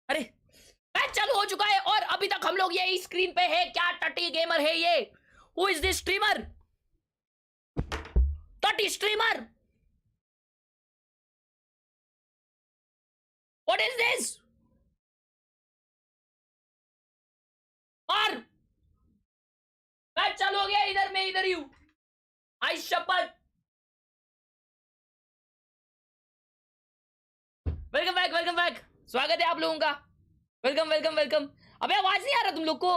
अरे मैच चालू हो चुका है और अभी तक हम लोग यही स्क्रीन पे है। क्या टटी गेमर है ये? Who is this streamer? टटी स्ट्रीमर, व्हाट इज दिस? और मैच चालू हो गया, इधर मैं इधर ही हूं। आई शपथ। Welcome back. स्वागत है आप लोगों का। वेलकम। अबे आवाज नहीं आ रहा तुम लोग को?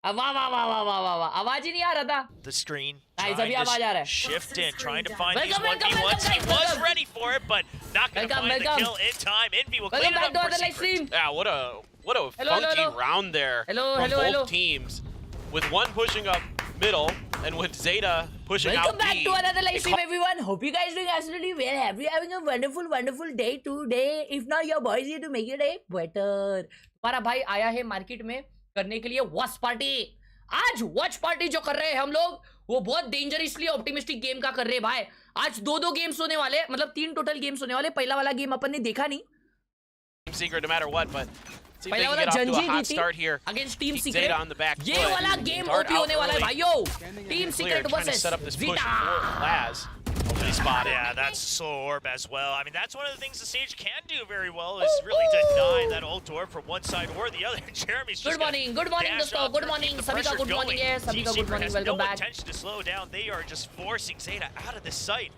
वाह वाह वाह वाह वाह वाह वाह, आवाज ही नहीं आ रहा था। The screen. Guys, अभी आवाज आ रहा है। Shift in, trying to find these Welcome, 1v1s. He was ready for it, but not going to find the kill in time. Envy will clean it up for Secret. Yeah, what a funky round there from both teams, with one pushing up middle and with Zeta pushing out Welcome back B. to another live stream, everyone. Hope you guys doing absolutely well. Happy having a wonderful day today. If not, your boys here to make your day better. हमारा भाई आया है market में करने के लिए watch party. आज watch party जो कर रहे हैं हम लोग, वो बहुत डेंजरसली ऑप्टिमिस्टिक गेम का कर रहे हैं भाई। आज दो गेम्स होने वाले, मतलब 3 टोटल गेम्स होने वाले। पहला वाला गेम अपन ने देखा नहीं, Team Secret, no matter what, but see if पहला they can वाला get off to a जंजीर hot जीती start here. Against team Keep secret. Zeta on the back ये foot. वाला गेम Dart ओपी out होने वाला है early. भाइयों। Team Clear, secret trying to versus set up this push Zeta। for Laz. Nobody spotted. Yeah, that's slow orb as well. I mean, that's one of the things the Sage can do very well, is really deny that ult orb from one side or the other. Jeremy's just good morning दोस्तों, good morning सभी का, good morning है सभी का, good morning. Welcome back. intention to slow down. They are just forcing Zeta out of the site.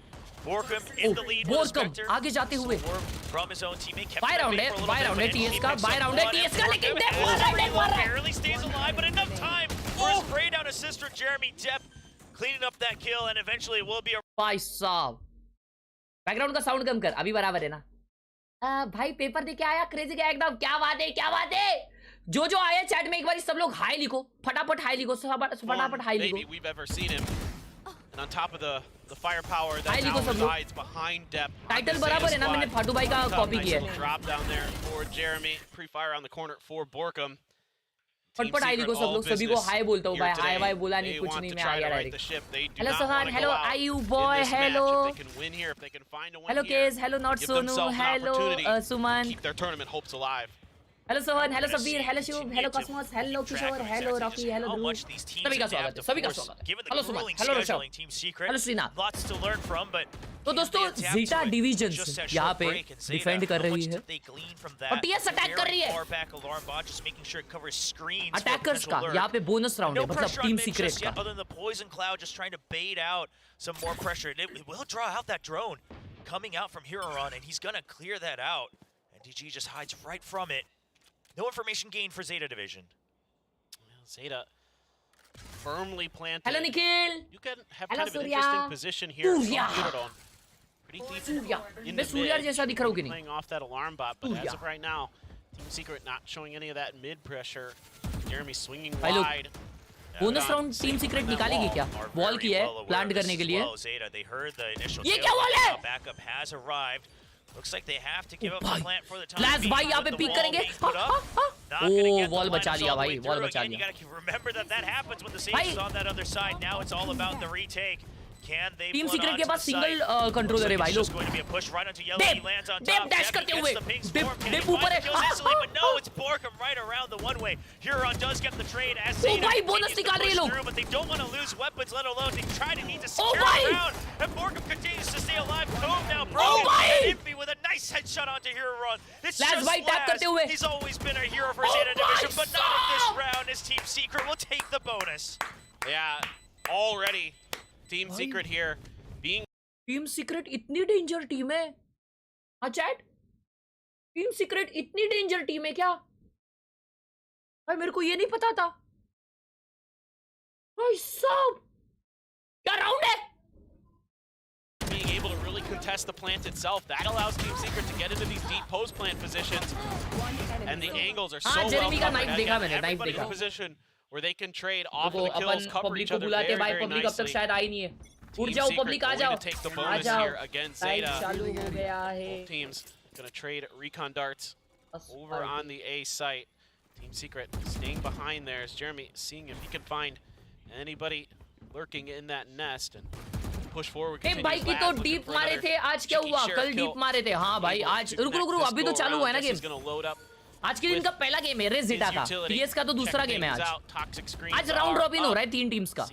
Borkum in the lead with Borkum Spectre. आगे जाते हुए From his own teammate, kept buy round है, buy round है TS का, buy round है TS का, लेकिन देख मार रहा है। barely stays alive, but enough time for his spray down assist for Jeremy Depp, cleaning up that kill, and eventually it will be a भाई साहब बैकग्राउंड का साउंड कम कर, अभी बराबर है ना? भाई पेपर दे के आया, क्रेजी का एकदम। क्या बात है? जो आया चैट में एक बार सब लोग हाई लिखो, फटाफट हाई लिखो, फटाफट हाई लिखो। Maybe we've ever seen him. And on top of the firepower that Haile now को सब लोग। resides behind Depp. टाइटल बराबर है ना? मैंने फाटू भाई का कॉपी किया है। Drop down there for Jeremy. Pre-fire on the corner for Borkum. फटफट हाई लिखो सब लोग, सभी को हाई बोलता हूँ भाई। हाई वाई बोला नहीं, कुछ नहीं, मैं आ गया direct. Hello Sohan, hello Ayu boy, hello hello केस, hello not Sonu, hello Suman, Keep their tournament hopes alive. Hello Sohan, hello Sabir, hello Shubh, hello cosmos, hello Kishore, hello Rocky, hello Dhruv. सभी का स्वागत है, सभी का स्वागत है। Hello Suman, hello Rishabh, hello Shrinath. lots to learn from, but तो दोस्तों जीटा डिवीजन्स यहाँ पे डिफेंड कर रही है और टीएस अटैक कर रही है। अटैकर्स का यहाँ पे बोनस राउंड है, मतलब टीम सीक्रेट का। other than the poison cloud, just trying to bait out some more pressure. It will draw out that drone coming out from Huron, and he's gonna clear that out. And DG just hides right from it. No information gained for Zeta Division. Zeta firmly planted. Hello Nikhil, You can have Hello, kind of an Surya. interesting position here. Surya. Huron. Pretty deep Surya, in मैं the Surya mid. जैसा दिख रहा हूँ कि नहीं? Playing off that alarm bot, but Surya. as of right now, Team Secret not showing any of that mid pressure. Jeremy swinging भाई लोग, wide. Bonus round team secret निकालेगी क्या? वॉल की है प्लांट करने के लिए। ये क्या वॉल है? Backup has arrived. Looks like they have to give up the भाई, plant for the time ग्लास being. भाई यहाँ पे With the पीक wall करेंगे। being put up. Not gonna ओ get the वॉल बचा Linus लिया all the भाई, way वॉल through बचा again. You लिया। gotta remember that happens when the भाई, Sage is on that other side. Now it's all about the retake. Can they team pull it secret के onto pass the single site? Controller है Looks like भाई it's लोग। just going to be a push right onto Yellow. He lands on Depp top. Dash Depp करते gets हुए, the ping Depp storm. Can he Depp find ऊपर the है। kills instantly? But no, it's Borkum right around the one way. Huron does get the trade as ओ Zeta भाई, bonus continues to निकाल रहे हैं push लोग। through, but they don't want to lose weapons, let alone they try to need to ओ secure भाई, the round. And Borkum continues to stay alive. Cove now O broken. भाई, Impy with a nice headshot onto Huron. It's Laz just भाई tap करते हुए। Laz. He's always been a hero for ओ Zeta भाई Division, but not in this साहब। round. His Team Secret will take the bonus. Yeah, already Team भाई। Secret here being team secret इतनी danger team है? हाँ chat, team secret इतनी danger team है क्या? भाई मेरे को ये नहीं पता था भाई साहब। क्या राउंड है? being able to really contest the plant itself. That allows Team Secret to get into these deep post plant positions. And the angles are so well Jeremy का covered. knife And देखा again, मैंने, knife everybody in देखा। a position where they can trade off देखो of the kills, upon cover public each को other बुलाते very, भाई, very public अब तक nicely. शायद आई नहीं है। उड़ Team जाओ Secret पब्लिक, आ going जाओ to take the आ bonus जाओ। here against live Zeta. चालू हो गया है। Both teams gonna trade recon darts over on the A site. Team Secret staying behind there as Jeremy seeing if he can find anybody lurking in that nest and push forward. भाई की तो deep मारे थे, आज क्या हुआ? कल deep मारे थे। हाँ भाई आज रुक अभी तो चालू हुआ है ना गेम। आज के दिन का पहला गेम है रे Zeta का, TS का तो दूसरा गेम है आज राउंड रॉबिन हो रहा है 3 टीम्स का।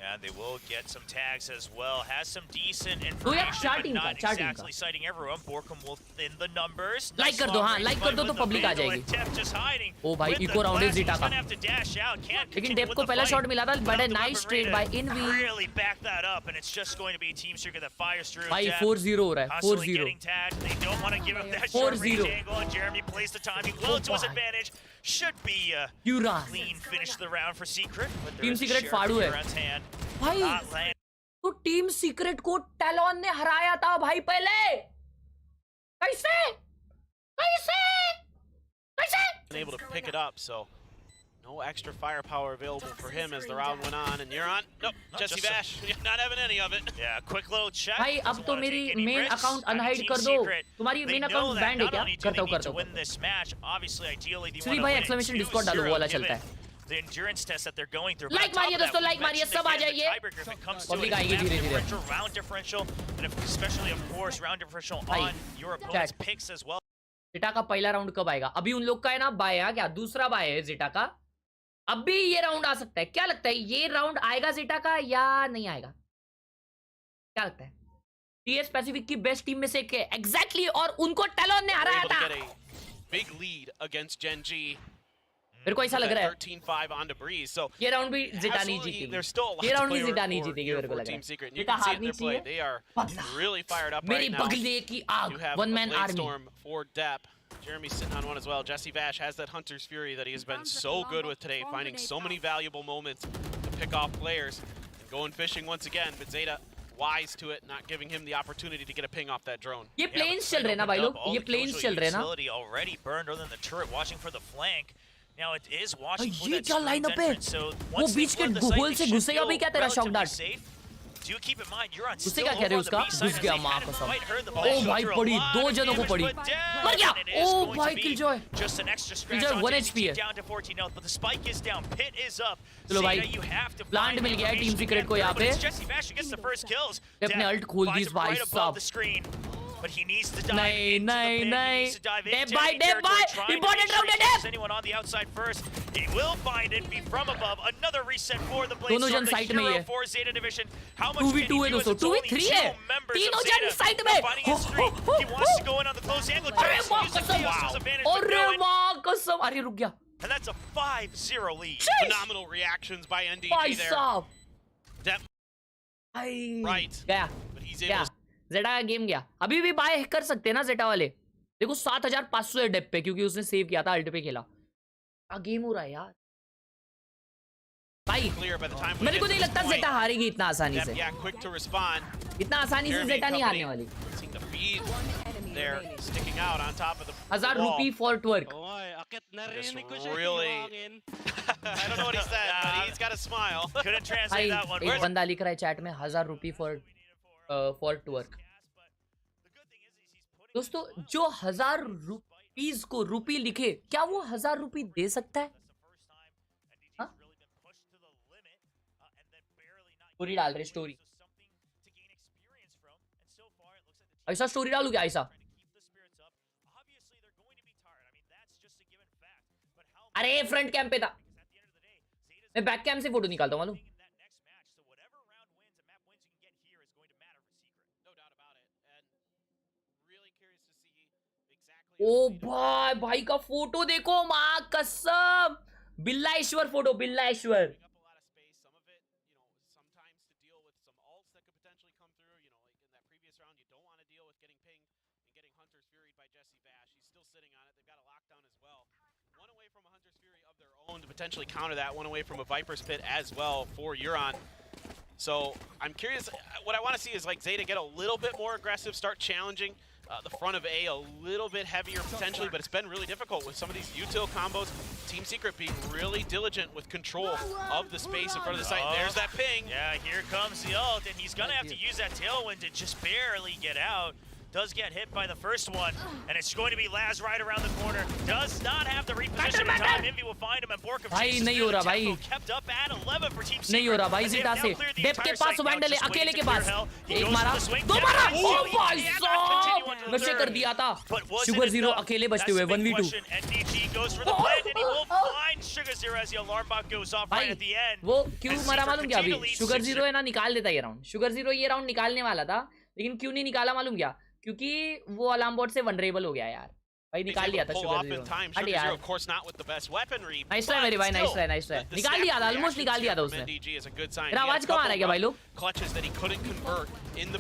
Yeah, they will get some tags as well. Has some decent information, but not exactly citing everyone. Borkum will thin the numbers. Like कर दो, हाँ, like कर दो तो पब्लिक आ जाएगी। Just hiding. ओ भाई इको राउंड है Zeta का। लेकिन लेकिन डेप को पहला शॉट मिला था, but a nice trade by Invi. Really back that up, and it's just going to be Team Secret that fires through. भाई 4-0 हो रहा है, 4-0। They don't want to give up that short range angle, and Jeremy plays the timing well to his advantage. Should be a clean finish to the round for Secret. Team Secret फाड़ू है। भाई तो team secret को टैलॉन ने हराया था भाई पहले। कैसे कैसे कैसे able to pick it up, so no extra firepower available for him as the round went on. And you're on. Nope, Jesse Bash, not having any of it. Yeah, quick little check. भाई अब तो मेरी main account unhide कर दो। तुम्हारी main account band है क्या? करता हूँ। श्री भाई एक्सक्लेमेशन डिस्कॉर्ड डालो, वो वाला चलता है। The endurance test that they're going through. Like मारिए दोस्तों, like मारिए, सब आ जाइए। पब्लिक आएगी धीरे-धीरे। Round differential, and especially of course round differential on your opponent's picks as well. Zeta का पहला राउंड कब आएगा? अभी उन लोग का है ना बाय है क्या? दूसरा बाय है Zeta का। अब भी ये राउंड आ सकता है। क्या लगता है ये राउंड आएगा Zeta का या नहीं आएगा? क्या लगता है? TS पैसिफिक की बेस्ट टीम में से एक है एग्जैक्टली, और उनको टैलॉन ने हराया था। Big lead against Geng. मेरे को ऐसा लग रहा है 13-5 on the breeze. So ये राउंड भी Zeta नहीं जीतेगी। ये राउंड भी Zeta नहीं जीतेगी मेरे को लग रहा है। Zeta हारनी चाहिए। They are really fired up मेरी right now. बगले की आग, one man army. For Depp. Jeremy's sitting on one as well. Jesse Bash has that Hunter's Fury that he has been so good with today, finding so many valuable moments to pick off players and going fishing once again. But Zeta wise to it, not giving him the opportunity to get a ping off that drone. ये planes चल रहे हैं ना भाई लोग, ये planes चल रहे हैं ना। Already burned other than the turret, watching for the flank. Now it is watching for ये that क्या लाइन अप है? वो बीच के गोल से घुसेगा भी क्या तेरा shock dart? Do keep in mind you're on घुसेगा क्या रे उसका? घुस गया माँ कसम। ओ भाई पड़ी, 2 जनों को पड़ी। मर गया। ओ भाई किलजॉय। किलजॉय 1 HP है। चलो भाई प्लांट मिल गया है टीम सीक्रेट को यहाँ पे। अपने अल्ट खोल दी भाई साहब। But he needs to dive नहीं into नहीं the pit. नहीं। He needs to dive into Depp by territory, important round है Depp। anyone on the outside first. He will find it, be from above. Another reset for the Blade दोनों जन Storm, the side में hero है। for Zeta Division. How much 2v2 can है he do as दोस्तों, it's only 2v3 two है। members तीनों of जन Zeta side में। finding his streak. He wants to go in on the close angle. अरे Just वाह using कसम। Chaos's advantage to अरे go in. वाह कसम। अरे रुक गया। And that's a 5-0 lead. Phenomenal reactions by NDG भाई there. साहब। Depp right. गया। But he's गया। able to Zeta का गेम गया। अभी भी बाय कर सकते हैं ना Zeta वाले। देखो 7500 है डेप पे, क्योंकि उसने सेव किया था, अल्ट पे खेला। क्या गेम हो रहा है यार भाई। मेरे को नहीं लगता Zeta हारेगी इतना आसानी से। इतना आसानी से Zeta नहीं हारने वाली। 1000 रुपये फॉर ट्वर्क। एक बंदा लिख रहा है चैट में 1000 रुपये फॉर ट्वर्क। दोस्तों जो 1000 रुपीज को रुपी लिखे, क्या वो 1000 रुपये दे सकता है? स्टोरी डाल रहे, स्टोरी ऐसा स्टोरी डालू क्या ऐसा? अरे फ्रंट कैंप पे था, मैं बैक कैंप से फोटो निकालता हूँ मालूम। ओ भाई, भाई का फोटो देखो, माँ कसम, बिल्लाश्वर photo, बिल्लाश्वर। To potentially counter that, one away from a Viper's Pit as well for Euron. So I'm curious, what I want to see is like Zeta get a little bit more aggressive, start challenging the front of A a little bit heavier potentially, but it's been really difficult with some of these util combos. Team Secret being really diligent with control of the space in front of the site. There's that ping. Yeah, here comes the ult, and he's gonna have to use that tailwind to just barely get out. does get hit by the first one, and it's going to be Laz right around the corner. Does not have the reposition in time. Envy will find him, and Borkum भाई नहीं हो रहा भाई, kept up at 11 for Team नहीं हो रहा भाई Zeta से। डेप के पास वैंडल है, अकेले के पास, एक मारा, दो मारा, ओ भाई साहब, नशे कर दिया था। शुगर जीरो अकेले बचते हुए 1v2। NDG goes for the blend, and he will find Sugar Zero as the alarm bot goes off right at the end. वो क्यों मरा मालूम क्या? अभी शुगर जीरो है ना, निकाल देता ये राउंड। शुगर जीरो ये राउंड निकालने वाला था, लेकिन क्यों नहीं निकाला मालूम क्या? क्योंकि वो अलार्म बोर्ड से वनरेबल हो गया यार भाई, निकाल लिया था शुगर जीरो। हट यार, नाइस ट्राई मेरे भाई, नाइस ट्राई, नाइस ट्राई, निकाल लिया था, ऑलमोस्ट निकाल दिया था उसने। मेरा आवाज कम आ रहा है क्या भाई लोग?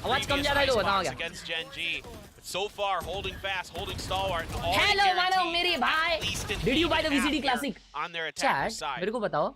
आवाज कम जा रहा है लोग, बताओ क्या? So far, holding fast, holding stalwart. Hello, मानो मेरे भाई। Did you buy the VCD Classic? On their attacker Chat, side. मेरे को बताओ।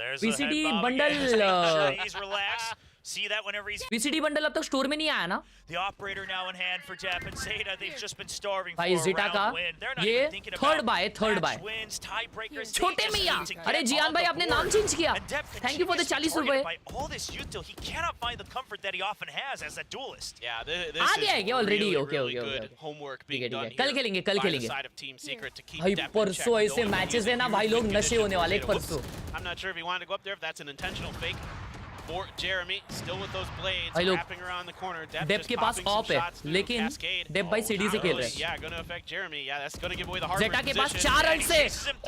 There's VCD a head bob bundle, again. He's relaxed. See that whenever he's VCD bundle अब तक store में नहीं आया ना? the operator now in hand for Depp and Zeta. They've just been starving for भाई a Zeta का round win. They're not ये even thinking third about buy, third buy. match wins, tiebreakers. छोटे मियां, अरे जियान भाई आपने नाम चेंज किया। Thank you for the 40 रुपए। By all this youth till he cannot find the comfort that he often has as a duelist. Yeah, this uh is गया है क्या already? really, Okay, really okay, good okay. homework ठीक है, being done ठीक है। कल खेलेंगे, कल by the खेलेंगे। side of Team Secret to keep भाई Depp in check. परसों ऐसे No मैचेस है ना huge भाई, लोग conditions नशे होने वाले for Zeta. परसों। I'm not sure if he wanted to go up there, if that's an intentional fake. For Jeremy, still with those blades, भाई लोग wrapping around the corner. Depp Depp just के पास popping some ऑफ है, shots through लेकिन Cascade. Depp भाई सीढ़ी से खेल रहे हैं। Yeah, gonna affect Jeremy. Yeah, that's gonna give away the hard Zeta के पास position. 4 रन से,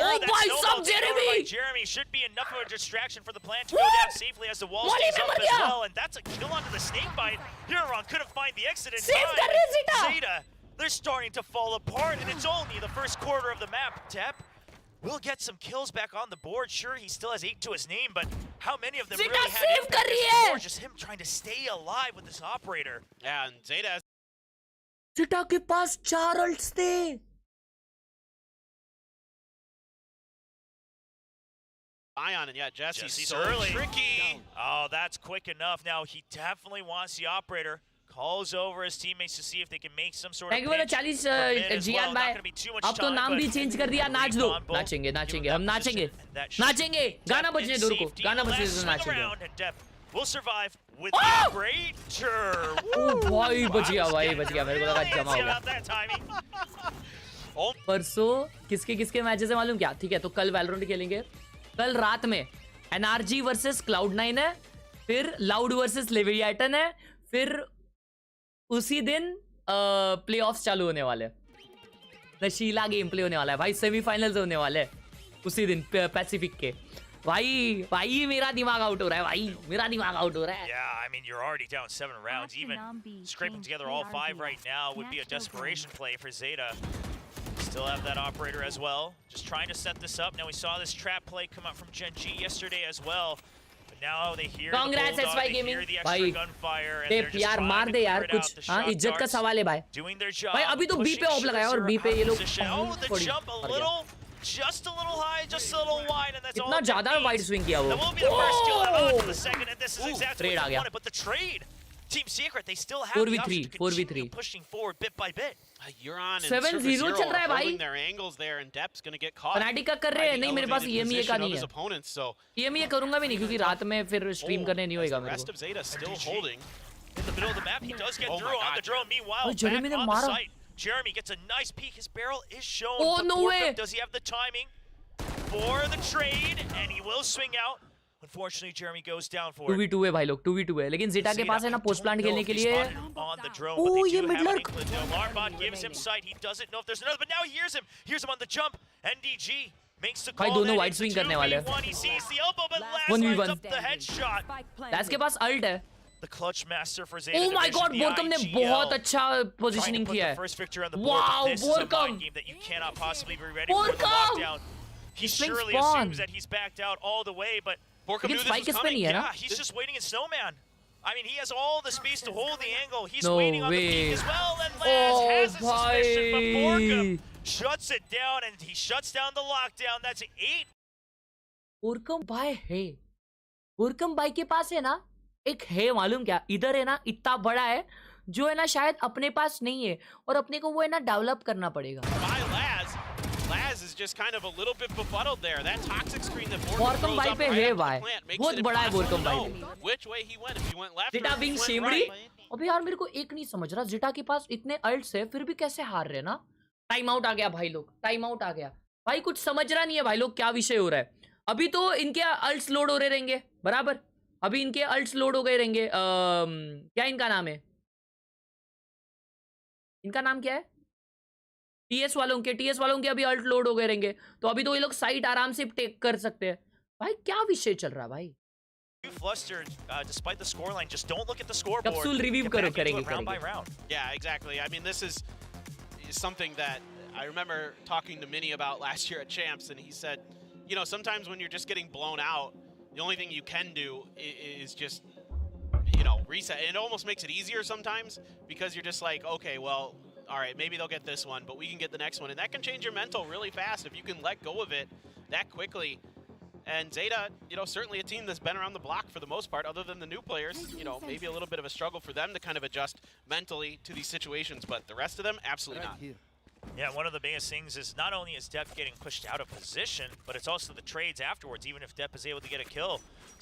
ओ भाई सब Jeremy. Jeremy should be enough of a distraction for the plan to go down safely as the wall stays up as well, and that's a kill onto the snake bite. Huron couldn't find the exit in Save time. कर रहे हैं Zeta। Zeta, they're starting to fall apart, and it's only the first quarter of the map. Depp will get some kills back on the board. Sure, he still has 8 to his name, but how many of them Zeta really had save impact कर रही as है। more just him trying to stay alive with this operator. Yeah, and Zeta Zeta के पास 4 अल्ट्स थे। Ion, and yeah, Jesse's so early. tricky. Oh, that's quick enough. Now he definitely wants the operator. Calls over his teammates to see if they can make some sort of thank you बोलो 40 जियान भाई। अब तो नाम भी change कर दिया, नाच दो। नाचेंगे, नाचेंगे, हम नाचेंगे, नाचेंगे। गाना बजने दो, रुको, गाना बजने दो, नाचेंगे। Will survive with the operator. ओ भाई बच गया, भाई बच गया, मेरे को लगा जमा हो गया। परसों किसके किसके मैचेस है मालूम क्या? ठीक है, तो कल वैलोरेंट खेलेंगे। कल रात में एनआरजी वर्सेस क्लाउड9 है, फिर लाउड वर्सेस लेवियाटन है, फिर उसी दिन प्लेऑफ्स चालू होने वाले हैं। नशीला गेम प्ले होने वाला है भाई, सेमीफाइनल्स होने वाले हैं उसी दिन पैसिफिक के। भाई मेरा दिमाग आउट हो रहा है भाई, मेरा दिमाग आउट हो रहा है। Yeah, I mean you're already down 7 rounds. Even scraping together all 5 right now would be a desperation play for Zeta. Still have that operator as well. Just trying to set this up. Now we saw this trap play come out from Geng yesterday as well. But now they hear Congrats, the bulldog, SY they Gaming. hear the extra gunfire, and they're just यार trying मार to they clear यार it कुछ, out. The हाँ shot इज्जत का darts सवाल है भाई। doing their job. भाई अभी तो बी पे ऑफ लगाया और बी पे ये लोग Oh, the jump a little, just a little high, just a little wide, and that's all. इतना ज्यादा वाइड स्विंग किया वो। That will be the first kill and on to the second, and this is exactly trade what uh they गया। wanted. But the trade, Team Secret, they still have 4v3, the option to 4v3 continue pushing forward bit by bit. Euron and 7-0 चल रहा है भाई। holding their angles there, and Depp's gonna get caught. Fnatic का कर रहे हैं, नहीं मेरे पास EME का नहीं है। Opponents, so EME करूंगा भी नहीं क्योंकि रात में फिर स्ट्रीम करने नहीं होएगा मेरे rest को। of Zeta still holding. In the middle of the map, he does get Oh through my on the God. drone. Meanwhile, Oh, Jeremy back ने on the मारा। site, Jeremy gets a nice peek. His barrel is shown. Oh, but no Borkum, way. does he have the timing for the trade? And he will swing out. Unfortunately, Jeremy goes down for it. 2v2 है भाई लोग, 2v2 है, लेकिन Zeta के पास है ना post plant खेलने के लिए। On the drone, Oh, but they ये do mid have an lurk. inkling. The alarm bot gives him sight. He doesn't know if there's another, but now he hears him. Hears him on the jump. NDG makes the call. भाई दोनों then wide it's swing a करने वाले हैं। 2v1. He sees the elbow, but last 1v1 lines up the headshot. Lace के पास alt है। The clutch master for Zeta. Oh my division, god, the बोरकम ने IGL. बहुत अच्छा पोजीशनिंग Trying to put किया the है। first victory on the board, Wow, but this is a Borkum. mind game that you cannot possibly be ready for the Borkum. lockdown. He Swing surely spawn. assumes that he's backed out all the way, but Borkum knew लेकिन this spike was किस पे coming. नहीं है ना? yeah, he's just waiting in Snowman. I mean, he has all the space to hold the angle. He's No waiting on the way. peak as well, and Laz Oh, has a suspicion, but Borkum भाई। shuts it down, and he shuts down the lockdown. That's 8. बोरकम भाई है, बोरकम भाई के पास है ना एक है मालूम क्या, इधर है ना इतना बड़ा है जो है ना शायद अपने पास नहीं है और अपने को वो है ना डेवलप करना पड़ेगा। By Laz is just kind of a little bit befuddled there. That toxic screen that बोरकम भाई पे है भाई, बहुत बड़ा है बोरकम भाई। Which way he went? If he went left Zeta or if he being went shamed, right. अबे यार मेरे को एक नहीं समझ रहा, जिटा के पास इतने अल्ट्स है फिर भी कैसे हार रहे ना। टाइम आउट आ गया भाई लोग, टाइम आउट आ गया भाई, कुछ समझ रहा नहीं है भाई लोग क्या विषय हो रहा है। अभी तो इनके अल्ट्स लोड हो रहे रहेंगे बराबर, अभी इनके अल्ट्स लोड हो गए रहेंगे। क्या इनका नाम है, इनका नाम क्या है, टीएस वालों के अभी अल्ट लोड हो गए रहेंगे, तो अभी तो ये लोग साइट आराम से टेक कर सकते हैं। भाई क्या विषय चल रहा है भाई। Flustered, despite the scoreline, just don't look at the scoreboard. Capsule review Get back into करेंगे it round by round. Yeah, exactly. I mean, this is something that I remember talking to Minnie about last year at Champs, and he said, you know, sometimes when you're just getting blown out, the only thing you can do is just, you know, reset. And it almost makes it easier sometimes because you're just like, okay, well, all right, maybe they'll get this one, but we can get the next one. And that can change your mental really fast if you can let go of it that quickly. And Zeta, you know, certainly a team that's been around the block for the most part, other than the new players. You know, maybe a little bit of a struggle for them to kind of adjust mentally to these situations, but the rest of them, absolutely not. Yeah, one of the biggest things is not only is Depp getting pushed out of position, but it's also the trades afterwards. Even if Depp is able to get a kill,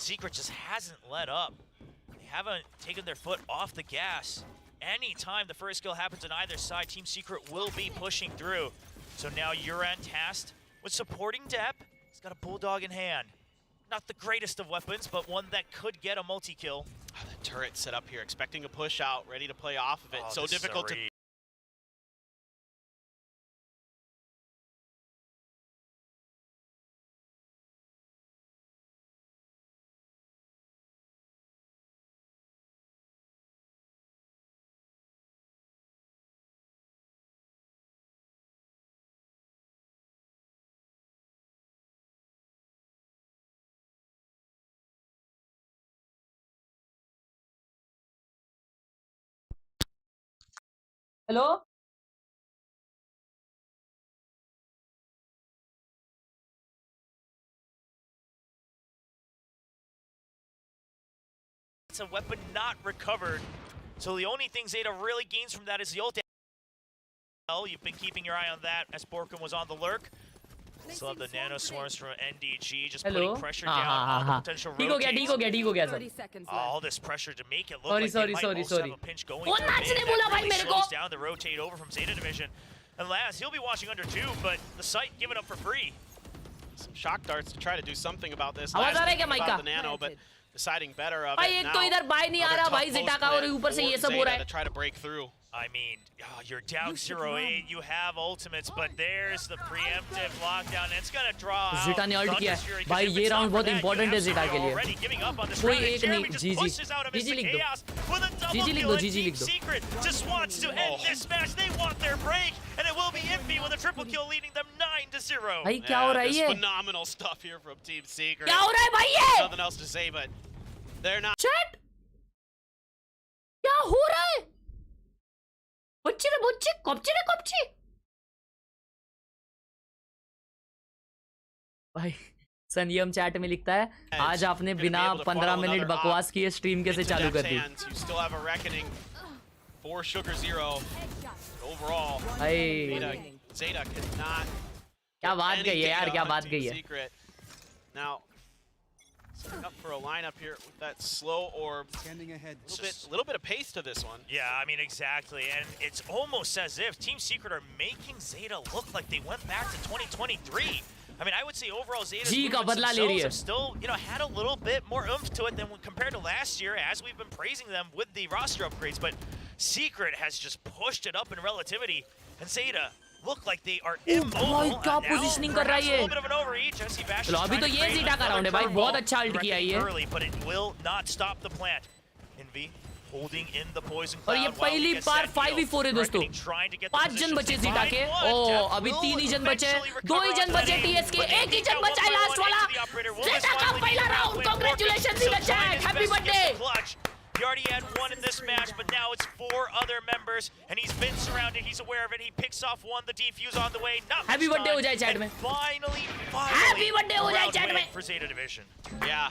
Secret just hasn't let up. They haven't taken their foot off the gas. Anytime the first kill happens on either side, Team Secret will be pushing through. So now Uran tasked with supporting Depp. He's got a bulldog in hand. Not the greatest of weapons, but one that could get a multi-kill. Oh, the turret set up here, expecting a push out, ready to play off of it. Oh, so difficult to... hello It's a weapon not recovered. So the only thing Zeta really gains from that is the ult. You've been keeping your eye on that as Borkum was on the lurk. Still have the nano swarms from NDG, just hello putting pressure down on the potential ठीक हो गया rotates. ठीक हो गया sir. 30 seconds All left. this pressure to make it look Sorry, like sorry, they might sorry, also sorry. have a pinch going वो through नाचने mid. बोला That भाई really मेरे को। slows down the rotate over from Zeta Division. And Laz, he'll be watching under 2, but the site given up for free. Some shock darts to try to do something about this. आवाज आ रहा है Last क्या thinking mic about का? the nano, but deciding better of भाई it एक now. तो इधर bye नहीं आ Another रहा tough भाई post जिटा का, और plant ऊपर से for ये सब हो रहा Zeta है। to try to break through. I mean, you're down 0-8, you have ultimates, but there's the preemptive lockdown, and it's gonna draw out Zeta ने ult किया है। Thunder's Fury, 'cause भाई if ये it's round not बहुत for that, important you है have Zeta के Zero लिए। already giving up on this कोई round, and एक Jeremy नहीं, just GG pushes out amidst GG the लिख दो। chaos with a double GG लिख kill, दो, and GG Team लिख दो। Secret just wants to end this match. They want their break, and it will be Envy with a triple kill, leading them 9-0. भाई क्या हो रहा है This ये? phenomenal stuff here from Team Secret. क्या हो रहा है भाई ये? Nothing else to say, but they're not. Chat क्या हो रहा है? बच्चे रे बच्चे, कपचे रे कपचे। भाई संयम चैट में लिखता है आज आपने बिना 15 मिनट बकवास किए स्ट्रीम कैसे चालू कर दी। You still have a reckoning for Sugar Zero. Overall, भाई Zeta cannot. क्या बात any गई है यार, data क्या on बात Team गई है। Secret. Now, setting up for a lineup here with that slow orb. Scanning ahead. Little bit of pace to this one. Yeah, I mean, exactly. And it's almost as if Team Secret are making Zeta look like they went back to 2023. I mean, I would say overall Zeta's जी का movements बदला ले रही themselves है। have still, you know, had a little bit more oomph to it than compared to last year, as we've been praising them with the roster upgrades. But Secret has just pushed it up in relativity, and Zeta look like they are immobile. भाई क्या and now positioning कर रहा है perhaps a ये? little bit of an overreach as he bashes चलो अभी तो trying to ये create जीटा का another राउंड है भाई, curveball, बहुत अच्छा अल्ट किया directing ये। early, but it will not stop the plant. Envy holding in the poison और cloud ये while he पहली gets बार that 5v4 है heal. दोस्तों। Reckoning trying to get the 5 जन positions. बचे They जीटा find के। one. ओ Death अभी will 3 ही जन बचे, eventually 2 ही recover जन on बचे that टीएस के, but एक ही they जन got बचा है one by लास्ट one वाला। into the operator. Will zeta this का finally पहला be enough round, win for him? Congratulation Still zeta trying chat, his happy best to get birthday. the clutch. He already had one in this match, but now it's 4 other members, and he's been surrounded. He's aware of it. He picks off one. The defuse on the way. Not Happy much birthday हो time, जाए chat and में। Finally, Happy birthday हो जाए round chat win में। for Zeta Division. Yeah,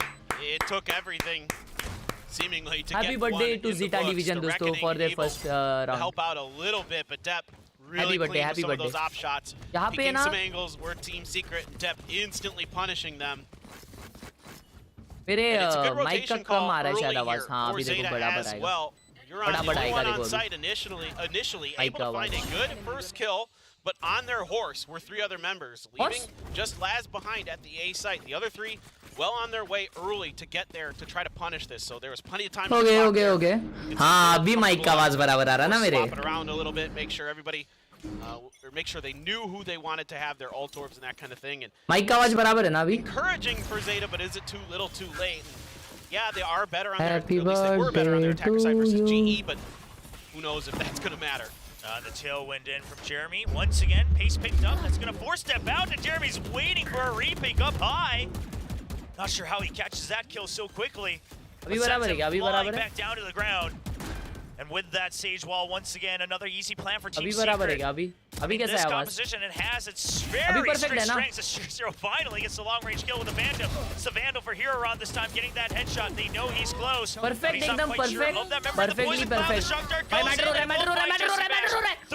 it took everything seemingly to Happy get birthday one to in the Zeta books. Division The दोस्तों Reckoning for their able first to round। help out a little bit, but Depp really Happy birthday, clean with happy some of those birthday। op shots. यहाँ पे Picking ना some angles were Team Secret and Depp instantly punishing them. मेरे And it's a good mic का rotation कम call आ रहा है शायद early आवाज। here हाँ for अभी देखो Zeta बराबर as आएगा। well. You're on the only one on site initially able to find a good first kill, but on their horse were 3 other members, leaving just Laz behind at the A site. The other 3 well on their way early to get there to try to punish this, so there was plenty of time to Okay. हाँ अभी mic का आवाज बराबर आ रहा ना मेरे. Swap it around a little bit, make sure everybody or make sure they knew who they wanted to have their ult orbs and that kind of thing. And mic का आवाज बराबर है ना अभी. Encouraging for Zeta, but is it too little, too late? And yeah, they are better on their, at least they were better on their attacker side versus GE, but who knows if that's going to matter. The tailwind in from Jeremy. Once again, pace picked up. That's going to force step out, and Jeremy's waiting for a repick up high. Not sure how he catches that kill so quickly. अभी बराबर है क्या? अभी बराबर है? Back down to the ground. And with that sage wall, once again, another easy plan for Team अभी Secret. बराबर है क्या? अभी कैसा है आवाज? Composition, it has its very perfect strict strengths. Zero finally gets the long range kill with the Vandal. It's the Vandal for Heron this time, getting that headshot. They know he's close. Perfect, एकदम perfect. Perfectly perfect.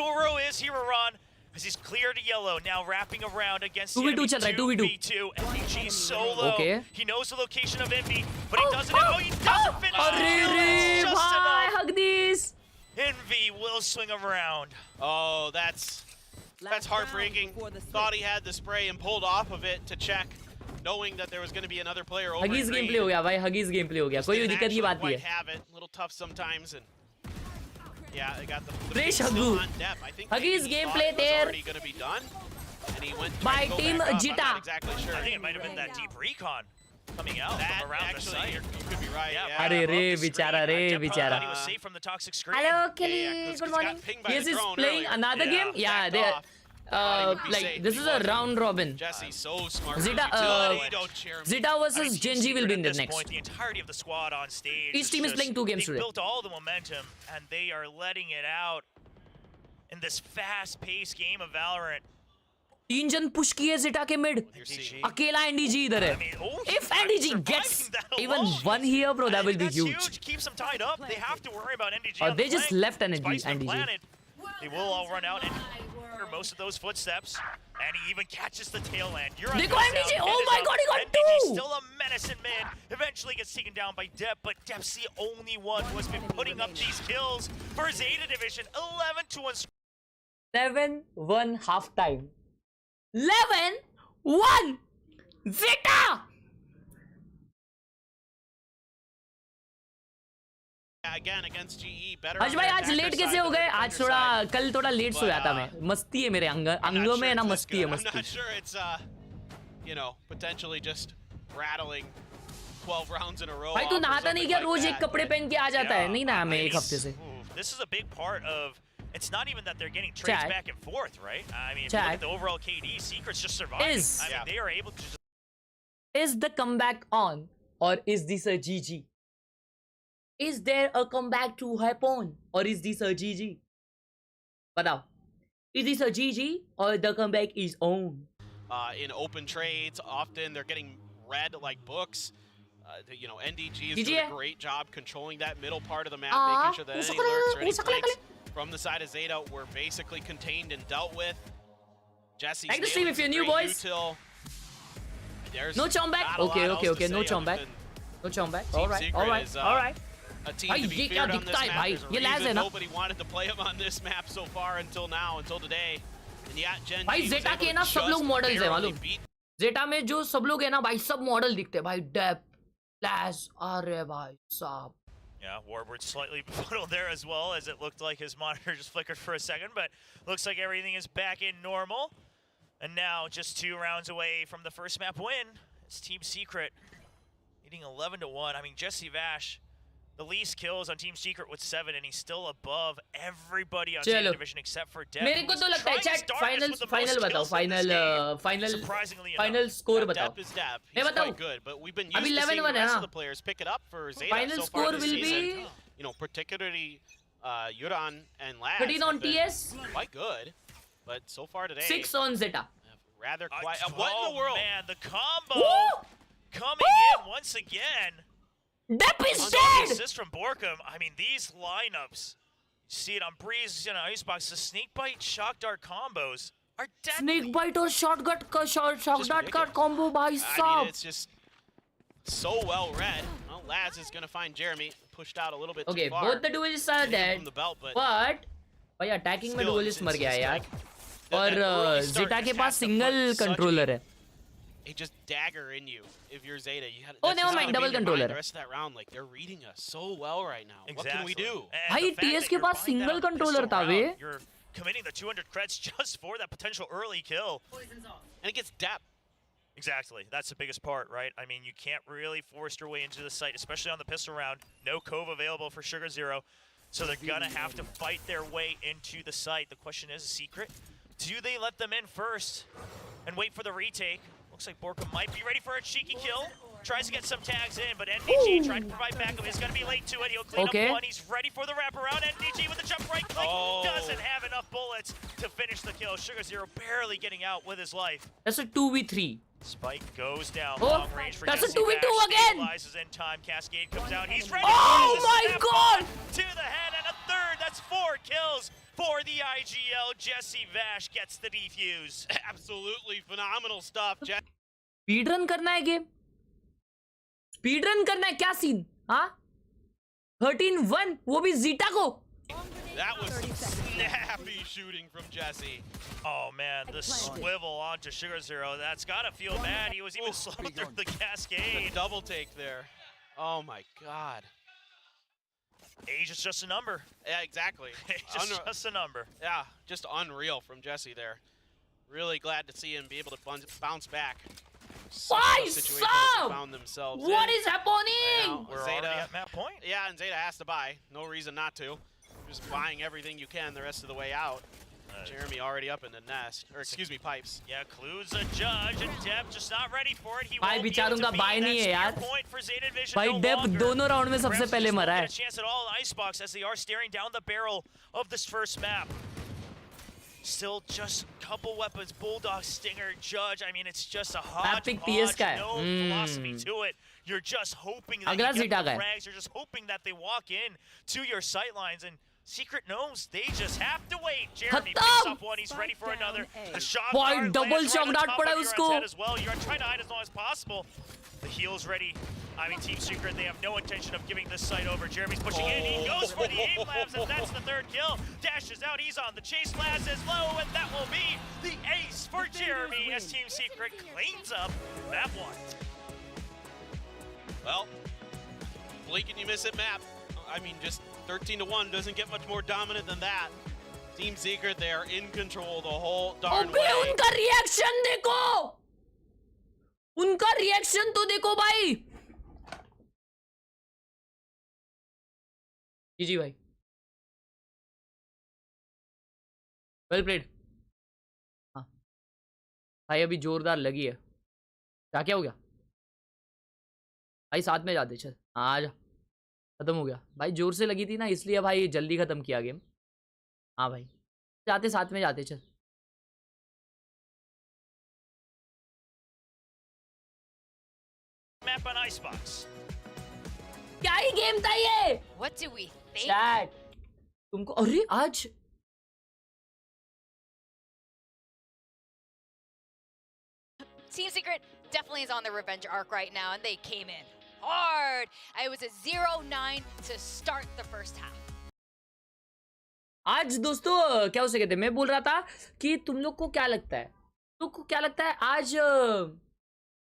Thorough is Heron. As he's cleared to yellow, now wrapping around against 2v2 चल रहा है, 2v2. MDG solo. Okay. He knows the location of Envy, but he doesn't know. He doesn't finish. अरे भाई hug this. Envy will swing around. Oh, that's heartbreaking. Thought he had the spray and pulled off of it to check, knowing that there was going to be another player over. Huggies gameplay हो गया भाई, Huggies gameplay हो गया. कोई दिक्कत की बात नहीं है. Have it, a little tough sometimes, and yeah, they got the Fresh Huggu. Huggies gameplay there. Already going to be done, and he went by Team Zeta. Exactly sure. I think it might have been that deep recon coming out from around the site. You could be right. Yeah. अरे रे बेचारा रे बेचारा. He was safe from the toxic screen. Hello Kelly, good morning. Yes, is playing another game. Yeah, they like this is a round robin. Jesse's so smart. Zeta versus Genji will be in the next. Point, the entirety of the squad on stage. Each team is playing 2 games today. They built all the momentum, and they are letting it out in this fast-paced game of Valorant. 3 जन push किए Zeta के mid. अकेला NDG इधर है. If NDG gets even 1 here, bro, that will be huge. Keeps them tied up. They have to worry about NDG. They just left NDG. They will all run out and most of those footsteps, and he even catches the tail end. Dekho NDG! Oh my god, he got 2! NDG still a menace in mid. Eventually gets taken down by Dep, but Dep's the only one who has been putting up these kills for Zeta Division. 11-1. 7-1 half time. 11-1 Zeta! Again against GE better. आज भाई आज late कैसे हो गए? आज थोड़ा कल थोड़ा लेट सोया था मैं. मस्ती है मेरे अंगों में ना मस्ती है मस्ती. I'm not sure it's you know, potentially just rattling 12 rounds in a row. भाई तू नहाता नहीं क्या? रोज एक कपड़े पहन के आ जाता है. नहीं ना मैं 1 हफ्ते से. This is a big part of. It's not even that they're getting trades back and forth, right? I mean, if you look at the overall KD, Secret's just surviving. I mean, they are able to just. Is the comeback on, or is this a GG? Is there a comeback to happen, or is this a GG? Batao. Is this a GG, or the comeback is on? In open trades, often they're getting read like books. You know, NDG is doing a great job controlling that middle part of the map, making sure that any lurks or any flanks from the side of Zeta were basically contained and dealt with. Jesse's like the stream if you're new, boys. No chomp back. Okay. No chomp back. No chomp back. All right. A team to be feared on this map. There's a reason nobody wanted to play him on this map so far until now, until today. And yet, Gen भाई Zeta के ना सब लोग models हैं मालूम. Zeta में जो सब लोग हैं ना भाई सब मॉडल दिखते हैं भाई. Dep, Laz, अरे भाई साहब. Yeah, Warbird slightly befuddled there as well, as it looked like his monitor just flickered for a second, but looks like everything is back in normal. And now, just 2 rounds away from the first map win, it's Team Secret leading 11-1. I mean, Jesse Vash, the least kills on Team Secret with 7, and he's still above everybody on Zeta Division except for Dep. मेरे को तो लगता है chat final बताओ, final score बताओ. Dep is Dep. मैं He's बताऊं. quite good, but we've been used to seeing the rest of the players pick it up for Zeta final so score far this will season. be, you know, particularly Yuran and Laz 13 on TS, quite good, but so far today 6 on Zeta. Rather quiet. What in the world? Man, the combo coming in once again. Dep is dead! Assist from Borkum. I mean, these lineups, you see it on Breeze, you know, Icebox, the Snake Bite, Shock Dart combos are deadly. Snake Bite और Shock Dart का combo भाई साहब. I mean, it's just so well read. Well, Laz is going to find Jeremy. Pushed out a little bit Okay, too far. both the duelists are dead. From the belt, but भाई attacking में duelist मर गया है यार. और Zeta के पास single controller है. They just dagger in you if you're Zeta. You had, oh, never mind, double controller. The rest of that round, like they're reading us so well right now. Exactly. What can we do? भाई TS के पास single controller था वे. You're committing the 200 creds just for that potential early kill. And it gets depth. Exactly. That's the biggest part, right? I mean, you can't really force your way into the site, especially on the pistol round. No cove available for Sugar Zero. So they're going to have to fight their way into the site. The question is, a secret? Do they let them in first and wait for the retake? Looks like Borka might be ready for a cheeky kill. Tries to get some tags in, but NDG trying to provide backup. He's going to be late to it. He'll clean up one. He's ready for the wraparound. NDG with the jump right click. Doesn't have enough bullets to finish the kill. Sugar Zero barely getting out with his life. That's a 2v3. Spike goes down. Long range for that's a Jesse 2v2 Bash. again. Stabilizes in time. Cascade comes out. He's ready. Oh my god! To the head and a third. That's 4 kills for the IGL. Jesse Vash gets the defuse. Absolutely phenomenal stuff. Speed run करना है game. Speed run करना है क्या scene? हाँ 13-1 वो भी zeta को. That was snappy shooting from Jesse. Oh man, the swivel onto Sugar Zero. That's gotta feel bad. He was even slowed through the cascade. The double take there. Oh my god. Age is just a number. Yeah, exactly. Age is just a number. Yeah, just unreal from Jesse there. Really glad to see him be able to bounce back. Why so? Found themselves what is happening? We're already at map point. Yeah, and Zeta has to buy. No reason not to. Just buying everything you can the rest of the way out. Jeremy already up in the nest, or excuse me, pipes. Yeah, Clue's a judge, and Dep just not ready for it. He भाई बेचारों का bye नहीं है यार. भाई Depp दोनों round में सबसे पहले मरा है. Chance at all in Icebox as they are staring down the barrel of this first map. Still just a couple weapons, Bulldog, Stinger, Judge. I mean, it's just a hodgepodge, no philosophy to it. You're just hoping that you get the frags. You're just hoping that they walk in to your sightlines. And Secret knows they just have to wait. Jeremy picks up one. He's ready for another. The shot guard double lands shot right on top पड़ा of your उसको. head as well. You're trying to hide as long as possible. The heal's ready. I mean, Team Secret, they have no intention of giving this site over. Jeremy's pushing in. He goes for the aim labs, and that's the third kill. Dashes out. He's on the chase. Laz is low, and that will be the ace for Jeremy as Team Secret cleans up that one. Well, blink and you miss it map. I mean, just 13-1 doesn't get much more dominant than that. Team Secret, they are in control the whole darn way. उनका reaction देखो. उनका reaction तो देखो भाई. जी भाई. Well played. हाँ भाई अभी जोरदार लगी है. क्या हो गया भाई? साथ में जाते चल. हाँ आजा. खत्म हो गया भाई. जोर से लगी थी ना इसलिए भाई जल्दी खत्म किया गेम. हाँ भाई जाते साथ में जाते चल. Map on Icebox. क्या ही गेम था ये? What do we think? Chat. तुमको अरे आज Team Secret definitely is on the revenge arc right now, and they came in hard. It was a 0-9 to start the first half. आज दोस्तों क्या हो सके थे. मैं बोल रहा था कि तुम लोग को क्या लगता है? तुम को क्या लगता है आज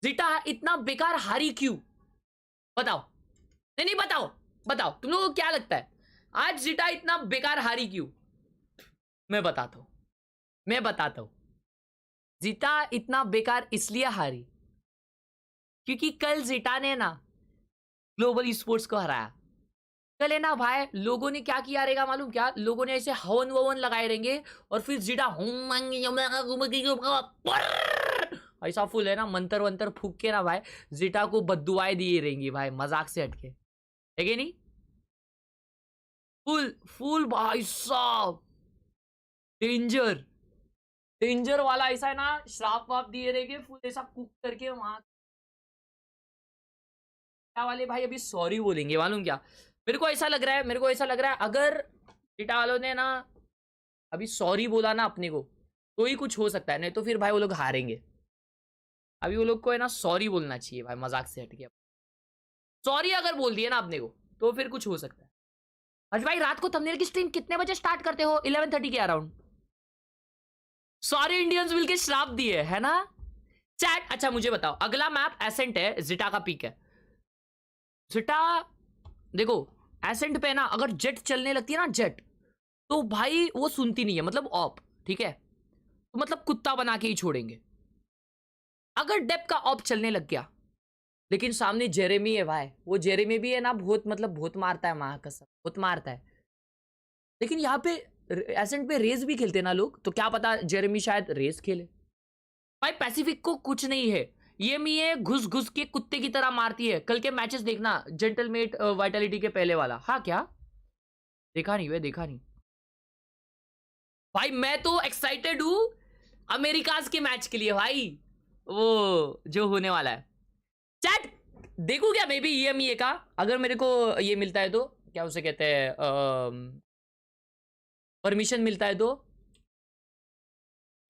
जीटा इतना बेकार हारी क्यों? बताओ. नहीं बताओ तुम लोगों को क्या लगता है आज जीटा इतना बेकार हारी क्यों? मैं बताता हूं. जीटा इतना बेकार इसलिए हारी क्योंकि कल जीटा ने ना ग्लोबल स्पोर्ट्स को हराया. कल है ना भाई लोगों ने क्या किया रहेगा मालूम क्या? लोगों ने ऐसे हवन ववन लगाए रहेंगे और फिर जीटा ऐसा फुल है ना मंत्र वंतर फूक के ना भाई जीटा को बद्दुआएं दिए रहेंगी भाई. मजाक से हटके है कि नहीं? फुल भाई साहब डेंजर वाला ऐसा है ना. श्राप वाप दिए रहेंगे फुल ऐसा कुक करके वहां वाले भाई अभी सॉरी बोलेंगे मालूम क्या? मेरे को ऐसा लग रहा है अगर जीटा वालों ने ना अभी सॉरी बोला ना अपने को तो ही कुछ हो सकता है. नहीं तो फिर भाई वो लोग हारेंगे. अभी वो लोग को है ना सॉरी बोलना चाहिए भाई मजाक से हटके. सॉरी अगर बोल दिया ना आपने को तो फिर कुछ हो सकता है। हर्ष भाई रात को थंबनेल की स्ट्रीम कितने बजे स्टार्ट करते हो? 11:30 के अराउंड। सारे इंडियंस मिलके श्राप दिए है ना चैट। अच्छा मुझे बताओ, अगला मैप एसेंट है, जिटा का पीक है। जिटा देखो एसेंट पे ना अगर जेट चलने लगती है ना जेट, तो भाई वो सुनती नहीं है, मतलब ऑप, ठीक है, तो मतलब कुत्ता बना के ही छोड़ेंगे अगर डेप का ऑप चलने लग गया। लेकिन सामने जेरेमी है भाई, वो जेरेमी भी है ना बहुत, मतलब बहुत मारता है, मां कसम बहुत मारता है। लेकिन यहाँ पे एसेंट पे रेस भी खेलते ना लोग, तो क्या पता जेरेमी शायद रेस खेले। भाई पैसिफिक को कुछ नहीं है, ये मी घुस घुस के कुत्ते की तरह मारती है। कल के मैचेस देखना, जेंटलमेट वाइटलिटी के पहले वाला। हाँ क्या देखा नहीं वे, देखा नहीं भाई। मैं तो एक्साइटेड हूं अमेरिकाज के मैच के लिए भाई, वो जो होने वाला है। चैट देखू क्या मे बी ये का, अगर मेरे को ये मिलता है तो, क्या उसे कहते हैं, परमिशन मिलता है तो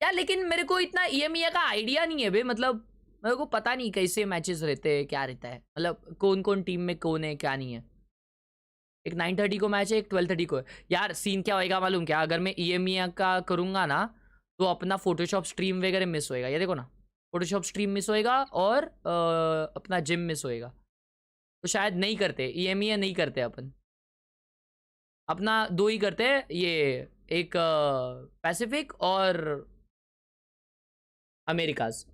यार। लेकिन मेरे को इतना ईएमई का आइडिया नहीं है बे, मतलब मेरे को पता नहीं कैसे मैचेस रहते हैं, क्या रहता है, मतलब कौन कौन टीम में कौन है क्या नहीं है। एक 9:30 को मैच है, एक 12:30 को है। यार सीन क्या होएगा मालूम क्या, अगर मैं ईएमई का करूंगा ना तो अपना फोटोशॉप स्ट्रीम वगैरह मिस होएगा। ये देखो ना, फोटोशॉप स्ट्रीम मिस होएगा और अपना जिम मिस होएगा। तो शायद नहीं करते ईएमई, नहीं करते अपन, अपना दो ही करते हैं, ये एक पैसिफिक और America's.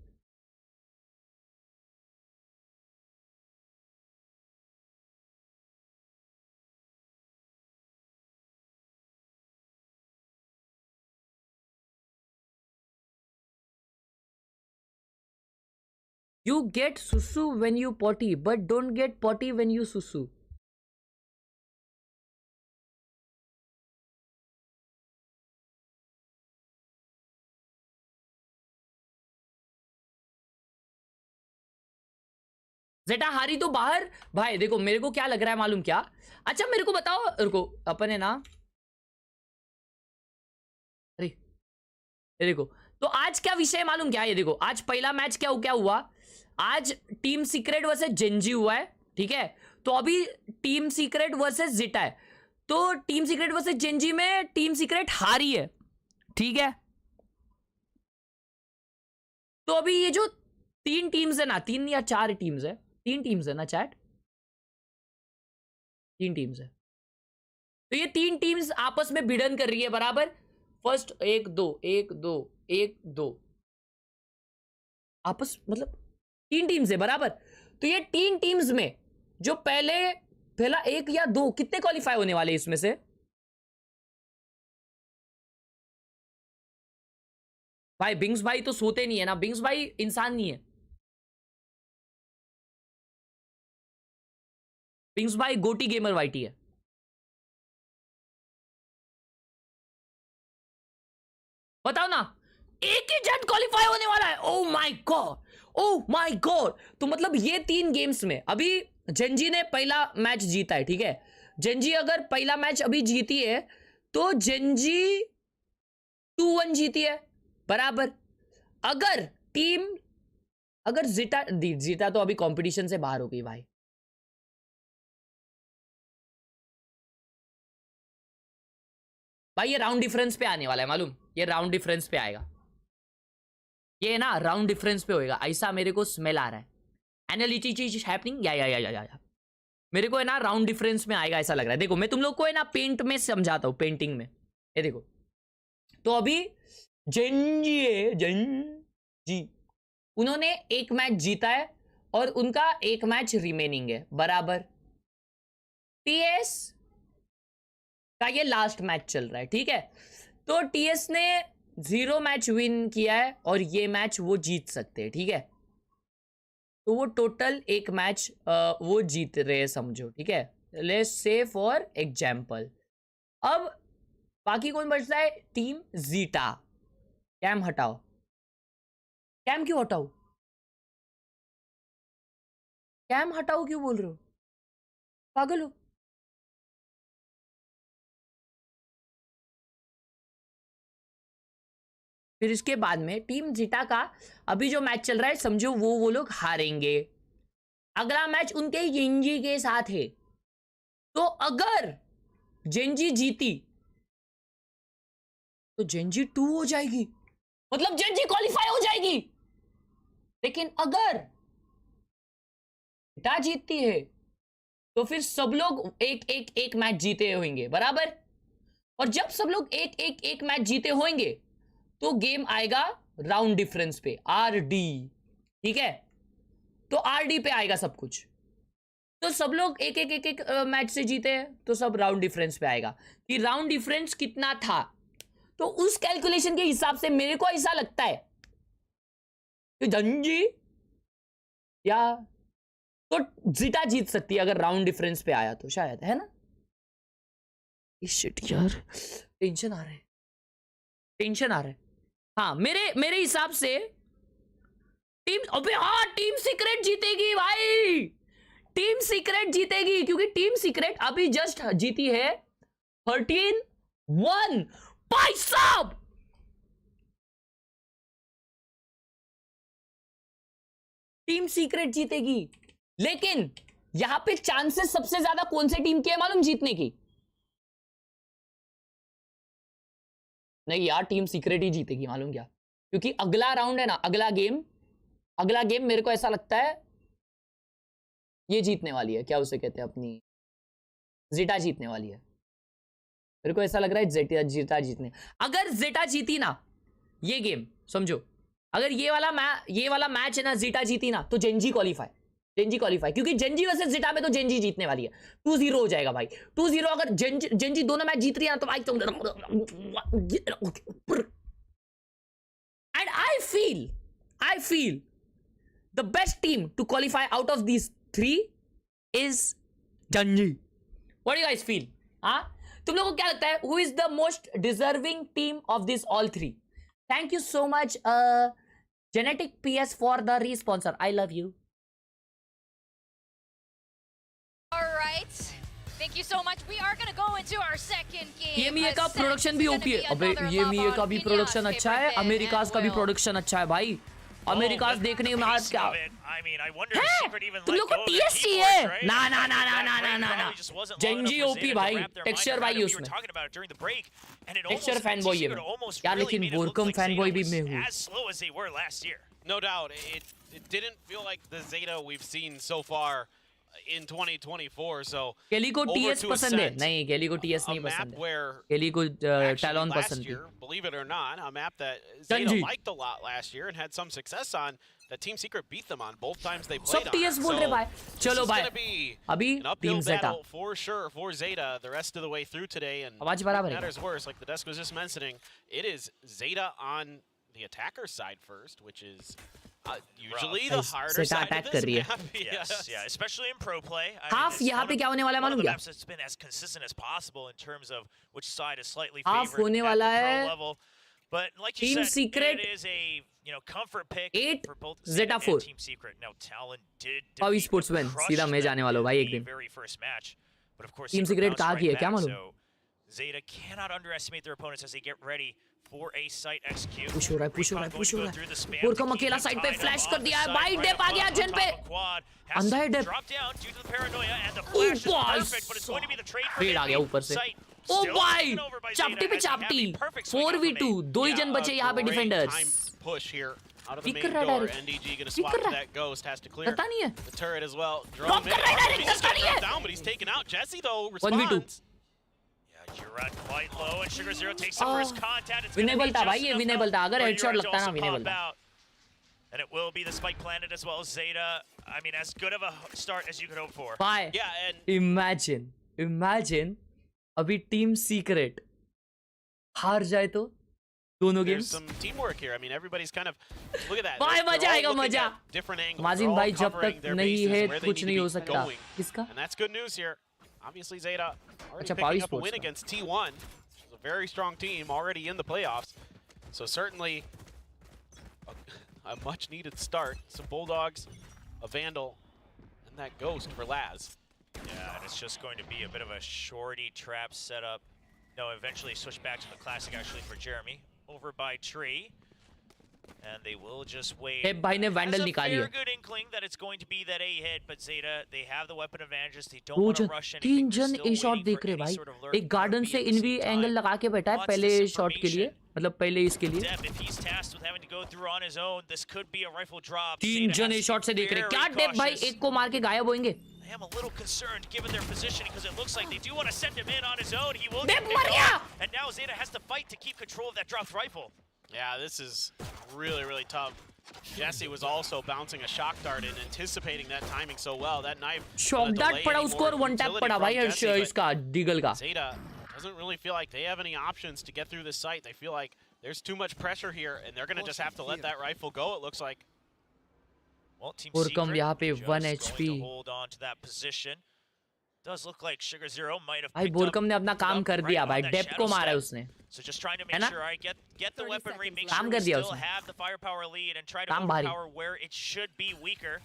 You get susu when you potty, but don't get potty when you susu. जेटा हारी तो बाहर। भाई देखो मेरे को क्या लग रहा है मालूम क्या, अच्छा मेरे को बताओ, रुको अपन है ना, अरे ये देखो, तो आज क्या विषय है मालूम क्या, ये देखो आज पहला मैच क्या हुआ, आज टीम सीक्रेट वर्सेस जेंजी हुआ है, ठीक है। तो अभी टीम सीक्रेट वर्सेस जिटा है, तो टीम सीक्रेट वर्सेस जेंजी में टीम सीक्रेट हारी है, ठीक है। तो अभी ये जो तीन टीम्स है ना, 3 या 4 टीम्स है, 3 टीम्स है ना चैट, 3 टीम्स है। तो ये 3 टीम्स आपस में भिड़न कर रही है बराबर। फर्स्ट 1-2 1-2 1-2 आपस, मतलब 3 टीम्स है बराबर। तो ये 3 टीम्स में जो पहला 1 या 2 कितने क्वालिफाई होने वाले इसमें से? भाई बिंग्स भाई तो सोते नहीं है ना, बिंग्स भाई इंसान नहीं है। बिंग्स भाई गोटी गेमर वाइटी है। बताओ ना, एक ही जट क्वालिफाई होने वाला है। Oh my God, oh my God. तो मतलब ये 3 गेम्स में अभी जेंजी ने पहला मैच जीता है, ठीक है। जेंजी अगर पहला मैच अभी जीती है तो जेंजी 2-1 जीती है बराबर। अगर जीता तो अभी कंपटीशन से बाहर हो गई भाई। भाई ये राउंड डिफरेंस पे आने वाला है मालूम, ये राउंड डिफरेंस पे आएगा, ये ना राउंड डिफरेंस पे होएगा, ऐसा मेरे को स्मेल आ रहा है। एनालिटिक चीज हैपनिंग या मेरे को है ना राउंड डिफरेंस में आएगा ऐसा लग रहा है। देखो मैं तुम लोग को है ना पेंट में समझाता हूँ, पेंटिंग में। ये देखो, तो अभी जेंजी उन्होंने एक मैच जीता है और उनका एक मैच रिमेनिंग है बराबर। टीएस का ये लास्ट मैच चल रहा है, ठीक है। तो टीएस ने 0 मैच विन किया है और ये मैच वो जीत सकते हैं, ठीक है। तो वो टोटल एक मैच वो जीत रहे हैं समझो, ठीक है। लेट्स से फॉर एग्जाम्पल, अब बाकी कौन बचता है? Team zeta. कैम हटाओ, कैम क्यों हटाओ, कैम हटाओ क्यों बोल रहे हो, पागल हो? फिर इसके बाद में टीम जीटा का अभी जो मैच चल रहा है समझो वो लोग हारेंगे, अगला मैच उनके जेंजी के साथ है। तो अगर जेंजी जीती तो जेंजी 2 हो जाएगी, मतलब जेंजी क्वालिफाई हो जाएगी। लेकिन अगर जेटा जीतती है तो फिर सब लोग एक मैच जीते होंगे, बराबर। और जब सब लोग एक मैच जीते होंगे तो गेम आएगा राउंड डिफरेंस पे, RD, ठीक है। तो RD पे आएगा सब कुछ। तो सब लोग एक मैच से जीते हैं तो सब राउंड डिफरेंस पे आएगा कि राउंड डिफरेंस कितना था। तो उस कैलकुलेशन के हिसाब से मेरे को ऐसा लगता है कि जंजी या तो जीटा जीत सकती है अगर राउंड डिफरेंस पे आया तो, शायद, है ना। शिट यार, टेंशन आ रहा है। हाँ, मेरे हिसाब से टीम सीक्रेट जीतेगी भाई। टीम सीक्रेट जीतेगी क्योंकि टीम सीक्रेट अभी जस्ट जीती है 13-1 भाई साहब। टीम सीक्रेट जीतेगी, लेकिन यहां पे चांसेस सबसे ज्यादा कौन से टीम के है मालूम जीतने की? नहीं यार, टीम सीक्रेट ही जीतेगी, मालूम क्या? क्योंकि अगला राउंड है ना, अगला गेम मेरे को ऐसा लगता है ये जीतने वाली है। क्या उसे कहते हैं, अपनी जेटा जीतने वाली है। मेरे को ऐसा लग रहा है जेटा जीतने। अगर जेटा जीती ना ये गेम, समझो, अगर ये वाला मैच है ना, जेटा जीती ना तो जेंजी क्वालिफाई, क्योंकि जेंजी वर्सेस जेटा में तो जेंजी जीतने वाली है। 2-0 हो जाएगा भाई, 2-0। अगर जेंजी दोनों मैच जीत रही है ना तो भाई तुम, and I feel the best team to qualify out of these 3 is GenG. What do you guys feel? हाँ, तुम लोगों को क्या लगता है who is the most deserving team of this all 3? Thank you so much genetic PS for the response. I love you. Alright, thank you so much. We are gonna go into our second game. ये मीए का production भी OP है। अबे ये मीए का भी production अच्छा है, अमेरिकाज का भी प्रोडक्शन अच्छा है भाई। अमेरिकाज देखने में आज क्या है? तुम लोग को TSC है? ना। जेंजी ओपी भाई, टेक्सचर भाई उसमें, टेक्सचर फैन बॉय है यार, लेकिन वोरकम फैन बॉय भी मैं हूँ। No doubt, it didn't feel like the Zeta we've seen so far in 2024. So केली को TS पसंद है? नहीं, केली को TS नहीं पसंद है। केली को टैलोन पसंद है। Believe it or not, a map that Zeta liked a lot last year and had some success on, that Team Secret beat them on both times they played on. सब TS बोल रहे भाई। चलो भाई, अभी team Zeta for sure for Zeta the rest of the way through today, and आवाज बराबर है। matters worse, like the desk was just mentioning, it is Zeta on the attacker side first, which is usually the harder side of this map. Yes, yeah, especially in pro play. Half यहाँ पे क्या होने वाला है मालूम क्या? It's been as consistent as possible in terms of which side is slightly half favored होने at वाला the pro है level. But like you Team said, Secret it is a comfort pick 8 for both Zeta Zeta 4 and Team Secret. Now Talon did Pavi defeat Sportsman, them, सीधा मैं crushed जाने them वाला हूँ भाई in एक the दिन। very first match. But of course, Team Secret Secret कहाँ bounced की है right क्या back, मालूम? so Zeta cannot underestimate their opponents as they get ready for a site execute. Push हो रहा है। Recon going to go through the spam वोरकम to keep अकेला them side पे tied फ्लैश up कर on दिया the है site, भाई। right Depp आ up गया on जन पे। top of quad. Has अंधा है to Depp. drop down due to the paranoia, and the flash is perfect, but it's going to be the trade for फेड आ गया ऊपर से। site. ओ Still भाई, taken over by चापटी Zeta पे as they have चापटी, a perfect swing out from 4v2, A. दो ही जन बचे यहाँ पे Great defenders. time push here out of the Pick main कर रहा है door. direct। NDG gonna Pick swap कर to रहा है। that ghost, has to clear पता नहीं है। the turret as well. Drop कर रहा है direct, He's पता gonna नहीं है। drop down, but he's taken out. Jesse though 1v2। responds. Yeah, Jurat quite low, and Sugar Zero takes the first contact. It's gonna winnable be था just भाई, ये enough winnable था। अगर for headshot Jurat to लगता ना, also winnable pop था। out. And it will be the spike planet as well. Zeta, I mean, as good of a start as you could hope for. भाई, Yeah, and imagine अभी team secret हार जाए तो दोनों there's games. some teamwork here. I mean, everybody's kind of look at that. भाई They're मजा all आएगा, looking मजा। at different angles. माजिन They're all भाई जब covering तक their नहीं bases है and where they कुछ need नहीं to हो be सकता। going. किसका? And that's good news here. Obviously, Zeta already अच्छा, picking Pavi up a Sports win का। against T1, which is a very strong team already in the playoffs. So certainly a much-needed start. Some Bulldogs, a Vandal, and that Ghost for Laz. Yeah, and it's just going to be a bit of a shorty trap setup. No, eventually switch back to the classic actually for Jeremy. Over by Tree. And they will just wait. Tape भाई ने vandal निकाली है। Fair good inkling that it's going to be that A hit, but Zeta, they have the weapon advantages. They don't want to rush anything. तीन They're जन still ए shot waiting देख for रहे any भाई, sort of lurk एक garden to से be at the env same angle time. लगा के बैठा है Lots of पहले शॉट के लिए, disinformation. मतलब पहले इसके लिए। Dep, if he's tasked with having to go through on his own, this could be a rifle drop. तीन Zeta जन has A to shot be से देख रहे, very क्या डेप भाई cautious. एक को मार के गायब होंगे। I am a little concerned given their positioning because it looks like they do want to send him in on his own. He will Dep get मर picked गया। off, and now Zeta has to fight to keep control of that dropped rifle. Yeah, this is really tough. Jesse was also bouncing a shock dart and anticipating that timing so well. That knife. Shock dart पड़ा उसको और one tap पड़ा भाई इसका Diggle का। Zeta doesn't really feel like they have any options to get through this site. They feel like there's too much pressure here, and they're going to just have to let that rifle go, it looks like. Well, Team Borkum Secret यहाँ पे just 1 going HP। to hold on to that position. Does look like Sugar Zero might have भाई picked बोरकम ने अपना up काम कर right दिया on भाई, that Depp shadow को मारा है step. उसने। So just trying to है make ना? sure I get the 30 weaponry, make काम sure कर we दिया still उसने। have the firepower lead and try to काम भारी। overpower where it should be weaker.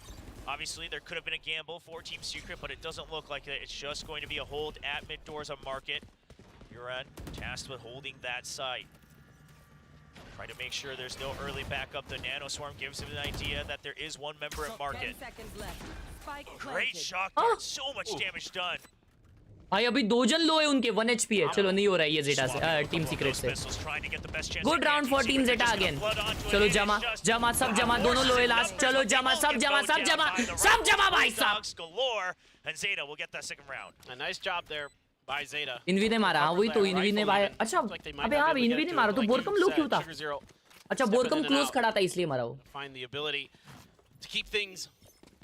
Obviously, there could have been a gamble for Team Secret, but it doesn't look like it. It's just going to be a hold at mid doors of Market. Uran tasked with holding that site. Try to make sure there's no early backup. The Nano Swarm gives him an idea that there is one member at Market. 10 seconds left. Spike Great planted. shock dart, so much damage done. भाई अभी दो जन लो है उनके, 1 HP है। चलो नहीं हो रहा है ये जेटा से, टीम सीक्रेट से। Good round for team Zeta again. चलो जमा जमा सब जमा, दोनों लो है लास्ट। चलो जमा सब जमा सब जमा सब जमा भाई साहब। And Zeta will get that second round. A nice job there by Zeta. Env ने मारा, हाँ वही तो इनवी ने भाई। अच्छा अबे हाँ इनवी ने मारा तो बोरकम लो क्यों था? अच्छा बोरकम क्लोज खड़ा था इसलिए मारा वो। Find the ability to keep things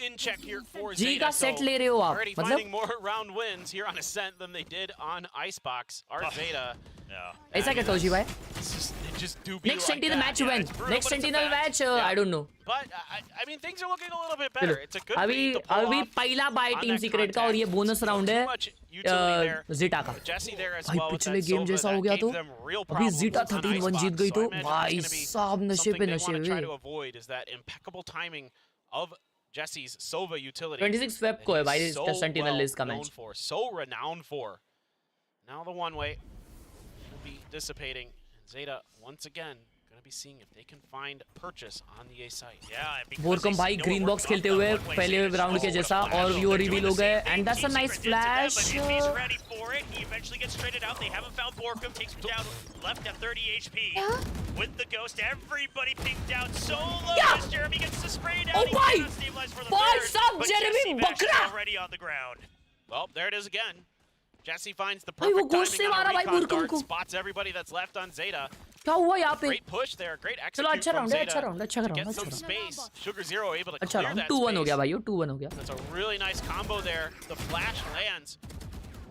in check here for जी Zeta. का सेट ले रहे हो आप, Already मतलब finding more round wins here on Ascent than they did on Icebox. Our Zeta. Yeah. ऐसा क्या टोजी भाई? They just do be Next like sentinel that. match Yeah, when? it's brutal, Next but it's a sentinel fact. match I don't know. But I mean things are looking a little bit better. It's a good अभी lead to pull अभी off पहला buy on team that Secret का और ये contact. Bonus round है Too much utility there. Zeta का। Jesse there as भाई well with पिछले that गेम Sova जैसा that हो गया gave तो them real अभी problems zeta on 13-1 Jeet Icebox. गई So तो I imagine भाई it's gonna be साहब नशे something पे they नशे want to try हुए। to avoid is that impeccable timing of Jesse's Sova utility. 26 Feb को है भाई that he's इसका so सेंटिनल well लिस्ट का known match. for, so renowned for. Now the one way will be dissipating. And Zeta once again going to be seeing if they can find purchase on the A site. Yeah, and because बोरकम they भाई know green we're box off खेलते that हुए one way, पहले Zeta's round के just जैसा flash. और वो They're reveal doing हो the गए same thing. And that's a Team nice Secret did to them, flash. but if he's ready for it, he eventually gets traded out. They haven't found Borkum, takes him down, left at 30 HP. With the ghost, everybody pinged out so low Yeah. as Jeremy gets the spray down. Oh He boy. cannot stabilize for the भाई third, साहब but Jeremy Jesse Bash is बकरा। already on the ground. Well, there it is again. Jesse finds the भाई वो perfect गोश्त से timing on मारा a भाई recon बोरकम dart, को। spots everybody that's left on Zeta. क्या हुआ यहाँ पे? Great push there, great चलो execute अच्छा from राउंड है, Zeta अच्छा राउंड, अच्छा to राउंड, get अच्छा some round. space. Sugar Zero able to अच्छा clear राउंड that 2-1 हो गया space. भाई, 2-1 हो गया। That's a really nice combo there. The flash lands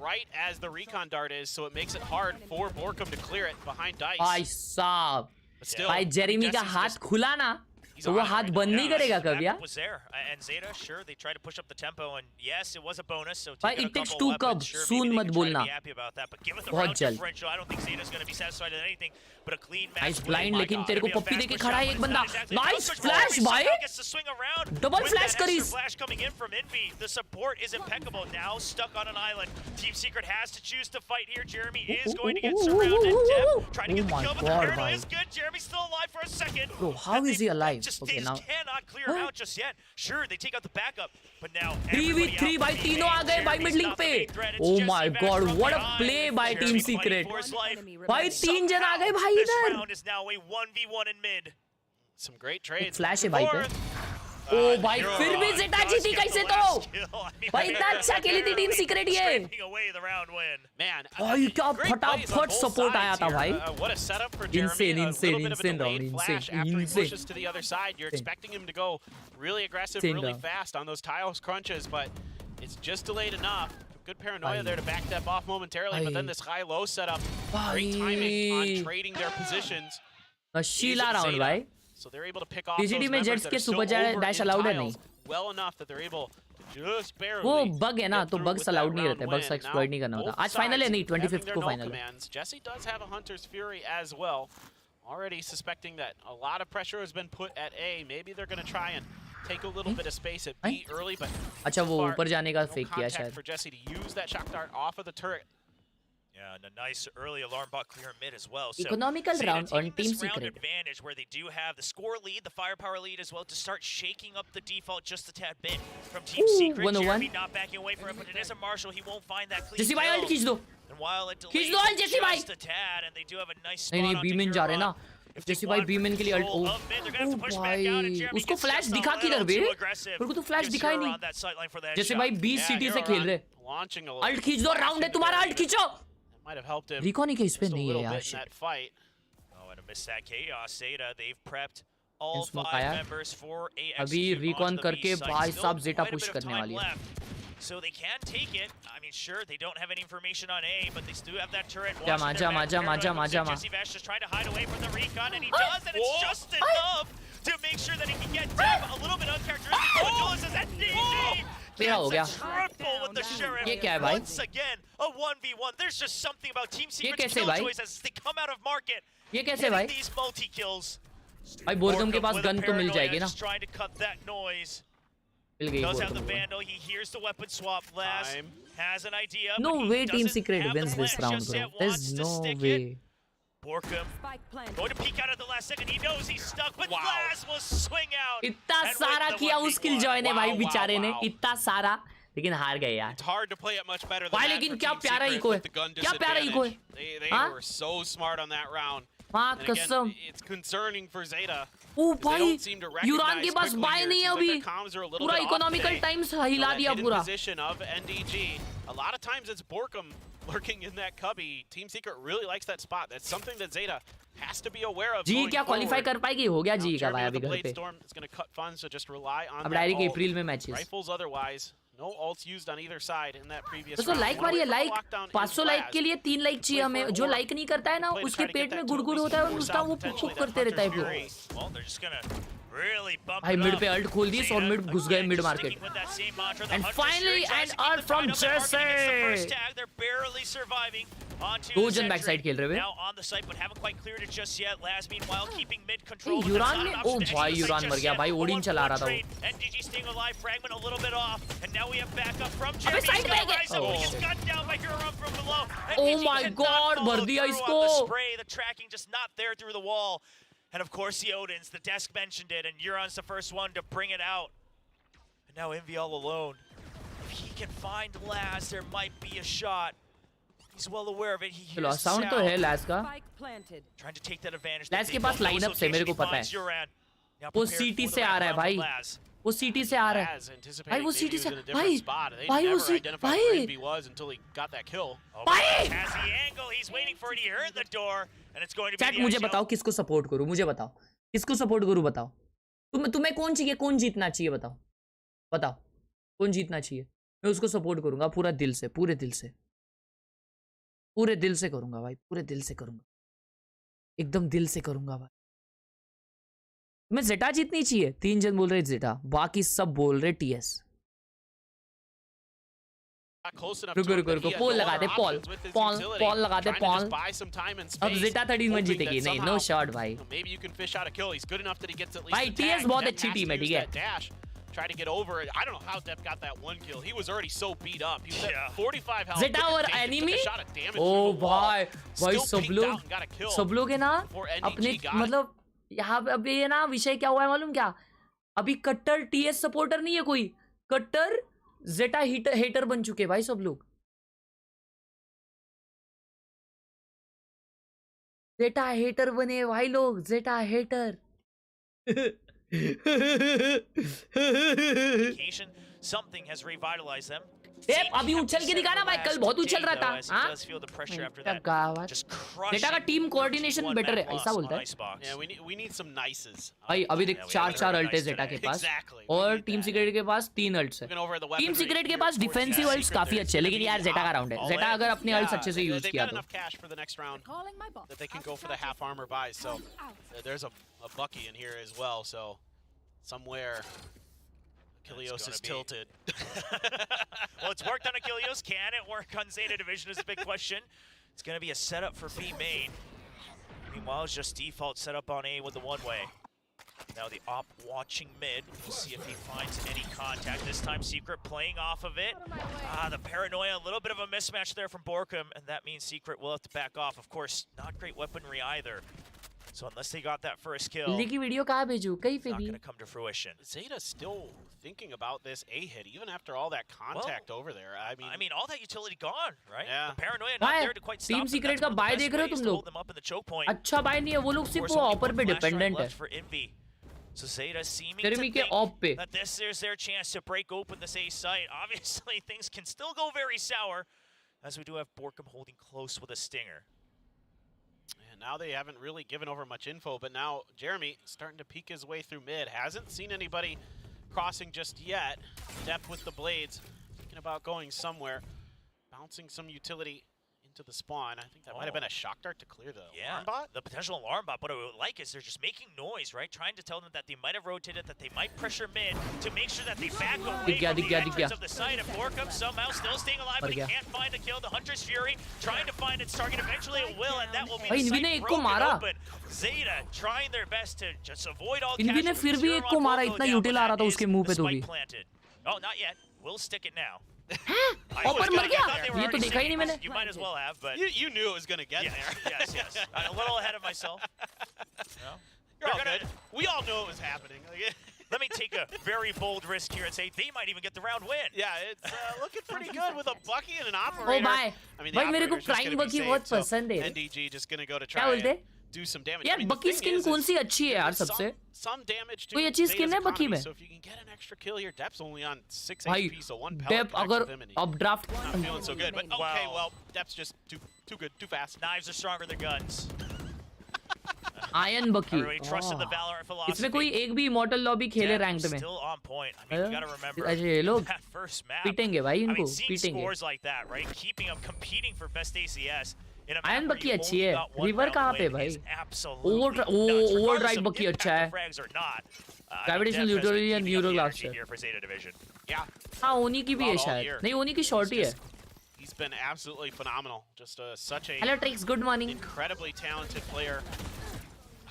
right as the recon dart is, so it makes it hard for Borkum to clear it behind Dice. भाई साहब But still, भाई Jeremy का Jesse's हाथ just- खुला ना he's तो वो on it हाथ right बंद now. नहीं करेगा कभी यार। Backup was there, and Zeta, sure, they tried to push up the tempo, and yes, it was a bonus. So भाई, taking it a takes couple two weapons, कब, sure, soon maybe they मत can try to बोलना। be happy about that, but given the बहुत round जल्द। differential, I don't think Zeta's going to be satisfied with anything but a clean match. Nice win. Blind, My लेकिन God, तेरे को it'll be a Pappi fast देके push खड़ा shot, है एक but बंदा। it's not exactly- nice Oh, flash somehow भाई, gets to swing around double with flash that extra करीस। flash coming in from Envy. The support is impeccable. Now stuck on an island. Team Secret has to choose to fight here. Jeremy is going to get surrounded. Dep trying to get the Oh my kill, but the God, paranoia भाई। is good. Jeremy's still alive for a second. Bro, how And is he they alive? Just, Okay, they now- just cannot clear him out just yet. Sure, they take out the backup, but now 3v3 भाई, तीनों आ गए भाई mid league पे। Oh my God, what a play by Team Secret। भाई तीन जन आ गए भाई This इधर। round is now a 1v1 in mid. Some great trades. Flash है भाई पे। ओ भाई फिर भी जेटा जीती कैसे तो? भाई इतना अच्छा खेली थी टीम सीक्रेट ये। Man, भाई क्या great plays on फटाफट both सपोर्ट sides आया था here. भाई। What a setup for Jeremy. Insane, A insane, little bit of a insane delayed round, flash insane, after he insane. pushes to the other side. You're Insane. expecting him to go really aggressive, Insane really round. fast on those tiles crunches, but it's just delayed enough. Good paranoia Bhai. there to back that off momentarily, but then Bhai. this high-low setup. Great timing on भाई trading their positions. शीला round Zeta. भाई। So they're able to pick off TGT those में members Jets that के are still super over dash in allowed है tiles well enough that they're able to just barely वो bug है ना, get तो through bugs with that allowed नहीं round रहते, bugs win. exploit Now, नहीं करना होता। both आज final है sides नहीं, 25th having their को null final है। commands. Jesse does have a Hunter's Fury as well. Already suspecting that a lot of pressure has been put at A. Maybe they're going to try and take a little bit of space at B early, but अच्छा so वो far, ऊपर जाने का no fake किया contact शायद। for Jesse to use that shock dart off of the turret. Yeah, and a nice early alarm bot clear mid as well. So Economical Zeta round on taking Team this round Secret. advantage where they do have the score lead, the firepower lead as well, to start shaking up the default just a tad bit from Team Ooh, Secret. 101. Jeremy not backing away from it, but it is a Marshall. He won't find that clean Jesse भाई kill. Alt खींच दो. And while it खींच delays दो alt it जैसी भाई. just a tad, and they do have a nice नहीं spot नहीं onto बीमेन जा रहे हैं ना. If they जैसे भाई want बीमेन के लिए alt. control of mid, they're gonna have to push back out, and भाई Jeremy उसको gets फ्लैश just a दिखा किधर little बे? too aggressive. मेरे को तो फ्लैश Gives दिखा ही Hero नहीं. on that sideline for the जैसे headshot. भाई 20 Yeah, सिटी से Hero खेल on रहे. launching a little अल्ट खींच दो राउंड है तुम्हारा अल्ट खींचो. might have helped him recon ही क्या इस पे just a नहीं है little यार. bit in that fight. Oh, and a miss that chaos. Zeta, they've prepped all smoke 5 आया. members for a अभी execute recon onto the B करके site. भाई Still साहब Zeta quite a push bit of करने time वाली है. left. So they can take it. I mean, sure, they don't have any information on A, but they still have that turret. Jama, watching their jama, back. jama, Paranoid jama, comes in. jama. Jesse Vash just trying to hide away from the recon, and he does, and it's just enough to make sure that he can get Dev. A little bit uncharacteristic. Oh, Julius is at DG. मेरा हो गया. Gets a triple with the Sheriff. ये क्या है भाई? Once again, a 1v1. There's just something about Team Secret's कैसे kill भाई? choice as they come out of market. ये कैसे Getting भाई? these multi-kills. भाई बोरगम के पास with a गन तो मिल paranoia, जाएगी ना. just trying to cut that noise. मिल गई Does have the बोरगम को. Vandal. He hears the weapon swap. Laz Time. has an idea. No but he way Team doesn't Secret have the wins this flash round, just bro. yet, There's wants to no stick way. it. Borkum going to peek out at the last second. He knows he's stuck, but Wow. Laz will swing out. इतना and सारा win the किया उस किल 1v1. Joy ने भाई Wow, बेचारे ने wow. इतना सारा लेकिन हार गए यार. It's hard to play it much better than भाई that लेकिन for क्या Team प्यारा Secret इको है. with the gun क्या प्यारा इको है. disadvantage. They हाँ? were so smart on that round. हाँ And again, कसम. it's concerning for Zeta. O 'cause they भाई don't seem to यूरान recognize के पास quickly बाय here. नहीं है It seems like अभी. their comms are a little पूरा bit off economical today. Times You know, हिला that दिया hidden पूरा. position of NDG. A lot of times it's Borkum lurking in that cubby. Team Secret really likes that spot. That's something that Zeta has to be aware of. जी going क्या qualify forward. कर पाएगी. हो गया Now, जी का Jeremy भाई with अभी the घर Blade पे. Storm is going to cut funds, so just rely on अब that डायरेक्ट ult. अप्रैल में matches. Rifles otherwise. No ults used on either side in that previous दोस्तों round. लाइक One मारिए away from like. lockdown is 500 like Laz. के लिए 3 like चाहिए हमें. जो like नहीं करता है ना उसके पेट में गुड़गुड़ होता है और उसका वो कुक करते रहता है bro. Well, they're just gonna really bump भाई it मिड up. पे अल्ट खोल दी और Zeta, मिड घुस गए again, mid just market. sticking with that same mantra. The And Hunter's finally, Fury tries an to keep ult the from tide up. The market gets the Jesse. first tag. They're barely surviving onto दो the जन back sentry. Side खेल रहे हुए. Now on the site, but haven't quite cleared it just yet. Laz, meanwhile, keeping mid control. ए, यूरान ने ओ भाई यूरान मर गया भाई. ओडिन चला रहा था वो. NDG staying alive, fragment a little bit off, and now we have backup from अबे Jeremy. साइड में गए. Rise up, but he Oh. gets gunned down by Hero from below. Oh NDG my cannot God, follow भर दिया through इसको. on the spray. The tracking just not there through the wall. And of course the Odins, the desk mentioned it, and Euron's the first one to bring it out. And now Envy all alone. If he can find Laz, there might be a shot. He's well aware of it. He चलो hears the sound तो sound. है lace का. Trying to take that advantage. Laz के पास lineup से, मेरे को पता है. वो CT से आ रहा है भाई. वो CT से आ रहा है. Laz anticipating भाई वो maybe he CT was से in a different भाई spot. They भाई वो never CT identified where भाई Envy was until he got that kill. भाई. Has the angle. He's waiting for it. He heard the door, and it's going to be chat the मुझे IGL. बताओ किसको support करूं. मुझे बताओ किसको support करूं. बताओ तुम्हें कौन चाहिए. कौन जीतना चाहिए. बताओ बताओ कौन जीतना चाहिए. मैं उसको सपोर्ट करूंगा पूरा दिल से. पूरे दिल से. पूरे दिल से करूंगा भाई. पूरे दिल से करूंगा. एकदम दिल से करूंगा भाई. मैं जेटा जीतनी चाहिए. 3 जन बोल रहे जेटा. बाकी सब बोल रहे टीएस. रुको रुको रुको. पोल लगाते पॉल. पॉल लगाते पॉल. अब जेटा 31 जीतेगी. नहीं नो शॉट भाई. भाई टीएस बहुत अच्छी टीम है. ठीक है. Try to get over it. I don't know how Depp got that one kill. He was already so beat up. He was at Yeah. 45 health. Zeta took a और damage, enemy? took a shot of damage O through the wall. भाई भाई Still सब peeked लोग out and got a kill सब लोग है ना before NDG अपने got it. मतलब यहाँ पे अभी ये ना विषय क्या हुआ है मालूम क्या. अभी कट्टर टीएस सपोर्टर नहीं है कोई. कट्टर जेटा हेटर बन चुके हैं भाई सब लोग. जेटा हेटर बने भाई लोग. जेटा hater. Vacation, something has revitalized them. ए अभी उछल के दिखा ना भाई. कल बहुत उछल रहा था. हाँ जेटा का टीम कोऑर्डिनेशन बेटर है. ऐसा बोलता है. Yeah, we need some nices. भाई अभी देख 4 अल्ट है जेटा के पास. Exactly. और टीम सीक्रेट के पास 3 अल्ट्स है. Looking over the team weaponry secret के here pass towards defensive Team अल्ट्स Secret. काफी अच्छे हैं. लेकिन यार जेटा का राउंड है. all Zeta in. अगर अपने अल्ट्स अच्छे से यूज They've किया got तो. enough cash for the next round that they can go for the half armor buys. So there's a Bucky in here as well. So somewhere Achilleos is tilted. Well, it's worked on Achilleos. Can it work on Zeta Division is a big question. It's going to be a setup for B main. Meanwhile, it's just default setup on A with the one-way. Now the op watching mid. We'll see if he finds any contact. This time Secret playing off of it. The paranoia, a little bit of a mismatch there from Borkum, and that means Secret will have to back off. Of course, not great weaponry either. So unless they got that first kill, video कहाँ भेजू कहीं पे not भी going to come to fruition. Zeta still thinking about this A hit, even after all that contact over there. I mean, all that utility gone, right? Yeah. The paranoia not there to quite stop team them. Secret That's का one of the buy best देख रहे हो ways तुम to लोग hold them up in the choke point. अच्छा bye नहीं है वो लोग Of सिर्फ course, वो only ऑपर one पे flash drive डिपेंडेंट है left for Envy. So Zeta seeming Jeremy to के think ऑप पे that this is their chance to break open this A site. Obviously, things can still go very sour, as we do have Borkum holding close with a stinger. And now they haven't really given over much info, but now Jeremy starting to peek his way through mid. Hasn't seen anybody crossing just yet. Depth with the blades, thinking about going somewhere. Bouncing some utility into the spawn. I think that might have been a shock dart to clear the alarm bot. The potential alarm bot. What I would like is they're just making noise, right? Trying to tell them that they might have rotated, that they might pressure mid to make sure that they back away from the entrance of the site. And Borkum somehow still staying alive, but he can't find a kill. The Hunter's Fury trying to find its target. Eventually it will, and that will be the site broken open. Zeta trying their best to just avoid all env ने फिर भी एक को मारा इतना यूटिल आ रहा था उसके मुंह पे तो भी Oh, not yet. We'll stick it now. ऑपर मर गया ये तो देखा ही नहीं मैंने You might as well have, but you knew it was going to get there. yes. I'm a little ahead of myself. No? You're all good. We all knew it was happening. Let me take a very bold risk here and say they might even get the round win. Yeah, it's looking pretty good with a Bucky and an operator. ओ भाई I mean, भाई मेरे को prime बकी बहुत पसंद है NDG just going to go to क्या try बोलते and do some damage. यार बकी स्किन कौन सी अच्छी है यार सबसे Some damage to कोई अच्छी स्किन है बकी में So if you can get an extra kill here, Dep's only on 6 भाई HP, so one pellet Depp connects अगर with him and he's अब draft not feeling so good. But okay, well, Dep's just too good, too fast. Knives are stronger than guns. Ion बकी Everybody trusted the Valorant philosophy. इसमें कोई एक भी immortal lobby खेले ranked में Still on point. I mean, you gotta remember अच्छा ये लोग that first map. पीटेंगे भाई I इनको mean, seeing पीटेंगे scores like that, right? Keeping up, competing for best ACS. In a map ion where बकी you अच्छी only है got one river round कहाँ पे win भाई is absolutely nuts, regardless overdrive of बकी impact अच्छा the है frags or not. Gravitational Def has been utility and keeping up neuro the glass energy here for Zeta Division. Yeah, हाँ ओनी की भी है Not all शायद year. नहीं ओनी की शॉर्ट ही है he's been absolutely phenomenal. Just such a hello tricks good morning incredibly talented player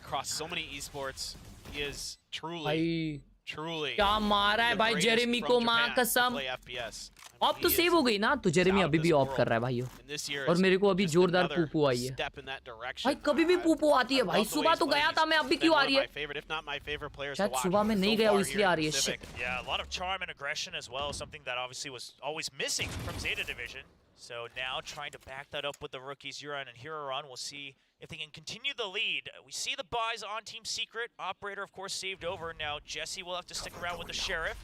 across so many esports. He is भाई truly क्या मारा है the भाई greatest जेरेमी from को Japan माँ to कसम play FPS. ऑफ तो सेव हो गई ना तो जेरेमी अभी भी ऑफ कर रहा है भाइयों And this year और is मेरे को अभी just जोरदार another पूपू आई है step in that direction. भाई कभी भी पूपू आती है I भाई love the way सुबह he's तो playing. गया He's था मैं अभी been क्यों आ one रही of है my favorite, if not my favorite players to शायद watch सुबह में so नहीं गया far इसलिए here आ in रही है Pacific. shit Yeah, a lot of charm and aggression as well, something that obviously was always missing from Zeta Division. So now trying to back that up with the rookies Yuran and Hiroran. We'll see if they can continue the lead. We see the buys on Team Secret. Operator, of course, saved over. Now Jesse will have to stick around with the Sheriff.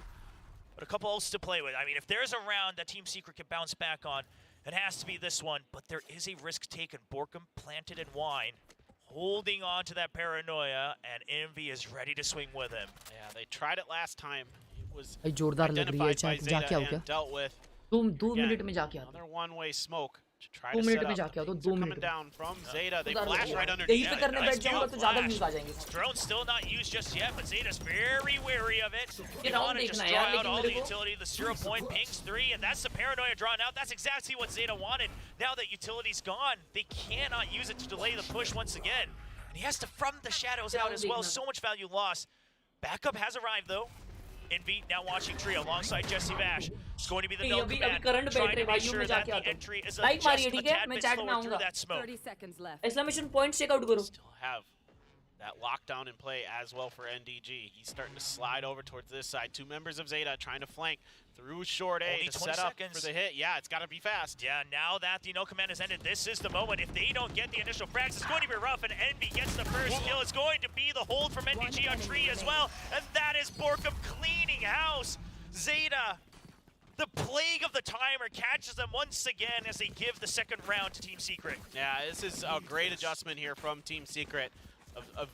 But a couple else to play with. I mean, if there's a round that Team Secret can bounce back on, it has to be this one. But there is a risk taken. Borkum planted in wine, holding on to that paranoia, and Envy is ready to swing with him. Yeah, they tried it last time. It was भाई जोरदार लग रही है identified by चाहे जाके आओ Zeta क्या and dealt with. दो Again, मिनट में जाके आओ Another one-way smoke to try 2 to minute set में up. जाके आओ तो Things 2 are coming minute down from Zeta. They उधर flash लो। right यहीं underneath. पे Yeah, करने nice बैठ जाऊंगा deal. तो ज्यादा Flash. व्यूज आ जाएंगे Drone still not used just yet, but Zeta's very wary of it. They round want to just देखना है draw यार, out लेकिन all the मेरे को- utility. The 0 point pings 3, and that's the paranoia drawn out. That's exactly what Zeta wanted. Now that utility's gone, they cannot use it to delay the push once again. And he has to from the shadows out as well. So much value lost. Backup has arrived though. Envy now watching Tree alongside Jesse Bash. It's going to be the नहीं, milk अभी command, current बैठ trying रहे to make भाइयों sure में that जाके the आता entry is हूँ like मारिए just a ठीक है tad मैं bit चैट में slower through आऊंगा that smoke. 30 seconds left. Exclamation point check out करो Still have that lockdown in play as well for NDG. He's starting to slide over towards this side. Two members of Zeta trying to flank through short A Only to 20 set up seconds. for the hit. Yeah, it's got to be fast. Yeah, now that the no command has ended, this is the moment. If they don't get the initial frags, it's going to be rough, and Envy gets the first kill. It's going to be the hold from NDG on Tree as well, and that is Borkum cleaning house. Zeta, the plague of the timer, catches them once again as they give the second round to Team Secret. Yeah, this is a great adjustment here from Team Secret. A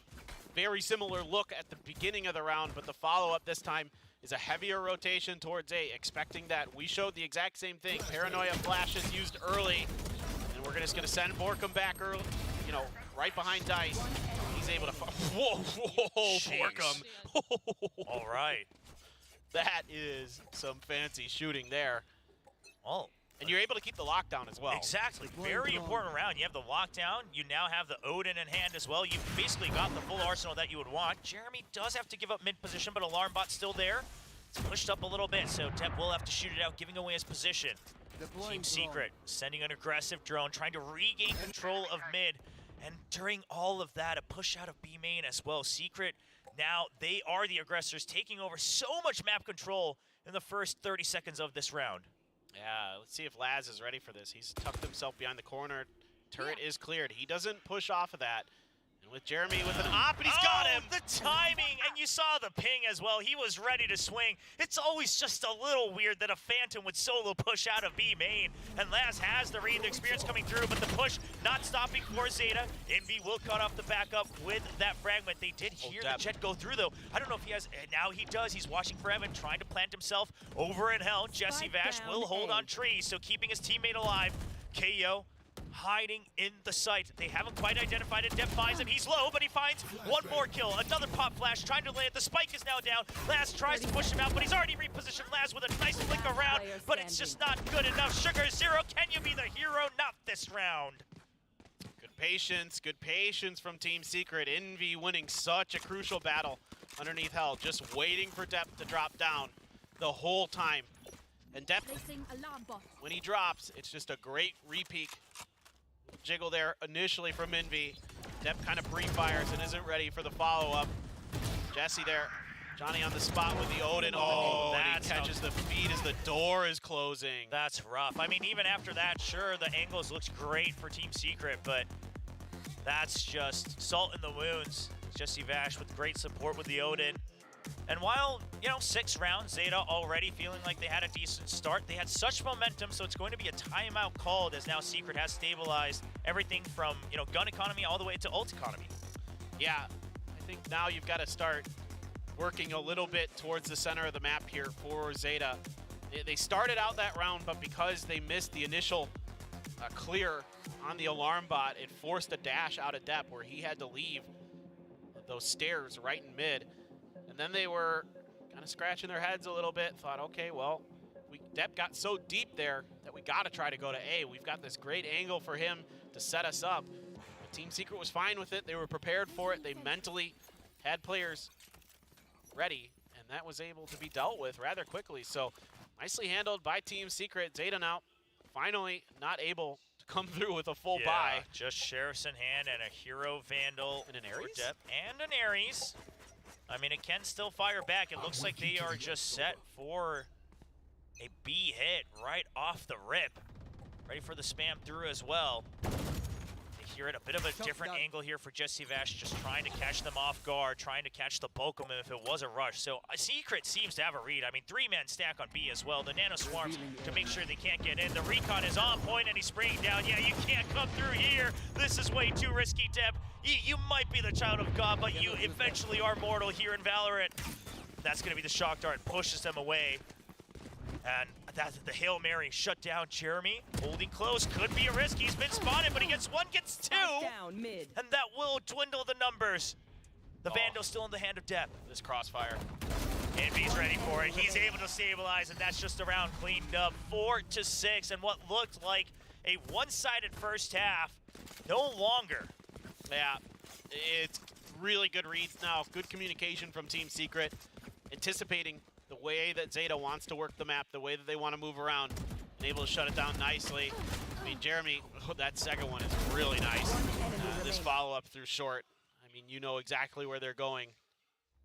very similar look at the beginning of the round, but the follow-up this time is a heavier rotation towards A, expecting that. We showed the exact same thing. Paranoia flashes used early, and we're just gonna send Borkum back early, you know, right behind Dice. He's able to, whoa, Jeez. Borkum. All right. That is some fancy shooting there. Well, And you're able to keep the lockdown as well. Exactly. Very important round. You have the lockdown. You now have the Odin in hand as well. You've basically got the full arsenal that you would want. Jeremy does have to give up mid position, but Alarm Bot's still there. It's pushed up a little bit, so Depp will have to shoot it out, giving away his position. Team Secret sending an aggressive drone, trying to regain control of mid. And during all of that, a push out of B main as well. Secret, now they are the aggressors, taking over so much map control in the first 30 seconds of this round. Yeah, let's see if Laz is ready for this. He's tucked himself behind the corner. Turret is cleared. He doesn't push off of that. And with Jeremy with an op, and he's got him! The timing, and you saw the ping as well. He was ready to swing. It's always just a little weird that a Phantom would solo push out of B main. And Laz has the read, the experience coming through, but the push not stopping for Zeta. Envy will cut off the backup with that fragment. They did hear the jet go through, though. I don't know if he has, and now he does. He's watching for Evan, trying to plant himself over in hell. Jesse Vash will hold on trees, so keeping his teammate alive. KO hiding in the site. They haven't quite identified it. Depp finds him. He's low, but he finds one more kill. Another pop flash, trying to land. The spike is now down. Laz tries to push him out, but he's already repositioned. Laz with a nice flick around, but it's just not good enough. Sugar Zero, can you be the hero? Not this round. Good patience from Team Secret. Envy winning such a crucial battle underneath hell, just waiting for Depp to drop down the whole time. And Depp, when he drops, it's just a great re-peek. Jiggle there initially from Envy. Depp kind of pre-fires and isn't ready for the follow-up. Jesse there, Johnny on the spot with the Odin. Oh, and he catches the feed as the door is closing. That's rough. I mean, even after that, sure, the angles looks great for Team Secret, but that's just salt in the wounds. Jesse Vash with great support with the Odin. And while, 6 rounds, Zeta already feeling like they had a decent start, they had such momentum, so it's going to be a timeout called as now Secret has stabilized everything from, gun economy all the way to ult economy. Yeah, I think now you've got to start working a little bit towards the center of the map here for Zeta. They started out that round, but because they missed the initial clear on the alarm bot, it forced a dash out of Depp where he had to leave those stairs right in mid. And then they were kind of scratching their heads a little bit, thought, okay, well, Depp got so deep there that we got to try to go to A. We've got this great angle for him to set us up. But Team Secret was fine with it. They were prepared for it. They mentally had players ready, and that was able to be dealt with rather quickly. So nicely handled by Team Secret. Zeta now finally not able to come through with a full buy. Just Sheriff's in hand and a Hero Vandal and an Ares? for Depp and an Ares. I mean, it can still fire back. It looks like they are just set for a B hit right off the rip. Ready for the spam through as well. They hear it a bit of a different angle here for Jesse Vash, just trying to catch them off guard, trying to catch the bulk of them if it was a rush. So Secret seems to have a read. I mean, 3-man stack on B as well. The Nano Swarms to make sure they can't get in. The recon is on point and he's spraying down. Yeah, you can't come through here. This is way too risky, Depp. You might be the child of God, but you eventually are mortal here in Valorant. That's going to be the shock dart, pushes them away. And that's the Hail Mary shut down Jeremy. Holding close, could be a risk. He's been spotted, but he gets one, gets two. And that will dwindle the numbers. The Vandal still in the hand of Depp. This crossfire. Envy's ready for it. He's able to stabilize, and that's just a round cleaned up. 4-6, and what looked like a one-sided first half, no longer. Yeah, it's really good reads now. Good communication from Team Secret. Anticipating the way that Zeta wants to work the map, the way that they want to move around, and able to shut it down nicely. I mean, Jeremy, that second one is really nice. This follow-up through short. I mean, you know exactly where they're going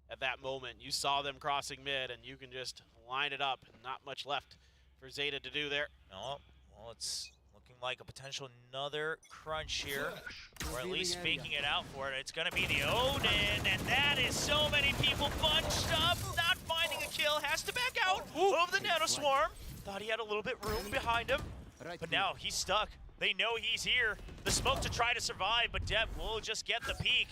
at that moment. You saw them crossing mid, and you can just line it up. Not much left for Zeta to do there. No, well, it's looking like a potential another crunch here, or at least faking it out for it. It's going to be the Odin, and that is so many people bunched up, not finding a kill, has to back out of the Nano Swarm. Thought he had a little bit room behind him, but now he's stuck. They know he's here. The smoke to try to survive, but Depp will just get the peak.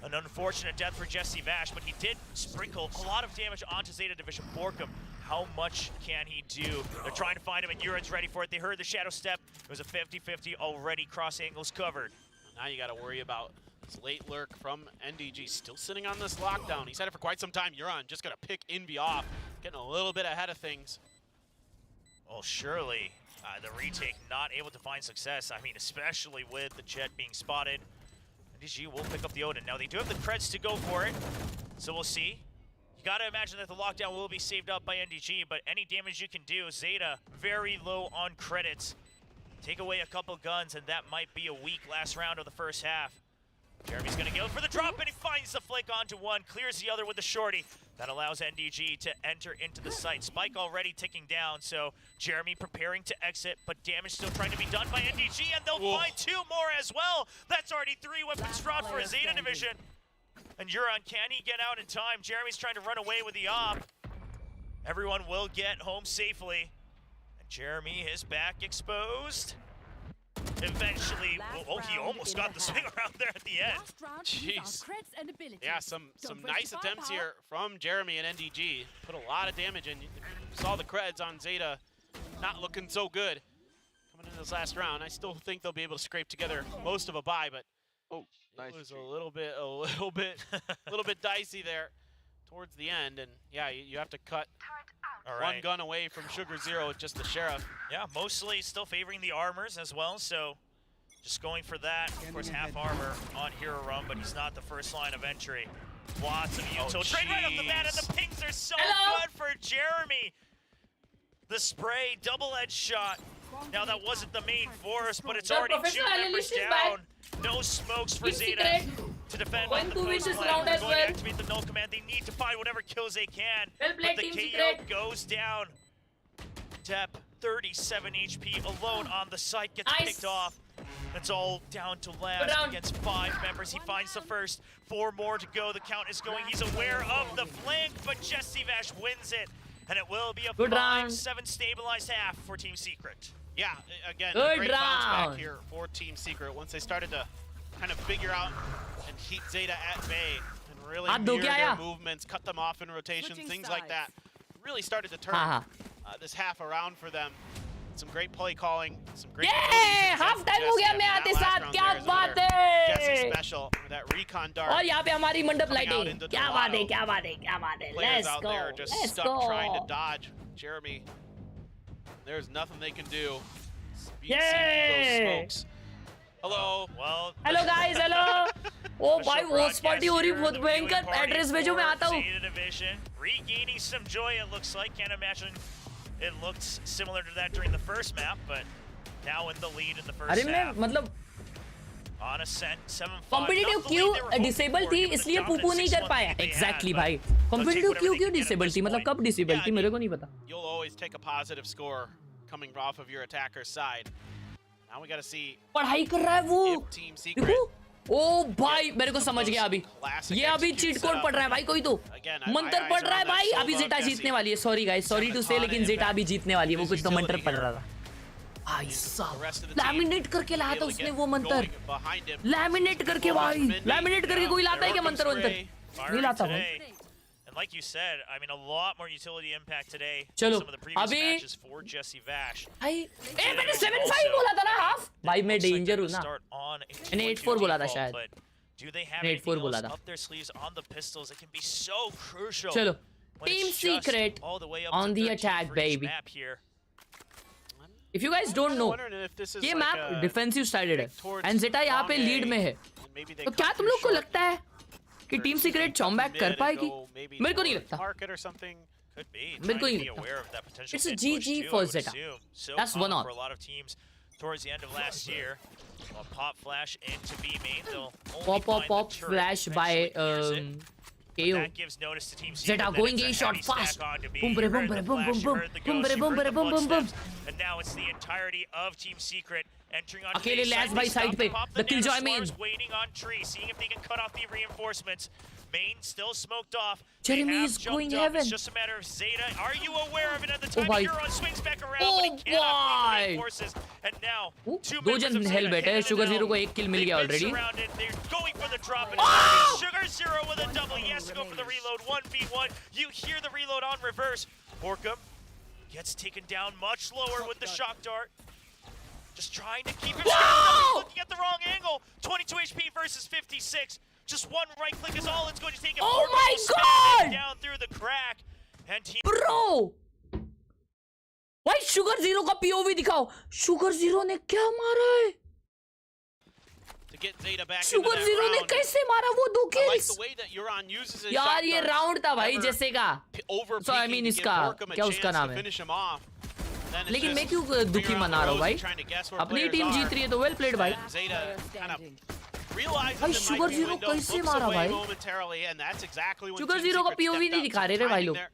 An unfortunate death for Jesse Vash, but he did sprinkle a lot of damage onto Zeta Division Borkum. How much can he do? They're trying to find him, and Urin's ready for it. They heard the shadow step. It was a 50-50 already. Cross angles covered. Now you got to worry about this late lurk from NDG. Still sitting on this lockdown. He's had it for quite some time. Urin just going to pick Envy off. Getting a little bit ahead of things. Well, surely The retake not able to find success. I mean, especially with the jet being spotted. NDG will pick up the Odin. Now, they do have the creds to go for it, so we'll see. You gotta imagine that the lockdown will be saved up by NDG, but any damage you can do, Zeta very low on credits. Take away a couple guns, and that might be a weak last round of the first half. Jeremy's gonna go for the drop, and he finds the flick onto one, clears the other with the shorty. That allows NDG to enter into the site. Spike already ticking down, so Jeremy preparing to exit, but damage still trying to be done by NDG, and they'll find two more as well. That's already 3 weapons drawn for a Zeta division. And Euron, can he get out in time? Jeremy's trying to run away with the op. Everyone will get home safely. And Jeremy is back exposed. Eventually, he almost got the swing around there at the end. Jeez. Yeah, some nice attempts here from Jeremy and NDG. Put a lot of damage in. You saw the creds on Zeta not looking so good coming into this last round. I still think they'll be able to scrape together most of a buy, but Nice. it was a little bit dicey there towards the end. And yeah, you have to cut one gun away from Sugar Zero with just the Sheriff. Yeah, mostly still favoring the armors as well, so just going for that. Of course, half armor on Hero Run, but he's not the first line of entry. Lots of util. Trade right off the bat, and the pings are so good for Jeremy. The spray, double-edged shot. Now, that wasn't the main force, but it's already 2 members down. No smokes for Zeta to defend on the post flank. They're going to activate the null command. They need to find whatever kills they can. But the KO goes down. Depp, 37 HP alone on the site, gets picked off. It's all down to Laz against 5 members. He finds the first, 4 more to go. The count is going. He's aware of the flank, but Jesse Vash wins it. And it will be a 5-7 stabilized half for Team Secret. Yeah, again, a great bounce back here for Team Secret once they started to kind of figure out and keep Zeta at bay and really mirror their movements, cut them off in rotation, things like that. Really started to turn this half around for them. Some great play calling, some great half time हो गया मैं आते साथ क्या बात है Jesse special with that recon dart. और यहाँ पे हमारी मंडप लाइटिंग क्या बात है क्या बात है क्या बात है Players out there just stuck trying to dodge Jeremy. There's nothing they can do. Those smokes. Hello. Well. Hello guys. Hello. Oh भाई host party हो रही बहुत भयंकर एड्रेस भेजो मैं आता हूँ. Regaining some joy, it looks like. Can't imagine it looked similar to that during the first map, but now in the lead in the first अरे मैं half. मतलब On ascent, 7-5. Competitive Q disable थी इसलिए पुपू नहीं कर पाया. Exactly भाई competitive Q disable थी मतलब कब डिसेबल थी मेरे को नहीं पता. You'll always take a positive score coming off of your attacker's side. Now we got to see. पढ़ाई कर रहा है वो. देखो. ओ भाई मेरे को समझ गया अभी. ये अभी चीट कोड पढ़ रहा है भाई कोई तो. मंत्र पढ़ रहा है भाई. अभी जेटा जीतने वाली है. सॉरी गाइस, सॉरी टू से, लेकिन जेटा अभी जीतने वाली है. वो कुछ तो मंत्र पढ़ रहा था. भाई साहब लैमिनेट करके लाया था उसने वो मंत्र. लैमिनेट करके भाई. लैमिनेट करके कोई लाता है क्या मंत्र वंत्र? नहीं लाता वो. And like you said, I mean, a lot more utility impact today चलो than some of the previous matches for Jesse Vash. भाई ए मैंने 7-5 बोला था ना हाफ. भाई मैं डेंजर हूँ ना. मैंने 8-4 बोला था शायद. Do they have anything else up their sleeves on the pistols? It can be so crucial. चलो Team Secret on the attack, baby. If you guys don't know, ये map defensive sided है and Zeta यहाँ पे lead में है. तो क्या तुम लोग को लगता है कि टीम सीक्रेट चॉम्बैक कर पाएगी? मेरे को नहीं लगता. मेरे को नहीं लगता. It's a GG for Zeta. That's one on. Towards the end of last year, pop flash into B main. Pop flash by KO. That gives notice to Team Zeta going A shot fast. Boom, boom, boom, boom, boom, boom, boom, boom, boom, boom. And now it's the entirety of Team Secret entering on. अकेले Laz by side पे. The Killjoy main. Waiting on tree, seeing if they can cut off the reinforcements. Main still smoked off. Jeremy is going heaven. It's just a matter of Zeta. Are you aware of it at the time? Euron swings back around, but he cannot reinforces. And now, दो जन hello बैठे हैं. Sugar Zero को एक kill मिल गया already. They're going for the drop. And Sugar Zero with a double. He has to go for the reload. 1v1. You hear the reload on reverse. Orcum gets taken down much lower with the shock dart. Just trying to keep him looking at the wrong angle. 22 HP versus 56. Just one right click is all it's going to take. Oh my god! Down through the crack. And Bro! भाई sugar zero का POV दिखाओ. Sugar zero ने क्या मारा है? To get Zeta back into sugar that zero ने round. कैसे मारा वो 2 I like kills? the way that Euron uses his यार ये shot darts राउंड था भाई ever जैसे का. over So I peeking mean to give इसका Borkum a क्या उसका chance नाम to है? finish him off. Then it's लेकिन मैं just क्यों दुखी finger on मना the रहा हूँ rose भाई? and trying to guess where अपनी players टीम are. जीत रही है तो वेल प्लेड भाई. And Zeta kind of realizes भाई it sugar might be zero window, कैसे looks मारा away भाई? momentarily, and that's exactly when sugar Team zero का Secret पीओवी stepped नहीं up. दिखा रहे Some रे भाई timing लोग. there,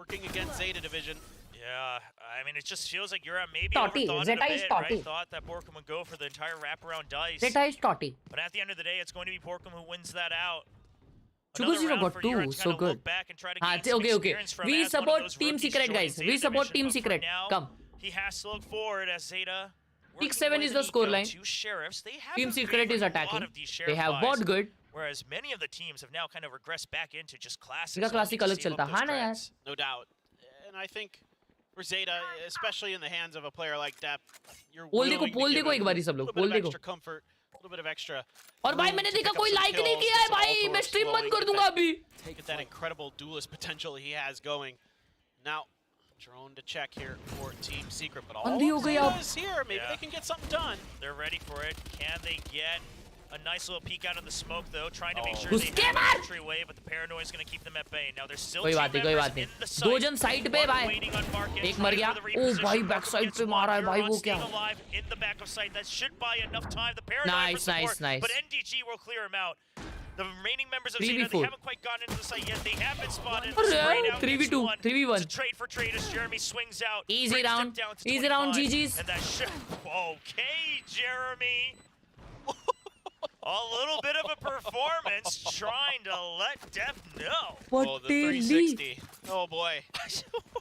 working against Zeta Division. Yeah, I mean, it just feels like you're maybe Totty. overthought it Zeta a is bit, totty. right? Thought that Borkum would go for the entire wraparound dice. Zeta is totty. But at the end of the day, it's going to be Borkum who wins that out. Sugar Another Zero round got for 2, Euron to so kind of good. look back and try to हाँ, gain some okay. experience from We as one of support those Team rookies Secret, joining guys. Zeta We support Division. Team But for Secret. now, Come. he has to look forward as Zeta. Pick working 7 with is the an eco, scoreline. 2 sheriffs. They have Team been Secret is favoring a attacking. lot of these They sheriff have buys, bought good. whereas many of the teams have now kind of regressed back into just classics. इनका only to classic अलग save up चलता. those हाँ ना यार. creds. No doubt. And I think for Zeta, especially in the hands of a player like Depp, you're पोल देखो, willing to pole give देखो him एक बारी a सब लोग. little bit पोल of देखो. extra comfort, a little bit of extra और भाई room मैंने to देखा pick up कोई some लाइक नहीं kills, किया है get some भाई. ult मैं or स्ट्रीम बंद slowing, कर get दूंगा that- अभी. Get that incredible duelist potential he has going. Now, drone to check here for Team Secret, but all अंधी हो of गई Zeta अब. is here. Maybe Yeah. they can get something done. They're ready for it. Can they get a nice little peek out of the smoke, though? Trying to make Oh. sure they उसके have an बाद- entryway, but the paranoia is going to keep them at bay. Now there's still कोई team बात नहीं, कोई members बात नहीं. in the दो site. जन साइड पे One भाई. waiting on Marcus, एक मर ready गया. for the ओ reposition. भाई बैक Borkum साइड gets पे one. मारा है भाई. Euron वो क्या? staying alive in the back of sight. That should buy enough time. The paranoia Nice, for support, nice. but NDG will clear him out. The remaining members of 3v4. Zeta, they haven't quite gotten into the site yet. They have been spotted. अरे Sprayed out 3v2, against one. 3v1. It's a trade for trade as Jeremy swings out. Easy brings them round. down to Easy round, 25, GG's. And that should... Okay, Jeremy. A little bit of a performance trying to let Depp know. Oh, the 360. Oh boy.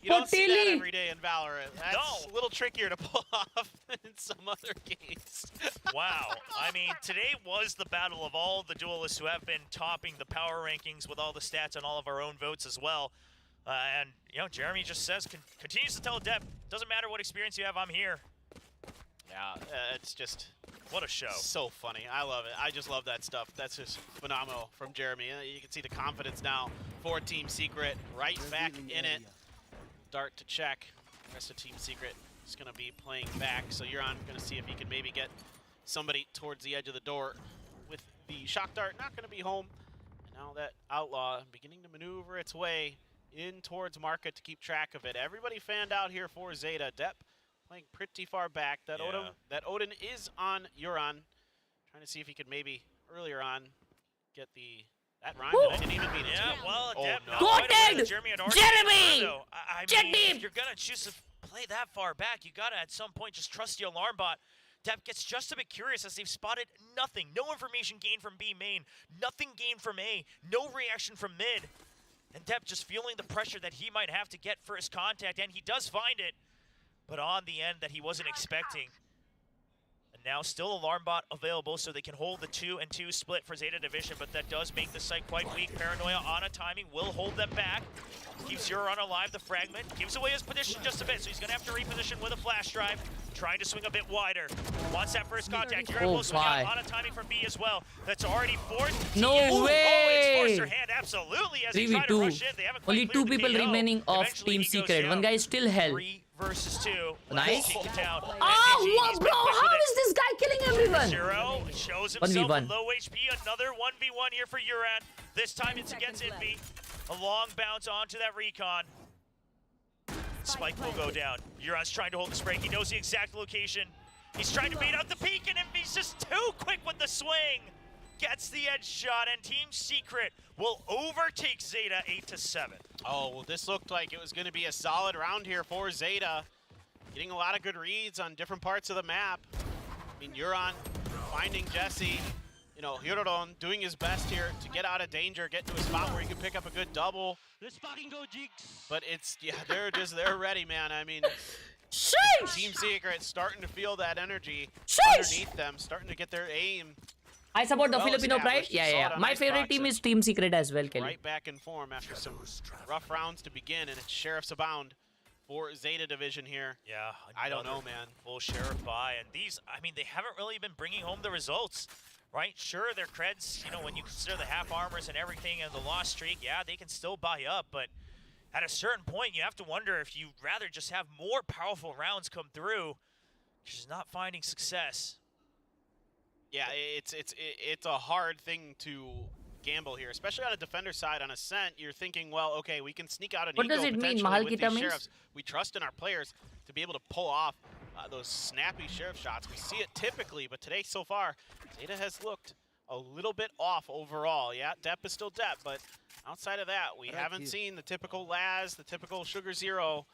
You don't see that every day in Valorant. That's No. a little trickier to pull off than in some other games. Wow. I mean, today was the battle of all the duelists who have been topping the power rankings with all the stats and all of our own votes as well. And, you know, Jeremy just says, continues to tell Depp, doesn't matter what experience you have, I'm here. Yeah, it's just What a show. so funny. I love it. I just love that stuff. That's just phenomenal from Jeremy. You can see the confidence now for Team Secret. Right back in it. Dart to check. Rest of Team Secret is going to be playing back. So Euron going to see if he can maybe get somebody towards the edge of the door with the shock dart. Not going to be home. And now that Outlaw beginning to maneuver its way in towards Market to keep track of it. Everybody fanned out here for Zeta. Depp playing pretty far back. That Odin is on Euron. Trying to see if he could maybe earlier on get that rhyme that I didn't even mean it Yeah, to. well, Oh, Depp no. not Go quite aware ahead, that Jeremy had already Jeremy! scored, though. I Check mean, deep! if you're going to choose to play that far back, you got to at some point just trust the alarm bot. Depp gets just a bit curious as they've spotted nothing. No information gained from B main. Nothing gained from A. No reaction from mid. And Depp just feeling the pressure that he might have to get first contact, and he does find it, but on the end that he wasn't expecting. And now still alarm bot available so they can hold the 2-2 split for Zeta Division, but that does make the site quite weak. Paranoia on a timing will hold them back. Keeps Euron alive, the fragment. Gives away his position just a bit, so he's going to have to reposition with a flash drive. Trying to swing a bit wider. Wants that first contact. Euron will swing out on a timing from B as well. That's already forced. No Oh, way! it's forced her hand, absolutely, as he tried to 3v2. rush in. They haven't quite Only cleared 2 the people KO. remaining of Eventually Team he goes Secret. One down. guy is still hell. 3 versus 2. Nice. Taken down. Ah, NDG, what, he's bro? been quick How with is this guy killing everyone? Zero shows himself 1v1. low HP. Another 1v1 here for Euron. This time it's against Envy. A long bounce onto that recon. Spike will go down. Euron's trying to hold the spray. He knows the exact location. He's trying to bait out the peek, and Envy's just too quick with the swing. Gets the edge shot, and Team Secret will overtake Zeta 8-7. Oh, well, this looked like it was going to be a solid round here for Zeta. Getting a lot of good reads on different parts of the map. I mean, Euron finding Jesse. You know, Hirodon doing his best here to get out of danger, get to a spot where he can pick up a good double. Let's fucking go, Jigs. But it's, yeah, they're ready, man. I mean, Sheesh! Team Secret starting to feel that energy Sheesh! underneath them, starting to get their aim I support the Well Filipino pride. established. Yeah, Saw yeah, it yeah. on My Ice favorite Box team and is Team Secret as well, Kelly. right back in form after some rough rounds to begin, and it's Sheriff's Abound for Zeta Division here. Yeah, I don't know, another man. Full sheriff buy, and these, I mean, they haven't really been bringing home the results, right? Sure, their creds, you know, when you consider the half armors and everything and the lost streak, yeah, they can still buy up, but at a certain point, you have to wonder if you'd rather just have more powerful rounds come through. She's not finding success. Yeah, it's a hard thing to gamble here, especially on a defender side. On Ascent, you're thinking, well, okay, we can sneak out an What eco does it mean, potentially Mahal with Kita these means? sheriffs. We trust in our players to be able to pull off those snappy sheriff shots. We see it typically, but today so far, Zeta has looked a little bit off overall. Yeah, Dep is still Dep, but outside of that, we haven't seen the typical Laz, the typical Sugar Zero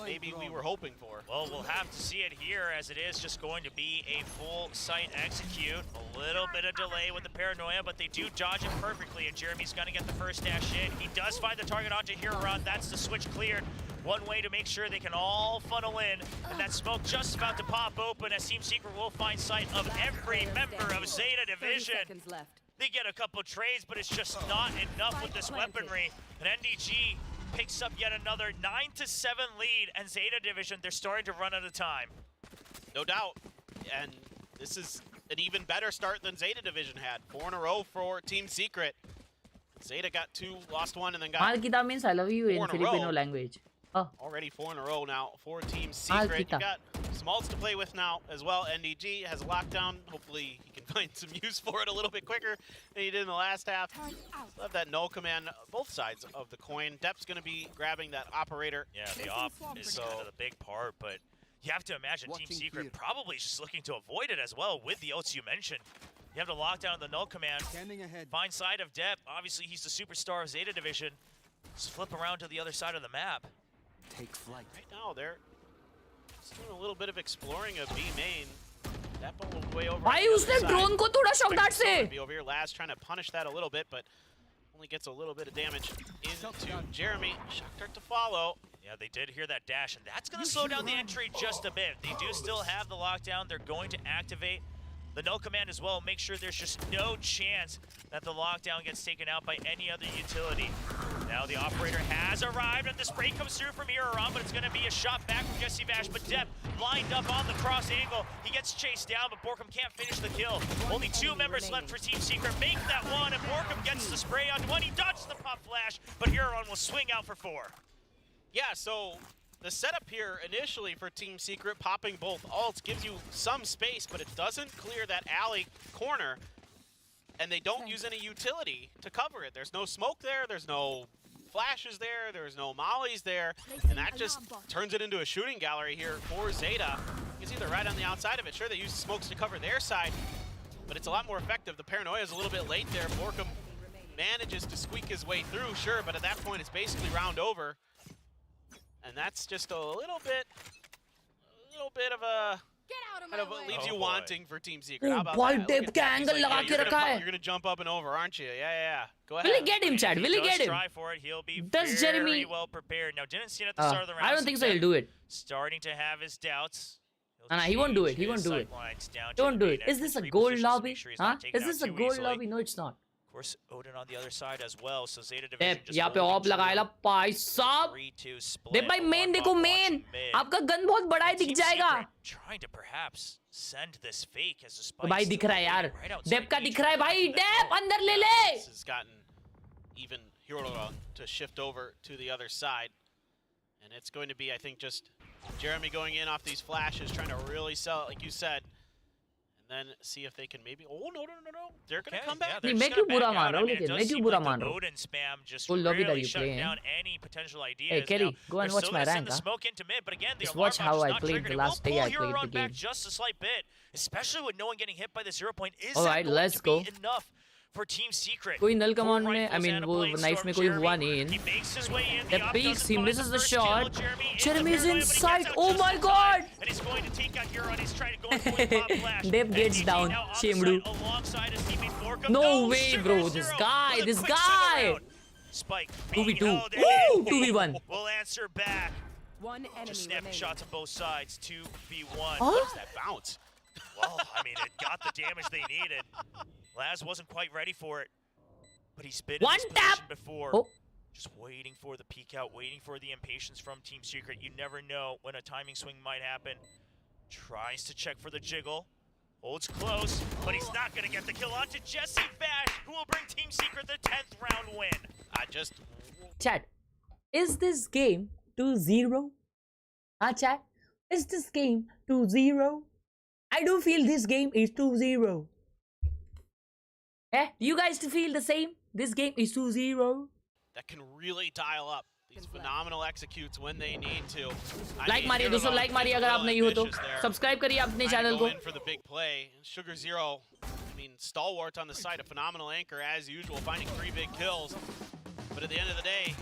maybe we were hoping for. Well, we'll have to see it here, as it is just going to be a full site execute. A little bit of delay with the paranoia, but they do dodge it perfectly, and Jeremy's gonna get the first dash in. He does find the target onto Huron. That's the switch cleared. One way to make sure they can all funnel in, and that smoke just about to pop open as Team Secret will find sight of every member of Zeta Division. They get a couple trades, but it's just not enough with this weaponry. And NDG picks up yet another 9-7 lead, and Zeta Division, they're starting to run out of time. No doubt, and this is an even better start than Zeta Division had. 4 in a row for Team Secret. Zeta got 2, lost 1, and then got Mahal Kita means I love you in 4 in a Filipino row. language. Oh, Already 4 in a row now for Team Secret. You got Smalls to play with now as well. NDG has a lockdown. Hopefully he can find some use for it a little bit quicker than he did in the last half. Still have that null command both sides of the coin. Dep's going to be grabbing that operator. Yeah, the op is kind of the big part, but you have to imagine Team Secret probably just looking to avoid it as well with the ults you mentioned. You have the lockdown of the null command. Find side of Dep. Obviously, he's the superstar of Zeta Division. Just flip around to the other side of the map. Take flight. Right now, they're just doing a little bit of exploring of B main. Dep all the way over. भाई उसने drone को तोड़ा shock dart से. Be over here, Laz trying to punish that a little bit, but only gets a little bit of damage into Jeremy. Shock dart to follow. Yeah, they did hear that dash, and that's going to slow down the entry just a bit. They do still have the lockdown. They're going to activate the null command as well. Make sure there's just no chance that the lockdown gets taken out by any other utility. Now the operator has arrived, and the spray comes through from Huron, but it's going to be a shot back from Jesse Vash. But Dep lined up on the cross angle. He gets chased down, but Borkum can't finish the kill. Only 2 members left for Team Secret. Make that one, and Borkum gets the spray on one. He dodges the pop flash, but Huron will swing out for 4. Yeah, so the setup here initially for Team Secret, popping both ults, gives you some space, but it doesn't clear that alley corner, and they don't use any utility to cover it. There's no smoke there, there's no flashes there, there's no mollies there, and that just turns it into a shooting gallery here for Zeta. He's either right on the outside of it. Sure, they use smokes to cover their side, but it's a lot more effective. The paranoia is a little bit late there. Borkum manages to squeak his way through, sure, but at that point it's basically round over. And that's just a little bit of a kind of leaves you wanting for Team Secret. How about that? Dep का angle लगा के रखा है. You're gonna jump up and over, aren't you? Yeah. Go ahead. Will he get him, Chad? Will he get him? Try for it. He'll be Does very Jeremy- well prepared. Now, didn't see it at the start of the round. I don't think so. He'll do it. Starting to have his doubts. Nah, he won't do it. He Change won't his do it. sightlines down to Don't the do main it. Is net this a for 3 gold positions to lobby? make sure he's Huh? not taken Is this out a too gold easily. lobby? No, it's not. Of course, Odin on the other side as well. So Zeta Division Dep just यहाँ पे holding of लगाएगा true. भाई साहब. 3-2 split. देप भाई main देखो main. आपका gun बहुत बड़ा है, दिख Team जाएगा. Secret trying to perhaps send this fake as a तो spike. भाई दिख रहा है यार. right outside देप का each दिख रहा है भाई. of देप them. अंदर ले ले. This has gotten even Huron to shift over to the other side. And it's going to be, I think, just Jeremy going in off these flashes, trying to really sell it, like you said. And then see if they can maybe... Oh, no. They're going to come back. they're नहीं, just मैं gonna क्यों बुरा back मान out. रहा I हूँ mean, it लेकिन does मैं क्यों seem बुरा like मान the रहा हूँ. Odin spam just Full lobby that really you shutting play, down any potential ideas. Hey, Kelly, Now, go and they're watch still my gonna rank, send the huh? smoke into mid, but again, the Just alarm watch bot how is I not played triggered. the It last will day I pull played the Huron back game. just a slight bit, especially with no one getting hit by the 0 point. Is Alright, that going let's to go. be enough for Team Secret? कोई null 4 command में, rifles I mean, and a वो blade knife storm. में कोई हुआ Jeremy, नहीं in. he makes his way in. Dep The op peeks, doesn't he find misses the first shot. kill. Jeremy is Jeremy inside. gets out Oh just my in god. time, and he's going to take out Huron. He's trying to go for the pop flash. Dep gets NDG down. now off Shame, the dude. side alongside his teammate Borkum. No way, Sugar bro. This Zero guy, with a this quick guy. turnaround. Spike. 2v2. Oh, there it Woo! is. 2v1. We'll answer back. One enemy Just snapping remaining. shots on both sides. 2v1. Huh? What is that bounce? Well, I mean, it got the damage they needed. Laz wasn't quite ready for it, but he's been in One this tap. position before. Oh. Just waiting for the peek out, waiting for the impatience from Team Secret. You never know when a timing swing might happen. Tries to check for the jiggle. Holds close, but he's not going to get the kill onto Jesse Bash, who will bring Team Secret the 10th round win. Just Chad, Is this game 2-0? Chat? Is this game 2-0? I do feel this game is 2-0. You guys feel the same? This game is 2-0. That can really dial up these phenomenal executes when they need to. Like मारिए दोस्तों, like मारिए अगर आप नहीं हो तो subscribe करिए अपने चैनल को. For the big play, Sugar Zero, I mean, stalwart on the side, a phenomenal anchor as usual, finding 3 big kills. But at the end of the day,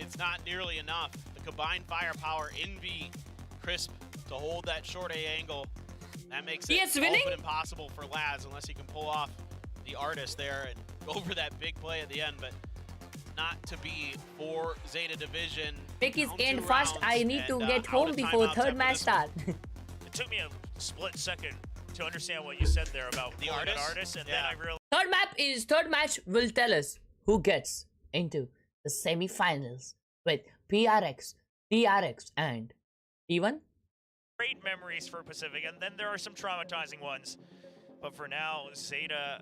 it's not nearly enough. The combined firepower, Envy, Crisp to hold that short A angle, that makes it all but impossible for Laz unless he can pull off the artist there and go for that big play at the end. But not to be for Zeta Division. Pick is end fast. I need to get home before third match start. It took me a split second to understand what you said there about the artist, and then I realized Third match will tell us who gets into the semi-finals with PRX, TRX, and T1. Great memories for Pacific, and then there are some traumatizing ones. But for now, Zeta,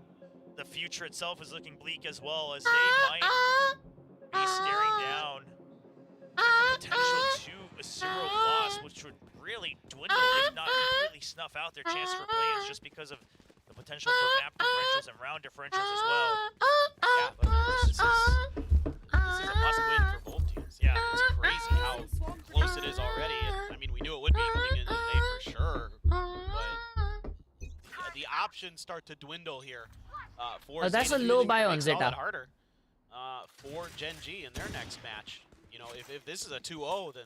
the future itself is looking bleak as well, as they might be staring down the potential to a 0 loss, which would really dwindle, if not completely snuff out their chance for play-ins, just because of the potential for map differentials and round differentials as well. Yeah, but this is a must-win for both teams. Yeah, it's crazy how close it is already. And, I mean, we knew it would be coming into the day for sure, but the options start to dwindle here. For that's Zeta a low Division buy to on make Zeta. solid harder for Gen G in their next match. You know, if this is a 2-0, then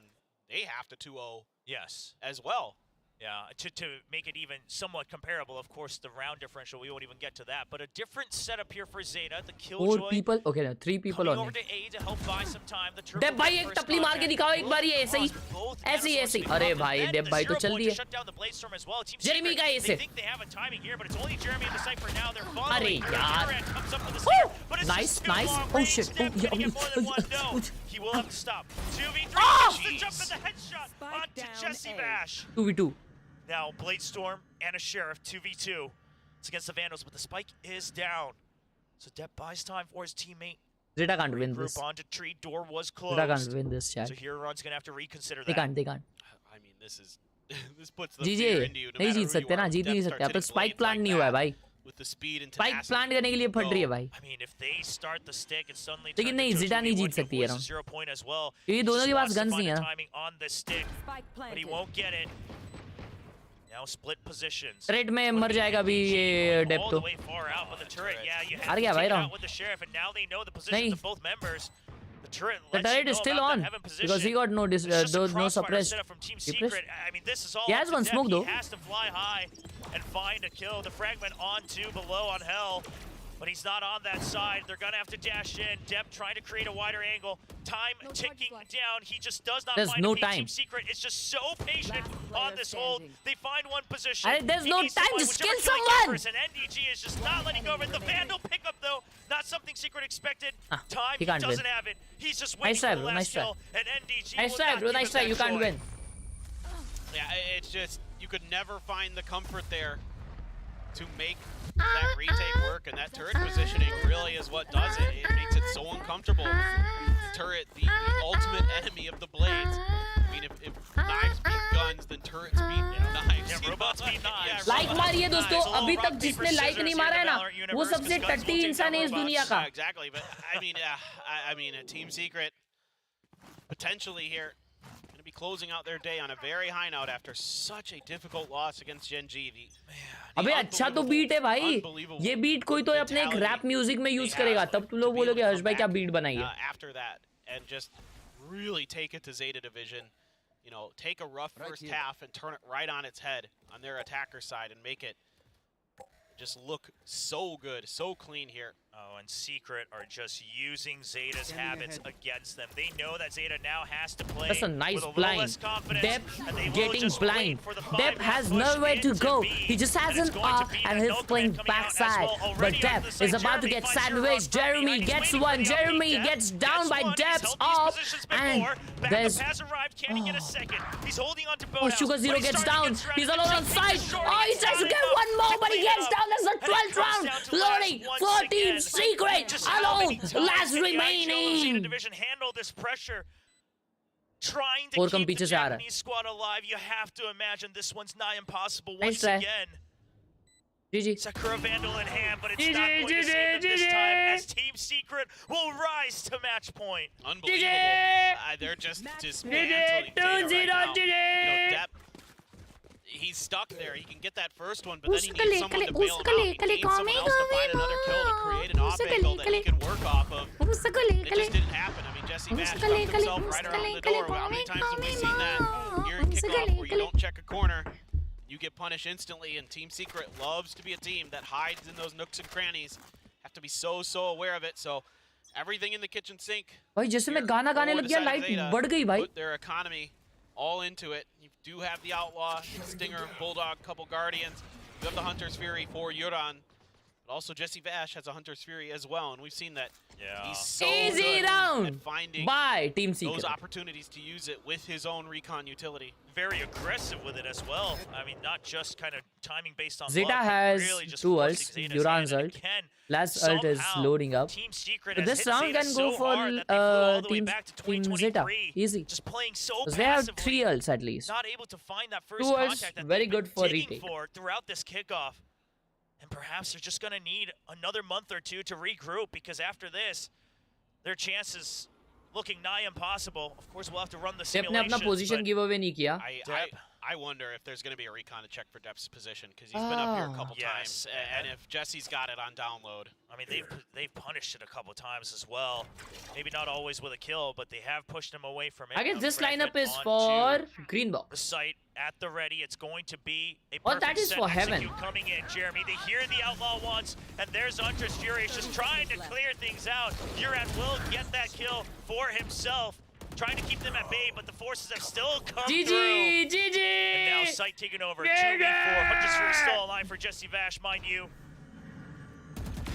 they have to 2-0 Yes. as well. Yeah, to make it even somewhat comparable, of course, the round differential, we won't even get to that. But a different setup here for Zeta. The Killjoy 4 people. Okay, no, 3 people coming on over it. to A to help buy some time. The triple डेब भाई एक first टपली मार के contact दिखाओ एक will बार ये ऐसे ही both ऐसे ही Nanoswarms ऐसे ही. to अरे come भाई and डेब the भाई तो 0 चल point दिए. to shut down the Bladestorm as well. Team Jeremy Secret, का they ऐसे. think they have a timing here, but it's only Jeremy in the site for now. They're अरे following. यार. Durant comes up with a Woo! snare, but it's Nice, just too nice. long Oh range. shit. Deb Oh, gonna get more than one. No, he will have to stop. 2v3. Oh! The jump and the headshot onto Jesse Bash. 2v2. Now, Bladestorm and a Sheriff, 2v2. It's against the Vandals, but the spike is down. So Depp buys time for his teammate. Zeta can't win Group this. onto tree, door was closed. Zeta can't win this, chat. So Huron's gonna have to reconsider They that. can't, they can't. I mean, this is this puts the fear into you. GG नहीं जीत सकते ना, जीत नहीं सकते. अब तो spike plant नहीं हुआ है भाई. With the speed and Spike plant करने के लिए फट रही है भाई. I mean, if they start the stick and suddenly लेकिन नहीं, Zeta नहीं जीत सकती है ना. 0 point as well. क्योंकि दोनों के पास guns नहीं है ना. Timing on the stick, but he won't get it. Now split positions. Threat में मर जाएगा अभी ये डेप All तो. the way far out, but the turret, yeah, you have हार to गया take भाई it out round. with the Sheriff, and now they know the positions of both members. The turret The lets you turret know is still about on that heaven position. because he got no It's just a no crossfire suppressed. setup from Team Suppressed? Secret. I mean, this is all He up has to one Depp. smoke, though. He has to fly high and find a kill. The fragment on 2 below on Hell. But he's not on that side. They're going to have to dash in. Depp trying to create a wider angle. Time ticking down. He just does not There's find no a time. Team Secret is just so patient on this hold. They find one position. Arey, there's He no needs to time. find Just whichever kill kill he someone. can first, and NDG is just not letting go of it. The Vandal pickup, though, not something Secret expected. Time, he can't doesn't win. have it. He's just waiting Nice try, for the bro. last Nice try. kill. And NDG Nice will try, not bro. give Nice him try. that You can't joy. win. Yeah, it's just you could never find the comfort there to make that retake work, and that turret positioning really is what does it. It makes it so uncomfortable. The turret, the ultimate enemy of the blades. I mean, if knives beat guns, then turrets beat knives. Yeah, robots beat knives. Like मारिए दोस्तों. It's a अभी little तक rock, जिसने paper, like scissors नहीं here मारा in है the ना, Valorant वो universe, सबसे 'cause guns will टट्टी take इंसान down है इस robots. दुनिया का. Exactly, but I mean, Team Secret potentially here going to be closing out their day on a very high note after such a difficult loss against Gen G. अबे अच्छा तो beat है भाई. ये बीट कोई तो अपने एक रैप म्यूजिक में यूज करेगा. तब तुम लोग बोलोगे हर्ष भाई क्या बीट बनाई है. After that, and just really take it to Zeta Division. You know, take a rough first half and turn it right on its head on their attacker side and make it just look so good, so clean here. Oh, and Secret are just using Zeta's habits against them. They know that Zeta now has to play That's a nice with a little blind. less confidence, Depp and they will getting just blind. wait for the Depp 5-man has push nowhere to into go. B, He just has and it's an going to R be and that he's Milkman playing coming out as backside. well. But Already onto Depp the is side, about to Jeremy get finds sandwiched. Huron Jeremy and he's gets waiting for one. the upbeat. Jeremy Depp gets down by one. He's Depp's held these up. positions And before. Backup there's... has arrived. Can he get a second? He's holding on to Oh, Boathouse, Sugar Zero but he's gets starting down. to get He's surrounded. alone on side. Oh, he tries to get one more, but he gets down. That's the 12th round. Loading. 14. Secret. how many Alone, times last can the IGL remaining. division handle this pressure? Trying to Four come keep the पीछे से आ रहा है. Japanese squad alive, you have to imagine this one's nigh impossible Nice once try. again. GG. Sakura Vandal in hand, but it's GG, not going to save them this GG. time as Team Secret will rise to match point. Unbelievable. They're just dismantling Zeta right now. You know, Depp, he's stuck there. He can get that first one, but then he needs someone to bail him out. He needs someone else to find another kill to create an off angle that he can work off of. It just didn't happen. I mean, Jesse Vash stuffed himself right around the door. How many times have we seen that here in Kickoff where you don't check a corner, you get punished instantly, and Team Secret loves to be a team that hides in those nooks and crannies. Have to be so aware of it. So everything in the kitchen sink. भाई जैसे मैं गाना गाने लग गया light बढ़ गई भाई. Put their economy all into it. You do have the Outlaw, Stinger, Bulldog, couple Guardians. You have the Hunter's Fury for Yuran. But also Jesse Vash has a Hunter's Fury as well, and we've seen that he's so Easy good round. at finding Bye, Team Secret. those opportunities to use it with his own recon utility. Very aggressive with it as well. I mean, not just kind of timing based on Zeta luck, but has really just 2 forcing ults. Zeta's Yuran's hand, and ult. again, Last ult is somehow loading up. Team Secret So has this hit round Zeta can so go for hard that they flew all the way team back to Zeta. 2023. Easy. Just playing so Because they have passively, 3 ults at least. not able to find that first 2 ults, contact that very they've good been for digging retake. for throughout this kickoff. And perhaps they're just going to need another month or two to regroup, because after this, their chances looking nigh impossible. Of course, we'll have to run the They अपने simulation. अपना position give away नहीं किया. I wonder if there's going to be a recon to check for Depp's position, because he's been up here a couple times, and if Jesse's got it on download. I mean, they've punished it a couple times as well. Maybe not always with a kill, but they have pushed him away from it. I guess this Fragment lineup is onto for green the box. site at the ready. It's going to be a Oh, perfect that is set for execute heaven. coming in, Jeremy. They hear the Outlaw once, and there's Hunter's Fury just trying to clear things out. Uran will get that kill for himself, trying to keep them at bay, but the forces have still come through. GG. And now Sight taking over 2v4. Hunter's Fury still alive for Jesse Vash, mind you.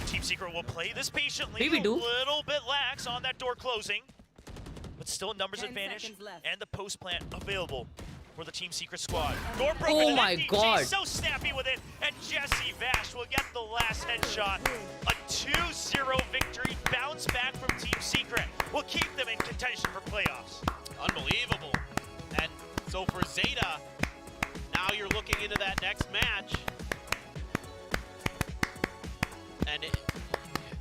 Team Secret will play this patiently. We A do. little bit lax on that door closing, but still numbers 10 advantage seconds left. and the post plant available for the Team Secret squad. Door broken. Oh and my FDG God. so snappy with it, and Jesse Vash will get the last headshot. A 2-0 victory. Bounce back from Team Secret will keep them in contention for playoffs. Unbelievable. And so for Zeta, now you're looking into that next match. And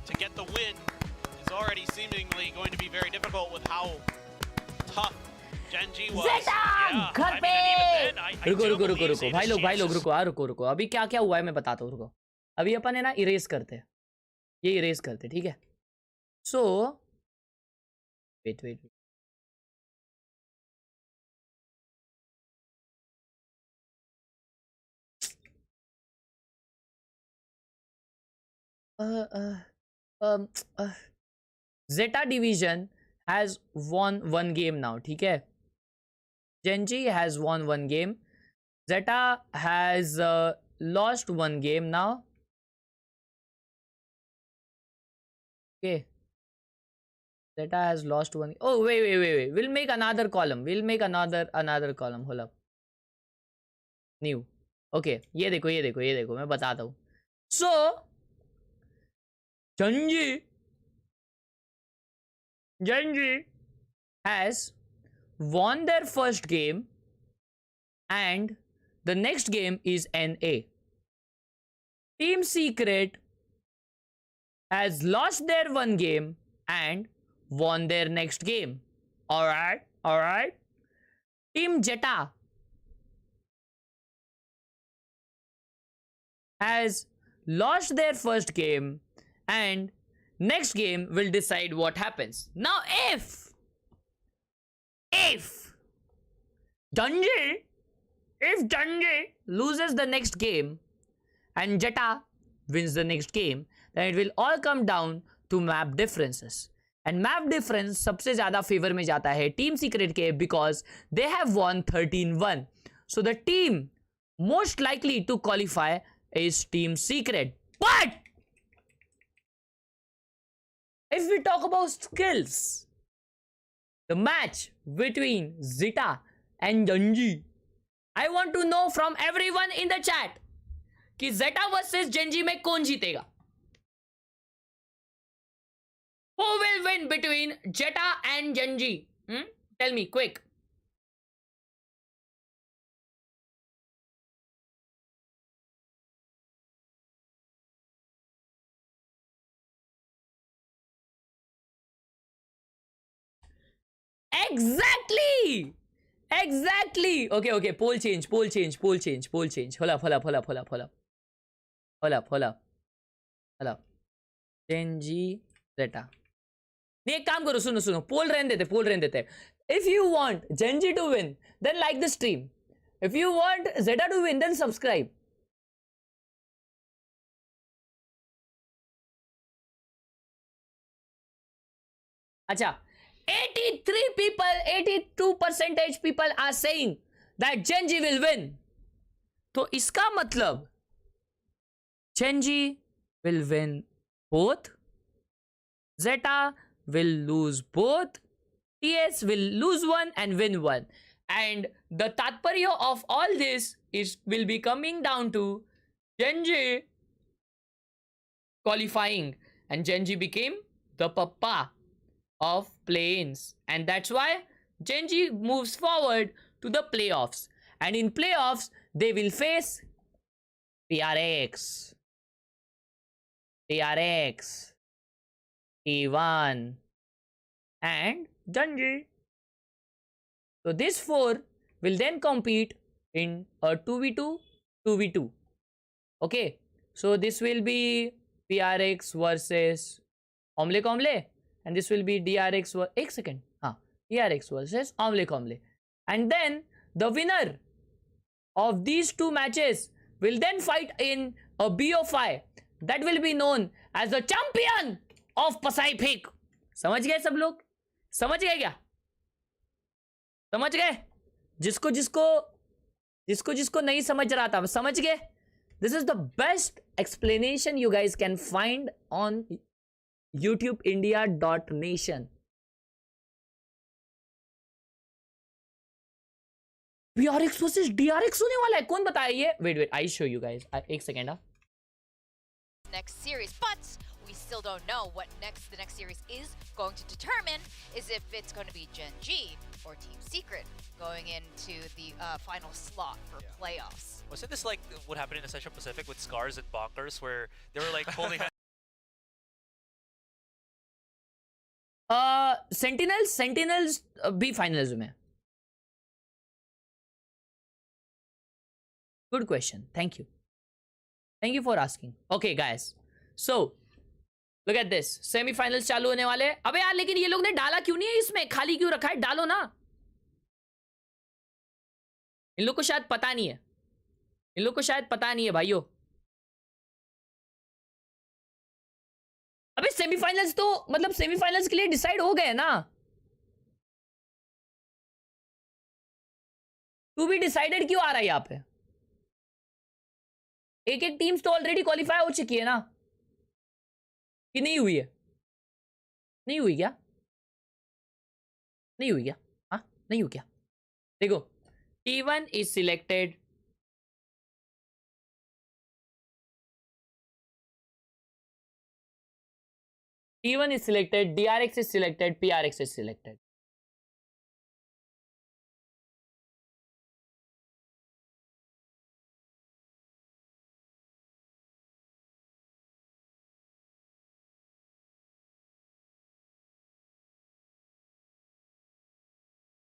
to get the win is already seemingly going to be very difficult with how tough Genji was. Zeta Yeah, घर I पे. mean, and even then, I रुको do रुको रुको believe रुको Zeta's भाई लोग chances- रुको अभी क्या क्या हुआ है मैं बताता हूँ रुको. अभी अपन है ना इरेज करते हैं. ये इरेज करते ठीक है. सो wait Zeta division has won 1 game now, ठीक है. Genji has won 1 game. Zeta has lost 1 game now. Okay. Zeta has lost 1. Oh, wait. We'll make another column. We'll make another column. Hold up. New. Okay. ये देखो मैं बताता हूँ. So Genji has won their first game, and the next game is NA. Team Secret has lost their 1 game and won their next game. Alright. Team Zeta has lost their first game, and next game will decide what happens. Now if Genji loses the next game and Zeta wins the next game, then it will all come down to map differences. And map difference सबसे ज़्यादा favor में जाता है Team Secret के, because they have won 13-1. So the team most likely to qualify is Team Secret. But if we talk about skills, the match between Zeta and Genji, I want to know from everyone in the chat कि Zeta versus Genji में कौन जीतेगा. Who will win between Zeta and Genji? Tell me, quick. Exactly! Exactly! Okay, poll change. Hold up. Genji, Zeta. नहीं एक काम करो सुनो पोल रहने देते if you want Genji to win then like the stream, if you want Zeta to win then subscribe. अच्छा 82% people are saying that Genji will win, तो इसका मतलब Genji will win both, Zeta will lose both, TS will lose one and win one. And the tatparya of all this is will be coming down to Genji qualifying, and Genji became the papa of play-ins, and that's why Genji moves forward to the playoffs, and in playoffs they will face PRX, T1 and Genji. So these four will then compete in a 2v2, 2v2. Okay, so this will be PRX versus Omle, and this will be DRX. एक second, PRX versus Omle, and then the winner of these two matches will then fight in a BO5 that will be known as the champion of Pacific. समझ गए सब लोग? समझ गए क्या? समझ गए? जिसको नहीं समझ रहा था समझ गए? This is the best explanation you guys can find on youtubeindia.nation. PRX versus DRX होने वाला है, कौन बताया ये? Wait, I show you guys. एक second. Next series, but we still don't know what the next series is going to determine is if it's going to be Genji or Team Secret going into the final slot for playoffs. Wasn't this like what happened in Essential Pacific with Scars and Bonkers, where they were like holding Sentinels भी finals में. Good question. Thank you for asking. Okay guys, so look at this. Semi-finals चालू होने वाले. अबे यार लेकिन ये लोग ने डाला क्यों नहीं है इसमें? खाली क्यों रखा है? डालो ना. इन लोग को शायद पता नहीं है भाइयों. अबे सेमीफाइनल्स तो मतलब सेमीफाइनल्स के लिए डिसाइड हो गए ना. टू बी डिसाइडेड क्यों आ रहा है यहाँ पे? एक टीम्स तो ऑलरेडी क्वालिफाई हो चुकी है ना, कि नहीं हुई है? नहीं हुई क्या? नहीं हुई क्या? देखो T1 is selected, DRX is selected, PRX is selected.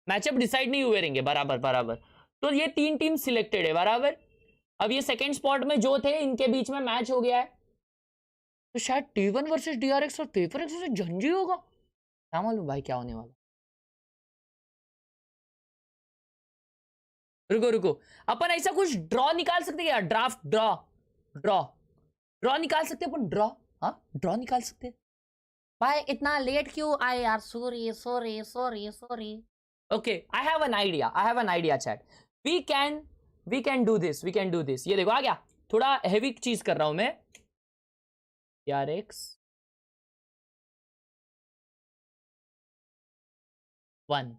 Matchup decide नहीं हुए रहेंगे बराबर. तो ये 3 टीम सिलेक्टेड है बराबर. अब ये सेकंड स्पॉट में जो थे इनके बीच में मैच हो गया है, तो शायद T1 वर्सेस DRX और PRX वर्सेस जंजी होगा. क्या मालूम भाई क्या होने वाला. रुको अपन ऐसा कुछ ड्रॉ निकाल सकते हैं क्या? ड्राफ्ट ड्रॉ निकाल सकते हैं अपन. ड्रॉ निकाल सकते हैं भाई. इतना लेट क्यों आए यार? Sorry. Okay, I have an idea chat. We can do this. ये देखो आ गया. थोड़ा हेवी चीज कर रहा हूं मैं. PRX 1,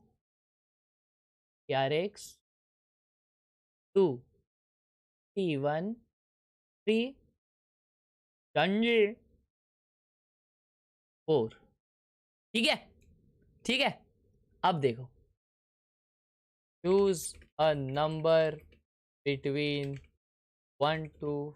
PRX 2, T1 3, Genji 4. ठीक है, ठीक है। अब देखो, choose a number between 1 to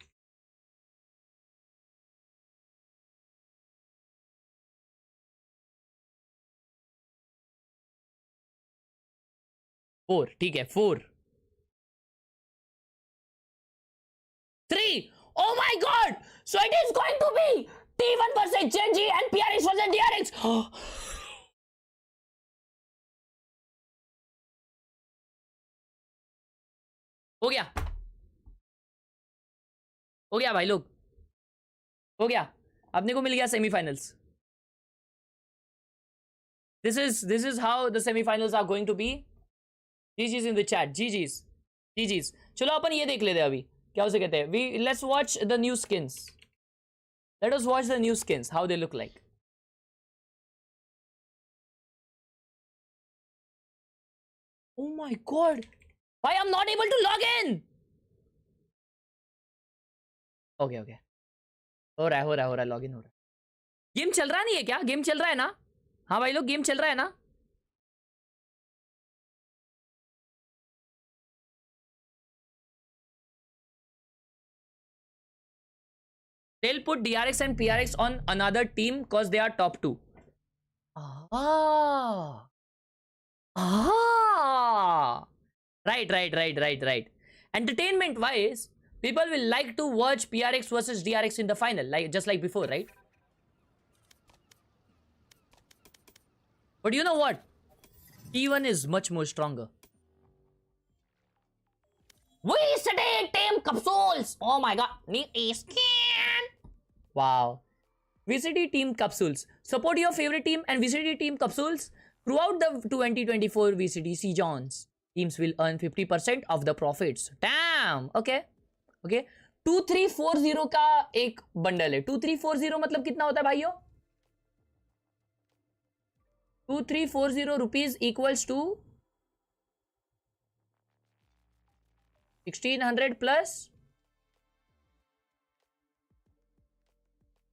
4, ठीक है, 4, 3. Oh my god! So it is going to be T1 versus Gen G and PRX versus DRX. हो गया, हो गया भाई लोग, हो गया। अपने को मिल गया semifinals. This is how the semifinals are going to be. GG's in the chat. GG's. GG's. चलो अपन ये देख लेते हैं अभी क्या उसे कहते हैं। Let's watch the new skins. Let us watch the new skins, how they look like. Oh my god! Why I'm not able to log in? Okay, okay. हो रहा है लॉग इन हो रहा है। गेम चल रहा नहीं है क्या? गेम चल रहा है ना? हाँ भाई लोग, गेम चल रहा है ना? They'll put DRX and PRX on another team because they are top 2. Ah. Ah. Right. Entertainment wise, people will like to watch PRX versus DRX in the final, just like before, right? But you know what? T1 is much more stronger. VCT Team Capsules! Oh my god. Need a scan! Wow. VCT Team Capsules. Support your favorite team and VCT Team Capsules. Throughout the 2024 VCT seasons, teams will earn 50% of the profits. Damn! Okay. Okay. 2340 का एक bundle है। 2340 मतलब कितना होता है भाइयों? 2340 rupees equals to 1600 plus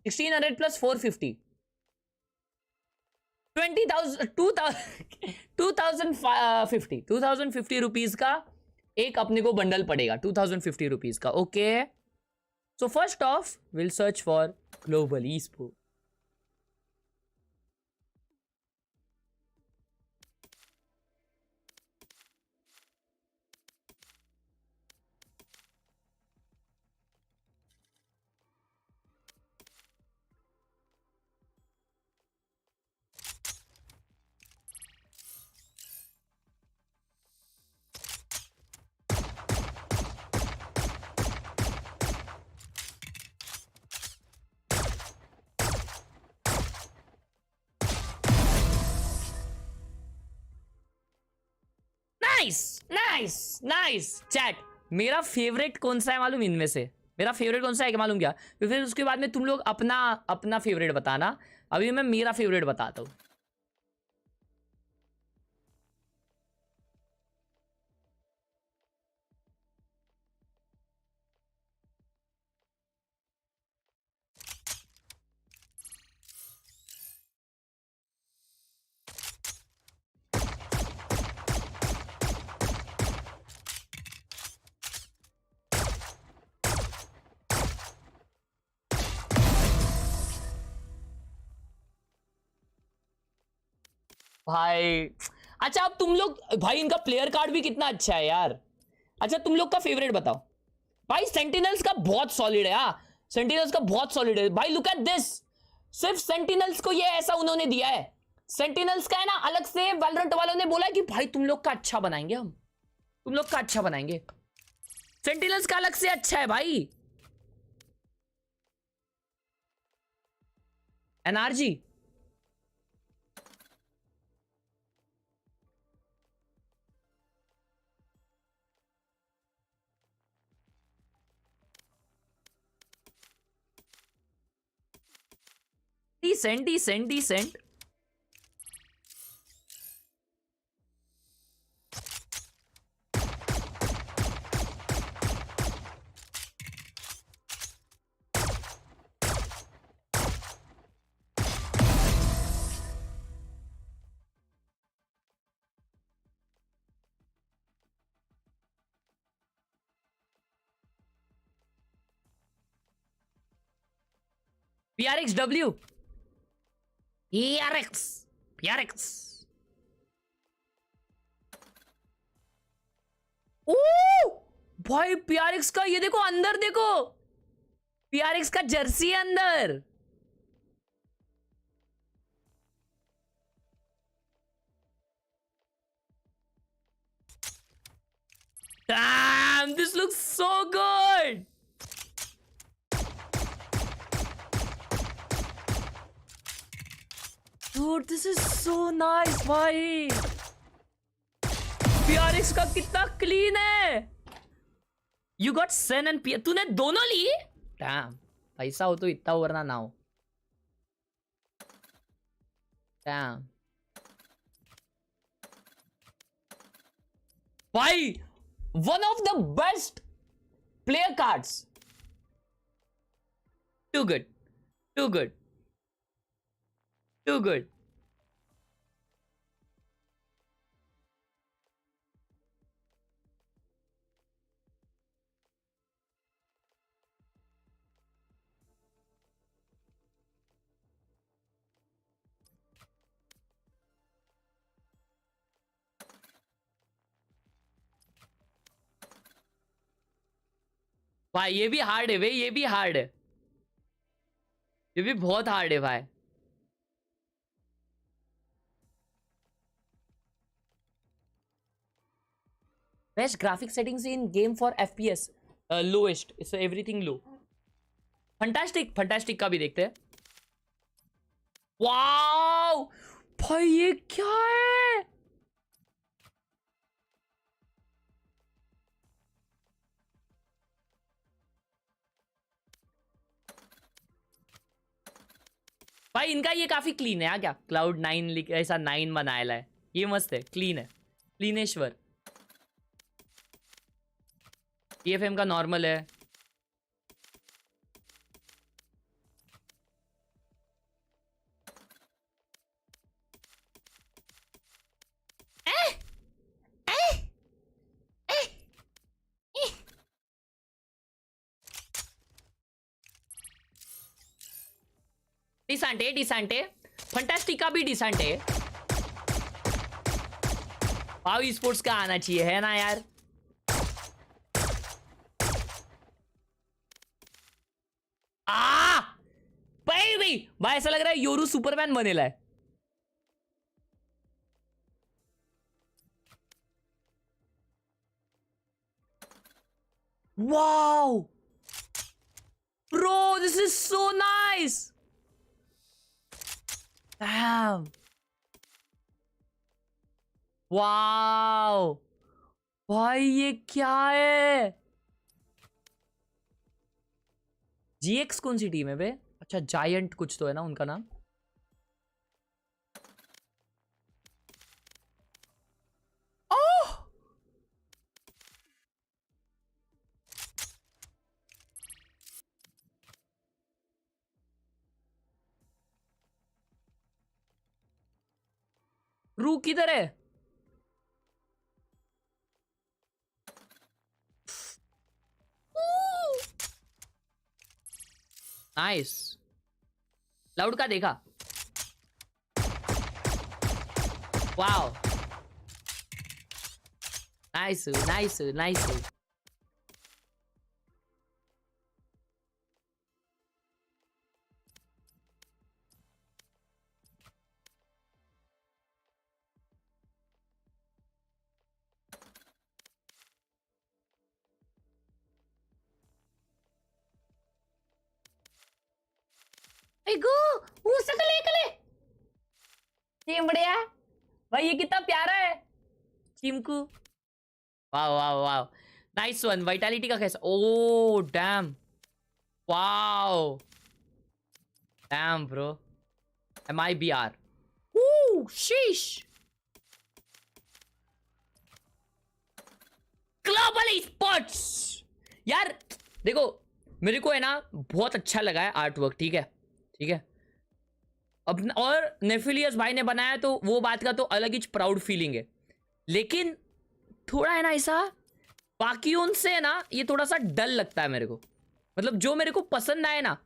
1600 plus 450, 20,000 2050 rupees का एक अपने को बंडल पड़ेगा। 2050 रुपीज का। Okay, so first of will search for global e sport. Nice chat. मेरा फेवरेट कौन सा है मालूम? इनमें से मेरा फेवरेट कौन सा है क्या मालूम? क्या फिर उसके बाद में तुम लोग अपना फेवरेट बताना। अभी मैं मेरा फेवरेट बताता हूँ। भाई अच्छा, अब तुम लोग भाई इनका प्लेयर कार्ड भी कितना अच्छा है यार। अच्छा तुम लोग का फेवरेट बताओ भाई। सेंटिनल्स का बहुत सॉलिड है। हाँ, सेंटिनल्स का बहुत सॉलिड है भाई। Look at this. सिर्फ सेंटिनल्स को ये ऐसा उन्होंने दिया है। सेंटिनल्स का है ना, अलग से वैलोरेंट वालों ने बोला कि भाई तुम लोग का अच्छा बनाएंगे हम, तुम लोग का अच्छा बनाएंगे। सेंटिनल्स का अलग से अच्छा है भाई। NRG decent. PRXW PRX ओ भाई PRX का ये देखो, अंदर देखो, PRX का जर्सी है अंदर। Damn, this looks so good. Dude, this is so nice, भाई। PRX का कितना क्लीन है। You got Sen and PR, तूने दोनों ली? Damn, पैसा हो तो इतना हो, वरना ना हो। Damn, भाई, one of the best player cards. Too good, too good, too good. भाई ये भी हार्ड है भाई, ये भी हार्ड है, ये भी बहुत हार्ड है भाई। Best graphic settings in game for FPS, lowest, it's everything low. Fantastic का भी देखते हैं। वाओ भाई, ये क्या है? भाई इनका ये काफी क्लीन है। क्या Cloud9 ऐसा 9 बनाया है, ये मस्त है, क्लीन है, क्लीनेश्वर। TFM का नॉर्मल है। डिसेंट है, फंटास्टिक का भी डिसेंट है। पाव स्पोर्ट्स का आना चाहिए, है ना यार। भाई ऐसा लग रहा है योरू सुपरमैन बनेला है। Wow bro, this is so nice. Damn. Wow भाई, ये क्या है? GX कौन सी टीम है बे? अच्छा, जायंट कुछ तो है ना उनका नाम। ओह रू किधर है? नाइस, लाउड का देखा। Wow, nice nice nice. चिमड़िया भाई, ये कितना प्यारा है चिमकू। वाह वाह वाह, नाइस वन। वाइटैलिटी का कैसा? Oh damn, wow damn bro, MIBR। शीश, ग्लोबल स्पोर्ट्स। यार देखो, मेरे को है ना बहुत अच्छा लगा है आर्ट वर्क, ठीक है ठीक है। अब और नेफिलियस भाई ने बनाया तो वो बात का तो अलग ही प्राउड फीलिंग है, लेकिन थोड़ा है ना ऐसा बाकियों से है ना, ये थोड़ा सा डल लगता है मेरे को। मतलब जो मेरे को पसंद आए ना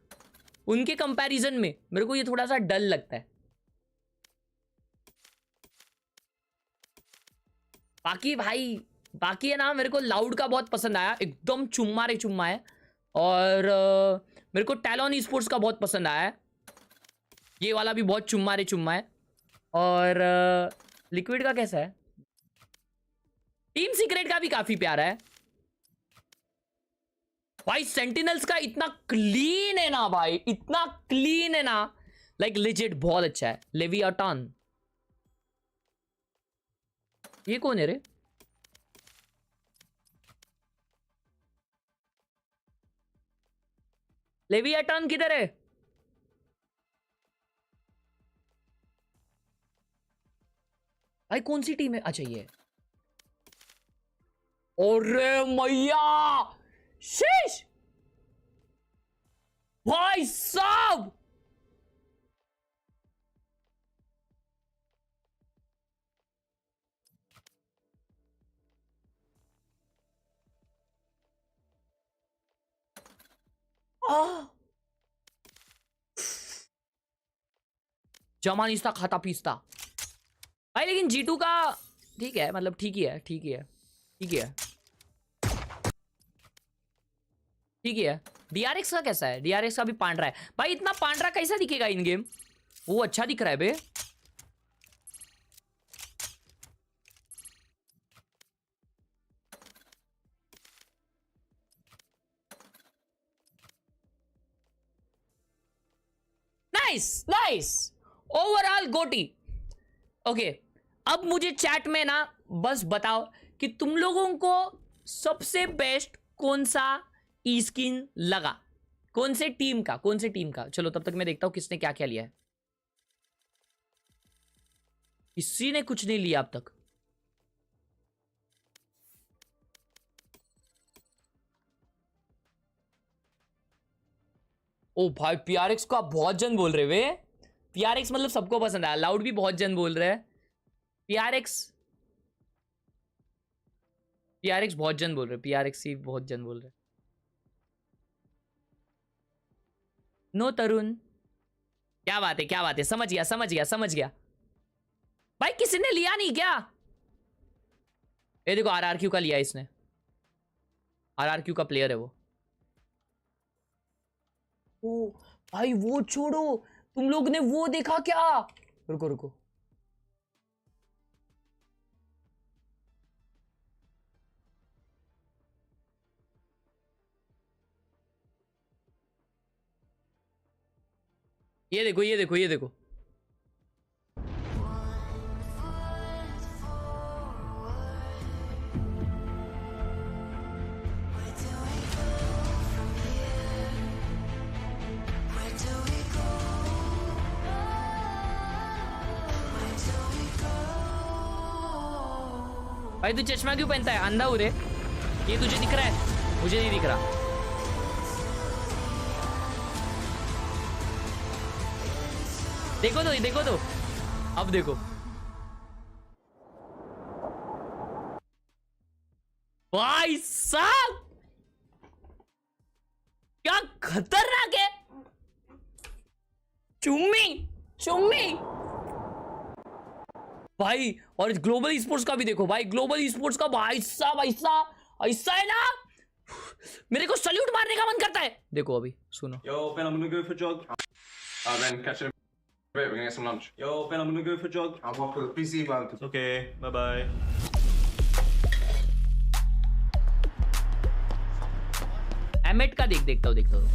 उनके कंपैरिजन में मेरे को ये थोड़ा सा डल लगता है। बाकी भाई बाकी है ना, मेरे को लाउड का बहुत पसंद आया, एकदम चुम्मा रे चुम्मा है। और मेरे को टैलोन स्पोर्ट्स का बहुत पसंद आया है, ये वाला भी बहुत चुम्मा रे चुम्मा है। और लिक्विड का कैसा है? टीम सीक्रेट का भी काफी प्यारा है भाई। सेंटिनल्स का इतना क्लीन है ना भाई, इतना क्लीन है ना, लाइक लिजिट बहुत अच्छा है। लेवियाटन, ये कौन है रे? लेवियाटन किधर है? भाई कौन सी टीम है? अच्छा ये, अरे मैया शीश भाई साहब, जमा नहीं था खाता पीसता भाई। लेकिन G2 का ठीक है, मतलब ठीक ही है, ठीक ही है, ठीक ही है, ठीक ही है। DRX का कैसा है? DRX का भी पांडरा है भाई। इतना पांडरा कैसा दिखेगा इन गेम? वो अच्छा दिख रहा है बे। नाइस नाइस, ओवरऑल गोटी। ओके, अब मुझे चैट में ना बस बताओ कि तुम लोगों को सबसे बेस्ट कौन सा ई स्किन लगा, कौन से टीम का, कौन से टीम का। चलो तब तक मैं देखता हूं किसने क्या क्या लिया है। किसी ने कुछ नहीं लिया अब तक। ओ भाई PRX का बहुत जन बोल रहे वे। PRX मतलब सबको पसंद आया। लाउड भी बहुत जन बोल रहे हैं PRX बहुत जन बोल रहे हैं। PRX ही बहुत जन बोल रहे हैं। नो तरुण, क्या बात है, क्या बात है, समझ गया समझ गया समझ गया। भाई किसी ने लिया नहीं क्या? ये देखो RRQ का लिया इसने, RRQ का प्लेयर है वो। ओ भाई वो छोड़ो, तुम लोग ने वो देखा क्या? रुको रुको, ये देखो ये देखो ये देखो। भाई तू चश्मा क्यों पहनता है? अंधा हो रे? ये तुझे दिख रहा है, मुझे नहीं दिख रहा। देखो तो, देखो तो, अब देखो भाई साहब, क्या खतरनाक है। चुम्मी चुम्मी भाई। और ग्लोबल स्पोर्ट्स का भी देखो भाई, ग्लोबल स्पोर्ट्स का भाई साहब ऐसा ऐसा है ना, मेरे को सल्यूट मारने का मन करता है। देखो अभी सुनो। Yo, Ben, I'm gonna go for a jog. Ben, catch you in a bit. We're gonna get some lunch. Yo, Ben, I'm gonna go for a jog. I'm off with the PC, man. It's okay. Bye bye. एमेट का देखता हूँ।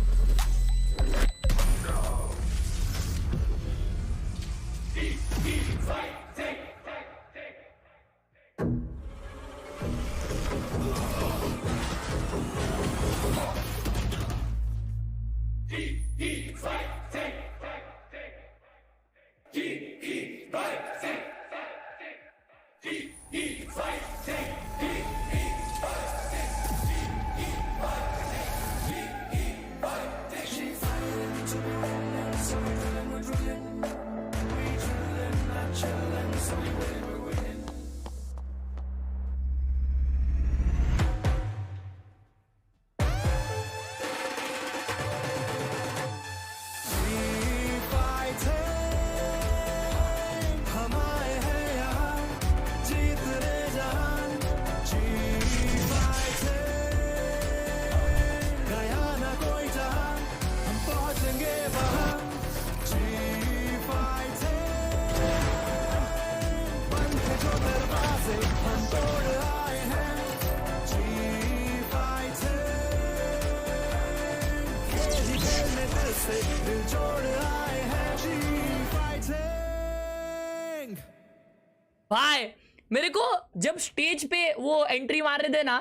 भाई मेरे को जब stage पे वो entry मार रहे थे ना,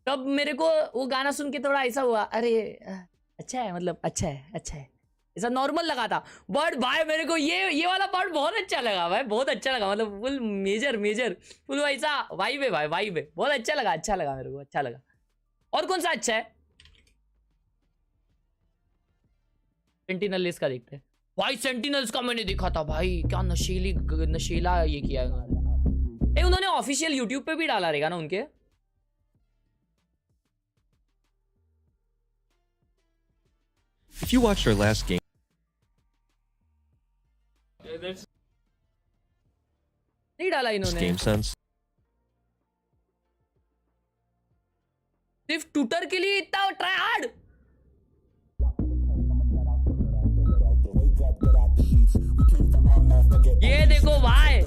तब मेरे को वो गाना सुन के थोड़ा ऐसा हुआ, अरे अच्छा है, मतलब अच्छा है, ऐसा नॉर्मल लगा था। बट भाई मेरे को ये वाला पार्ट बहुत अच्छा लगा भाई, बहुत अच्छा लगा, मतलब फुल मेजर फुल ऐसा वाइब है भाई, वाइब है, बहुत अच्छा लगा मेरे को, अच्छा लगा। और कौन सा अच्छा है? सेंटिनल्स का देखते हैं भाई। सेंटिनल्स का मैंने देखा था भाई, क्या नशीला ये किया है उन्होंने ऑफिशियल यूट्यूब पे भी डाला रहेगा ना उनके। If you watched our last game, नहीं डाला इन्होंने, Game Sense, सिर्फ ट्विटर के लिए इतना ट्राई हार्ड। ये देखो भाई,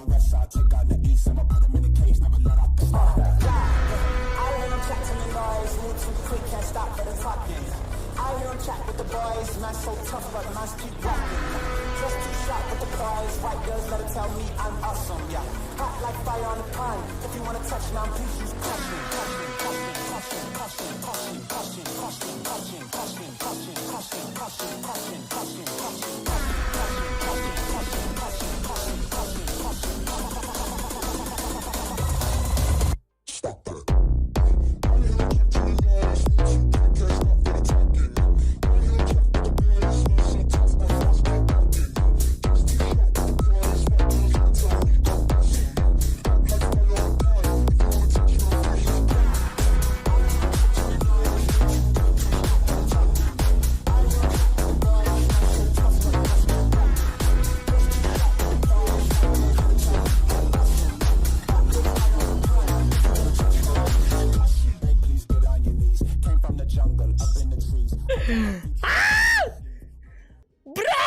ब्रो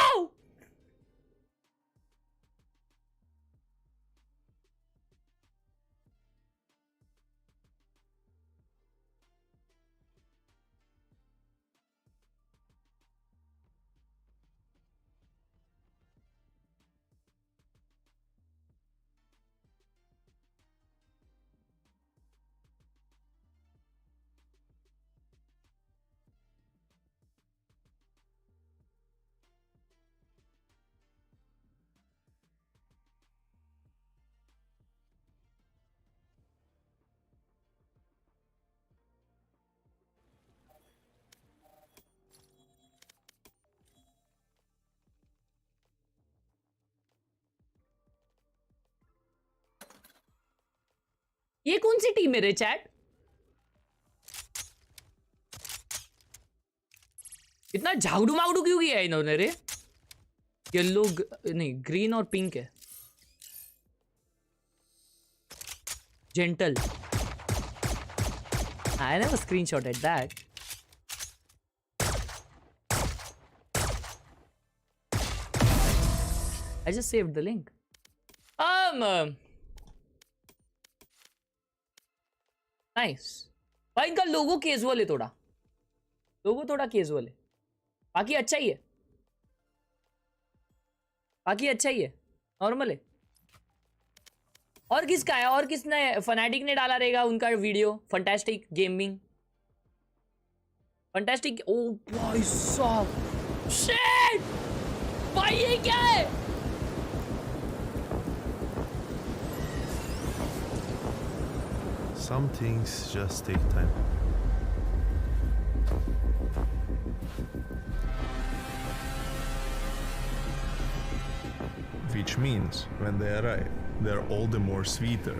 ये कौन सी टीम है रे चैट? इतना झागड़ू मागड़ू क्यों किया है इन्होंने रे? येलो नहीं, ग्रीन और पिंक है। Gentle, I never screenshotted that. I just saved the link. Nice भाई, इनका लोगो कैजुअल है, थोड़ा लोगो थोड़ा कैजुअल है, बाकी अच्छा ही है, बाकी अच्छा ही है, नॉर्मल है। और किसका है? और किसने? फनाटिक ने डाला रहेगा उनका वीडियो, फंटास्टिक गेमिंग, फंटास्टिक। ओ भाई साहब, शिट भाई ये क्या है? Some things just take time. Which means when they arrive, they're all the more sweeter.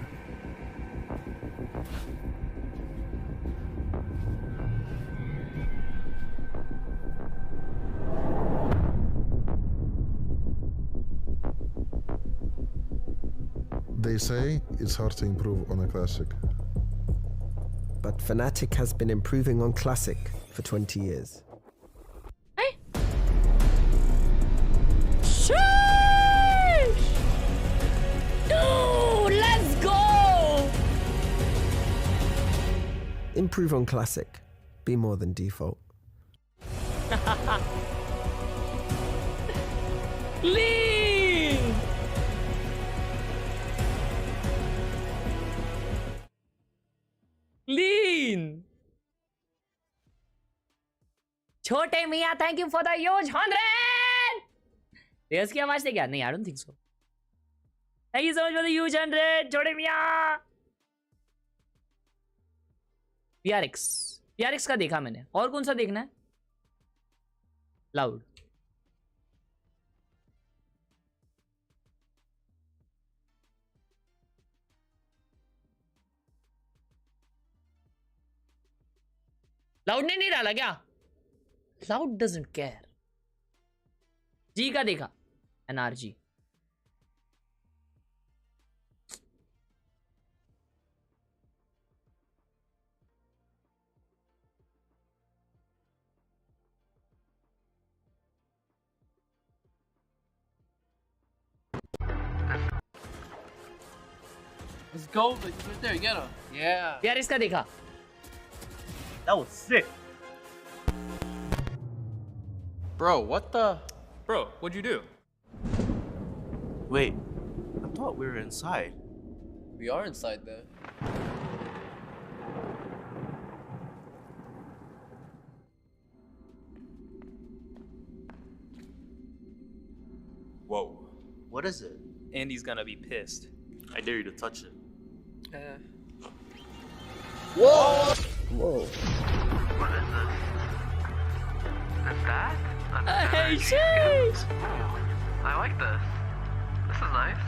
They say it's hard to improve on a classic. But Fnatic has been improving on Classic for 20 years. Hey! Sheesh! Dude, let's go! Improve on Classic. Be more than default. Clean. Clean. छोटे मियाँ thank you for the huge 100। रेस की आवाज थे क्या? नहीं, I don't think so. Thank you so much for the huge 100 छोटे मियाँ। PRX का देखा मैंने, और कौन सा देखना है? लाउड। लाउड ने नहीं डाला क्या? Loud doesn't care. जी का देखा, NRG। Let's go, but right there, get him. Yeah. यार इसका देखा। That was sick. Bro, what the? Bro, what'd you do? Wait, I thought we were inside. We are inside there. Whoa. What is it? Andy's gonna be pissed. I dare you to touch it. Whoa! What is this? Is that? Hey, sheesh! I like this. This is nice.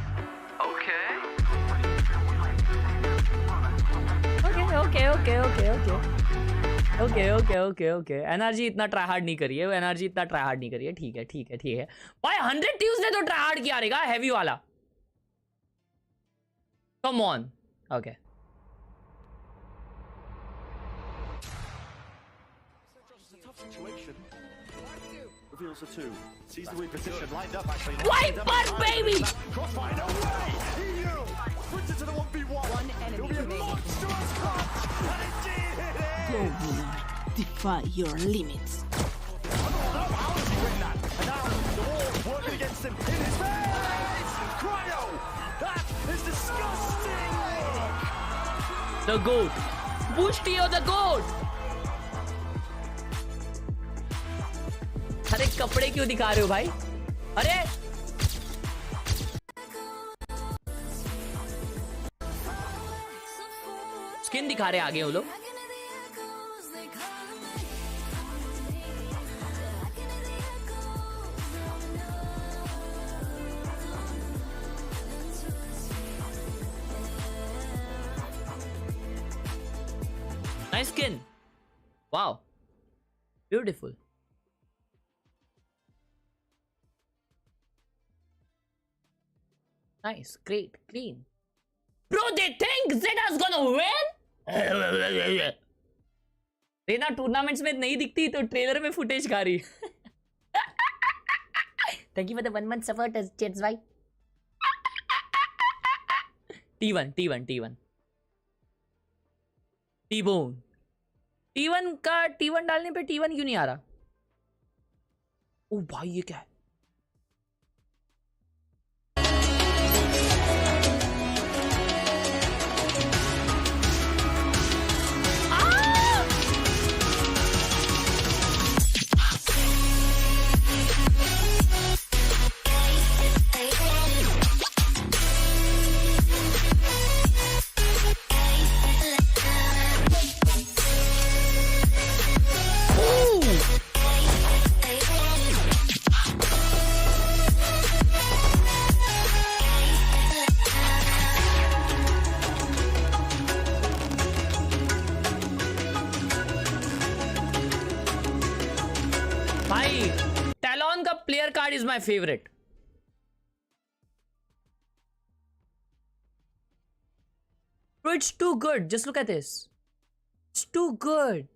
Okay. Energy इतना try hard नहीं करिए, वो energy इतना try hard नहीं करिए। ठीक है भाई। 100 ट्यूज ने तो ट्राई हार्ड किया रहेगा, हैवी वाला। Come on. Okay Reveals the two. Sees the weak position. Lined up actually. White butt baby. Crossfire, no way! He knew! Puts it to the 1v1. One enemy It'll be a remaining. monstrous punch! And indeed it is! Go, Miller. Defy your limits. How does he win that? And now the wall's working against him. In his face! Cryo! That is disgusting! The goat. Bushtio the goat. अरे कपड़े क्यों दिखा रहे हो भाई? अरे skin दिखा रहे आगे वो लोग। Nice skin, wow, beautiful. Nice, great, clean. Bro, they think Zeta's gonna win? Zeta tournaments में नहीं दिखती तो ट्रेलर में फुटेज खा रही। Thank you for the 1 month support, chats भाई। T1 T-Bone T1 का T1 डालने पे T1 क्यों नहीं आ रहा? ओ भाई ये क्या है? भाई टैलॉन का player card is my favourite. It's too good. Just look at this. It's too good.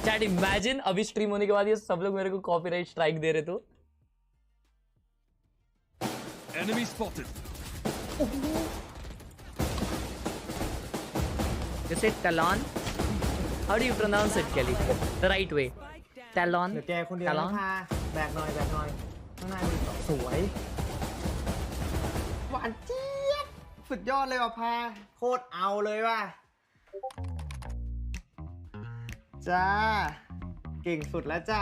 Chat imagine अभी स्ट्रीम होने के बाद ये सब लोग मेरे को कॉपीराइट स्ट्राइक दे रहे तो। Enemy spotted. You say talon? How do you pronounce it, Kelly? The right way. Talon. เดี๋ยวแกคนเดียวนะ Talon. พาแบกหน่อยข้างหน้ามีสวยหวานเจี๊ยบสุดยอดเลยว่ะพาโคตรเอาเลยว่ะจ้าเก่งสุดแล้วจ้า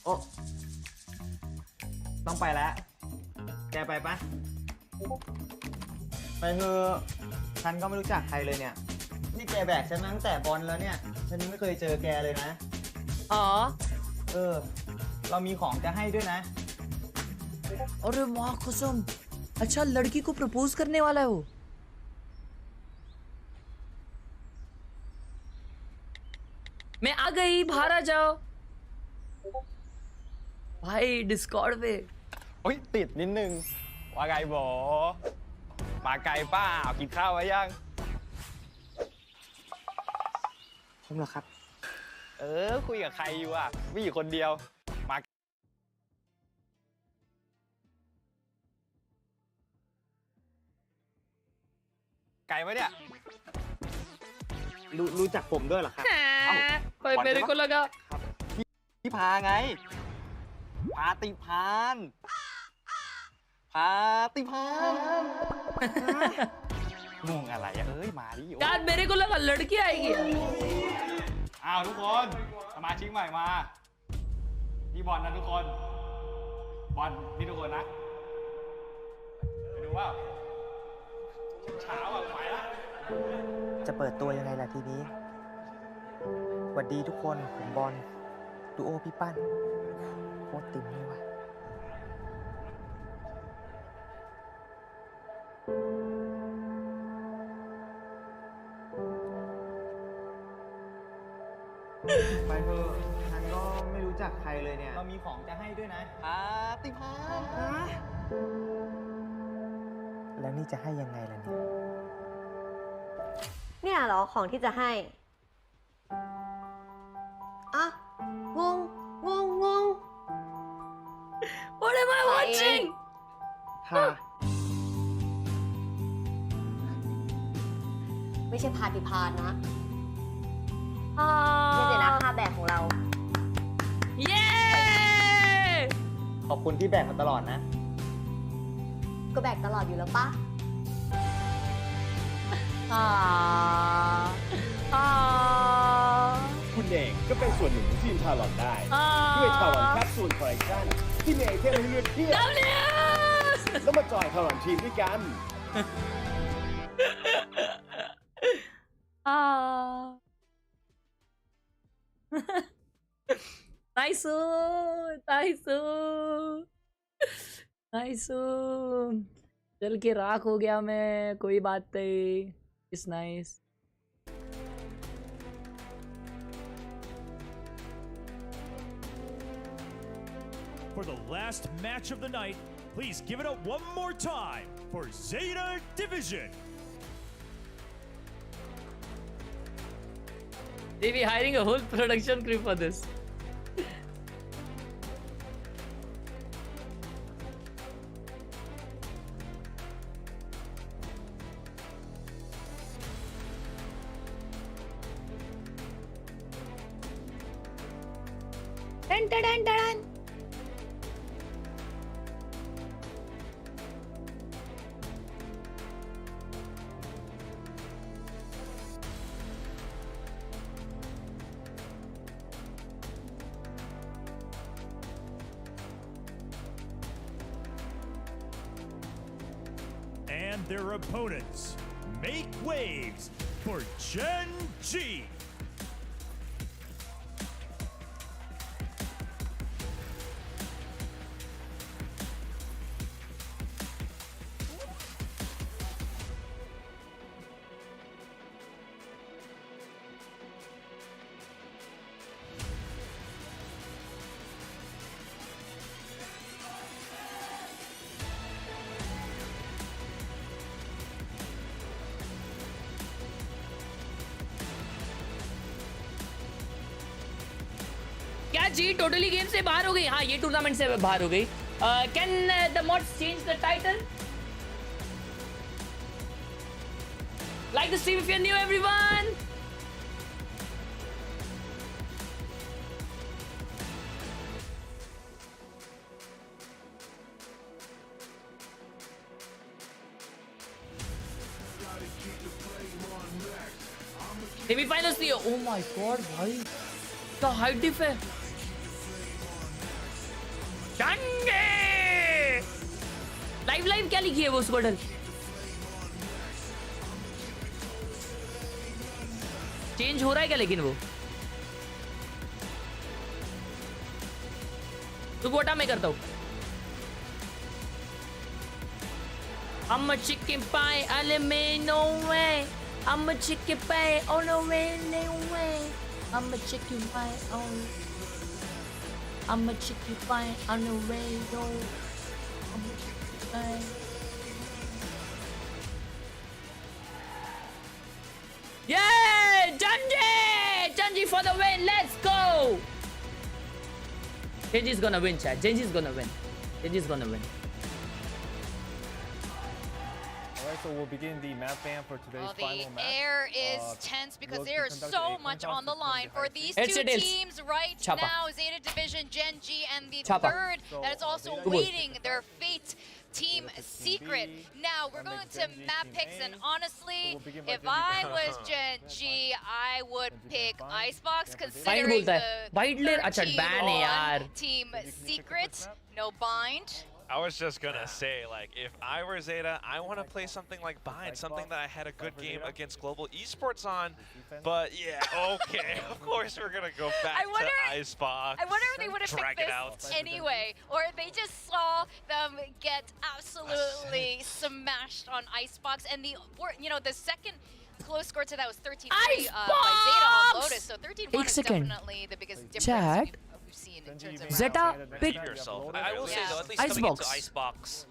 โอ้ต้องไปแล้วแกไปปะไปเถอะฉันก็ไม่รู้จักใครเลยเนี่ยนี่แกแบกฉันมาตั้งแต่บอลแล้วเนี่ยฉันยังไม่เคยเจอแกเลยนะ อ๋อ เรามีของจะให้ด้วยนะ अरे वाह कसम अच्छा लड़की को प्रपोज करने वाला है वो मैं आ गई बाहर आ जाओ भाई डिस्कॉर्ड पे โอ๊ยติดนิดนึงว่าไงบอมาไกลป้ากินข้าวไว้ยังผมเหรอครับคุยกับใครอยู่อ่ะไม่อยู่คนเดียวมาไกลไหมเนี่ยรู้จักผมด้วยเหรอครับ ไปमेरे को लगा พี่พาไงพาติพานงงอะไรอะมาดิ यार मेरे को लगा लड़की आएगी อ้าวทุกคนสมาชิกใหม่มานี่บอลนะทุกคนบอลนี่ทุกคนนะไปดูว่าเช้าอ่ะไปละจะเปิดตัวยังไงล่ะทีนี้สวัสดีทุกคนผมบอลดูโอพี่ปั้นโคตรตึงเลยว่ะไปเถอะฉันก็ไม่รู้จักใครเลยเนี่ยเรามีของจะให้ด้วยนะติพานแล้วนี่จะให้ยังไงล่ะเนี่ยเหรอของที่จะให้อ่ะงง What am I watching ไม่ใช่พาติพานนะนี่สินะค่าแบกของเรา เย้ ขอบคุณที่แบกมาตลอดนะ ก็แบกตลอดอยู่แล้วปะ คุณเองก็เป็นส่วนหนึ่งของทีมชาลอนได้ด้วยชาลอนแคปซูลคอลเลคชั่นที่มีไอเทมให้เลือกเพียบแล้วมาจอยชาลอนทีมด้วยกัน nice चल के राख हो गया मैं कोई बात नहीं it's nice For the last match of the night, please give it up one more time for Zeta Division. They be hiring a whole production crew for this. Dun, dun, dun, dun. And their opponents make waves for Gen G. क्या जी totally game से बाहर हो गई हाँ ये tournament से बाहर हो गई can the mods change the title Like the stream if you're new, everyone. Semi-finals नहीं है. Oh my god, भाई. The height diff है. Geng! लाइव क्या लिखी है वो स्क्वाडल? चेंज हो रहा है क्या लेकिन वो? तो गोटा मैं करता हूँ. I'm a chicken pie, no way. I'm a chicken pie, oh no way, no way. I'm a chicken pie, oh. I'm a chicken pie, oh no way, no. I'm a chicken pie. Yeah, Janji for the win. Let's go. Genji's gonna win, chat. Genji's gonna win. Genji's gonna win. Alright, so we'll begin the map ban for today's final match. The air is tense because there is so much on the line for these two teams right now. Zeta Division, Genji, and the third that is also waiting their fate, Team Secret. Now we're going to map picks, and honestly, if I was Genji, I would pick Icebox considering the third team on Team Secret. No bind. I was just gonna say, like, if I were Zeta, I want to play something like Bind, something that I had a good game against Global Esports on. But yeah, okay, of course we're gonna go back to Icebox. I wonder if they would have picked this anyway, or they just saw them get absolutely smashed on Icebox, and the second close score to that was 13-3 by Zeta on Lotus. So 13-1 is definitely the biggest difference we've seen in terms of Zeta picked yourself. I will say though, at least coming into Icebox,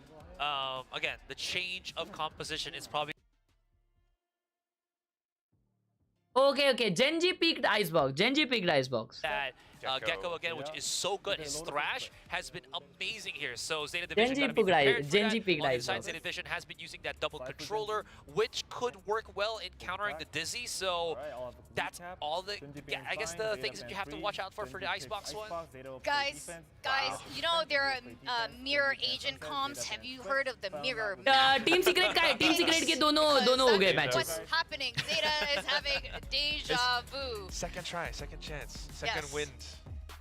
again, the change of composition is probably. Okay. Genji picked Icebox. That Gecko again, which is so good. His thrash has been amazing here. So Zeta Division Genji picked Icebox. Zeta Division has been using that double controller, which could work well in countering the Dizzy. So that's all the, I guess, the things that you have to watch out for the Icebox one. Guys, you know there are mirror agent comms. Have you heard of the mirror? Team Secret का है. Team Secret के दोनों हो गए matches. What's happening? Zeta is having deja vu. Second try, second chance, second wind.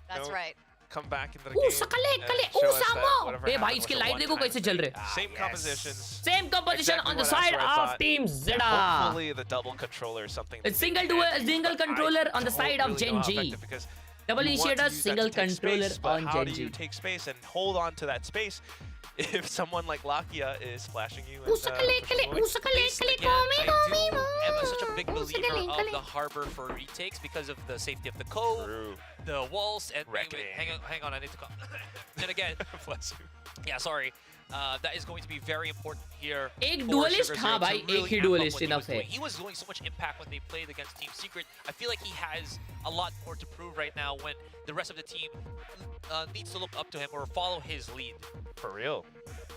That's right. Come back into the game. Hey, भाई इसके light देखो कैसे चल रहे. Same compositions. Same composition on the side of Team Zeta. Hopefully the double controller is something. It's single controller on the side of Genji. Double initiator, single controller on How do Genji. you take space and hold on to that space if someone like Lakia is flashing you? And, I'm such a big believer of the harbor for retakes because of the safety of the code, the walls, and hang on, I need to call. And again, yeah, sorry. That is going to be very important here. एक duelist हाँ भाई, एक ही duelist enough है. He was doing so much impact when they played against Team Secret. I feel like he has a lot more to prove right now when the rest of the team needs to look up to him or follow his lead. For real.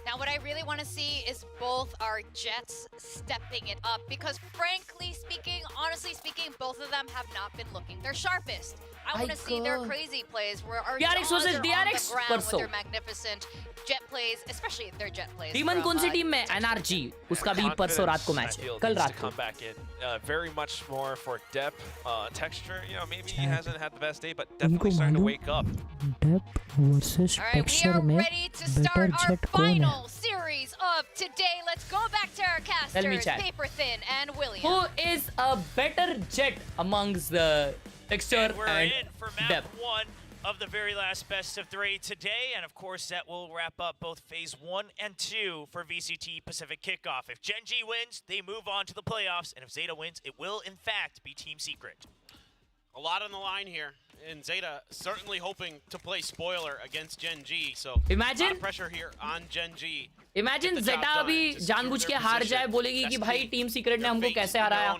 Now what I really want to see is both our Jets stepping it up because frankly speaking, honestly speaking, both of them have not been looking their sharpest. I want to see their crazy plays where our DRX versus DRX with their magnificent jet plays, especially their jet plays. Demon कौन सी team में? NRG. उसका भी परसों रात को match है. कल रात को. Come back in. Very much more for depth, texture. You know, maybe he hasn't had the best day, but definitely starting to wake up. Depth versus texture में better jet कौन है? Series of today. Let's go back to our casters, Paper Thin and William. Who is a better jet amongst the texture and we're in for map depth? 1 of the very last best of 3 today, and of course that will wrap up both phase 1 and 2 for VCT Pacific Kickoff. If Genji wins, they move on to the playoffs, and if Zeta wins, it will in fact be Team Secret. A lot on the line here, and Zeta certainly hoping to play spoiler against Genji. So imagine a lot of pressure here on Genji. Imagine Zeta अभी जानबूझ के हार जाए, बोलेगी कि भाई team secret ने हमको कैसे हराया.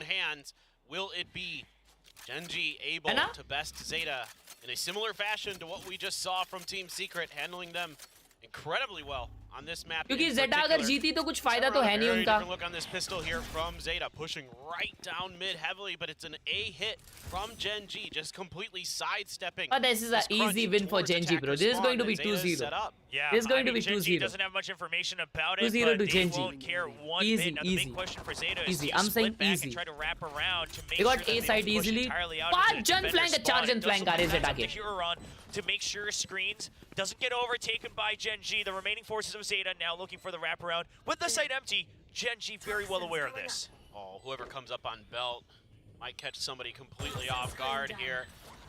Will it be Genji able to best Zeta in a similar fashion to what we just saw from Team Secret, handling them incredibly well on this map. क्योंकि Zeta अगर जीती तो कुछ फायदा तो है नहीं उनका. Look on this pistol here from Zeta, pushing right down mid heavily, but it's an A hit from Gen G, just completely sidestepping. But this is an easy win for Gen G, bro. This is going to be 2-0. Yeah, this is going to be Gen G 2-0. doesn't have much information about it, 2-0 but to they Gen G. won't care one Easy, bit. Now, the easy. big question for Zeta is Easy. to I'm saying split back easy. and try to wrap around to make They got sure A that side they don't push easily. entirely out 5 into jun the flank, defender 4 jun spawn. flank आ रहे हैं Zeta Doesn't के. the Huron to make sure screens doesn't get overtaken by Gen G. The remaining forces of Zeta now looking for the wraparound. With the site empty, Gen G very well aware of this. Oh, whoever comes up on belt might catch somebody completely off guard here.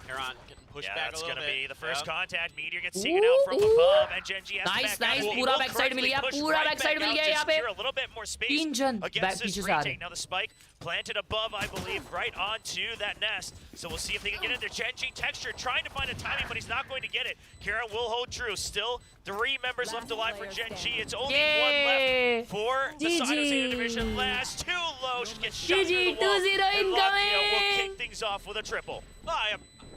Heron getting pushed back a little bit. That's going to be the first contact. Meteor gets taken out from above, and Gen G has nice, to back nice. out. पूरा backside मिल गया, पूरा backside मिल गया यहाँ पे. A little bit more space 3 जन back against this पीछे से आ रहे. retake. Now the spike planted above, I believe, right onto that nest. So we'll see if they can get in there. Gen G texture trying to find a timing, but he's not going to get it. Karen will hold true. Still 3 members left alive for Gen G. It's only 1 left for the side of Zeta Division. Last 2 low. She gets shot through the wall. 2-0 And Lakia will incoming. kick things off with a triple.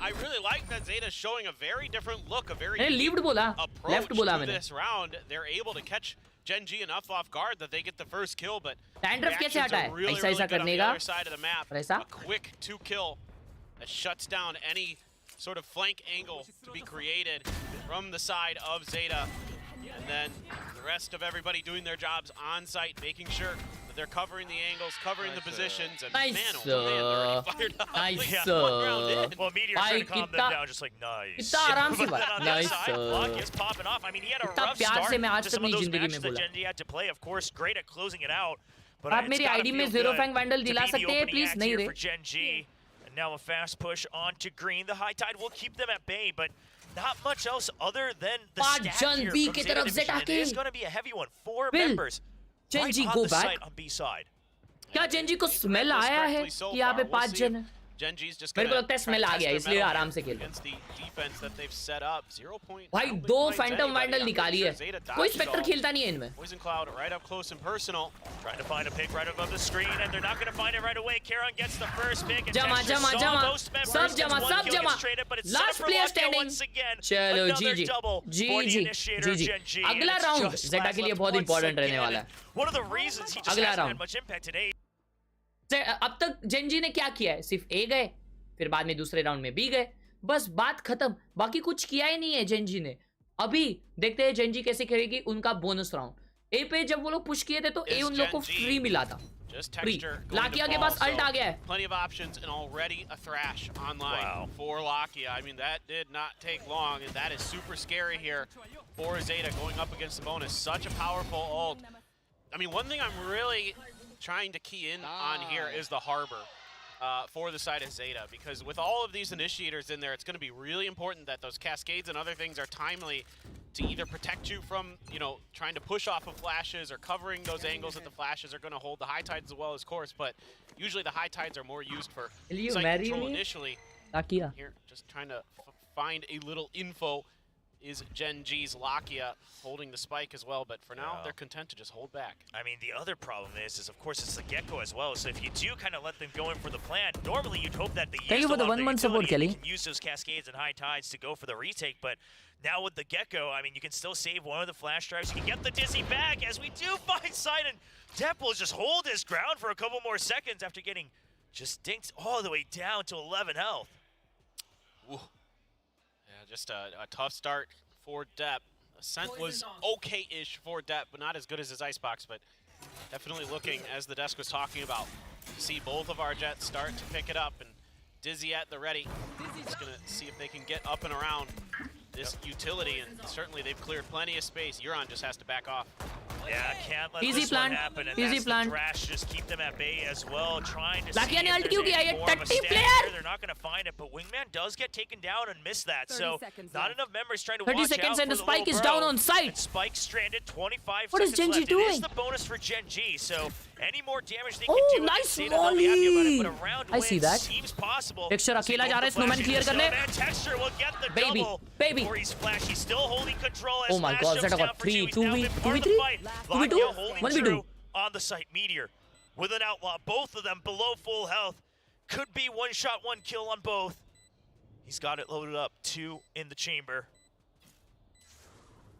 I really like that Zeta's showing a very different look, a very lead बोला, approach left बोला to मैंने. this round. They're able to catch Gen G enough off guard that they get the first kill, but Dandruff कैसे हटा है? really, ऐसा really ऐसा good on करने the का. other side of the map. और ऐसा? A quick 2 kill that shuts down any sort of flank angle to be created from the side of Zeta. And then the rest of everybody doing their jobs on site, making sure that they're covering the angles, covering the positions, and nice, man, oh man, they're already fired up. Nice, Yeah, 1 round in. Well, Meteor's trying to calm them down, just like, nice. इतना आराम से But then on the nice. other side, Lakia's popping off. I mean, he had a इतना rough प्यार start से मैं आज to तक some of नहीं those जिंदगी matches में that बोला. Gen G had to play. Of course, great at closing it out. But आप it's मेरी gotta ID feel में Zero good Fang Vandal to दिला be the सकते हैं, opening please? act नहीं here रे. for Gen G. And now a fast push onto Green. The high tide will keep them at bay, but not much else other than the पाँच stack जन here B from की Zeta तरफ Division. Zeta It के. is going to be a heavy one. 4 Will members Gen right G on go the back? site on B side. क्या Gen G को smell आया है कि यहाँ पे 5 जन है? Gen G's just मेरे को gonna लगता है try smell to uh test गया, their इसलिए mettle आराम से खेल. against the defense that they've set up. 0 point. भाई 2 Phantom Vandal निकाली है. कोई Spectre खेलता नहीं है इनमें. Poison Cloud right up close and personal. Trying to find a pick right above the screen, and they're not going to find it right away. Karon gets the first pick, and Jama, Texture jama, saw jama. most members. Sab Gets jama, one sab kill, jama. gets traded, but it's Last set up for player Lakia standing. once again. चलो Another GG. double for the initiator of Gen G. अगला and it's round just Zeta last के लिए left बहुत once important रहने again. वाला है. One of the reasons he just अगला hasn't round. had much impact today. अब तक Gen G ने क्या किया है? सिर्फ A गए, फिर बाद में दूसरे राउंड में B गए. बस बात खत्म. बाकी कुछ किया ही नहीं है Gen G ने. अभी देखते हैं Gen G कैसे खेलेगी उनका बोनस राउंड. A पे जब वो लोग पुश किए थे तो A उन लोग को फ्री मिला था. Free. Lakia के पास ult आ गया है. Plenty of options and already a thrash online for Lakia. I mean, that did not take long, and that is super scary here for Zeta going up against the bonus. Such a powerful ult. I mean, one thing I'm really trying to key in on here is the harbor for the side of Zeta, because with all of these initiators in there, it's going to be really important that those cascades and other things are timely to either protect you from, you know, trying to push off of flashes or covering those angles that the flashes are going to hold the high tides as well as course, but usually the high tides are more used for site control initially. Lakia. Here, just trying to find a little info. Is Gen G's Lakia holding the spike as well, but for now they're content to just hold back. I mean, the other problem is of course it's the Gecko as well. So if you do kind of let them go in for the plan, normally you'd hope that they Thank you for the 1 month support, Kelly. You can use those cascades and high tides to go for the retake, but now with the Gecko, I mean, you can still save one of the flash drives. You can get the Dizzy back as we do find sight, and Depp will just hold his ground for a couple more seconds after getting just dinked all the way down to 11 health. Ooh. Yeah, just a tough start for Depp. Ascent was okay-ish for Depp, but not as good as his Icebox, but definitely looking, as the desk was talking about, to see both of our Jets start to pick it up, and Dizzy at the ready. Just gonna see if they can get up and around this utility, and certainly they've cleared plenty of space. Euron just has to back off. Yeah, can't let Easy this plan. one happen, and Easy that's plan. the thrash just keep them at bay as well, trying to Lakia see ने if ult there's क्यों किया? any ये more of a 30 stack player. here. They're not going to find it, but Wingman does get taken down and miss that, so not enough members trying to 30 watch seconds out and the for Spike little is bro. down on site. And Spike stranded, 25 What is seconds Gen G left. It is doing? the bonus for Gen G, so any more damage they can Oh, do nice Zeta, they'll be happy about it, but a volley. round I see win that. seems possible. Texture अकेला जा रहा है snowman clear करने. Texture will get the Baby, double baby. before he's flash. He's still holding control as Oh my Flash God, jumps Zeta down got for two. 3, He's now 2v, been part of the 2v3, fight. 2v2, Lakia holding 1v2. true on the site. Meteor with an outlaw, both of them below full health. Could be one shot, one kill on both. He's got it loaded up, 2 in the chamber.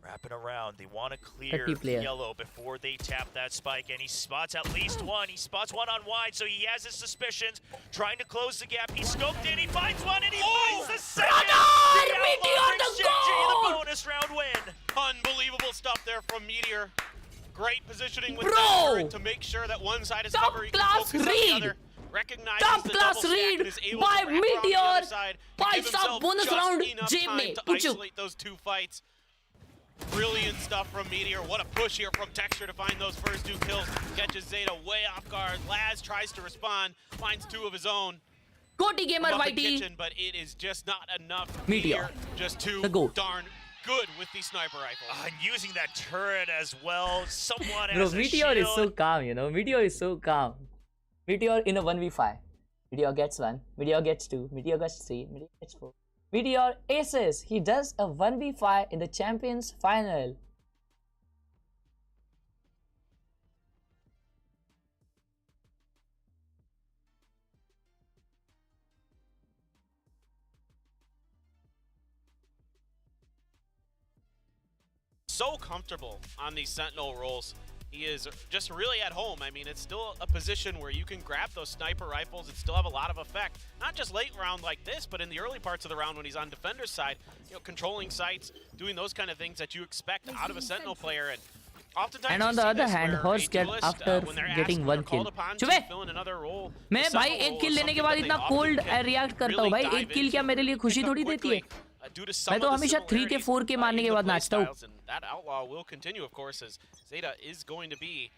Wrapping around, they want to clear yellow before they tap that spike, and he spots at least one. He spots one on wide, so he has his suspicions. Trying to close the gap, he scoped in, he finds one, and he finds the second! The bonus round win! Unbelievable stuff there from Meteor. Great positioning with that to make sure that one side is covered, he can focus on the other. Recognizes the double stack and is able by to wrap around the other side to give himself bonus just round enough time to isolate those two fights. Brilliant stuff from Meteor. What a push here from Texture to find those first two kills. Catches Zeta way off guard. Laz tries to respond, finds two of his own. Koti Gamer YT. Kitchen, but it is just not enough. Meteor. Just too darn good with the sniper rifle. And using that turret as well. Someone Bro, has a Meteor shield. is so calm, you know. Meteor is so calm. Meteor in a 1v5. Meteor gets 1. Meteor gets 2. Meteor gets 3. Meteor gets 4. Meteor aces. He does a 1v5 in the Champions Final. So comfortable on these Sentinel roles. He is just really at home. I mean, it's still a position where you can grab those sniper rifles and still have a lot of effect. Not just late round like this, but in the early parts of the round when he's on defender's side, you know, controlling sights, doing those kind of things that you expect out of a Sentinel player. And oftentimes, and on the other hand, harshkhel after getting 1 kill. चुपे! मैं भाई एक किल लेने के बाद इतना cold react करता हूँ भाई. एक किल क्या मेरे लिए खुशी थोड़ी देती है? मैं तो हमेशा 3 के 4 के मारने के बाद नाचता हूँ. That outlaw will continue, of course, as Zeta is going to be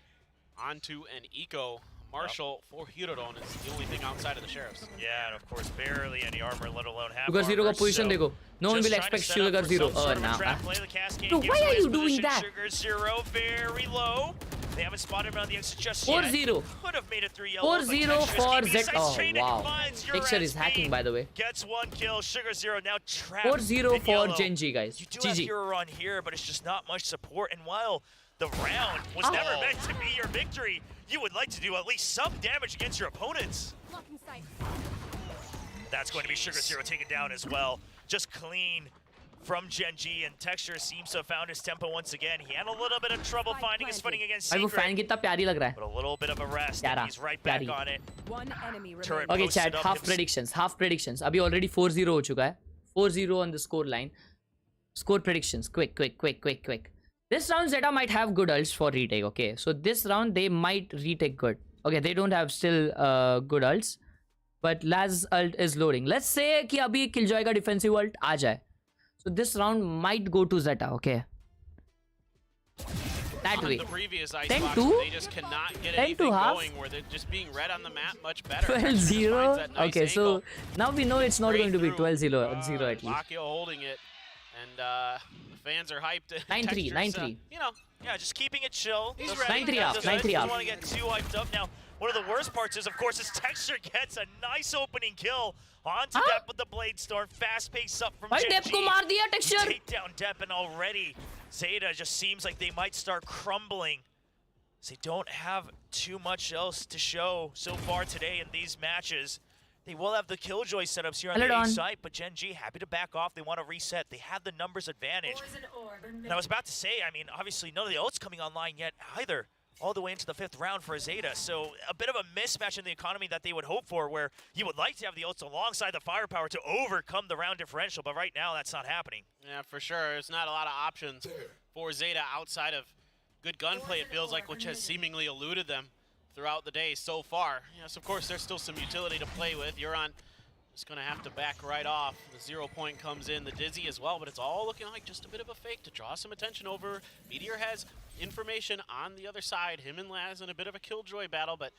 onto an eco. Marshall for Hirodon is the only thing outside of the Sheriffs. Yeah, and of course, barely any armor, let alone half Sugar Zero का position देखो. No one will expect Sugar Zero. Oh, nah. Bro, why are you doing that? Sugar Zero very low. They haven't spotted him on the exit just yet. 4-0. Could have made it 3 yellow. 4-0 for Zeta. Oh, wow. Texture is hacking, by the way. Gets 1 kill. Sugar Zero now trapped. 4-0 for Genji, guys. You do have Huron here, but it's just not much support. And while the round was never meant to be your victory, you would like to do at least some damage against your opponents. That's going to be Sugar Zero taken down as well. Just clean from Genji, and Texture seems to have found his tempo once again. He had a little bit of trouble finding his footing against Secret. वो fan कितना प्यारी लग रहा है. But a little bit of a rest, and he's right back on it. Okay, chat, half predictions. अभी already 4-0 हो चुका है. 4-0 on the score line. Score predictions, quick. This round Zeta might have good ults for retake, okay? So this round they might retake good. Okay, they don't have still good ults. But Laz ult is loading. Let's say कि अभी Killjoy का defensive ult आ जाए. So this round might go to Zeta, okay? That way. 10-2? They just cannot get anything going where they're just being read on the map much better. 12-0? Okay, so now we know it's not going to be 12-0 at least. Lakio holding it. And the fans are hyped. 9-3. You know, yeah, just keeping it chill. He's 9-3 off. Don't want to get too hyped up. Now, one of the worst parts is, of course, his Texture gets a nice opening kill onto Depp with the Blade Storm. Fast pace up from Genji. Take down Depp, and already Zeta just seems like they might start crumbling. They don't have too much else to show so far today in these matches. They will have the Killjoy setups here on the A site, but Genji happy to back off. They want to reset. They have the numbers advantage. And I was about to say, I mean, obviously none of the ults coming online yet either, all the way into the 5th round for Zeta. So a bit of a mismatch in the economy that they would hope for, where you would like to have the ults alongside the firepower to overcome the round differential, but right now that's not happening. Yeah, for sure. There's not a lot of options for Zeta outside of good gunplay, it feels like, which has seemingly eluded them throughout the day so far. Yes, of course, there's still some utility to play with. Huron is going to have to back right off. The 0 point comes in, the Dizzy as well, but it's all looking like just a bit of a fake to draw some attention over. Meteor has information on the other side. Him and Laz in a bit of a Killjoy battle, but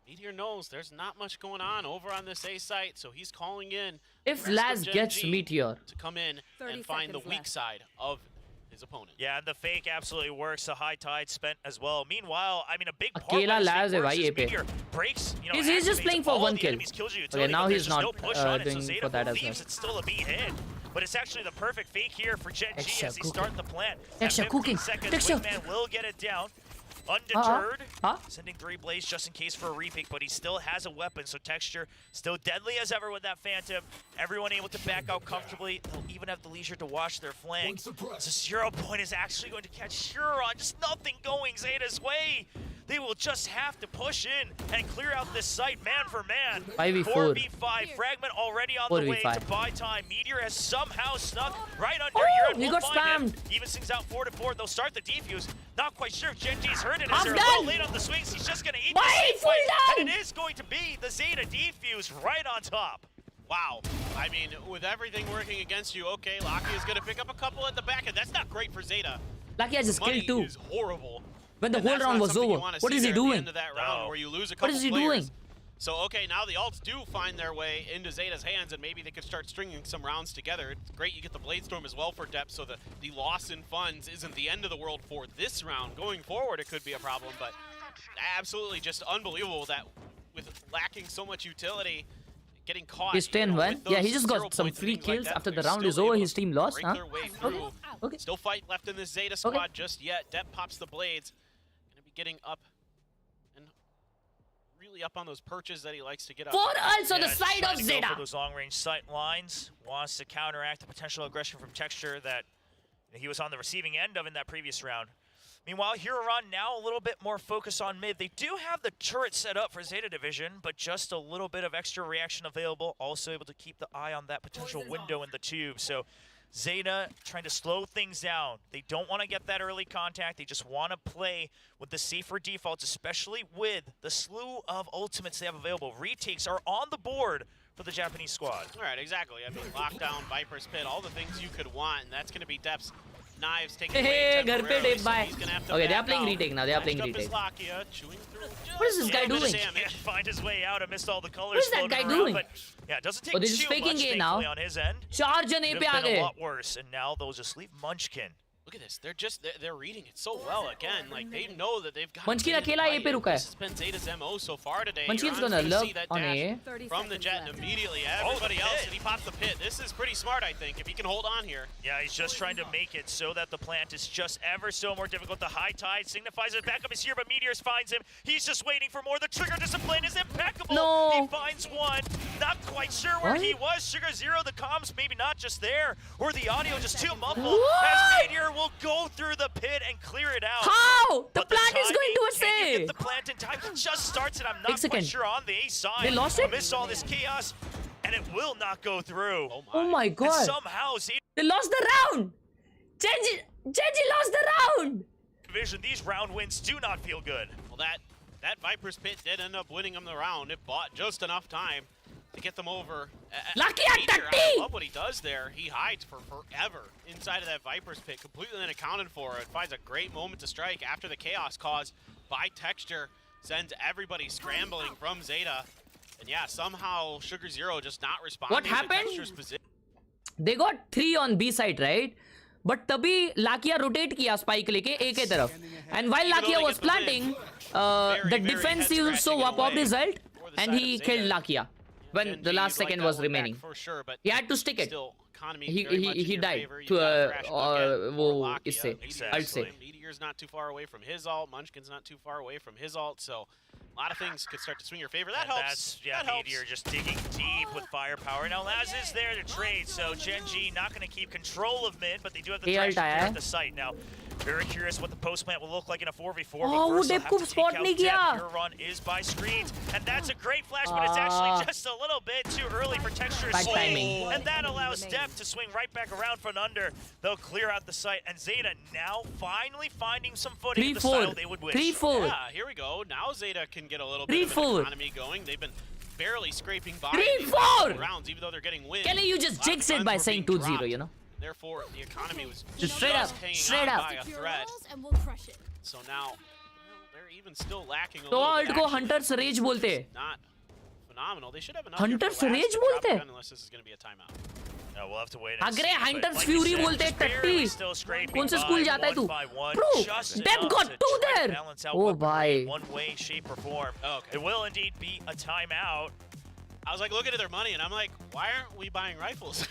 Meteor knows there's not much going on over on this A site, so he's calling in. If Laz gets Meteor to come in and find the weak side of his opponent. Yeah, and the fake absolutely works. The high tide spent as well. Meanwhile, I mean, a big part Akela Laz of this Meteor breaks, you know, he's just playing for 1 kill. Okay, now he's not doing so for that as well. It's still a B hit, but it's actually the perfect fake here for Genji as they start the plant. Texture cooking. Wingman will get it down. Undeterred, sending 3 blades just in case for a repick, but he still has a weapon, so Texture still deadly as ever with that Phantom. Everyone able to back out comfortably. They'll even have the leisure to watch their flank. So 0 point is actually going to catch Huron. Just nothing going Zeta's way. They will just have to push in and clear out this site man for man. 5v4. 4v5. Fragment already on the way to buy time. Meteor has somehow snuck right under he got spammed. Even sings out 4-4. They'll start the defuse. Not quite sure if Genji's heard it as they're a little late on the swings. He's just going to eat the same fight. And it is going to be the Zeta defuse right on top. Wow. I mean, with everything working against you, okay, Lakia is going to pick up a couple at the back, and that's not great for Zeta. Lakia just killed 2. Is horrible. When the whole round was over. What is he doing? What is he doing? So, okay, now the ults do find their way into Zeta's hands, and maybe they could start stringing some rounds together. It's great you get the Blade Storm as well for depth, so the loss in funds isn't the end of the world for this round. Going forward, it could be a problem, but absolutely just unbelievable that with lacking so much utility, getting caught. He's 10-1. Yeah, he just got some free kills after the round is over. His team lost, huh? Okay. Still fight left in this Zeta squad just yet. Depp pops the blades. Gonna be getting up and really up on those perches that he likes to get up. 4 ults on the side of Zeta. For those long-range sight lines, wants to counteract the potential aggression from Texture that he was on the receiving end of in that previous round. Meanwhile, Huron now a little bit more focus on mid. They do have the turret set up for Zeta Division, but just a little bit of extra reaction available. Also able to keep the eye on that potential window in the tube. So Zeta trying to slow things down. They don't want to get that early contact. They just want to play with the safer defaults, especially with the slew of ultimates they have available. Retakes are on the board for the Japanese squad. All right, exactly. I mean, lockdown, Viper's Pit, all the things you could want, and that's going to be Depp's knives taking away temporarily, so he's gonna have to okay, they are playing retake now. They are playing retake. What is this guy doing? Can't find his way out amidst all the colors. What is that guy doing? But yeah, it doesn't take they're just too faking much it now. on his end. Charge and Could have been a lot worse, and now they'll just leave Munchkin. Look at this. They're reading it so well again. Like they know that they've got. Munchkin akela A pe ruka hai. This has been Zeta's MO so far today. Munchkin's gonna love on A. From the jet and immediately everybody else, and he pops the pit. This is pretty smart, I think, if he can hold on here. Yeah, he's just trying to make it so that the plant is just ever so more difficult. The high tide signifies his backup is here, but Meteors finds him. He's just waiting for more. The trigger discipline is impeccable. No. He finds one. Not quite sure where he was. Sugar Zero, the comms maybe not just there, or the audio just too muffled. As Meteor will go through the pit and clear it out. How? The plant is going to a save. Get the plant in time. He just starts it. I'm not quite sure on the A side. They lost it? Amidst all this chaos, and it will not go through. Oh my god. And somehow they lost the round. Genji lost the round. Division, these round wins do not feel good. Well, that Viper's Pit did end up winning them the round. It bought just enough time to get them over. Lucky at I love what he does there. He hides for forever inside of that Viper's Pit, completely unaccounted for. It finds a great moment to strike after the chaos caused by Texture sends everybody scrambling from Zeta. And yeah, somehow Sugar Zero just not responding. What happened? Texture's position. They got 3 on B side, right? But तभी Lakia rotate किया spike लेके A के तरफ. And while Lakia was planting, the defense also popped his ult, and he killed Lakia when the last second was remaining. For sure, but he had to stick it. He died to वो इससे ult से. Meteor's not too far away from his ult. Munchkin's not too far away from his ult. So a lot of things could start to swing your favor. That helps. Yeah, Meteor just digging deep with firepower. Now Laz is there to trade, so Genji not going to keep control of mid, but they do have the trash at the site now. Very curious what the post plant will look like in a 4v4. Oh, वो Depp को spot नहीं किया. Your run is by screens, and that's a great flash, but it's actually just a little bit too early for Texture's swing, and that allows Depp to swing right back around from under. They'll clear out the site, and Zeta now finally finding some footing in the style they would wish. 3-4. Yeah, here we go. Now Zeta can get a little bit of an economy going. They've been barely scraping by 3-4 rounds, even though they're getting wins. Kelly, you just jinxed it by saying 2-0, you know. Therefore, the economy was just straight up by a threat. So now, they're even still lacking a तो little ult bit. को Hunter's Rage बोलते हैं. Not phenomenal. They should have enough. Hunter's Rage बोलते हैं. Unless this is going to be a timeout. No, we'll have to wait and see. अगरे Hunter's Fury बोलते हैं टट्टी. कौन से स्कूल जाता है तू? Bro, Depp got 2 there. Oh bhai. One way, shape, or form. Okay. It will indeed be a timeout. I was like looking at their money, and I'm like, why aren't we buying rifles?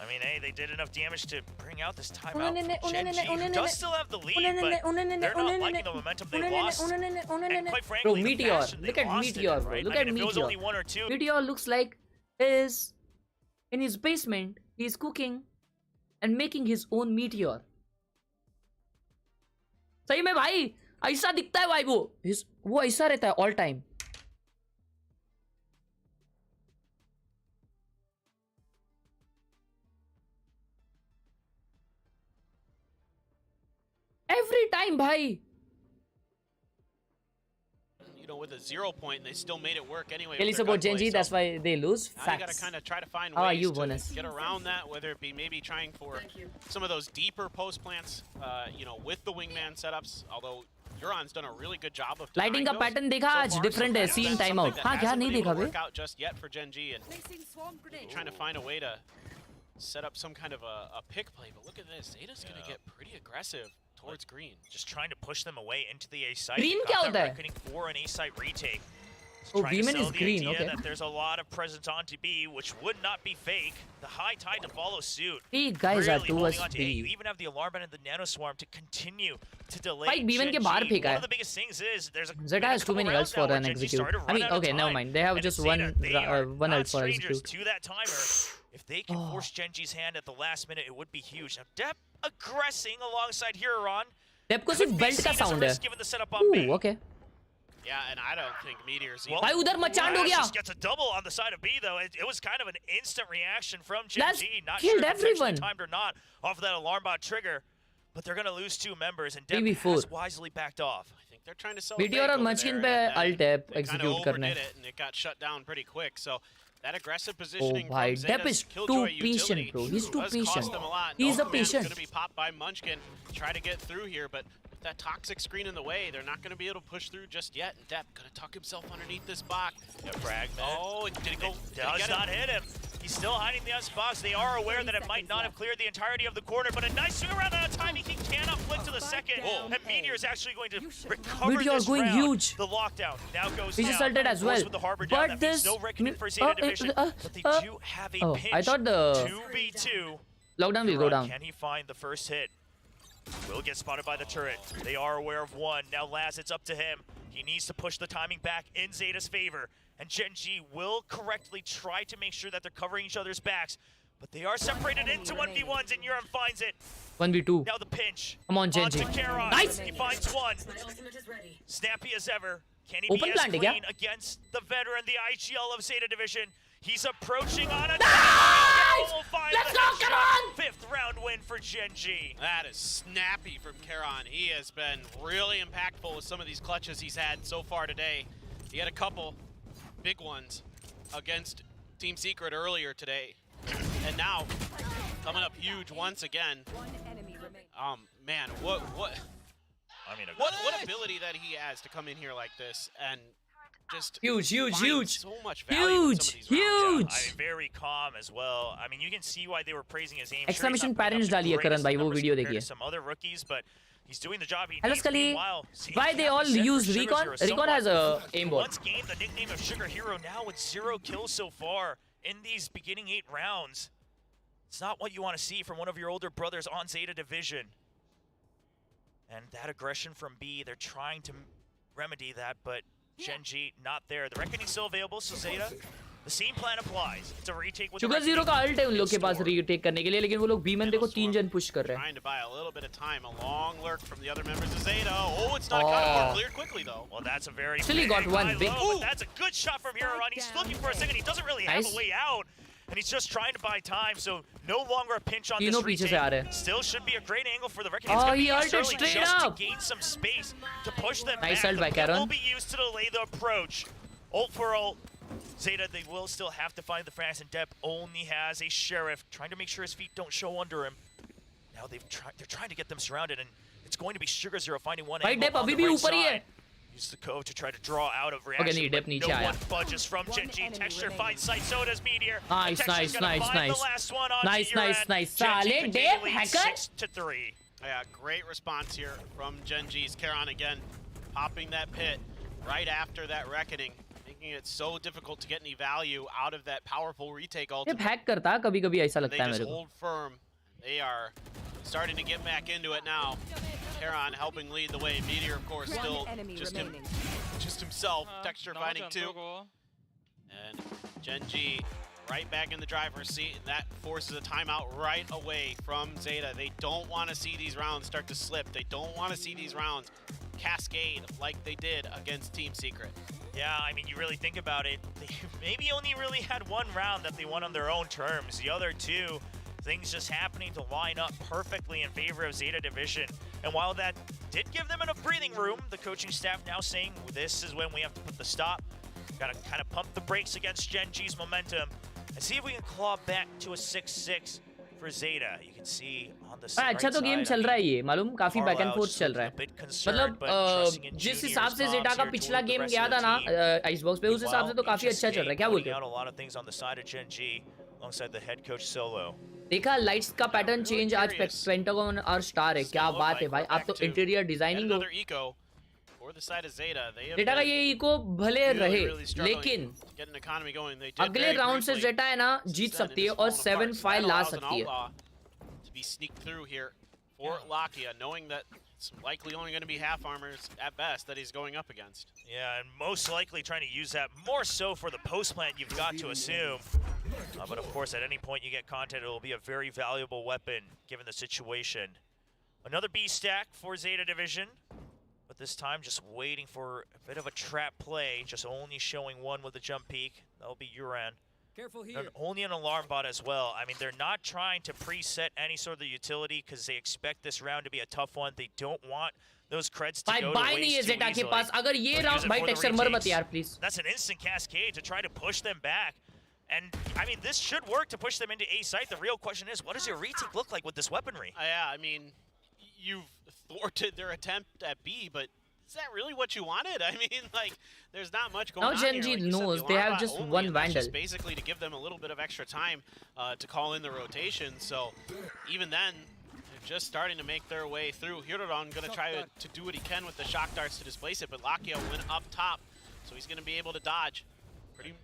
I mean, hey, they did enough damage to bring out this timeout. Gen.G, who does still have the lead, but they're not liking the momentum they lost. And quite frankly, Bro, the Meteor. fashion they Look at lost it Meteor, in, bro. right? Look I at mean, if it was Meteor. only one or two. Meteor looks like is in his basement. He's cooking and making his own meteor. सही में भाई ऐसा दिखता है भाई वो ऐसा रहता है all time. Every time, bhai. You know, with a 0 point, they still made it work anyway. Kelly support Gen.G, that's why they lose. Now you gotta kind of try to find How are ways you, to bonus? get around that, whether it be maybe trying for some of those deeper post plants, you know, with the wingman setups. Although Huron's done a really good job of Lighting का pattern देखा आज different है scene timeout. हाँ क्या नहीं देखा बे? Work out just yet for Gen.G and trying to find a way to set up some kind of a pick play. But look at this, Zeta's gonna get pretty aggressive towards green. Just trying to push them away into the A site. Green क्या होता है? Reckoning for an A site retake. Oh, Trying to Beeman sell is the green, idea okay. that there's a lot of presence onto B, which would not be fake. The high tide to follow suit. Hey guys are really towards holding on to A. You B. even have the alarm and the nano swarm to continue to delay. Fight Beeman के बाहर Gen.G. फेंका One है. of the biggest things is there's a Zeta has too many ults for an execute. I mean, okay, never mind. They have just one ult for execute. To that timer. If they can force Gen.G's hand at the last minute, it would be huge. Now, Depp aggressing alongside Huron. Depp को सिर्फ belt का sound है. Given the setup on B. Ooh, okay. Yeah, and I don't think Meteor's Well, भाई उधर मचांड हो गया. just gets a double on the side of B though. It was kind of an instant reaction from That's Gen.G. Not killed sure if it's actually everyone. timed or not off of that alarm bot trigger, but they're gonna lose 2 members and Depp 3v4. has wisely backed off. I think they're trying to sell Meteor और Munchkin पे ult है execute करने. They it and it got shut down pretty quick. So that aggressive Oh positioning bhai, from Depp Zeta's is Killjoy too utility patient, bro. He's too does patient. cost them a lot. He's No a command is patient. going to be popped by Munchkin. Try to get through here, but with that toxic screen in the way, they're not going to be able to push through just yet. And Depp going to tuck himself underneath this box. Yeah, fragment. Oh, did it go? Does not hit him. He's still hiding the S-box. They are aware that it might not have cleared the entirety of the corner, but a nice swing around out of timing. He cannot flick to the second. And Meteor is actually going to recover Meteor this going round. huge. The lockdown now goes He's down. assaulted as well. With the harbor down. But That means this no reckoning for Zeta Division, but they do have a pinch. I thought the 2v2. lockdown will go down. Can he find the first hit? Will get spotted by the turret. They are aware of one. Now Laz, it's up to him. He needs to push the timing back in Zeta's favor. And Gen.G will correctly try to make sure that they're covering each other's backs. But they are separated into 1v1s and Urim finds it. 1v2. Now the pinch. Come on, Gen.G. Onto Khelraay. Nice. He finds one. Snappy as ever. Can he Open be as plant, clean against the veteran, the IGL of Zeta Division? He's approaching on a Nice! Let's go, come on! 5th round win for Gen.G. That is snappy from Khelraay. He has been really impactful with some of these clutches he's had so far today. He had a couple big ones against Team Secret earlier today. And now, coming up huge once again. Man, what ability that he has to come in here like this and just huge. So much value in some of these rounds. Yeah, I mean, very calm as well. I mean, you can see why they were praising his aim. Exclamation parents डालिए करण भाई वो video देखिए. Some other rookies, but he's doing the job he Hello needs. Scully. Meanwhile, Why they all use Recon? Recon has a aimbot. Once gained the nickname of Sugar Hero, now with 0 kills so far in these beginning 8 rounds. It's not what you want to see from one of your older brothers on Zeta Division. And that aggression from B, they're trying to remedy that, but Gen.G not there. The Reckoning's still available, so Zeta, the same plan applies. It's a retake with Sugar Zero का ult है उन लोग के पास retake करने के लिए, लेकिन वो लोग Beeman देखो 3 जन push कर रहे हैं. Trying to buy a little bit of time, a long lurk from the other members of Zeta. Oh, it's not cut. Cleared quickly though. Well, that's a very Still he got one big. But that's a good shot from Huron. He's looking for a second. He doesn't really have a way out. And he's just trying to buy time, so no longer a pinch on this retake. Still should be a great angle for the Reckoning. Oh, he ulted straight just up. to gain some space to push them Nice back. ult by The Karon. will be used to delay the approach. Ult for ult. Zeta, they will still have to find the frags, and Depp only has a Sheriff, trying to make sure his feet don't show under him. Now they're trying to get them surrounded, and it's going to be Sugar Zero finding one भाई angle Depp on the अभी भी right ऊपर ही है. side. Use the code to try to draw out of reaction. Okay, नहीं, Depp but नीचे no आया. one budges from Gen.G. Texture finds sight, so does Meteor. Nice. Nice. Saale, Depp, hacker. 6-3. Yeah, great response here from Gen.G's Khelraay again, popping that pit right after that Reckoning. Big making it so difficult to get any value out of that powerful retake ये ultimate. Hack करता कभी-कभी ऐसा They लगता है just मेरे को. hold firm. They are starting to get back into it now. Khelraay helping lead the way. Meteor, of course, still just himself. Texture finding two. And Genji right back in the driver's seat, and that forces a timeout right away from Zeta. They don't want to see these rounds start to slip. They don't want to see these rounds cascade like they did against Team Secret. Yeah, I mean, you really think about it, they maybe only really had one round that they won on their own terms. The other two, things just happening to line up perfectly in favor of Zeta Division. And while that did give them enough breathing room, the coaching staff now saying this is when we have to put the stop. Got to kind of pump the brakes against Genji's momentum and see if we can claw back to a 6-6 for Zeta. You can see on the side. अच्छा तो game चल रहा है ये मालूम काफी back and fourth चल रहा है मतलब जिस हिसाब से जेटा का पिछला गेम गया था ना आइस बॉक्स पे उस हिसाब से तो काफी अच्छा चल रहा है क्या बोलते हो देखा लाइट्स का पैटर्न चेंज आज पेंटागन और स्टार है क्या बात है भाई आप तो इंटीरियर डिजाइनिंग हो जेटा का ये इको भले रहे लेकिन अगले राउंड से जेटा है ना जीत सकती है और 7-5 ला सकती है to be sneak through here for Lakia, knowing that it's likely only going to be half armors at best that he's going up against. Yeah, and most likely trying to use that more so for the post plant, you've got to assume. But of course, at any point you get content, it will be a very valuable weapon given the situation. Another B stack for Zeta Division, but this time just waiting for a bit of a trap play, just only showing one with the jump peak. That'll be Uran. Careful here. And only an alarm bot as well. I mean, they're not trying to preset any sort of utility because they expect this round to be a tough one. They don't want those creds to go to waste too easily. अगर ये round भाई texture मर मत यार please. That's an instant cascade to try to push them back. And, I mean, this should work to push them into A site. The real question is, what does your retake look like with this weaponry? Yeah, I mean, you've thwarted their attempt at B, but is that really what you wanted? I mean, like, there's not much going on here. Now Genji knows they have just one Vandal. Just basically to give them a little bit of extra time to call in the rotation. So even then, they're just starting to make their way through. Hiroron going to try to do what he can with the shock darts to displace it, but Lakia went up top, so he's going to be able to dodge.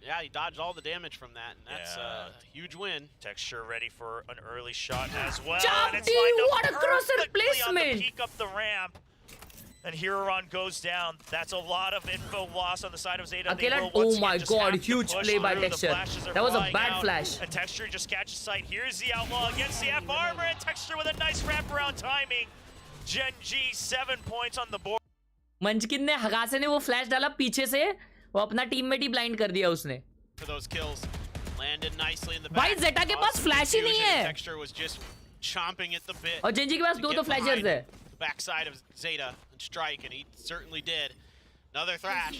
Yeah, he dodged all the damage from that, and that's a huge win. Texture ready for an early shot as well. And it's what a crosser placement! Peek up the ramp. And Hiroron goes down. That's a lot of info loss on the side of Zeta. Oh my god, huge play by Texture. That was a bad flash. And Texture just catches sight. Here's the Outlaw against the F armor, and Texture with a nice wraparound timing. Genji 7 points on the board. मंचकिन ने हगासे ने वो flash डाला पीछे से वो अपना teammate ही blind कर दिया उसने For those kills, landed nicely in the back. भाई जेटा के पास फ्लैश ही नहीं है Texture was just chomping at the bit. और जेंजी के पास दो फ्लैशर्स है backside of Zeta and strike, and he certainly did. Another thrash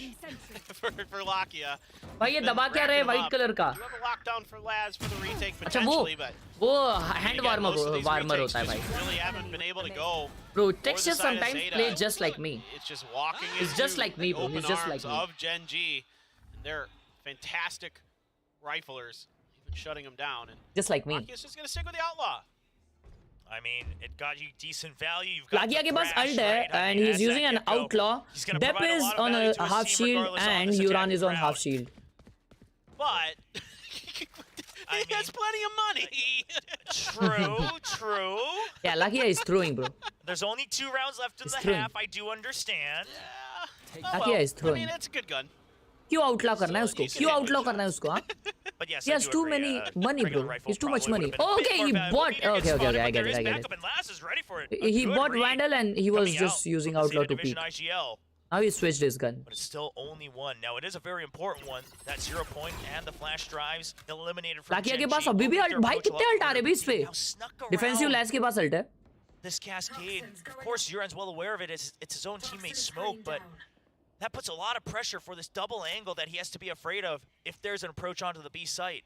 for Lakia. भाई ये दबा क्या रहे व्हाइट कलर का You have a lockdown for Laz for the retake अच्छा potentially, but वो हैंड वार्मर होता है भाई really haven't been able to go. Bro, Texture sometimes play just like me. It's just walking He's just like me, bro. He's just like me. Of Genji, and they're fantastic riflers, even shutting them down. And just like me. Lakia's just gonna stick with the Outlaw. I mean, it got you decent value. You've got Lakia के पास ult है, and he's using an outlaw. Dep is on a half shield, and Uran is on half shield. But he has plenty of money. True. Yeah, Lakia is throwing, bro. There's only 2 rounds left in the half. I do understand. Lakia is throwing. I mean, it's a good gun. क्यों outlaw करना है उसको? क्यों outlaw करना है उसको? हाँ? But yes, he has too many money, bro. He's too much money. Oh, okay, he bought. Okay, I get it. He bought Vandal and he was just using outlaw to peek. Now he switched his gun. But it's still only one. Now it is a very important one. That 0 point and the flash drives eliminated from Lakia के पास अभी भी ult भाई कितने ult आ रहे हैं इस पे? Defensive Laz के पास ult है. This cascade, of course, Uran's well aware of it. It's his own teammate Smoke, but that puts a lot of pressure for this double angle that he has to be afraid of if there's an approach onto the B site.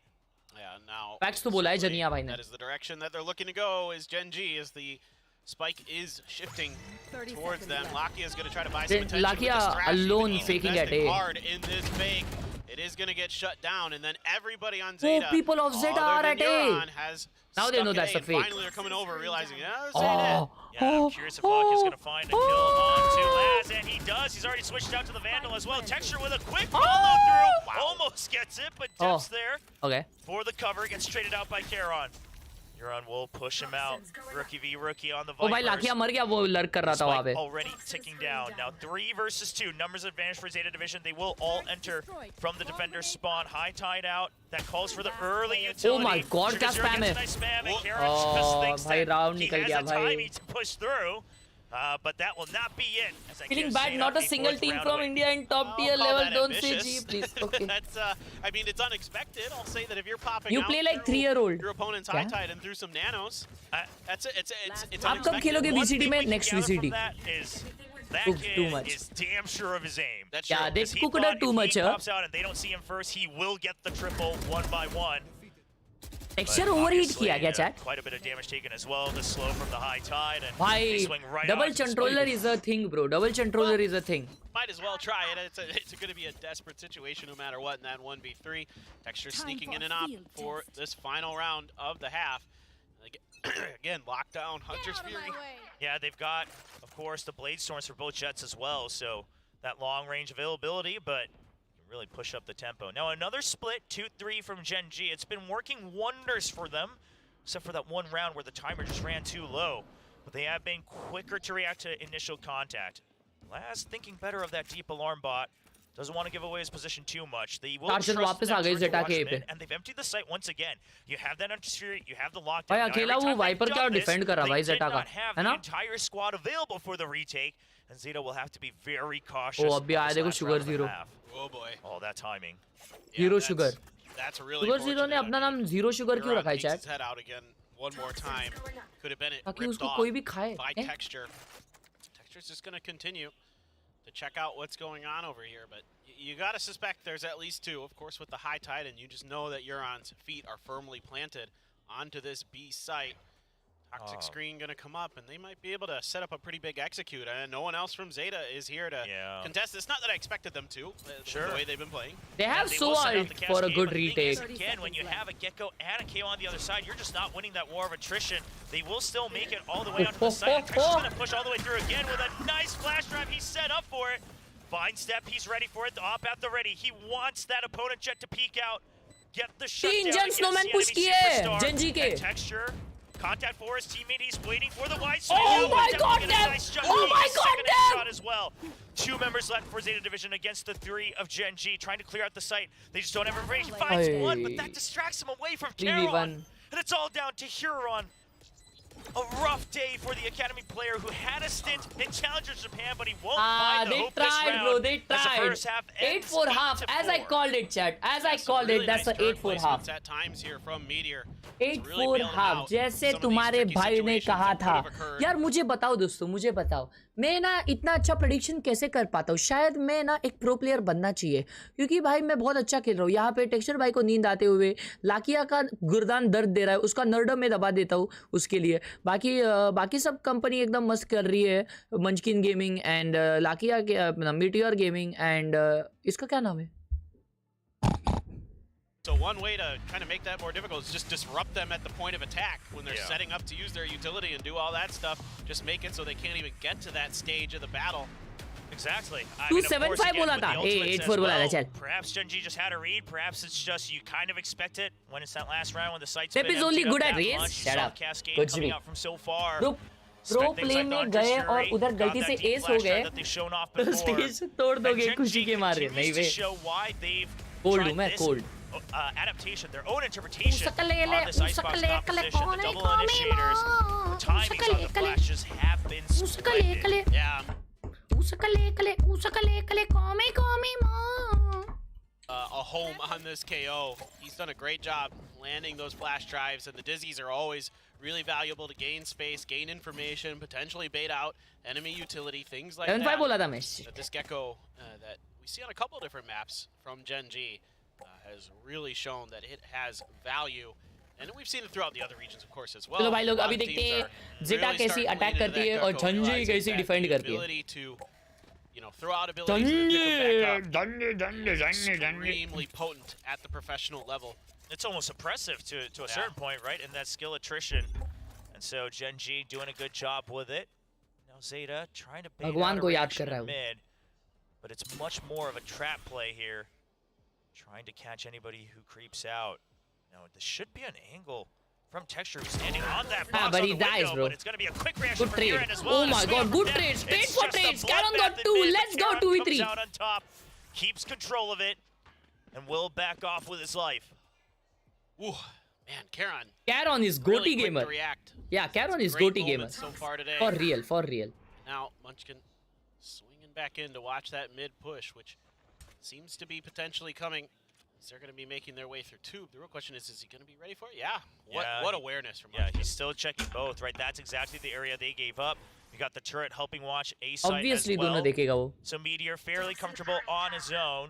Yeah, now Facts तो बोला है जनिया भाई ने. That is the direction that they're looking to go. Is Genji as the spike is shifting towards them. Lakia is going to try to buy some attention. Lakia alone faking at A. Hard in this fake. It is going to get shut down, and then everybody on Zeta, people of Zeta are at A. has Now they know that's a fake. Finally, they're coming over, realizing, yeah, Oh. Yeah, I'm curious if Locke is going to find a kill onto Laz, and he does. He's already switched out to the Vandal as well. Texture with a quick follow-through. Almost gets it, but dips there. Okay. For the cover, gets traded out by Khelraay. Huron will push him out. Rookie v rookie on the Vipers. Oh भाई लाखिया मर गया वो lurk कर रहा था वहाँ पे. Already ticking down. Now 3 versus 2. Numbers advantage for Zeta Division. They will all enter from the defender's spawn. High tide out. That calls for the early utility. Oh my god, क्या spam है? Oh भाई round निकल गया भाई. To push through. But that will not be it. Feeling bad, not a single team from India in top tier level. Don't say G, please. Okay. That's, I mean, it's unexpected. I'll say that if you're popping You out play like 3-year-old. your opponent's high tide and through some nanos, that's it. It's आप कब खेलोगे VCD में? Next VCD. That Cooked too kid much. is damn sure of his aim. That's Yeah, they He cooked thought it too if much. he pops out and they don't see him first, he will get the triple one by one. Texture overheat किया क्या chat? Quite a bit of damage taken as well. The slow from the high tide and भाई they swing right double onto controller speed. is a thing, bro. Double controller is a thing. Might as well try it. It's going to be a desperate situation no matter what in that 1v3. Texture sneaking in and out for this final round of the half. Again, lockdown, Hunter's Fury. Yeah, they've got, of course, the Blade Storms for both jets as well, so that long range availability, but you really push up the tempo. Now another split, 2-3 from Gen G. It's been working wonders for them, except for that one round where the timer just ran too low. But they have been quicker to react to initial contact. Laz thinking better of that deep alarm bot. Doesn't want to give away his position too much. They will trust them to Zeta के watch पे. it, and they've emptied the site once again. You have that Hunter's you have the lockdown. भाई Now, अकेला every वो time they've Viper क्या done this, defend कर रहा भाई they did Zeta का, not have है the ना? entire squad available for the retake, and Zeta will have to be very cautious. Oh अभी आया देखो Sugar Zero. Oh boy. Oh, that timing. Zero Sugar. That's really Sugar Zero ने अपना नाम Zero Sugar क्यों रखा है chat? Head out again one more time. Could have been it ताकि ripped उसको off कोई भी खाए. by Texture. Texture's just going to continue to check out what's going on over here, but you got to suspect there's at least 2, of course, with the high tide, and you just know that Euron's feet are firmly planted onto this B site. Toxic screen going to come up, and they might be able to set up a pretty big execute, and no one else from Zeta is here to contest this. Not that I expected them to, the way they've been playing. They have so ult for a good retake. Again, when you have a Gecko and a KO on the other side, you're just not winning that war of attrition. They will still make it all the way out to the site. Texture's going to push all the way through again with a nice flash drive. He's set up for it. Fine step, he's ready for it. The op at the ready. He wants that opponent jet to peek out. Get the shutdown. 3 Gen Snowman push किए Gen G के. Texture. Contact for his teammate. He's waiting for the wide swing. Oh my god, damn! Oh my god, damn! Shot as well. 2 members left for Zeta Division against the 3 of Gen G, trying to clear out the site. They just don't have everybody. He finds one, but that distracts him away from Khelraay. And it's all down to Huron. A rough day for the Academy player who had a stint in Challengers Japan, but he won't find the hope this round. Bro, they tried. As the first half 8-4 half, as I called it, chat. As I called it, that's an 8-4 half. At times here from Meteor. 8-4 half जैसे तुम्हारे भाई ने कहा था यार मुझे बताओ दोस्तों मुझे बताओ मैं ना इतना अच्छा प्रेडिक्शन कैसे कर पाता हूँ शायद मैं ना एक प्रो प्लेयर बनना चाहिए क्योंकि भाई मैं बहुत अच्छा खेल रहा हूँ यहाँ पे टेक्सचर भाई को नींद आते हुए लाकिया का गुर्दान दर्द दे रहा है उसका नर्डम में दबा देता हूँ उसके लिए बाकी सब कंपनी एकदम मस्त कर रही है मंचकिन गेमिंग एंड लाकिया मीटियोर गेमिंग एंड इसका क्या नाम है So one way to kind of make that more difficult is just disrupt them at the point of attack when they're setting up to use their utility and do all that stuff. Just make it so they can't even get to that stage of the battle. Exactly. 275 बोला था 8-4 बोला था चल Perhaps Gen G just had a read. Perhaps it's just you kind of expect it when it's that last round when the site's Pep is only good at race. Shut up. Kuch bhi. From so far. Pro play में गए और उधर गलती से S हो गए stage तोड़ दोगे खुशी के मारे नहीं वे कोल्ड हूं मैं cold adaptation, their own interpretation on this icebox composition, the double initiators, the timings on the flashes have been splendid. Yeah. A home on this KO. He's done a great job landing those flash drives, and the dizzies are always really valuable to gain space, gain information, potentially bait out enemy utility, things like that. That this Gecko that we see on a couple different maps from Gen G has really shown that it has value. And we've seen it throughout the other regions, of course, as well. चलो भाई लोग अभी देखते हैं Zeta कैसी attack करती है और Gen G कैसी डिफेंड करती है you know, throw out abilities to pick them back up. Extremely potent at the professional level. it's almost oppressive to a certain point, right? In that skill attrition. And so Gen G doing a good job with it. Now Zeta trying to bait out a reaction in mid, but it's much more of a trap play here. Trying to catch anybody who creeps out. Now this should be an angle from Texture who's standing on that box but on he the dies, window, bro. but it's going to be a quick reaction Good from your trade. end as well. Oh my god, good trade. Straight for trades. Karon got 2. Let's go 2v3. Comes out on top, keeps control of it, and will back off with his life. Ooh, man, Karon is really goatee gamer. Yeah, Karon is goatee gamer. So far today. For real, for real. Now Munchkin swinging back in to watch that mid push, which seems to be potentially coming. They're going to be making their way through tube. The real question is he going to be ready for it? Yeah. What awareness from Munchkin. Yeah, he's still checking both, right? That's exactly the area they gave up. We got the turret helping watch A site Obviously, as well. दोनों देखेगा वो. So Meteor fairly comfortable on his own.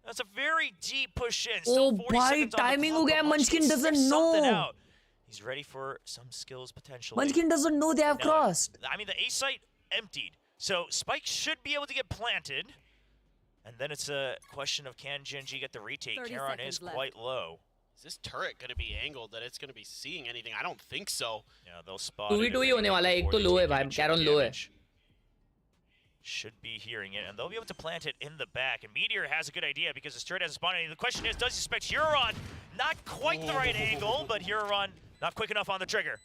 That's a very deep push in. Oh, Still 40 bhai, seconds on the timing clock, हो गया. but Munchkin doesn't sniffs something know. out. He's ready for some skills potentially. Munchkin doesn't know they have crossed. I mean, the A site emptied. So Spike should be able to get planted. And then it's a question of can Gen G get the retake. Khelraay is quite low. Is this turret going to be angled that it's going to be seeing anything? I don't think so. Yeah, they'll spot 2v2 ही होने वाला है. एक तो low है भाई. Karon low है. Should be hearing it, and they'll be able to plant it in the back. And Meteor has a good idea because his turret hasn't spawned any. The question is, does he suspect Huron? Not quite the right angle, but Huron not quick enough on the trigger.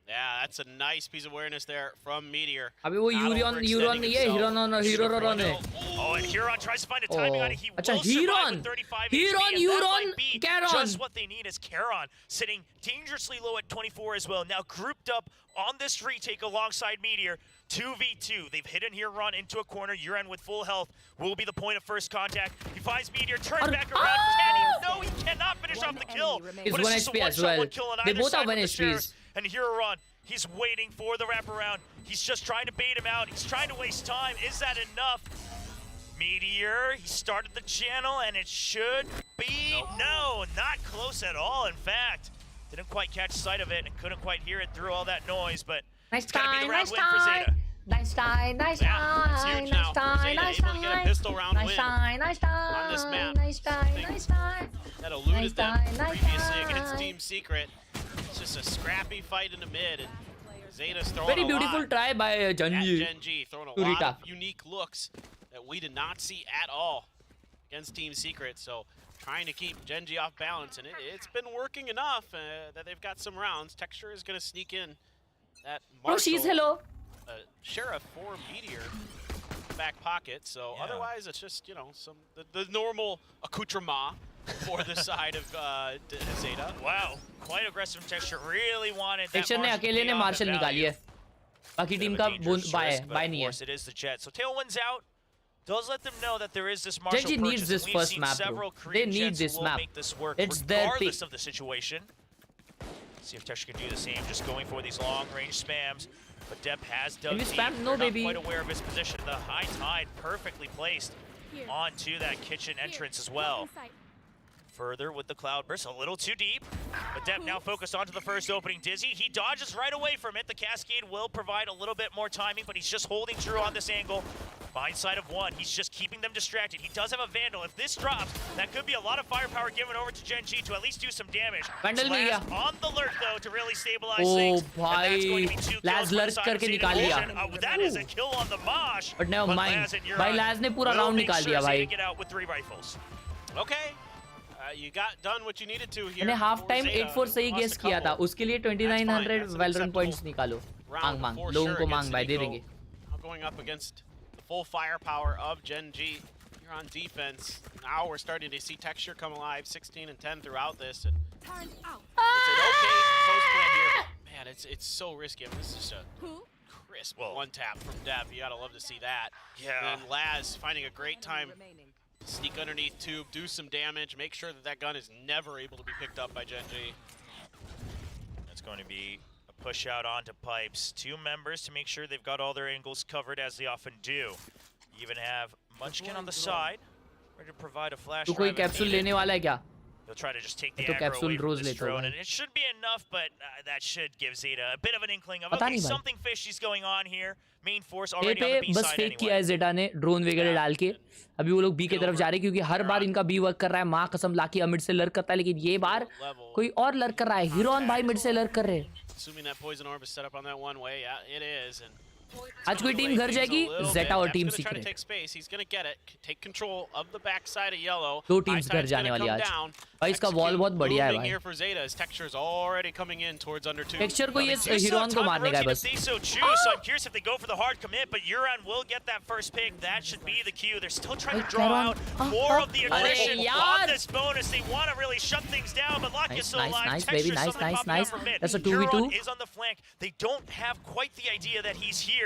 Yeah, that's a nice piece of awareness there from Meteor. अभी वो Huron नहीं है. Huron है. Oh, and Huron tries to find a timing on it. He will survive with 35 HP, and that might be just what they need is Khelraay sitting dangerously low at 24 as well. Now grouped up on this retake alongside Meteor. 2v2. They've hidden Huron into a corner. Huron with full health will be the point of first contact. He finds Meteor, turns back around. Can he? No, he cannot finish off the kill. It's 1 HP as well. They both have 1 HPs. And Huron, he's waiting for the wraparound. He's just trying to bait him out. He's trying to waste time. Is that enough? Meteor, he started the channel, and it should be... No, not close at all, in fact. Didn't quite catch sight of it and couldn't quite hear it through all that noise, but nice it's going to be the round nice win for Zeta. Nice tie, nice tie, it's huge nice now. tie, Zeta nice able to get a tie, pistol round nice win tie, nice tie, on this map. nice tie, nice tie. That eluded them nice previously tie. against Team Secret. It's just a scrappy fight in the mid, and Zeta's throwing Very a beautiful lot try by Gen G. Gen G, throwing a lot of unique looks that we did not see at all against Team Secret. So trying to keep Gen G off balance, and it's been working enough that they've got some rounds. Texture is going to sneak in that Marshall, Oh, she's hello. Sheriff for Meteor back pocket. So otherwise, it's just, you know, the normal accoutrement for the side of Zeta. Wow, quite aggressive Texture. Really wanted that Texture ने अकेले ने Marshall निकाली है. बाकी team का bye नहीं है. It is the Jet. So Tailwind's out. Does let them know that there is this Marshall Gen G needs purchase. this We've first seen map, bro. several They Korean need Jets this will map. make this work It's their regardless pick. of the situation. See if Texture can do the same, just going for these long-range spams. But Depp has dug deep. spam? No, They're baby. not quite aware of his position. The high tide perfectly placed onto that kitchen entrance as well. Further with the Cloudburst, a little too deep. But Depp now focused onto the first opening. Dizzy, he dodges right away from it. The Cascade will provide a little bit more timing, but he's just holding true on this angle. Behind side of one, he's just keeping them distracted. He does have a Vandal. If this drops, that could be a lot of firepower given over to Gen G to at least do some damage. Vandal मिल गया. On the lurk, though, to really stabilize Oh, things. भाई. And that's going to be 2 kills Laz for the lurk side of करके Zeta निकाल लिया. Nation. That is a kill on the Mosh. But never mind. Laz and Huron भाई Laz ने पूरा will round make निकाल sure दिया Zeta भाई. get out with 3 rifles. Okay. You got done what you needed to here. मैंने half time Zeta. 8-4 सही Lost guess a किया था. couple. उसके लिए 2900 That's an Valorant points acceptable निकालो. round मांग for लोगों sure को मांग against भाई दे Nico. देंगे. Now going up against the full firepower of Gen G. You're on defense. Now we're starting to see Texture come alive, 16 and 10 throughout this. And it's an okay post play here, but man, it's so risky. I mean, this is just a crisp one tap from Dev. You gotta love to see that. Yeah. And Laz finding a great time to sneak underneath tube, do some damage, make sure that that gun is never able to be picked up by Gen G. It's going to be a push out onto pipes. 2 members to make sure they've got all their angles covered as they often do. You even have Munchkin on the side, ready to provide a flash. तू कोई capsule लेने वाला है क्या? They'll try to just take the तो aggro capsule away from रोज this लेता हूँ drone, भाई. and it should be enough, but that should give Zeta a bit of an inkling of, पता okay, नहीं भाई. something fishy's going on here. Main force A already on पे the B बस side fake किया anyway. है जेटा ने drone वगैरह डाल के. अभी वो लोग बी की तरफ जा रहे हैं क्योंकि हर बार इनका बी वर्क कर रहा है. माँ कसम लाकी मिड से लर्क करता है, लेकिन ये बार कोई और लर्क कर रहा है. हीरोन भाई मिड से लर्क कर रहे हैं. Assuming that poison orb is set up on that one way, yeah, it is. And आज कोई टीम घर जाएगी, जेटा और team Try to secret. take space. He's going to get it. Take control of the backside of yellow. दो teams घर जाने वाली आज. भाई इसका वॉल बहुत बढ़िया है भाई. Here for Zeta. His texture is already coming in towards under 2. Texture को ये हीरोन को मारने का है बस. So I'm curious if they go for the hard commit, but Euron will get that first pick. That should be the cue. They're still trying to draw out more of the aggression on this bonus. They want to really shut things down, but Lock is still alive. Nice, baby, nice. That's a 2v2. Euron is on the flank. They don't have quite the idea that he's here.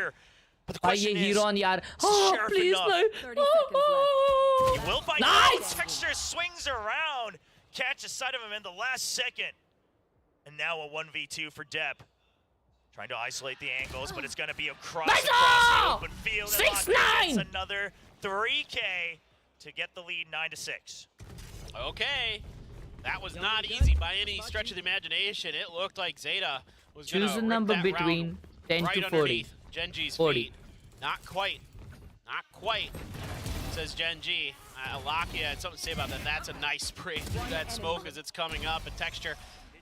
But the भाई ये question is, Heron यार. Sheriff please enough. नहीं. He will find Nice! Texture swings around, catches sight of him in the last second. And now a 1v2 for Depp. Trying to isolate the angles, but it's going to be across the open field. 6-9! Another 3K to get the lead 9-6. Okay. That was not easy by any stretch of the imagination. It looked like Zeta was going to Choose a rip number that between round 10 right to 40. underneath Genji's 40. feet. Not quite. Not quite, says Genji. Lakia had something to say about that. That's a nice spray through that smoke as it's coming up. And Texture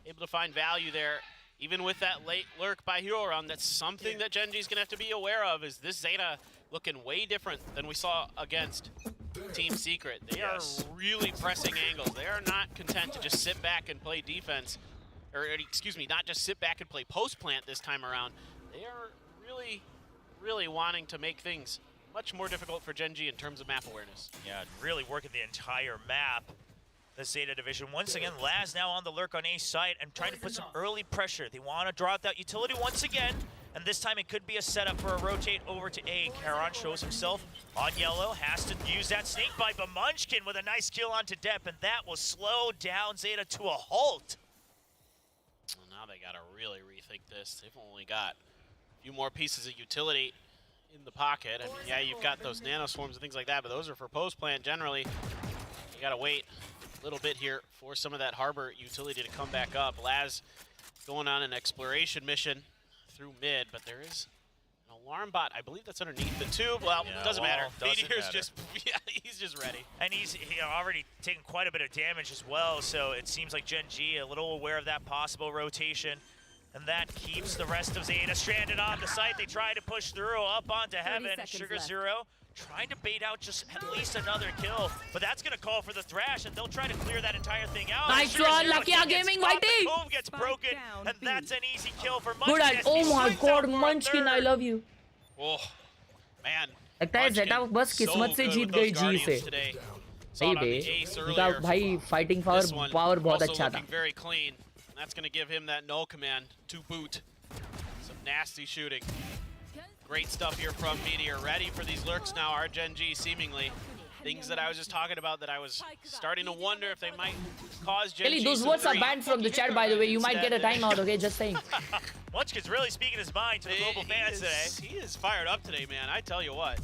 able to find value there. Even with that late lurk by Huron, that's something that Genji's going to have to be aware of, is this Zeta looking way different than we saw against Team Secret. They are really pressing angles. They are not content to just sit back and play defense. Or, excuse me, not just sit back and play post-plant this time around. They are really wanting to make things much more difficult for Genji in terms of map awareness. Yeah, really working the entire map. The Zeta division. Once again, Laz now on the lurk on A site and trying to put some early pressure. They want to draw out that utility once again, and this time it could be a setup for a rotate over to A. Khelraay shows himself on yellow, has to use that snake bite, but Munchkin with a nice kill onto Depp, and that will slow down Zeta to a halt. Well, now they got to really rethink this. They've only got a few more pieces of utility in the pocket. I mean, yeah, you've got those nano swarms and things like that, but those are for post plant generally. You got to wait a little bit here for some of that harbor utility to come back up. Laz going on an exploration mission through mid, but there is an alarm bot. I believe that's underneath the tube. Well, doesn't matter. Meteor's just, he's just ready. And he's already taken quite a bit of damage as well, so it seems like Genji a little aware of that possible rotation. And that keeps the rest of Zeta stranded on the site. They try to push through up onto heaven. Sugar Zero trying to bait out just at least another kill. But that's going to call for the Thrash, and they'll try to clear that entire thing out. Nice one, Lakia Gaming, Whitey! The cove gets broken, and that's an easy kill for Good Munchkin. at, oh my god, Munchkin, I love you. Oh, man. लगता है जेटा बस किस्मत से जीत गई जी से. सही बे. उनका भाई फाइटिंग पावर बहुत अच्छा था. Very clean. That's going to give him that null command to boot. Some nasty shooting. Great stuff here from Meteor. Ready for these lurks now, our Genji seemingly. Things that I was just talking about that I was starting to wonder if they might cause Genji. Kelly, those words are banned from the chat, by the way. You might get a timeout, okay? Just saying. Munchkin's really speaking his mind to the global fans today. He is fired up today, man. I tell you what.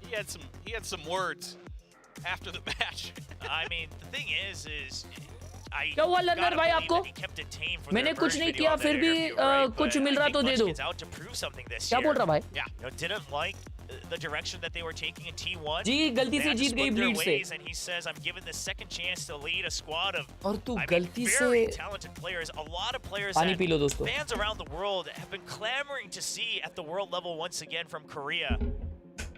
He had some words after the match. I mean, the thing is क्या हुआ learner भाई आपको? मैंने कुछ नहीं किया फिर भी कुछ मिल रहा तो दे दो. क्या बोल रहा भाई? Didn't like the direction that they were taking in T1. जी गलती से जीत गई ब्लीड से. And he says, I'm given the second chance to lead a squad of और तू गलती से very talented players. A lot of players पानी P low दोस्तों. Fans around the world have been clamoring to see at the world level once again from Korea.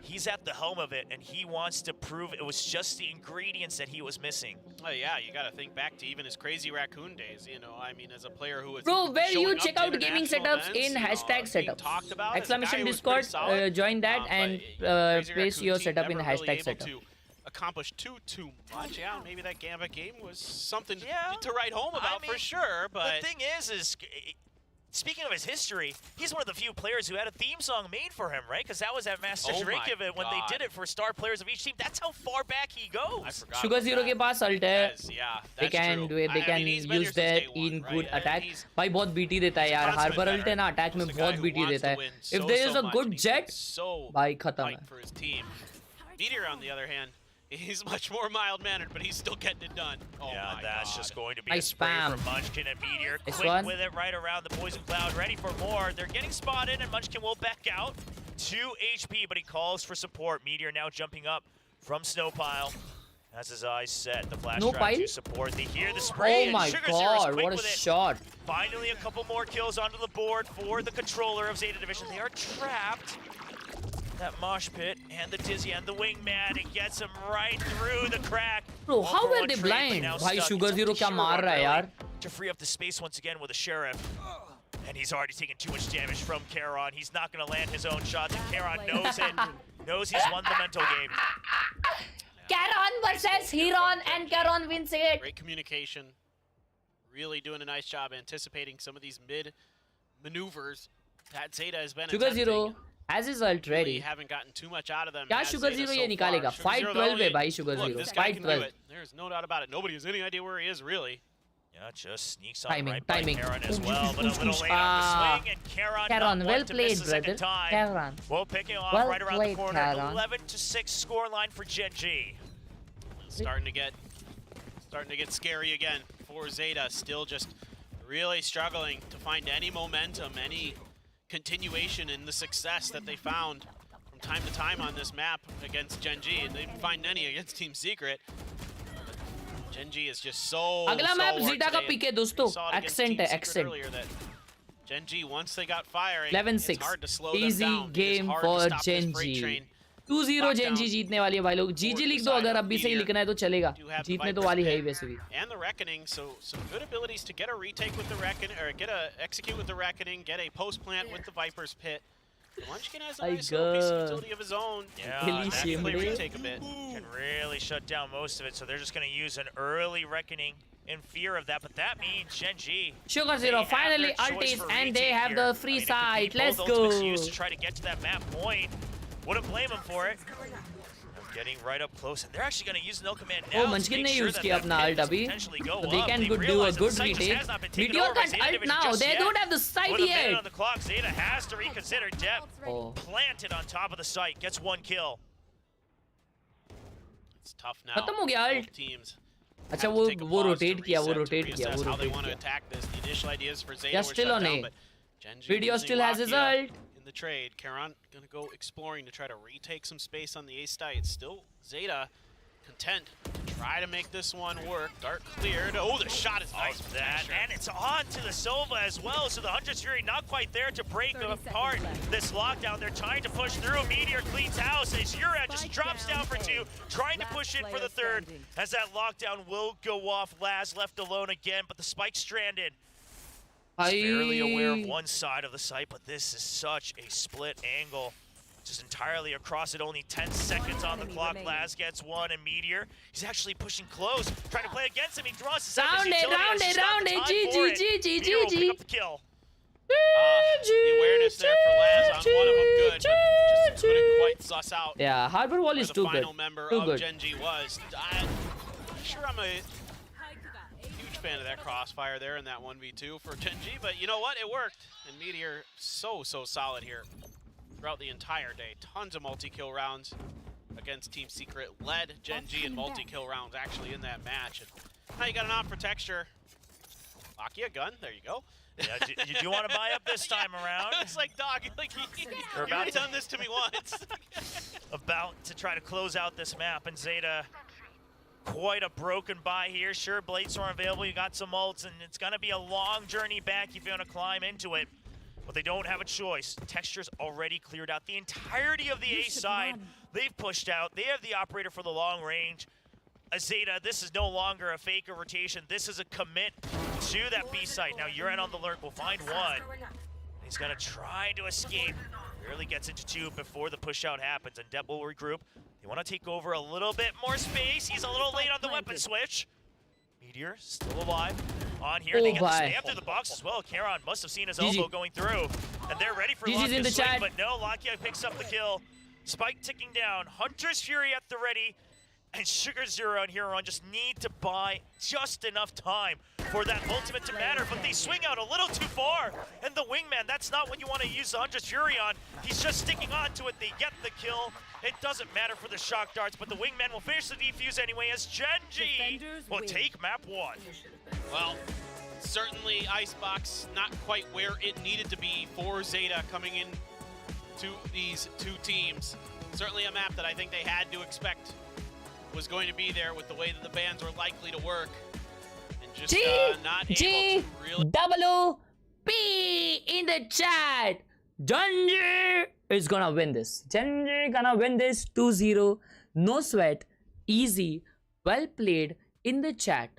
He's at the helm of it, and he wants to prove it was just the ingredients that he was missing. Oh yeah, you got to think back to even his crazy raccoon days. You know, I mean, as a player who was. Bro, where you check out gaming setups in hashtag setups. Exclamation Discord, join that and place your setup in hashtag setup. Accomplish too much. Yeah, maybe that Gambit game was something to write home about for sure. But the thing is. Speaking of his history, he's one of the few players who had a theme song made for him, right? Because that was at Masters Reykjavik when they did it for star players of each team. That's how far back he goes. Sugar Zero के पास ult है. They can use that in good attack. भाई बहुत BT देता है यार. Harbor ult है ना attack में बहुत BT देता है. If there is a good jet, भाई खत्म है. Meteor on the other hand He's much more mild-mannered, but he's still getting it done. Oh yeah, my that's God. just going to be Nice a spray spam. from Munchkin and Meteor. Nice Quick one. with it right around the Poison Cloud, ready for more. They're getting spotted, and Munchkin will back out. 2 HP, but he calls for support. Meteor now jumping up from Snowpile. Has his eyes set. The flash drive to support. They hear the spray. Oh my God, what a shot. Finally, a couple more kills onto the board for the controller of Zeta Division. They are trapped. That mosh pit and the Dizzy and the Wingman, it gets him right through the crack. Bro, how were they blind? Bhai Sugar Zero kya maar raha hai yaar? To free up the space once again with a Sheriff. And he's already taken too much damage from Khelraay. He's not going to land his own shots, and Khelraay knows it. Knows he's won the mental game. Khelraay versus Heron, and Khelraay wins it. Great communication. Really doing a nice job anticipating some of these mid maneuvers that Zeta has been Sugar attempting. Zero has his ult Really ready. haven't gotten too much out of them. क्या as Sugar Zeta Zero so ये निकालेगा? far. Fight Sugar 12 Zero, है भाई Sugar look, Zero. this guy Fight can 12. do it. There's no doubt about it. Nobody has any idea where he is, really. Yeah, just sneaks on Timing, right timing. by Khelraay as well, but a little late on the swing, and Khelraay not well one to played, miss the second brother. time. Khelraay. Well, picking off Well right around played, the corner. Khelraay. 11-6 score line for Genji. Starting to get scary again for Zeta. Still just really struggling to find any momentum, any continuation in the success that they found from time to time on this map against Genji. And they didn't find any against Team Secret. Genji is just so अगला map hard Zeta का today. पीके दोस्तों. We saw it against Accent Team है, Secret accent. earlier that Genji, once they got firing, 11-6. it's hard to slow them Easy down. game It's hard for to stop this freight Genji. train. 2-0 Genji जीतने वाली है भाई लोग. GG लिख दो अगर अभी से ही लिखना है तो चलेगा. जीतने तो वाली है ही वैसे भी. And the Reckoning, so some good abilities to get a retake with the Reckoning, or execute with the Reckoning, get a post plant with the Viper's Pit. Munchkin has a nice little piece of utility of his own. Yeah, Really that can retake a bit. Can really shut down most of it, so they're just going to use an early Reckoning in fear of that, but that means Genji. Sugar Zero finally ultis and they have the free side. Let's go. To try to get to that map point. Wouldn't blame him for it. Getting right up close, and they're actually going to use no command now. Oh, Munchkin ने use किया अपना ult अभी. So they can do a good retake. Meteor can't ult now. They don't have the site With a minute yet. on the clock, Zeta has to reconsider depth. Oh. Planted on top of the site, gets 1 kill. It's tough now. खत्म हो गया ult. Both teams अच्छा have to वो take a वो pause to rotate किया वो reset, to rotate किया reassess वो how they rotate want to किया. attack this. The initial ideas for Zeta Yeah, were still shut on down, A. but Genji Video using still has his Lakia ult. in the trade. Khelraay gonna go exploring to try to retake some space on the A site. Still Zeta content to try to make this one work. Dart cleared. Oh, the shot is nice. That, and it's on to the Sova as well, so the Huntress Fury not quite there to break apart this lockdown. They're trying to push through. Meteor cleans house, and Zura just drops down for 2, trying to push in for the 3rd, as that lockdown will go off. Laz left alone again, but the Spike stranded. Just barely aware of one side of the site, but this is such a split angle. Just entirely across it, only 10 seconds on the clock. Laz gets 1, and Meteor, he's actually pushing close, trying to play against him. He draws his Round it, GG. Kill. The awareness there for Laz on one of them good, but just couldn't quite suss out. Yeah, Harbor Wall where is the too good. final member Too of good. Genji was. I'm sure I'm a huge fan of that crossfire there in that 1v2 for Genji, but you know what? It worked. And Meteor so solid here throughout the entire day. Tons of multi-kill rounds against Team Secret. Led Genji in multi-kill rounds actually in that match. And now you got an op for texture. Lakia gun, there you go. Yeah, you do want to buy up this time around? It's like, dog, like you've already done this to me once. About to try to close out this map, and Zeta, quite a broken buy here. Sure, Bladestorm available, you got some ults, and it's going to be a long journey back if you want to climb into it. But they don't have a choice. Texture's already cleared out the entirety of the A side. They've pushed out. They have the operator for the long range. Zeta, this is no longer a fake or rotation. This is a commit to that B site. Now, Uran on the lurk will find 1. He's going to try to escape. Barely gets into 2 before the push out happens, and Depp will regroup. They want to take over a little bit more space. He's a little late on the weapon switch. Meteor still alive. On here, they get the stab through the box as well. Khelraay must have seen his elbow going through, and they're ready for Lakia's swing, but no, Lakia picks up the kill. Spike ticking down. Hunter's Fury at the ready. And Sugar Zero and Hero just need to buy just enough time for that ultimate to matter, but they swing out a little too far. And the Wingman, that's not what you want to use the Huntress Fury on. He's just sticking on to it. They get the kill. It doesn't matter for the Shock Darts, but the Wingman will finish the defuse anyway as Genji will take map 1. Well, certainly Icebox not quite where it needed to be for Zeta coming in to these two teams. Certainly a map that I think they had to expect was going to be there with the way that the bans were likely to work. And just not able to really... P in the chat. Genji is gonna win this. Genji gonna win this 2-0. No sweat. Easy. Well played in the chat.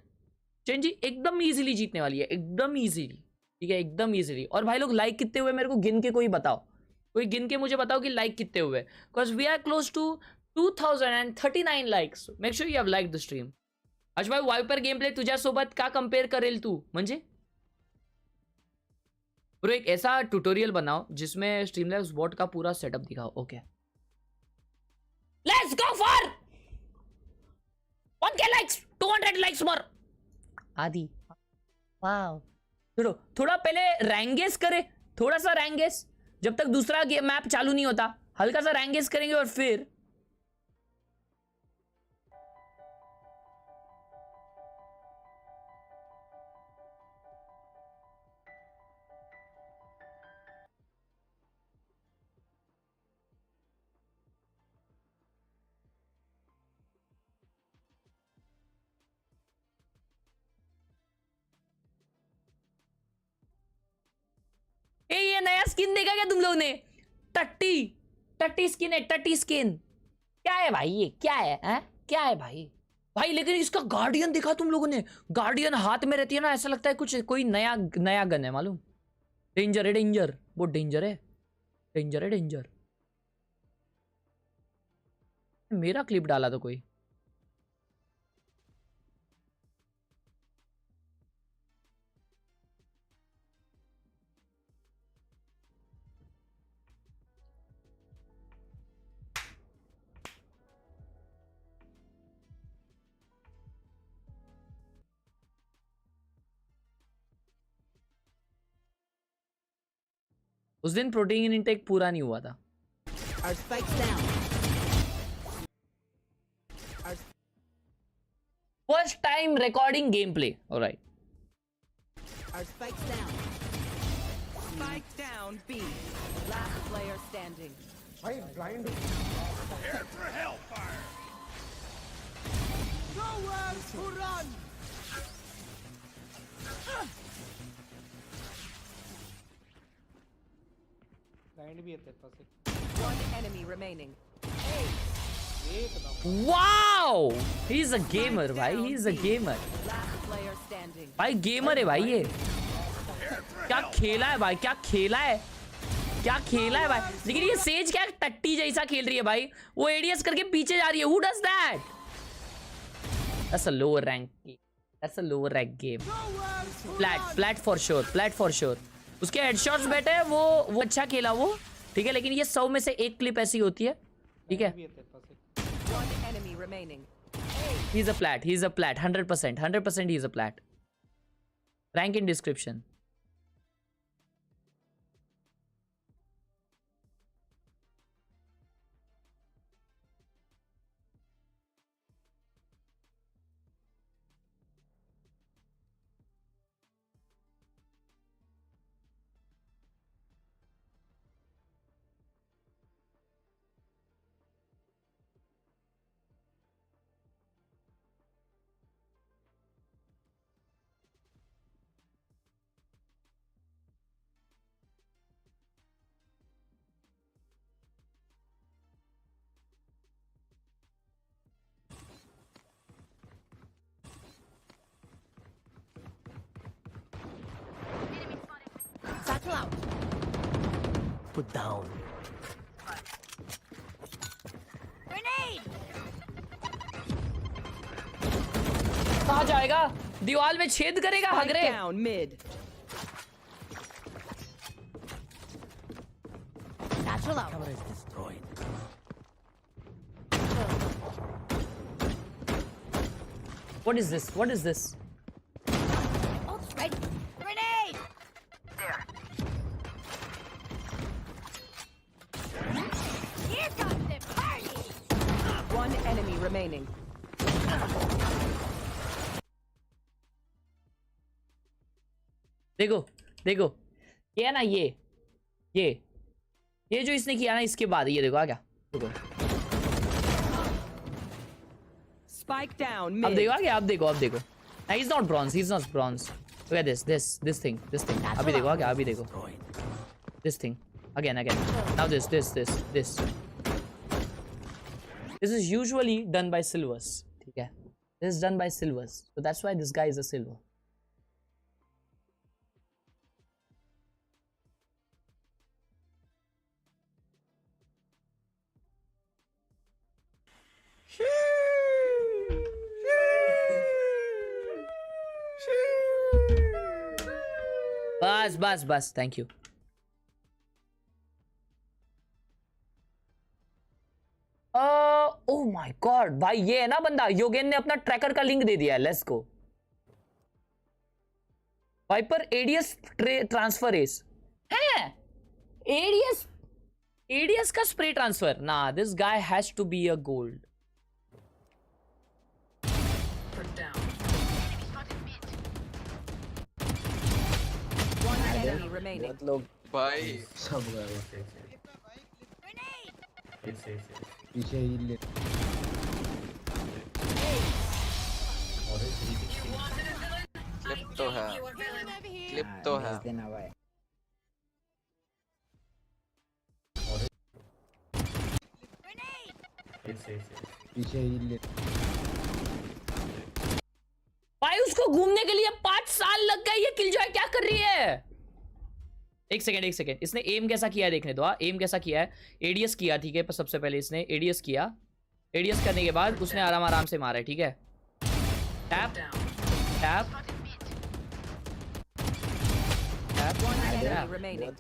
Genji एकदम easily जीतने वाली है. एकदम easily. ठीक है, एकदम easily. और भाई लोग like कितने हुए मेरे को गिन के कोई बताओ. कोई गिन के मुझे बताओ कि like कितने हुए. Because we are close to 2039 likes. Make sure you have liked the stream. आज भाई वाइपर गेम प्ले तुझ्या सोबत का कंपेयर करेल तू म्हणजे ब्रो एक ऐसा ट्यूटोरियल बनाओ जिसमें स्ट्रीमलैब्स बॉट का पूरा सेटअप दिखाओ. Okay let's go for 1k likes 200 likes more आदि. वाओ छोड़ो थोड़ा पहले रैंगेस करे. थोड़ा सा रैंगेस जब तक दूसरा मैप चालू नहीं होता. हल्का सा रैंगेस करेंगे और फिर ये नया स्किन देखा क्या तुम लोग ने. टट्टी स्किन है. टट्टी स्किन क्या है भाई. ये क्या है क्या है भाई. लेकिन इसका गार्डियन देखा तुम लोगों ने. गार्डियन हाथ में रहती है ना, ऐसा लगता है कुछ कोई नया गन है मालूम. डेंजर है डेंजर. बहुत डेंजर है. डेंजर. मेरा क्लिप डाला तो कोई. उस दिन प्रोटीन इनटेक पूरा नहीं हुआ था. First time recording game play. Alright. Spike down B. Last player standing. I'm blind. Here for hellfire. Nowhere to run. One enemy remaining. Wow! He's a gamer, भाई. He's a gamer. Last player standing. भाई gamer है भाई ये. क्या खेला है भाई. क्या खेला है भाई. लेकिन ये सेज क्या टट्टी जैसा खेल रही है भाई. वो एडीएस करके पीछे जा रही है. Who does that? That's a lower rank game. Flat for sure. उसके हेडशॉट्स बैठे हैं. वो अच्छा खेला वो. ठीक है, लेकिन ये 100 में से एक क्लिप ऐसी होती है. ठीक है. He's a plat. 100% he's a plat. Rank in description. Satchel out. Put down. Grenade. कहाँ जाएगा. दीवार में छेद करेगा. हगरे. Down mid. Satchel out. Camera is destroyed. What is this? What is this? Ult's ready. Grenade! There. Here comes the party! One enemy remaining. देखो देखो ये है ना ये जो इसने किया ना इसके बाद ये देखो आ गया देखो Spike down अब mid. देखो आ गया अब देखो now he's not bronze look at this thing अभी देखो आ गया अभी देखो this thing again now this is usually done by silvers ठीक है this is done by silvers so that's why this guy is a silver बस thank you oh my God भाई ये है ना बंदा योगेन ने अपना ट्रैकर का लिंक दे दिया है let's go Viper ADS transfer एस है एडीएस का स्प्रे ट्रांसफर ना this guy has to be a gold Enemy remaining. लोग भाई सब गए पीछे ही ले क्लिप तो है देना भाई पीछे ही ले भाई उसको घूमने के लिए 5 साल लग गए ये किलजॉय क्या कर रही है एक सेकंड इसने एम कैसा किया है देखने दो एम कैसा किया है एडीएस किया ठीक है सबसे पहले इसने एडीएस किया एडीएस करने के बाद उसने आराम से मारा है ठीक है टैप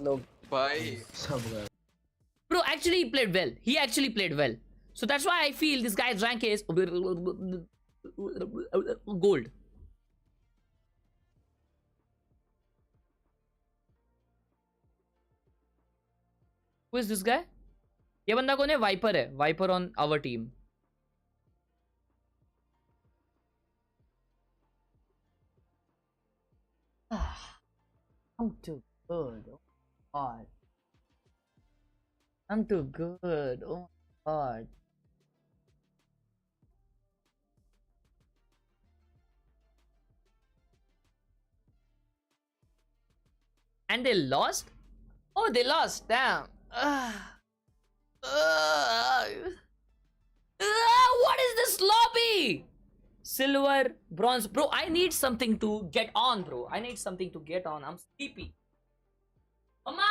लोग भाई सब गए bro actually he actually played well so that's why I feel this guy's rank is gold who is this guy ये बंदा कौन है वाइपर है Viper on our team I'm too good oh god I'm too good oh god and they lost oh they lost damn what is this lobby silver bronze bro I need something to get on bro I need something to get on I'm sleepy mama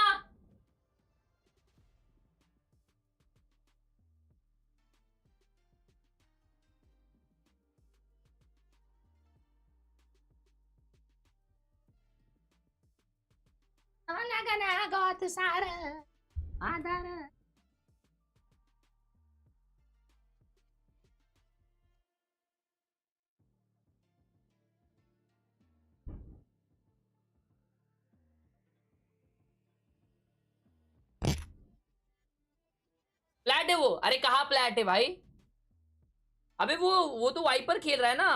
I got the Sara. Flat है वो अरे कहाँ flat है भाई अबे वो तो wiper खेल रहा है ना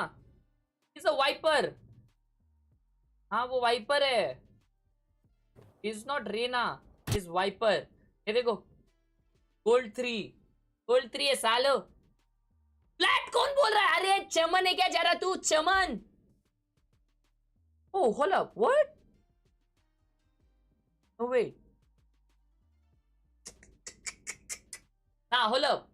इज अ वाइपर हाँ वो वाइपर है is not Reyna is Viper ये देखो गोल्ड 3 है सालो फ्लैट कौन बोल रहा है अरे चमन है क्या जा रहा तू चमन oh hold up what no wait हाँ होल्ड अप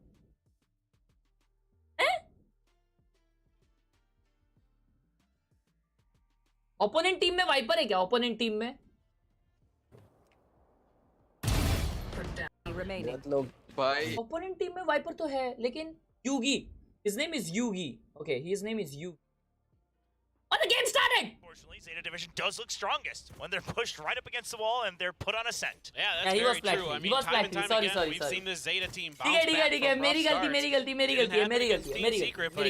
ओपोनेंट टीम में वाइपर है क्या ओपोनेंट टीम में लोग भाई ओपोनेंट टीम में वाइपर तो है लेकिन यूगी his name is Yugi okay his name is Yugi oh the game started Unfortunately, Zeta Division does look strongest when they're pushed right up against the wall and they're put on a scent. Yeah, that's very true. I mean, time and time again, we've seen this Zeta team bounce back from rough starts. Secret, but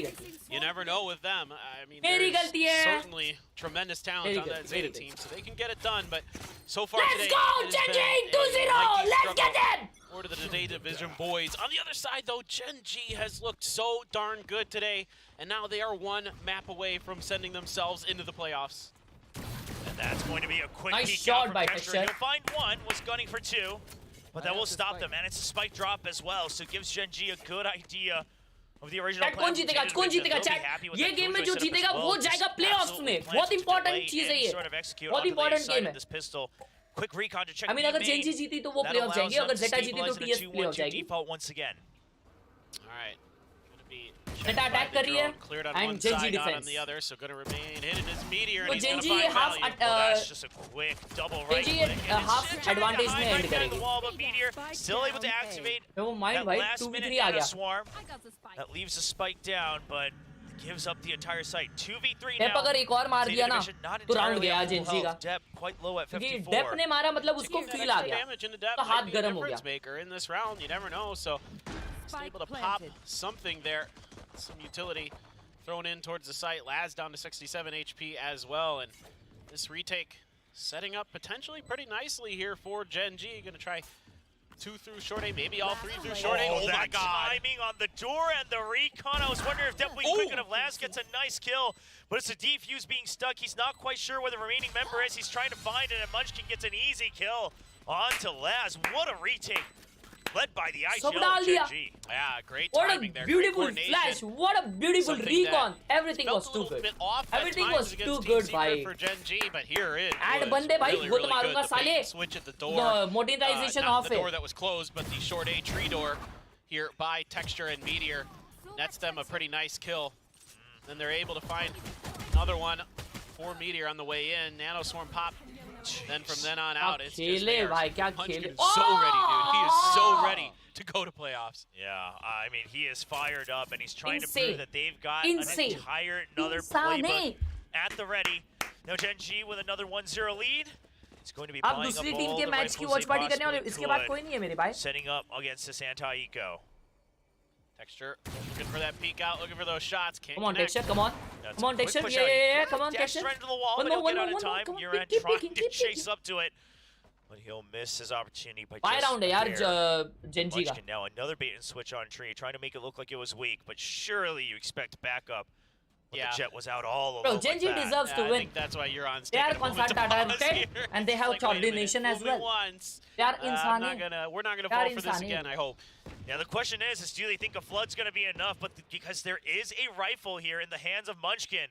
you never know with them. I mean, there's certainly tremendous talent on that Zeta team, so they can get it done. But so far today, let's go, Genji! 2-0! Let's get them! Or to the Zeta Division boys. On the other side, though, Genji has looked so darn good today, and now they are one map away from sending themselves into the playoffs. And that's going to be a quick nice peek shot out by from Texture. Texture. He'll find one, was gunning for two, but that will stop them, and it's a spike drop as well, so it gives Genji a good idea of the original plan. कौन जीतेगा chat? ये game में जो जीतेगा वो जाएगा playoffs में. बहुत इंपॉर्टेंट चीज है ये. बहुत इंपॉर्टेंट गेम है. Quick recon to check. I mean, अगर जेंजी जीती तो वो प्लेऑफ जाएंगे, अगर जेटा जीती तो टीएस प्लेऑफ जाएगी. Once again. All right. Gonna be Zeta attack कर रही है and Genji defense. On the other, so gonna remain hidden as Meteor, तो and he's gonna Genji find half value. That's just a quick double right click. half advantage में end करेगी. But Meteor still able to activate वो mind that भाई last 2v3 minute आ nano गया. swarm. That leaves a spike down, but gives up the entire site. 2v3 Depp now. अगर एक और मार दिया ना तो राउंड गया जेंजी का. Dep quite low at 54. क्योंकि डेप ने मारा मतलब उसको फील आ गया. तो हाथ गरम हो गया. Maker in this round, you never know. So able to pop something there, some utility thrown in towards the site. Laz down to 67 HP as well, and this retake setting up potentially pretty nicely here for Genji. Gonna try 2 through short A, maybe all 3 through short A. Oh my god. Timing on the door and the recon. I was wondering if definitely quick enough. Laz gets a nice kill, but it's a defuse being stuck. He's not quite sure where the remaining member is. He's trying to find it, and Munchkin gets an easy kill onto Laz. What a retake. Led by the IGL Genji. Yeah, great What timing a there. beautiful flash. What a beautiful recon. Everything was too good. Everything was too good, bhai. For Genji, but here it Add was bande bhai, really, वो तो really मारूंगा good. साले. Switch at the door. The monetization not off the door it. that was closed, but the short A tree door here by Texture and Meteor nets them a pretty nice kill. Then they're able to find another one for Meteor on the way in. Nano Swarm pop. Then from then on out, it's just there. Munchkin is so ready, dude. He is so ready to go to playoffs. Yeah, I mean, he is fired up, and he's trying to prove that they've got an Insane. entire another playbook at the ready. Now Genji with another 1-0 lead. It's going to be आप buying दूसरी up team all के the match की rifles watch they party करने वाले possibly इसके बाद could, कोई नहीं है मेरे भाई. setting up against this anti-eco. Texture looking for that peek out, looking for those shots. Can't Come on, connect. Texture, come on. That's Come on, a quick Texture. push Yeah, out. yeah, yeah. Come on, Dash Texture. right into the wall, One but more, he'll get out in one more. time. Come on, You're peek, trying peek, to peek, chase up to it, but he'll miss his opportunity by Buy just round है यार there. Genji का. Munchkin now another bait and switch on Tree, trying to make it look like it was weak, but surely you expect backup. But the Jet was out all alone. Bro, Genji like that. deserves to I win. think that's why you're on They stage. are consulted and they have coordination as well. They are insane. We're not gonna fall for this again, I hope. Yeah, the question is do they think a flood's going to be enough? But because there is a rifle here in the hands of Munchkin,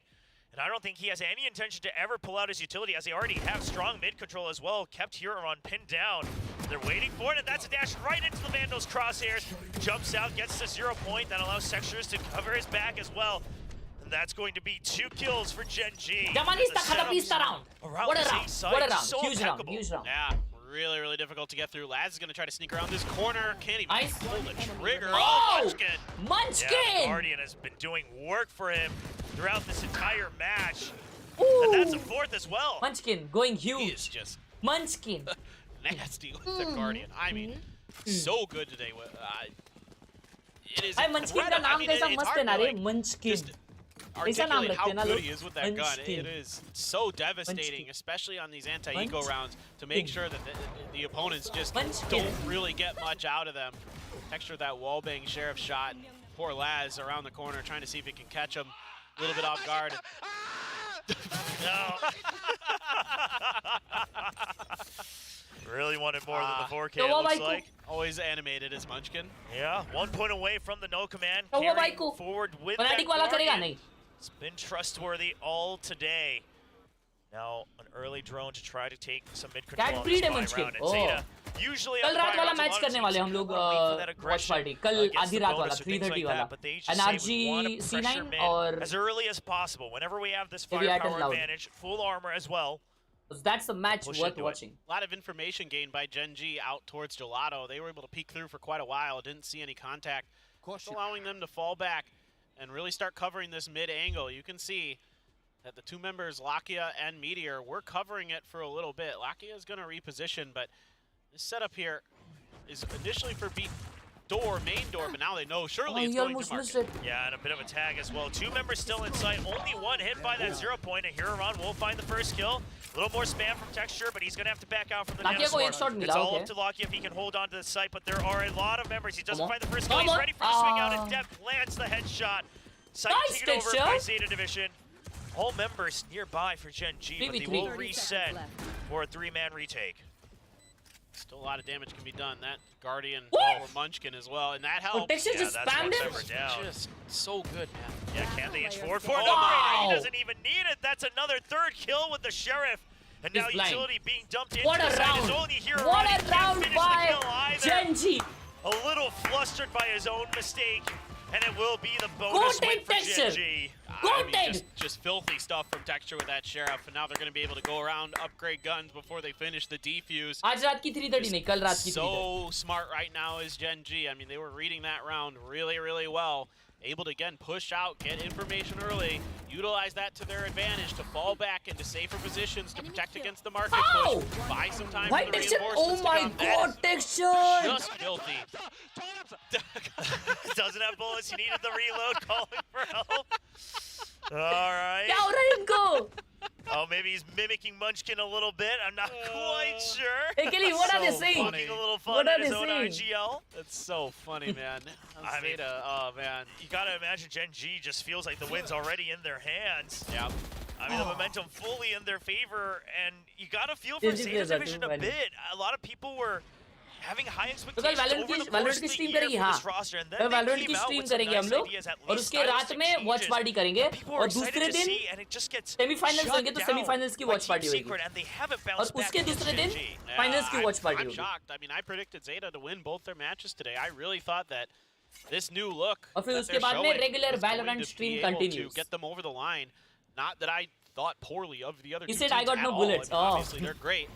and I don't think he has any intention to ever pull out his utility, as they already have strong mid control as well. Kept Huron pinned down. They're waiting for it, and that's a dash right into the Vandal's crosshairs. Jumps out, gets to 0 point. That allows Textures to cover his back as well. And that's going to be 2 kills for Genji. Jamanista round. What a round. What a round. So Huge round. impeccable. Huge round. Yeah, really, really difficult to get through. Laz is going to try to sneak around this corner. Can't even Nice. pull the trigger. Oh! Munchkin. Munchkin! Yeah, the Guardian has been doing work for him throughout this entire match. Ooh. And that's a 4th as well. Munchkin going He is huge. just Munchkin. nasty with the Guardian. I mean, so good today. It is भाई Munchkin का नाम कैसा मस्त है ना रे Munchkin. ऐसा नाम articulate रखते how हैं ना good लोग. he is with that gun. Munchkin. It is so devastating, especially on these anti-eco rounds, to make sure that the opponents just don't really get much out of them. Texture that wallbang sheriff shot. Poor Laz around the corner trying to see if he can catch him a little bit off guard. No. Really wanted more than the 4K, it looks like. Always animated as Munchkin. Yeah, 1 point away from the no command. तो वो भाई Carrying को forward with fanatic that वाला करेगा Guardian. नहीं. It's been trustworthy all today. Now, an early drone to try to take some mid-control Cat on breed this है buy Munchkin. round. And Zeta, usually कल on the रात buy वाला rounds, a match lot of करने वाले teams हम लोग wanna wait for that watch aggression party कल against आधी the रात वाला bonus or things 3:30 like वाला that, but they just say we want NRG to pressure C9 mid और as early as possible. Whenever we have this Maybe I can firepower loud. advantage, full armor as well. that's the match Push worth into it. watching. A lot of information gained by Genji out towards Gelato. They were able to peek through for quite a while. Didn't see any contact. Just allowing them to fall back and really start covering this mid angle. You can see that the two members, Lakia and Meteor, were covering it for a little bit. Lakia is going to reposition, but this setup here is initially for B door, main door, but now they know surely it's going to market. Yeah, and a bit of a tag as well. Two members still in sight. Only one hit by that 0 point, and Hiroron will find the first kill. A little more spam from Texture, but he's going to have to back out from the dance floor. It's all up to Lakia if he can hold on to the site, but there are a lot of members. He doesn't find the first kill. He's ready for the swing out, and Depp plants the headshot. Site taken over by Zeta Division. All members nearby for Gen G, but they will reset for a 3-man retake. Still a lot of damage can be done. That Guardian or Munchkin as well, and that helps. Texture just spammed it. Just so good, man. Yeah, can they inch forward for it? He doesn't even need it. That's another third kill with the Sheriff. And now utility being dumped into what a round! What a round by Gen G! A little flustered by his own mistake, and it will be the bonus win for Gen G. Just filthy stuff from Texture with that Sheriff, and now they're going to be able to go around, upgrade guns before they finish the defuse. आज रात की 3:30 नहीं, कल रात की 3:30. So smart right now is Gen G. I mean, they were reading that round really, really well. Able to, again, push out, get information early, utilize that to their advantage to fall back into safer positions to protect against the market push, buy some time for the reinforcements. Oh my god, Texture! Just filthy. Doesn't have bullets, he needed the reload, calling for help. Alright. Oh, maybe he's mimicking Munchkin a little bit. I'm not quite sure. Hey, Kelly, what are they saying? Poking a little fun at his own IGL. That's so funny, man. I mean, Zeta, oh, man. You gotta imagine Gen G just feels like the win's already in their hands. Yeah. I mean, the momentum fully in their favor, and you gotta feel for Zeta Division a bit. A lot of people were having high expectations over the course of the year for this roster, and then they came out with some nice ideas, at least stylistic changes. People are excited to see, and it just gets semifinals shut होंगे तो down semifinals की by watch party Team होगी Secret, and they haven't और bounced back उसके against दूसरे दिन Gen G. Finals की watch party I'm होगी shocked. I mean, I predicted Zeta to win both their matches today. I really thought that this new look और फिर उसके बाद में regular Valorant stream continues. to get them over the line. Not that I thought poorly of the other two He said, teams I got at no all. bullets. I mean, obviously, they're great.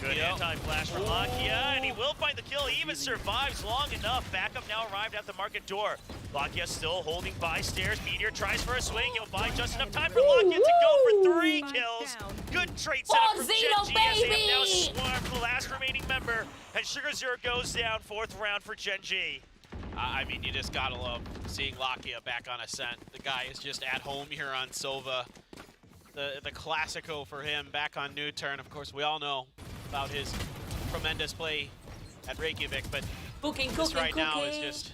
Good anti-flash for Lakia, and he will find the kill. He even survives long enough. Backup now arrived at the market door. Lakia still holding by stairs. Meteor tries for a swing. He'll buy just enough time for Lakia to go for 3 kills. Good trade setup from Gen G as they have now swarmed the last remaining member. And Sugar Zero goes down, 4th round for Gen G. I mean, you just gotta love seeing Lakia back on Ascent. The guy is just at home here on Sova. The Classico for him back on New Turn. Of course, we all know about his tremendous play at Reykjavik, but this right now is just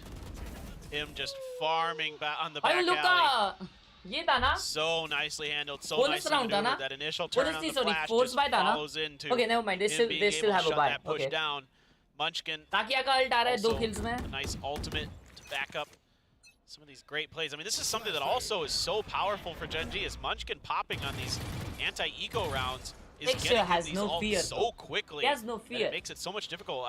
him just farming back on the back alley. ये था ना So nicely handled, so bonus nicely round था ना maneuvered. That initial turn on the flash force just by था ना follows into okay never mind they still have a buy push okay down. Munchkin ताकिया का ult आ रहा है 2 kills में a nice ultimate to back up some of these great plays. I mean, this is something that also is so powerful for Gen G, is Munchkin popping on these anti-eco rounds is Texture getting has these no ults fear, so quickly. He has no that fear. It makes it so much difficult.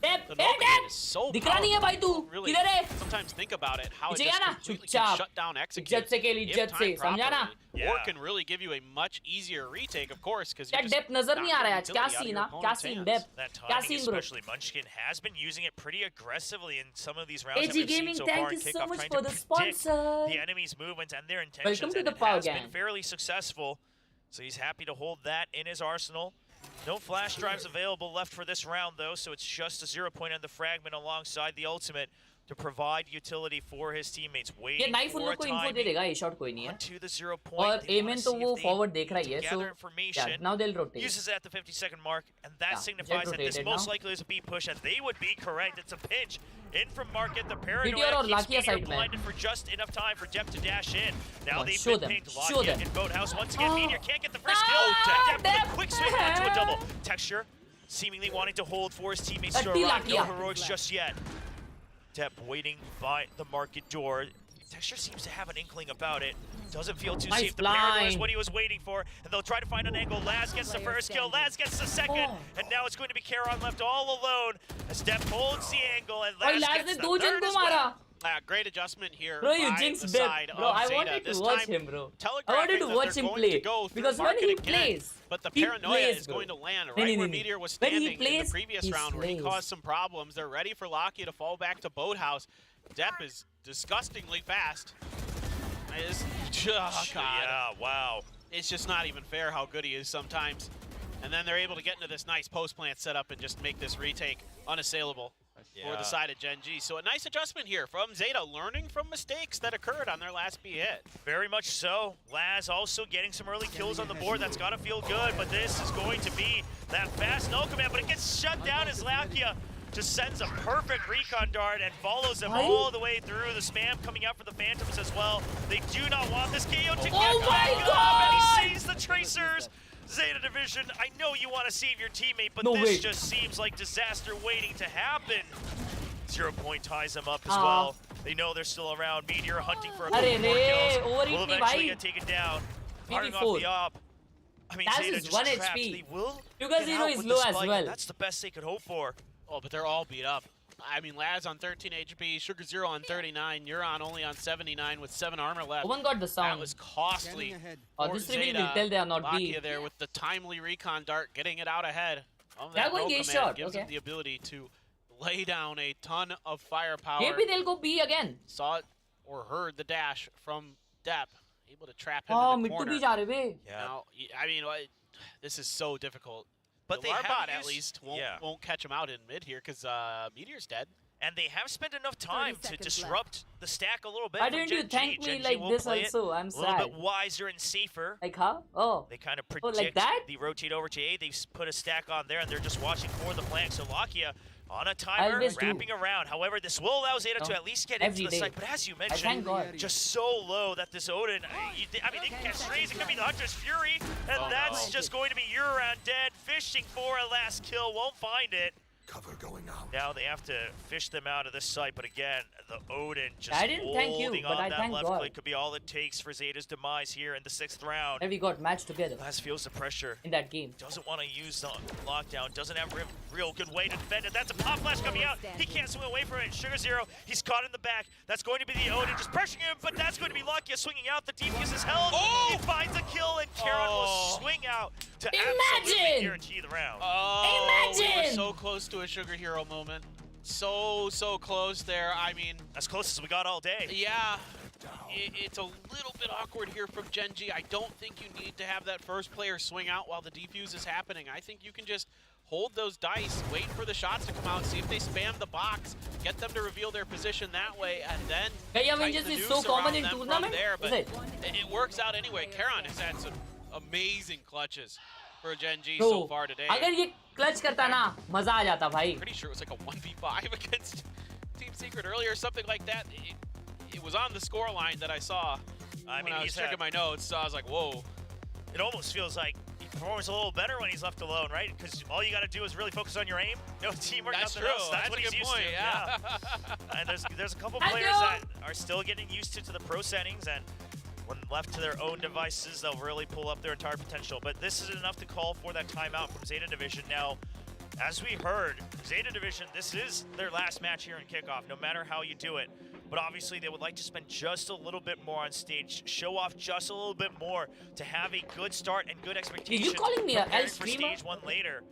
Depp, The Nova game is so दिख रहा नहीं है भाई तू really किधर है sometimes think about it, how it पीछे just आना completely चुपचाप can shut down execute इज्जत से खेल if इज्जत से timed समझा ना properly, or can really give you a much easier retake, of course, because क्या डेप्थ नजर नहीं आ रहा है आज क्या सीन है क्या सीन डेप्थ That क्या timing, scene bro especially Munchkin, has been using it pretty aggressively in some of these rounds that AG we've Gaming, seen so far thank in you so Kickoff, much trying for to the predict sponsor. the enemy's movements and their intentions, Welcome to and the it Power has Gang. been fairly successful. So he's happy to hold that in his arsenal. No flash drives available left for this round, though, so it's just a 0 point on the fragment alongside the ultimate to provide utility for his teammates. ये Waiting knife उन for लोग को info दे timing देगा ये shot कोई नहीं है onto the 0 point. और They wanna एमेन तो see वो if they फॉरवर्ड देख रहा ही है gather so information. yeah, now they'll rotate Uses it at the 50-second mark, and that Yeah, signifies that this rotated most now. likely is a B push, and they would be correct. It's a pinch in from market. The Meteor paranoia और keeps Lakia Meteor side में blinded for just enough time for Depp to dash in. Now on, they've show been them, pinged. show Lakia them. in Boathouse once again. Meteor can't get the first Ah, kill. Depp with Depp. a quick swing onto a double. Texture seemingly wanting to hold for his teammates to Dirty arrive. No Lakia. heroics just yet. Depp waiting by the market door. Texture seems to have an inkling about it. Doesn't feel too Nice safe. The paranoia is blind. what he was waiting for, and they'll try to find an angle. Laz gets the first kill. Laz gets the second, and now it's going to be Khelraay left all alone as Depp holds the angle, and भाई Laz last gets ने the 2 जन third को as मारा well. Great adjustment here bro you by jinxed the Depp side bro of I Zeta. wanted This to watch time, him bro I telegraphing wanted to that watch they're him going play to go through because when market he again, plays but the he paranoia plays, is bro. going to land No, right no, where no, no. Meteor was When he standing in plays, the previous he round where he slays. caused some problems. They're ready for Lakia to fall back to Boathouse. Depp is disgustingly fast. Oh, God. Yeah, wow. It's just not even fair how good he is sometimes. And then they're able to get into this nice post plant setup and just make this retake unassailable for the side of Gen G. So a nice adjustment here from Zeta, learning from mistakes that occurred on their last B hit. Very much so. Laz also getting some early kills on the board. That's got to feel good, but this is going to be that fast no command, but it gets shut down as Lakia just sends a perfect recon dart and follows him all the way through. The spam coming out for the Phantoms as well. They do not want this KO to get back up, and he sees the Tracers. Zeta Division, I know you want to save your teammate, but this just seems like disaster waiting to happen. 0 point ties them up as well. They know they're still around. Meteor hunting for a couple more kills. Will eventually get taken down. Firing off the op. I mean, Zeta just 1 trapped. HP. They will Because get out is with low the as spike, well. and that's the best they could hope for. Oh, but they're all beat up. I mean, Laz on 13 HP, Sugar Zero on 39, Euron only on 79 with 7 armor left. One got the sound. That was costly. This reveal will tell they are not Lakia B. there with the timely recon dart, getting it out ahead of They're that going no A command. shot, Gives okay. them the ability to lay down a ton of firepower. Maybe they'll go B again. Saw it or heard the dash from Depp, able to trap him in the mid to corner. B ja rahe bhe. Now, I mean, this is so difficult. But the they have Larbot at used- least won't catch him out in mid here because Meteor's dead. And they have spent enough time to disrupt the stack a little bit. Why from didn't you Gen G. thank me Gen G like will this play it also? I'm a little sad. bit wiser and safer. Like how? Oh. They kind of Oh, predict like that? the rotate over to A. They've put a stack on there, and they're just watching for the flank. So Lakia on a timer, always do. wrapping around. However, this will allow Zeta to at least get into the Every site. day. But as you thank mentioned, God. just so low that this Odin, I mean, they can catch strays. It could be the Hunter's Fury, and that's just going to be Euron dead, fishing for a last kill. Won't find it. Cover going out. Now they have to fish them out of this site, but again, the Odin just I didn't thank you, holding but on I that thank left God. click could be all it takes for Zeta's demise here in the 6th round. And we got matched together Laz feels the pressure. in that game. Doesn't want to use the lockdown. Doesn't have a real good way to defend it. That's a pop flash coming out. He can't swing away from it. Sugar Zero, he's caught in the back. That's going to be the Odin just pressuring him, but that's going to be Lakia swinging out. The defuse is held. He finds a kill, and Karen will swing out to absolutely guarantee the round. Oh, we were Imagine! so close to a Sugar Hero moment. So close there. I mean, as close as we got all day. Yeah, it's a little bit awkward here from Gen G. I don't think you need to have that first player swing out while the defuse is happening. I think you can just hold those dice, wait for the shots to come out, see if they spam the box, get them to reveal their position that way, and then tighten the is noose so common around in them from tournament? there. But Is it works out anyway. Karan has had some amazing clutches for Gen G so far today. अगर ये clutch करता ना मजा आ जाता भाई. Pretty sure it was like a 1v5 against Team Secret earlier, something like that. It was on the score line that I saw. When I was checking my notes, so I was like, whoa. It almost feels like he performs a little better when he's left alone, right? Because all you got to do is really focus on your aim. No teamwork, That's nothing true. else. That's what a he's good used point, to. yeah. And there's a couple players that are still getting used to the pro settings, and when left to their own devices, they'll really pull up their entire potential. But this is enough to call for that timeout from Zeta Division. Now, as we heard, Zeta Division, this is their last match here in Kickoff, no matter how you do it. But obviously, they would like to spend just a little bit more on stage, show off just a little bit more to have a good start and good expectations. You calling me a preparing L for streamer? stage 1 later.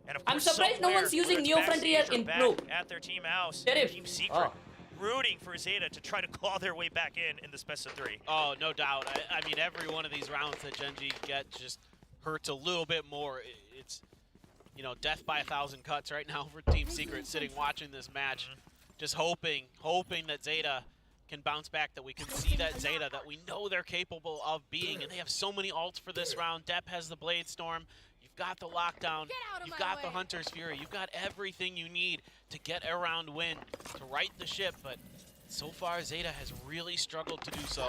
And of I'm course, surprised no one's using Neo Frontier in Pro. At their team house, Sheriff. Team Secret, rooting for Zeta to try to claw their way back in this best of 3. Oh, no doubt. I mean, every one of these rounds that Gen G get just hurts a little bit more. It's, you know, death by 1,000 cuts right now for Team Secret sitting watching this match. Just hoping that Zeta can bounce back, that we can see that Zeta that we know they're capable of being. And they have so many ults for this round. Depp has the Blade Storm. You've got the lockdown. You've got the Hunter's Fury. You've got everything you need to get a round win, to right the ship. But so far, Zeta has really struggled to do so.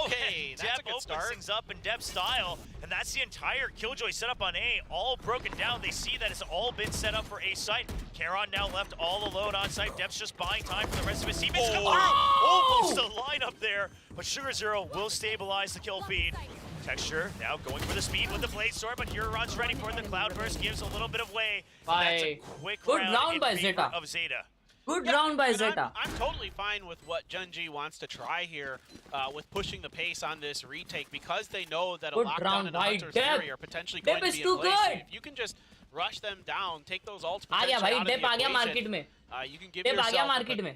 Okay, that's a good start. Opens things up in Depp style, and that's the entire Killjoy setup on A, all broken down. They see that it's all been set up for A site. Karon now left all alone on site. Depp's just buying time for the rest of his teammates. Almost a lineup there, but Sugar Zero will stabilize the kill feed. Texture now going for the speed with the Blade Storm, but Huron's ready for the Cloudburst, gives a little bit of way. That's a quick Good round round in by favor Zeta. of Zeta. Good round by Zeta. I'm totally fine with what Gen G wants to try here with pushing the pace on this retake, because they know that a Good lockdown round and a by Hunter's Depp. Fury are potentially going Depp to is be too in place. good. If you can just rush them down, take those ults आ गया potentially भाई, out of Depp the आ गया equation, market में. you can give Depp आ गया yourself market में.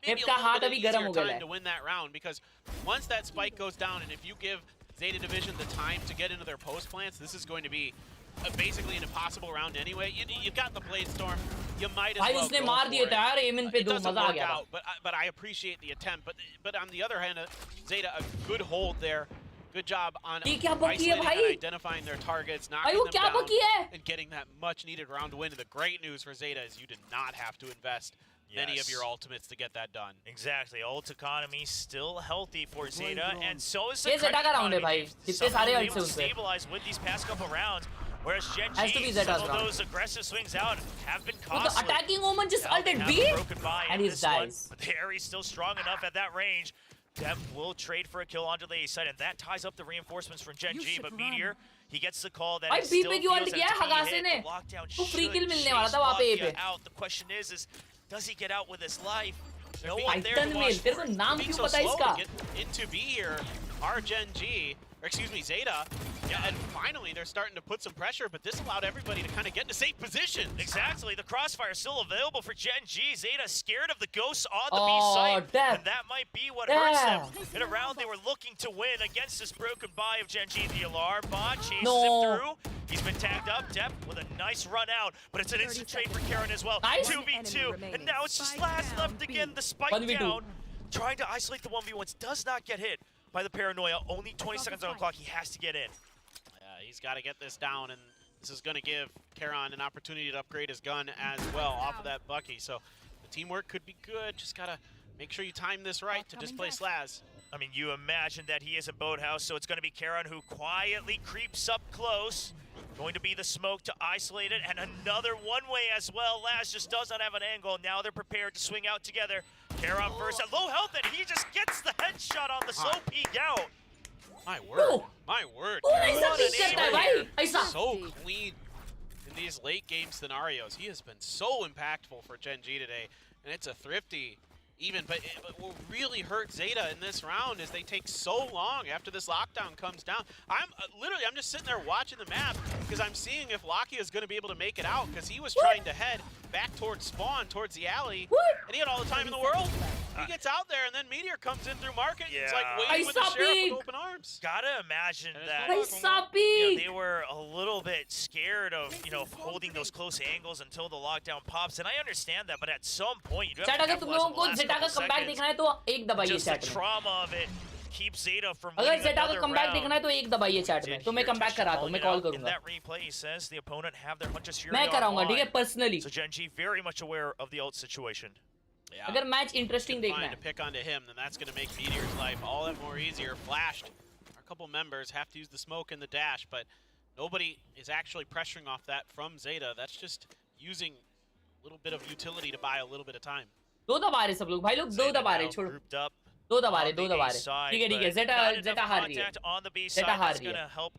maybe a little bit easier time to win that round, because once that spike goes down, and if you give Zeta Division the time to get into their post plants, this is going to be basically an impossible round anyway. You've got the Blade Storm. You might as well go for it. It doesn't work out, but I appreciate the attempt. But on the other hand, Zeta, a good hold there. Good job on isolating and identifying their targets, knocking them down, and getting that much-needed round win. And the great news for Zeta is you did not have to invest many of your ultimates to get that done. Exactly. Ult economy still healthy for Zeta, and so is the credit economy. able to stabilize with these past couple rounds. Whereas Genji, some of those aggressive swings out have been costly. The attacking woman just ulted B, and he dies. But the Ares still strong enough at that range. Dep will trade for a kill onto the A side, and that ties up the reinforcements from Genji. But Meteor, he gets the call that it still feels that it's being hit. The lockdown should chase Lakia out. The question is does he get out with his life? No one there to watch for it. Being so slow to get into B here, our Genji, or excuse me, Zeta. Yeah, and finally they're starting to put some pressure, but this allowed everybody to kind of get into safe positions. Exactly, the crossfire is still available for Genji. Zeta scared of the ghosts on the B site, and that might be what hurts them. In a round they were looking to win against this broken buy of Genji. The alarm bot chases him through. He's been tagged up. Dep with a nice run out, but it's an instant trade for Karen as well. 2v2, and now it's just last left again. The spike down, trying to isolate the 1v1s, does not get hit by the paranoia. Only 20 seconds on the clock. He has to get in. Yeah, he's got to get this down, and this is going to give Karon an opportunity to upgrade his gun as well off of that Bucky. So the teamwork could be good. Just got to make sure you time this right to displace Laz. I mean, you imagine that he is in Boathouse, so it's going to be Karon who quietly creeps up close. Going to be the smoke to isolate it, and another one-way as well. Laz just does not have an angle. Now they're prepared to swing out together. Karon first at low health, and he just gets the headshot on the slow peek out. My word. My word. So clean in these late game scenarios. He has been so impactful for Genji today, and it's a thrifty even, but what really hurt Zeta in this round is they take so long after this lockdown comes down. I'm just sitting there watching the map because I'm seeing if Lakia is going to be able to make it out, because he was trying to head back towards spawn, towards the alley, and he had all the time in the world. He gets out there, and then Meteor comes in through market. Yeah. It's like waiting with the sheriff with open arms. Gotta imagine that they were a little bit scared of holding those close angles until the lockdown pops, and I understand that. But at some point, you do have to capitalize on the last couple seconds. Just the trauma of it keeps Zeta from winning another round. In that replay, he says the opponent have their hunter's fury online. So Genji very much aware of the ult situation. Yeah. If match interesting to pick onto him, then that's going to make Meteor's life all that more easier. Flashed. Our couple members have to use the smoke and the dash, but nobody is actually pressuring off that from Zeta. That's just using a little bit of utility to buy a little bit of time. दो दबा रहे सब लोग भाई लोग दो दबा रहे छोड़ो दो दबा रहे ठीक है Zeta हार रही है Zeta हार रही है help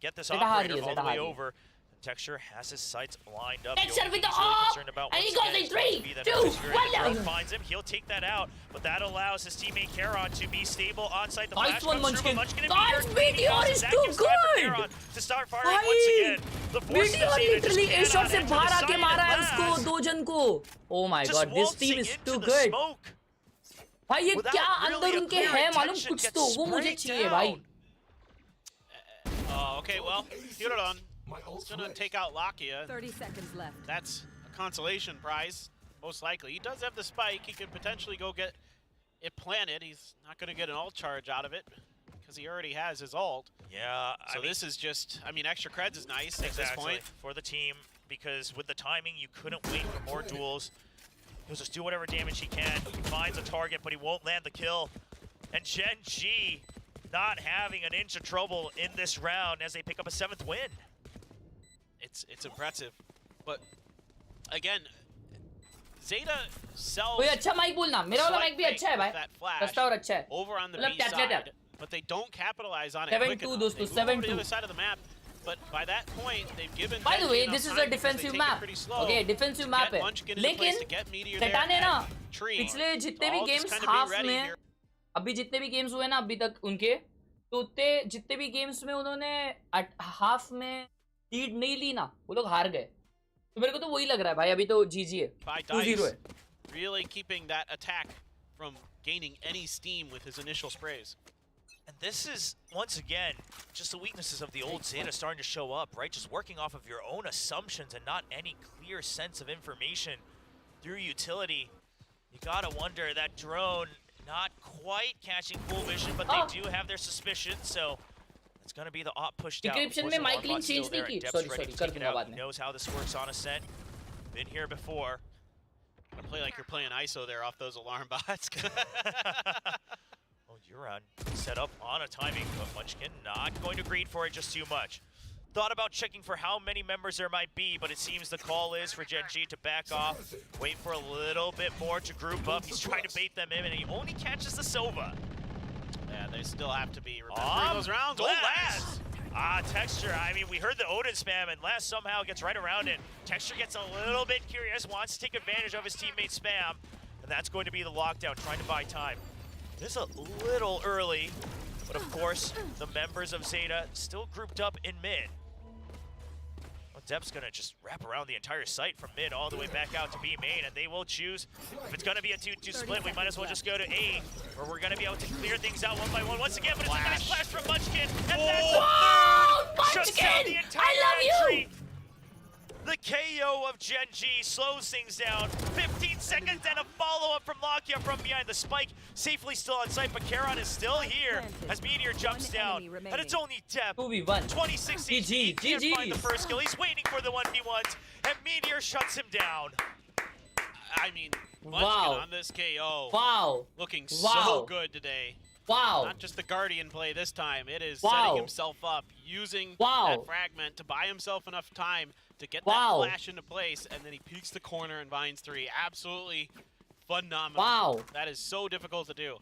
get this operator all the way over. Texture has his sights lined up. Texture with the ult, and he goes in 3, 2, 1. Finds him. He'll take that out, but that allows his teammate Karon to be stable on site. The nice one, Munchkin. Guys, Meteor is too good. To start firing once again. The force Meteor literally a shot से बाहर आके मारा है उसको दो जन को. Oh my god, this team is too good. भाई ये क्या अंदर उनके है मालूम कुछ तो वो मुझे चाहिए भाई. Okay, well, Khelraay is going to take out Lakia. 30 seconds left. That's a consolation prize, most likely. He does have the spike. He could potentially go get it planted. He's not going to get an ult charge out of it because he already has his ult. Yeah. So this is just, I mean, extra creds is nice at this point. For the team, because with the timing, you couldn't wait for more duels. He'll just do whatever damage he can. He finds a target, but he won't land the kill. And Genji not having an inch of trouble in this round as they pick up a 7th win. It's impressive, but again, Zeta sells. कोई अच्छा mic बोलना, मेरा वाला mic भी अच्छा है भाई, सस्ता और अच्छा है. Over on the B side, but they don't capitalize on it. 7-2 दोस्तों, 7-2. The other side of the map, but by that point they've given. By the way, this is a defensive map. Okay, defensive map है. लेकिन Zeta ने ना पिछले जितने भी games half में, अभी जितने भी games हुए ना अभी तक उनके, तो जितने भी games में उन्होंने half में लीड नहीं ली ना, वो लोग हार गए. तो मेरे को तो वही लग रहा है भाई, अभी तो जीजी है, 2-0 है. really keeping that attack from gaining any steam with his initial sprays. And this is, once again, just the weaknesses of the old Zeta starting to show up, right? Just working off of your own assumptions and not any clear sense of information through utility. You gotta wonder, that drone not quite catching full vision, but they do have their suspicions, so it's gonna be the op pushed out. Decryption में mic link change नहीं की. Sorry, कर दूंगा बाद में. Knows how this works on Ascent. Been here before. Gonna play like you're playing ISO there off those alarm bots. Oh, Euron set up on a timing, but Munchkin not going to greed for it just too much. Thought about checking for how many members there might be, but it seems the call is for Gen G to back off, wait for a little bit more to group up. He's trying to bait them in, and he only catches the Sova. Yeah, they still have to be remembering those rounds. Oh, Laz! Texture. I mean, we heard the Odin spam, and Laz somehow gets right around it. Texture gets a little bit curious, wants to take advantage of his teammate spam, and that's going to be the lockdown, trying to buy time. This is a little early, but of course, the members of Zeta still grouped up in mid. Well, Dep's gonna just wrap around the entire site from mid all the way back out to B main, and they will choose. If it's gonna be a 2-2 split, we might as well just go to A, where we're gonna be able to clear things out one by one once again, but it's a nice flash from Munchkin, and that's the third! Shuts down the entire entry. The KO of Gen G slows things down. 15 seconds and a follow-up from Lakia from behind the spike. Safely still on site, but Khelraay is still here as Meteor jumps down. And it's only Dep. 2016. He can't find the first kill. He's waiting for the 1v1s, and Meteor shuts him down. I mean, Munchkin on this KO. Wow. Looking so good today. Wow. Not just the Guardian play this time. It is setting himself up, using that fragment to buy himself enough time to get that flash into place, and then he peeks the corner and binds 3. Absolutely phenomenal. Wow. That is so difficult to do.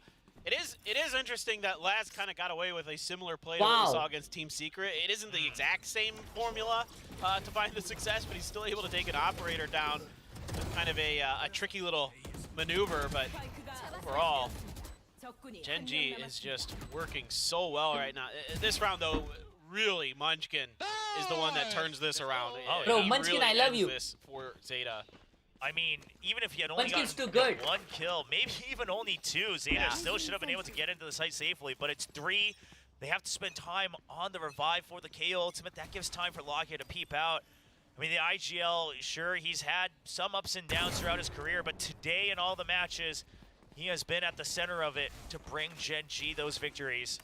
It is interesting that Laz kind of got away with a similar play that we saw against Team Secret. It isn't the exact same formula to find the success, but he's still able to take an operator down with kind of a tricky little maneuver, but overall, Gen G is just working so well right now. This round, though, really, Munchkin is the one that turns this around. Bro, Munchkin, really I love you. This for Zeta. I mean, even if he had only Munchkin's gotten too good. 1 kill, maybe even only 2, Zeta still should have been able to get into the site safely, but it's 3. They have to spend time on the revive for the KO ultimate. That gives time for Lakia to peep out. I mean, the IGL, sure, he's had some ups and downs throughout his career, but today in all the matches, he has been at the center of it to bring Gen G those victories.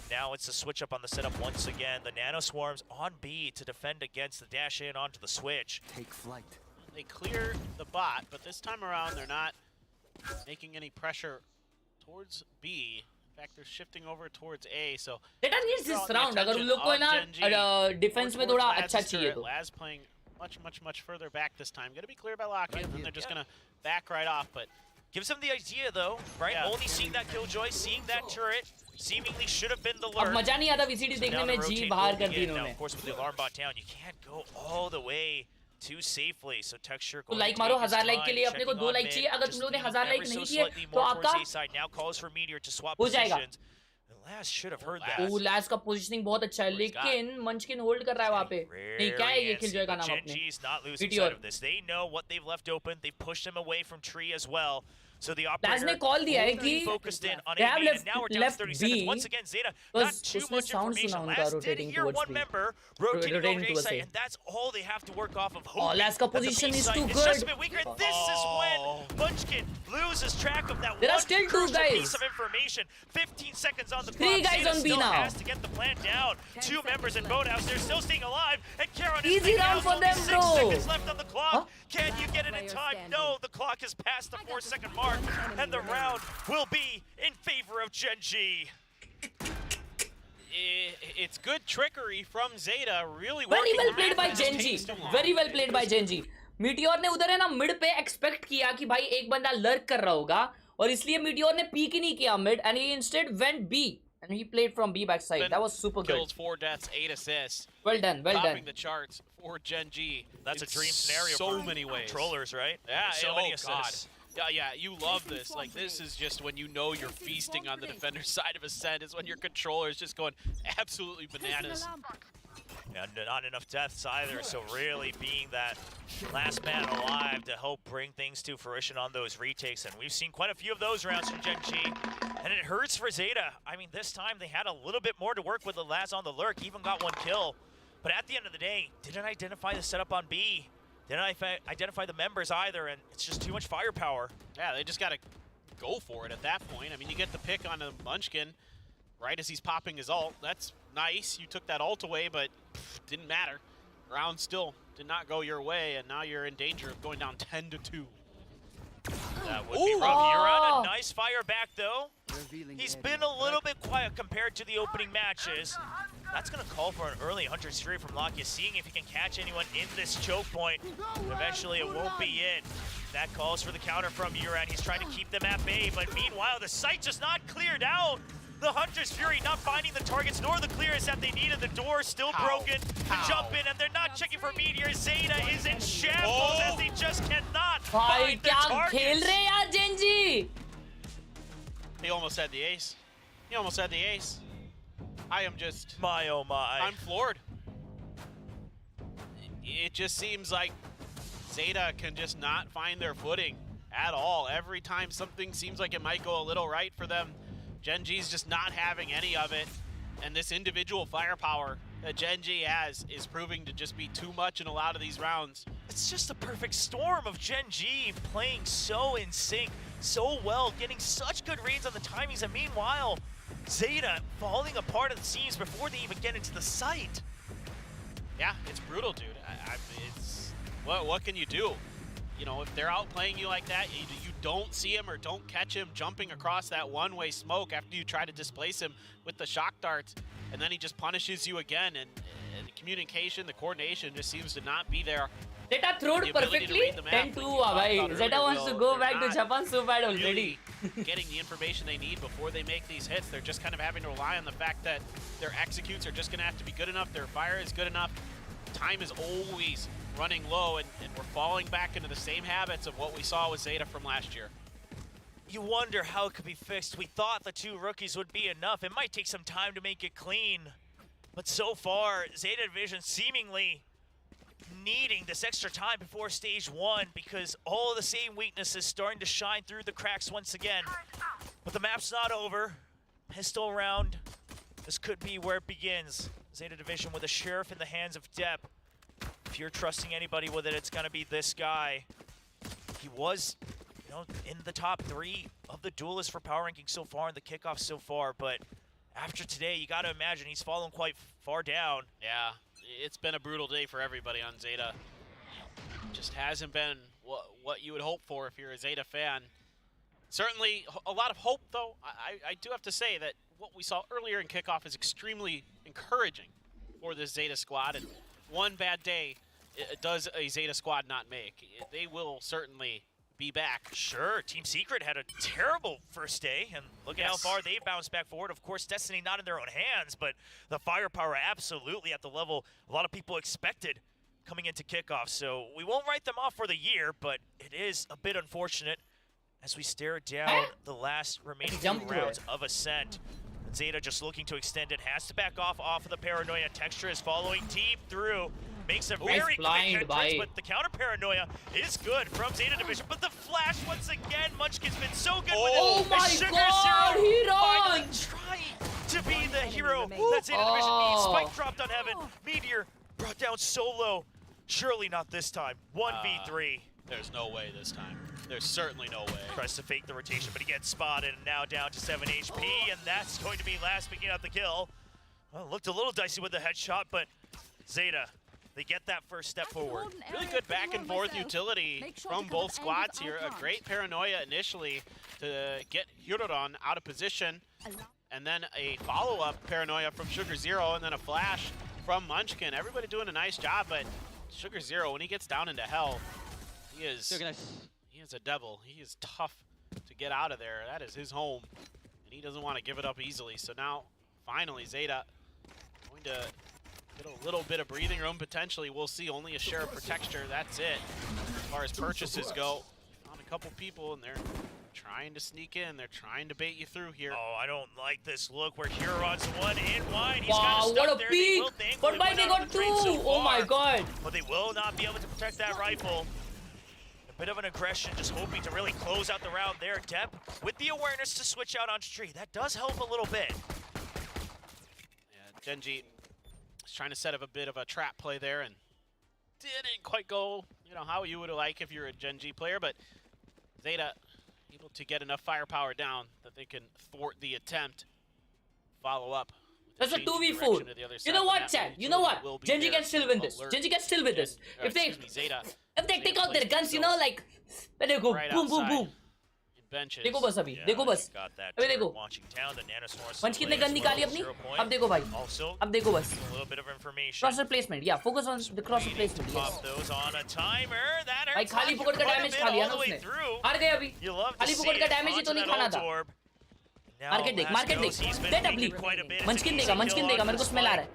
Now it's a switch up on the setup once again. The Nano Swarms on B to defend against the dash in onto the switch. Take flight. They clear the bot, but this time around they're not making any pressure towards B. In fact, they're shifting over towards A. So Let us get this round. अगर उन लोग को ना defense में थोड़ा अच्छा चाहिए तो. Laz playing much further back this time. Going to be cleared by Lakia, and then they're just going to back right off. But gives him the idea though, right? Only seeing that killjoy, seeing that turret, seemingly should have been the lurk. अब मजा नहीं आता VCD देखने में जी बाहर कर दी इन्होंने. Of course, with the alarm bot down, you can't go all the way too safely. So Texture तो लाइक मारो 1000 लाइक के लिए अपने को 2 लाइक चाहिए. अगर तुम लोगों ने 1000 लाइक नहीं किए तो आपका now calls for Meteor to swap हो जाएगा. positions. Laz should have heard that. Laz का पोजीशनिंग बहुत अच्छा है, लेकिन Munchkin होल्ड कर रहा है वहाँ पे. नहीं क्या है ये Killjoy का नाम Gen अपने. G's not losing sight of this. They know what they've left open. They've pushed them away from tree as well. So the operator ने कॉल दिया है कि focused in on they have A, and now we're down left 30 B. seconds. Once again, Zeta, not too much information. Laz did hear one member rotating over A side, and that's all they have to work off of. Laz का position is too It's good. just a bit weaker. This is when Munchkin loses track of that There are one still 2 crucial guys. piece of information. 15 seconds on the 3 clock. guys Zeta on B still now. has to get the plan down. 2 members in Boathouse. They're still staying alive, and Karen is Easy making round out. for Only them, 6 bro. seconds left on the clock. Can you get it in time? No, the clock is past the 4-second mark, and the round will be in favor of Gen G. It's good trickery from Zeta, really Very working well played by hard, but it Gen just G. takes too long. Very well played by Gen G. Meteor ने उधर है ना mid पे expect किया कि भाई एक बंदा लर्क कर रहा होगा और इसलिए Meteor ने पीक ही नहीं किया mid and he instead went B and he played from B backside. That was super good. Kills, 4 deaths, 8 assists. Well done, well Topping done. the charts for Gen G. That's a in dream scenario so for many ways. controllers, right? Yeah, so many assists. God. Yeah, you love this. Like, this is just when you know you're feasting on the defender's side of Ascent, is when your controller is just going absolutely bananas. And not enough deaths either, so really being that last man alive to help bring things to fruition on those retakes. And we've seen quite a few of those rounds from Gen G, and it hurts for Zeta. I mean, this time they had a little bit more to work with. The lads on the lurk even got 1 kill. But at the end of the day, didn't identify the setup on B. Didn't identify the members either, and it's just too much firepower. Yeah, they just got to go for it at that point. I mean, you get the pick on a Munchkin right as he's popping his ult. That's nice. You took that ult away, but didn't matter. Round still did not go your way, and now you're in danger of going down 10-2. That would be rough. You're on a nice fire back, though. He's been a little bit quiet compared to the opening matches. That's going to call for an early Hunter's Fury from Lakia, seeing if he can catch anyone in this choke point. Eventually, it won't be it. That calls for the counter from Uran. He's trying to keep them at bay, but meanwhile, the site just not cleared out. The Hunter's Fury not finding the targets nor the clearance that they needed. The door still broken to jump in, and they're not checking for Meteor. Zeta is in shambles as they just cannot find the targets. Khelraay yaar Genji. He almost had the ace. He almost had the ace. I am just... My oh my. I'm floored. It just seems like Zeta can just not find their footing at all. Every time something seems like it might go a little right for them, Gen G's just not having any of it. And this individual firepower that Gen G has is proving to just be too much in a lot of these rounds. It's just a perfect storm of Gen G playing so in sync, so well, getting such good reads on the timings, and meanwhile, Zeta falling apart at the seams before they even get into the site. Yeah, it's brutal, dude. It's what can you do? You know, if they're outplaying you like that, you don't see him or don't catch him jumping across that one-way smoke after you try to displace him with the shock darts, and then he just punishes you again, and the communication, the coordination just seems to not be there. Zeta threw it perfectly. 10-2, bhai. Zeta wants to go back to Japan so bad already. Getting the information they need before they make these hits. They're just kind of having to rely on the fact that their executes are just going to have to be good enough, their fire is good enough. Time is always running low, and we're falling back into the same habits of what we saw with Zeta from last year. You wonder how it could be fixed. We thought the 2 rookies would be enough. It might take some time to make it clean. But so far, Zeta Division seemingly needing this extra time before stage 1 because all of the same weaknesses starting to shine through the cracks once again. But the map's not over. Pistol round. This could be where it begins. Zeta Division with a sheriff in the hands of Depp. If you're trusting anybody with it, it's gonna be this guy. He was, you know, in the top 3 of the duelists for power ranking so far in the kickoff so far, but after today, you gotta imagine he's fallen quite far down. Yeah, it's been a brutal day for everybody on Zeta. Just hasn't been what you would hope for if you're a Zeta fan. Certainly a lot of hope, though. I do have to say that what we saw earlier in kickoff is extremely encouraging for this Zeta squad, and one bad day does a Zeta squad not make. They will certainly be back. Sure, Team Secret had a terrible first day, and look at how far they bounced back forward. Of course, Destiny not in their own hands, but the firepower absolutely at the level a lot of people expected coming into kickoff. So we won't write them off for the year, but it is a bit unfortunate as we stare down the last remaining 2 rounds of Ascent. Zeta just looking to extend it, has to back off of the Paranoia. Texture is following deep through. Makes a very quick entrance, but the counter Paranoia is good from Zeta Division. But the flash once again, Munchkin's been so good with it. Oh my god, he finally trying to be the hero that Zeta Division needs. Spike dropped on Heaven. Meteor brought down solo. Surely not this time. 1v3. There's no way this time. There's certainly no way. Tries to fake the rotation, but he gets spotted, and now down to 7 HP, and that's going to be last picking up the kill. Well, looked a little dicey with the headshot, but Zeta, they get that first step forward. Really good back and forth utility from both squads here. A great Paranoia initially to get Hiroran out of position, and then a follow-up Paranoia from Sugar Zero, and then a flash from Munchkin. Everybody doing a nice job, but Sugar Zero, when he gets down into hell, he is a devil. He is tough to get out of there. That is his home, and he doesn't want to give it up easily. So now, finally, Zeta going to get a little bit of breathing room, potentially. We'll see. Only a sheriff for texture. That's it. As far as purchases go, found a couple people, and they're trying to sneak in. They're trying to bait you through here. Oh, I don't like this look where Huron's the one in wide. He's Wow, kind of what a there. peek! Will thankfully But why win they out on got the trade so two? Oh my far, god. But they will not be able to protect that rifle. A bit of an aggression, just hoping to really close out the round there. Depp with the awareness to switch out onto tree. That does help a little bit. Yeah, Genji is trying to set up a bit of a trap play there and didn't quite go, how you would like if you're a Genji player, but Zeta able to get enough firepower down that they can thwart the attempt, follow up. That's a 2v4. You know what, chat? You know what? Genji can still win this. Genji can still win this. If they take out their guns, like, when they go boom, boom, boom. देखो बस अभी, देखो बस. अभी देखो. Munchkin ने gun निकाली अपनी. अब देखो भाई. अब देखो बस. Crosser placement. Yeah, focus on the crosser placement. Yes. भाई खाली पकड़ का डैमेज खा लिया ना उसने. हार गए अभी. खाली पकड़ का डैमेज ही तो नहीं खाना था. मार्केट देख. Let up lead. Munchkin देगा. मेरे को smell आ रहा है.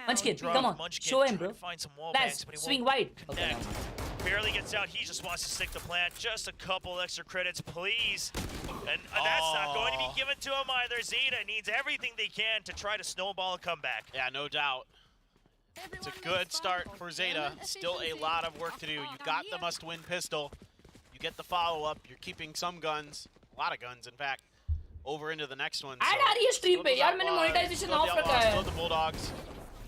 Munchkin, come on. Show him, bro. Last, swing wide. Okay. Barely gets out. He just wants to stick the plant. Just a couple extra credits, please. And that's not going to be given to him either. Zeta needs everything they can to try to snowball a comeback. Yeah, no doubt. It's a good start for Zeta. Still a lot of work to do. You got the must-win pistol. You get the follow-up. You're keeping some guns, a lot of guns, in fact, over into the next one. Add आ रही है stream पे यार मैंने monetization off रखा है. The Bulldogs.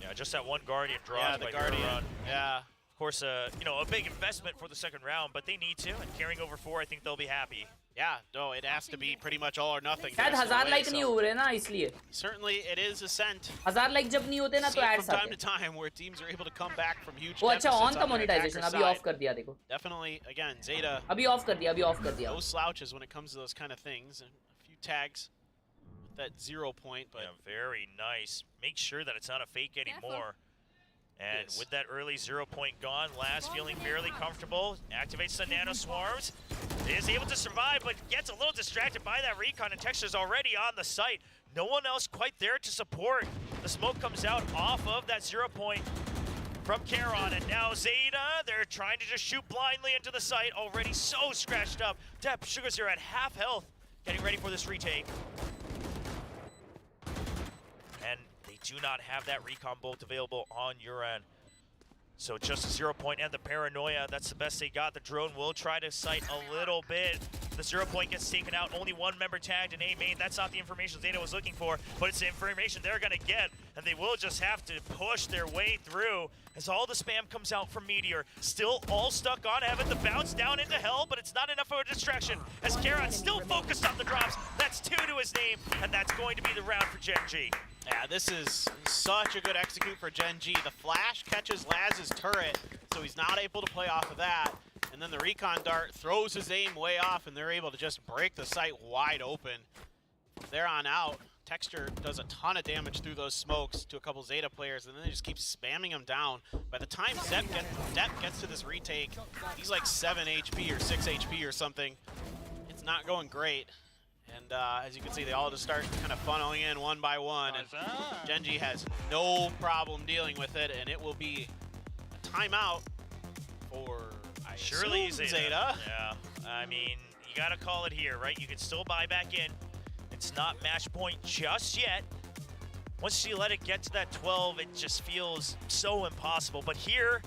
Yeah, just that one Guardian dropped by Guardian. Yeah. Of course, a big investment for the second round, but they need to. And carrying over 4, I think they'll be happy. Yeah, no, it has to be pretty much all or nothing. शायद 1000 like नहीं हो रहे ना इसलिए. Certainly, it is a scent. 1000 like जब नहीं होते ना तो ads from time to time where teams are able to come back from huge वो अच्छा deficits on था monetization अभी off कर दिया देखो. Definitely, again, Zeta. अभी off कर दिया. No slouches when it comes to those kind of things. And a few tags with that 0 point, but yeah, very nice. Make sure that it's not a fake anymore. And with that early 0 point gone, Laz feeling fairly comfortable, activates the nano swarms, is able to survive, but gets a little distracted by that recon, and Texture's already on the site. No one else quite there to support. The smoke comes out off of that 0 point from Khelraay, and now Zeta, they're trying to just shoot blindly into the site, already so scratched up. Depp, Sugars are at half health, getting ready for this retake. And they do not have that recon bolt available on your end. So just a 0 point and the paranoia, that's the best they got. The drone will try to sight a little bit. The 0 point gets taken out, only one member tagged in A main. That's not the information Zeta was looking for, but it's the information they're gonna get, and they will just have to push their way through as all the spam comes out from Meteor. Still all stuck on Evan, the bounce down into hell, but it's not enough of a distraction as Khelraay still focused on the drops. That's 2 to his name, and that's going to be the round for Genji. Yeah, this is such a good execute for Genji. The flash catches Laz's turret, so he's not able to play off of that. And then the recon dart throws his aim way off, and they're able to just break the site wide open. From there on out, Texture does a ton of damage through those smokes to a couple Zeta players, and then they just keep spamming them down. By the time Depp gets to this retake, he's like 7 HP or 6 HP or something. It's not going great. And as you can see, they all just start kind of funneling in one by one, and Genji has no problem dealing with it, and it will be a timeout for Surely Zeta. Yeah, I mean, you gotta call it here, right? You can still buy back in. It's not match point just yet. Once you let it get to that 12, it just feels so impossible. But here,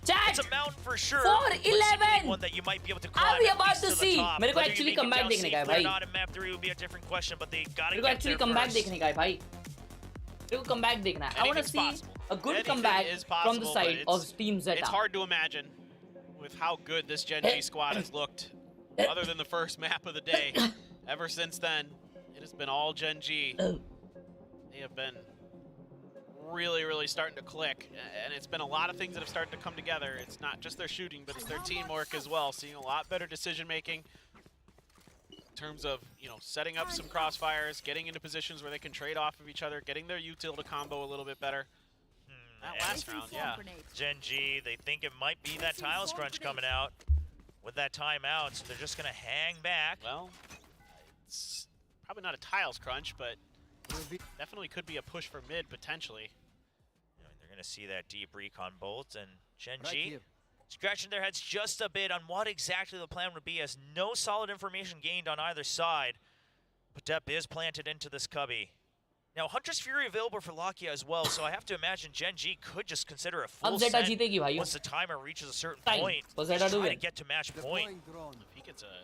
it's a mountain for sure. 4-11. One that you might be able to climb. Are we about to see? मेरे को actually comeback देखने का है भाई. Not in map 3 would be a different question, but they gotta मेरे को get actually there comeback first. देखने का है भाई. मेरे को comeback देखना है. I want to see a good comeback from the side of Team Zeta. It's hard to imagine with how good this Genji squad has looked, other than the first map of the day. Ever since then, it has been all Genji. They have been really starting to click, and it's been a lot of things that have started to come together. It's not just their shooting, but it's their teamwork as well. Seeing a lot better decision making in terms of, setting up some crossfires, getting into positions where they can trade off of each other, getting their util to combo a little bit better. That last round, yeah. Genji, they think it might be that tiles crunch coming out with that timeout, so they're just gonna hang back. Well, it's probably not a tiles crunch, but definitely could be a push for mid potentially. They're gonna see that deep recon bolt, and Genji scratching their heads just a bit on what exactly the plan would be, as no solid information gained on either side. But Depp is planted into this cubby. Now, Hunter's Fury available for Lakia as well, so I have to imagine Gen G could just consider a full Zeta set जीतेगी भाई. once the timer reaches a certain Time. point. But He's Zeta do trying to it. get to match point. If he gets a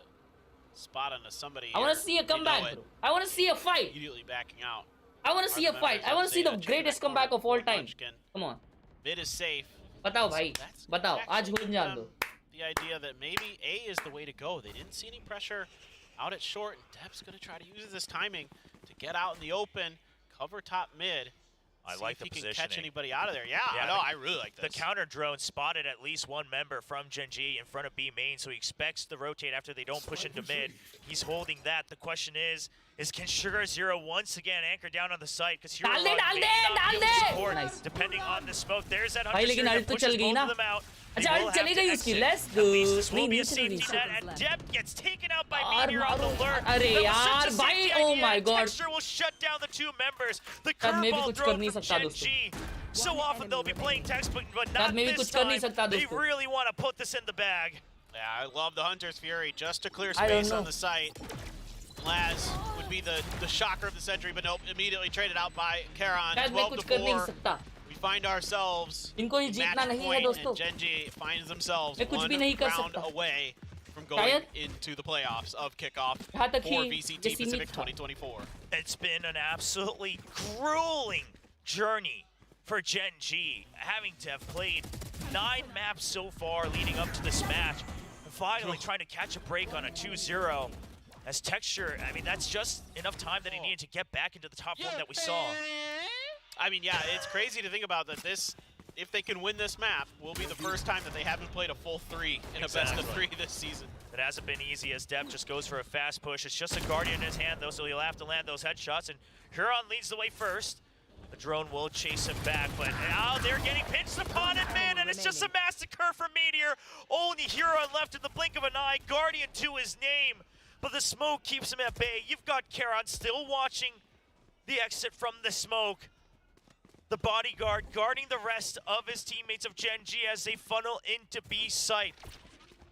spot onto somebody, I want to here, see a you know comeback, it, bro. I want to see a fight. immediately backing out. I want to see a fight. I want to see the greatest comeback of all time. Come on. Mid is safe. बताओ भाई. बताओ. आज हो जान दो. The idea that maybe A is the way to go. They didn't see any pressure out at short, and Depp's going to try to use this timing to get out in the open, cover top mid. I like the positioning. positioning. Can catch anybody out of there. Yeah, no, I really like this. The counter drone spotted at least one member from Gen G in front of B main, so he expects to rotate after they don't push into mid. He's holding that. The question is can Sugar Zero once again anchor down on the site? Because Hero may not be able to support, depending on the smoke. There's that Hunter Fury that pushes both of them out. अच्छा alt चली गई उसकी. Let's go. Will be a safety net, and Depp gets taken out by Meteor on the lurk. अरे यार भाई, oh my god. Texture will shut down the two members. The curveball throw from Gen G. So often they'll be playing textbook, but not this time. They really want to put this in the bag. Yeah, I love the Hunter's Fury just to clear space on the site. Laz would be the shocker of the century, but nope, immediately traded out by Karan. 12-4. We find ourselves इनको ही जीतना नहीं है दोस्तों. Gen G finds themselves मैं कुछ one भी नहीं कर round सकता. away from going into the playoffs of Kickoff for VCT Pacific 2024. It's been an absolutely grueling journey for Gen G, having to have played 9 maps so far leading up to this match, and finally trying to catch a break on a 2-0. As Texture, I mean, that's just enough time that he needed to get back into the top one that we saw. I mean, yeah, it's crazy to think about that this, if they can win this map, will be the first time that they haven't played a full 3 in a best of 3 this season. It hasn't been easy as Depp just goes for a fast push. It's just a Guardian in his hand, though, so he'll have to land those headshots, and Huron leads the way first. The drone will chase him back, but now they're getting pinched upon in mid, and it's just a massacre for Meteor. Only Huron left in the blink of an eye, Guardian to his name, but the smoke keeps him at bay. You've got Karan still watching the exit from the smoke. The bodyguard guarding the rest of his teammates of Gen G as they funnel into B site.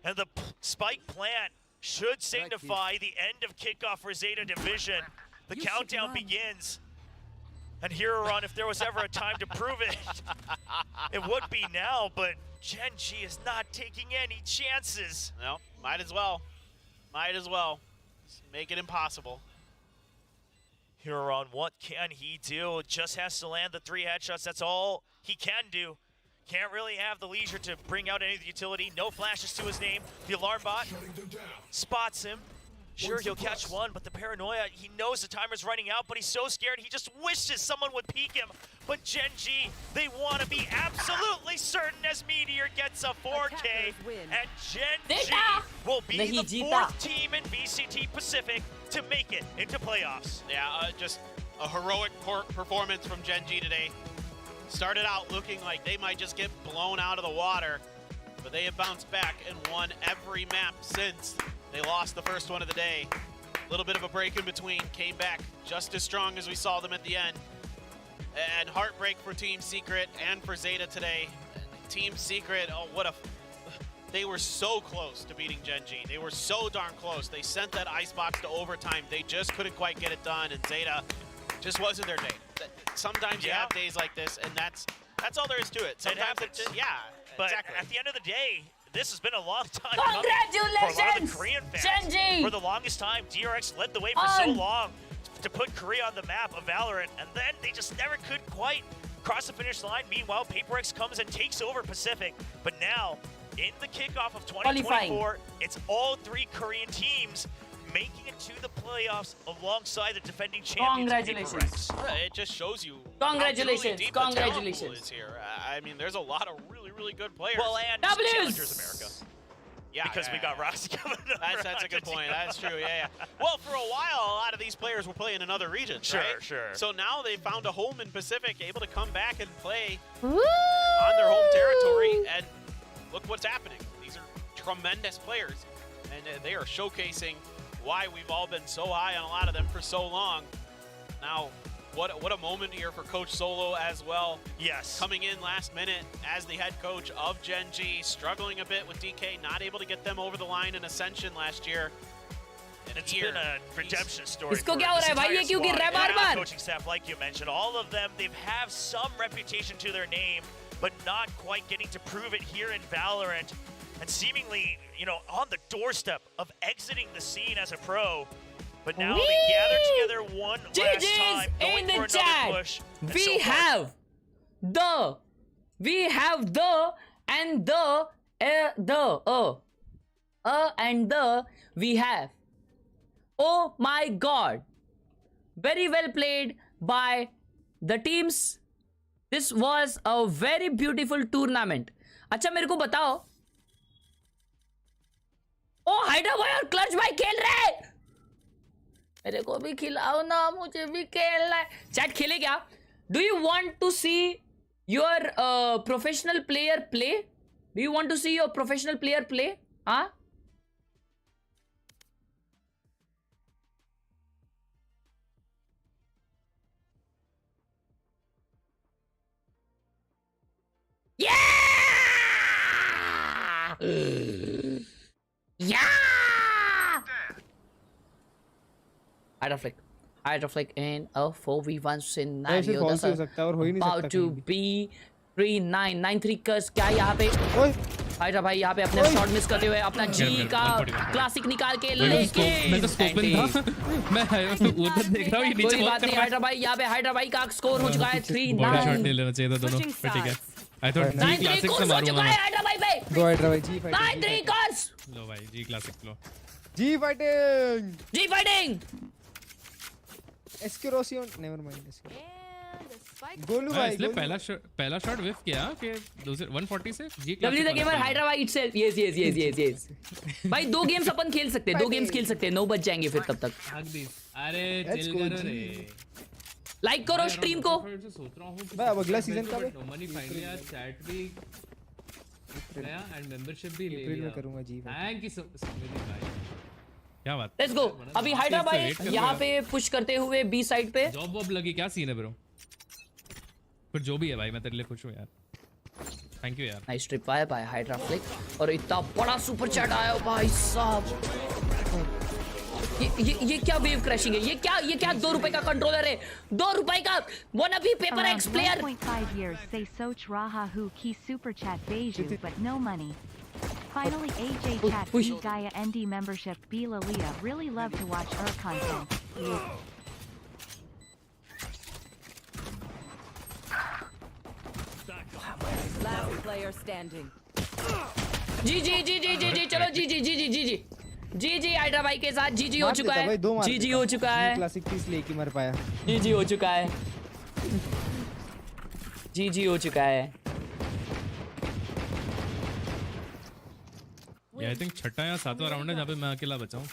And the spike plant should signify the end of Kickoff for Zeta Division. The countdown begins. And Huron, if there was ever a time to prove it, it would be now, but Gen G is not taking any chances. No, might as well. Might as well. Make it impossible. Huron, what can he do? Just has to land the 3 headshots. That's all he can do. Can't really have the leisure to bring out any of the utility. No flashes to his name. The alarm bot spots him. Sure, he'll catch one, but the paranoia, he knows the timer's running out, but he's so scared he just wishes someone would peek him. But Gen G, they want to be absolutely certain as Meteor gets a 4K, and Gen G will be the 4th team in VCT Pacific to make it into playoffs. Yeah, just a heroic performance from Gen G today. Started out looking like they might just get blown out of the water, but they have bounced back and won every map since. They lost the first one of the day. A little bit of a break in between, came back just as strong as we saw them at the end. And heartbreak for Team Secret and for Zeta today. Team Secret, oh, they were so close to beating Gen G. They were so darn close. They sent that icebox to overtime. They just couldn't quite get it done, and Zeta just wasn't their day. Sometimes you have days like this, and that's all there is to it. Sometimes it just, but exactly. At the end of the day, this has been a long time Congratulations, for a lot of the Korean fans. Gen G. For the longest time, DRX led the way for so long to put Korea on the map of Valorant, and then they just never could quite cross the finish line. Meanwhile, PaperX comes and takes over Pacific, but now, in the kickoff of 2024, it's all 3 Korean teams making it to the playoffs alongside the defending champions. Congratulations. It just shows you Congratulations. how deep Congratulations. the talent pool is here. I mean, there's a lot of really, really good players. Well, and Challengers America. Yeah, because we got Roxy coming up. That's a good point. That's true. Yeah. Well, for a while, a lot of these players were playing in other regions. Sure, right? sure. So now they found a home in Pacific, able to come back and play on their home territory. And look what's happening. These are tremendous players, and they are showcasing why we've all been so high on a lot of them for so long. Now, what a moment here for Coach Solo as well. Yes. Coming in last minute as the head coach of Gen G, struggling a bit with DK, not able to get them over the line in Ascension last year. And it's been a redemption story. इसको क्या हो रहा है भाई? ये क्यों गिर रहा है बार-बार? Coaching staff, like you mentioned, all of them, they have some reputation to their name, but not quite getting to prove it here in Valorant, and seemingly, you know, on the doorstep of exiting the scene as a pro. But now they gather together one last time, going for another push. We have the and the we have. Oh my God! Very well played by the teams. This was a very beautiful tournament. अच्छा मेरे को बताओ. ओ hydra भाई और clutch भाई खेल रहे हैं. मेरे को भी खिलाओ ना, मुझे भी खेलना है. चैट खेले क्या? Do you want to see your professional player play? Do you want to see your professional player play? हाँ? Yeah! Yeah! Hydroflick in a 4v1 scenario. That's about to be 3-9-9-3 कर्स क्या यहाँ पे? हाइड्रा भाई यहाँ पे अपने शॉट मिस करते हुए अपना जी का क्लासिक निकाल के लेके मैं तो स्कोप में था मैं उधर देख रहा हूँ ये नीचे कोई बात नहीं हाइड्रा भाई यहाँ पे हाइड्रा भाई का स्कोर हो चुका है 3-9 बड़ा शॉट नहीं लेना चाहिए था दोनों ठीक है आई थॉट जी क्लासिक से मारूंगा मैं हाइड्रा भाई पे दो हाइड्रा भाई जी फाइटिंग 9-3 कर्स लो भाई जी क्लासिक लो जी फाइटिंग एस्क्रोसियन नेवर माइंड गोलू भाई इसलिए पहला शॉट विफ किया कि दूसरे 140 से जी डब्ल्यू द गेमर हाइड्रा भाई इटसेल्फ यस भाई दो गेम्स अपन खेल सकते हैं, 2 गेम्स खेल सकते हैं, 9 बज जाएंगे फिर तब तक. अरे चिल करो रे, लाइक करो स्ट्रीम को. सोच रहा हूं भाई अब अगला सीजन कब है? मनी फाइनली यार चैट भी गया एंड मेंबरशिप भी ले लिया. अप्रैल में करूंगा जी. थैंक यू सो मच भाई, क्या बात. Let's go. अभी हाइड्रा भाई यहां पे पुश करते हुए बी साइड पे. जॉब वॉब लगी क्या सीन है ब्रो? पर जो भी है भाई मैं तेरे लिए खुश हूं यार. थैंक यू यार. Nice trip fire bye hydra flick. और इतना बड़ा सुपर चैट आया भाई साहब. ये क्या वेव क्रैशिंग है? ये क्या 2 रुपए का कंट्रोलर है? 2 रुपए का wannabe paper X player. 1.5 years say Soch Raha who key super chat Beju but no money. Finally AJ chat B Gaia ND membership B Lalia really love to watch her content. Last player standing. जी चलो जी hydra भाई के साथ जी हो चुका है. जी हो चुका है. क्लासिक पीस लेके मर पाया. जी हो चुका है. जी हो चुका है. ये आई थिंक छठा या 7वां राउंड है जहाँ पे मैं अकेला बचा हूँ.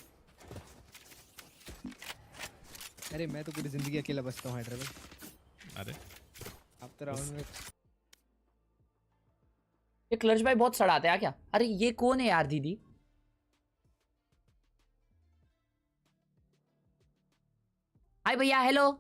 अरे मैं तो पूरी जिंदगी अकेला बचता हूँ हाइड्रा भाई. अरे अब तो राउंड में ये क्लच भाई बहुत सड़ाते हैं क्या? अरे ये कौन है यार दीदी? हाय भैया हेलो.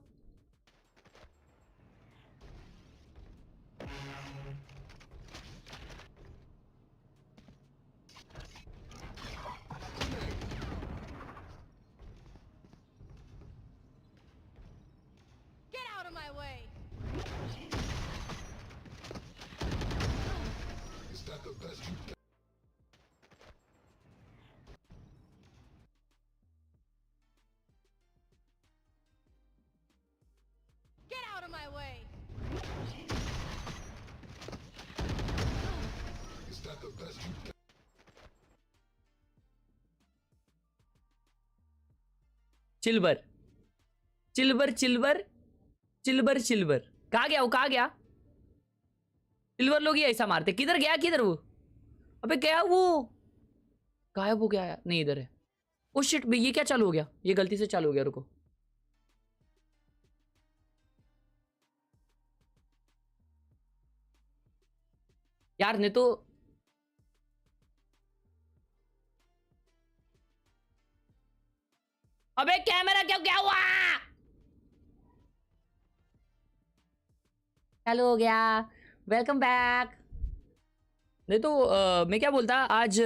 चिल्बर कहाँ गया वो? कहाँ गया सिल्वर? लोग ही ऐसा मारते. किधर गया वो? अबे गया वो, गायब हो गया. नहीं इधर है. ओ शिट भाई ये क्या चालू हो गया? ये गलती से चालू हो गया. रुको यार ने तो अबे कैमरा क्या हुआ? हेलो हो गया, वेलकम बैक। नहीं तो मैं क्या बोलता आज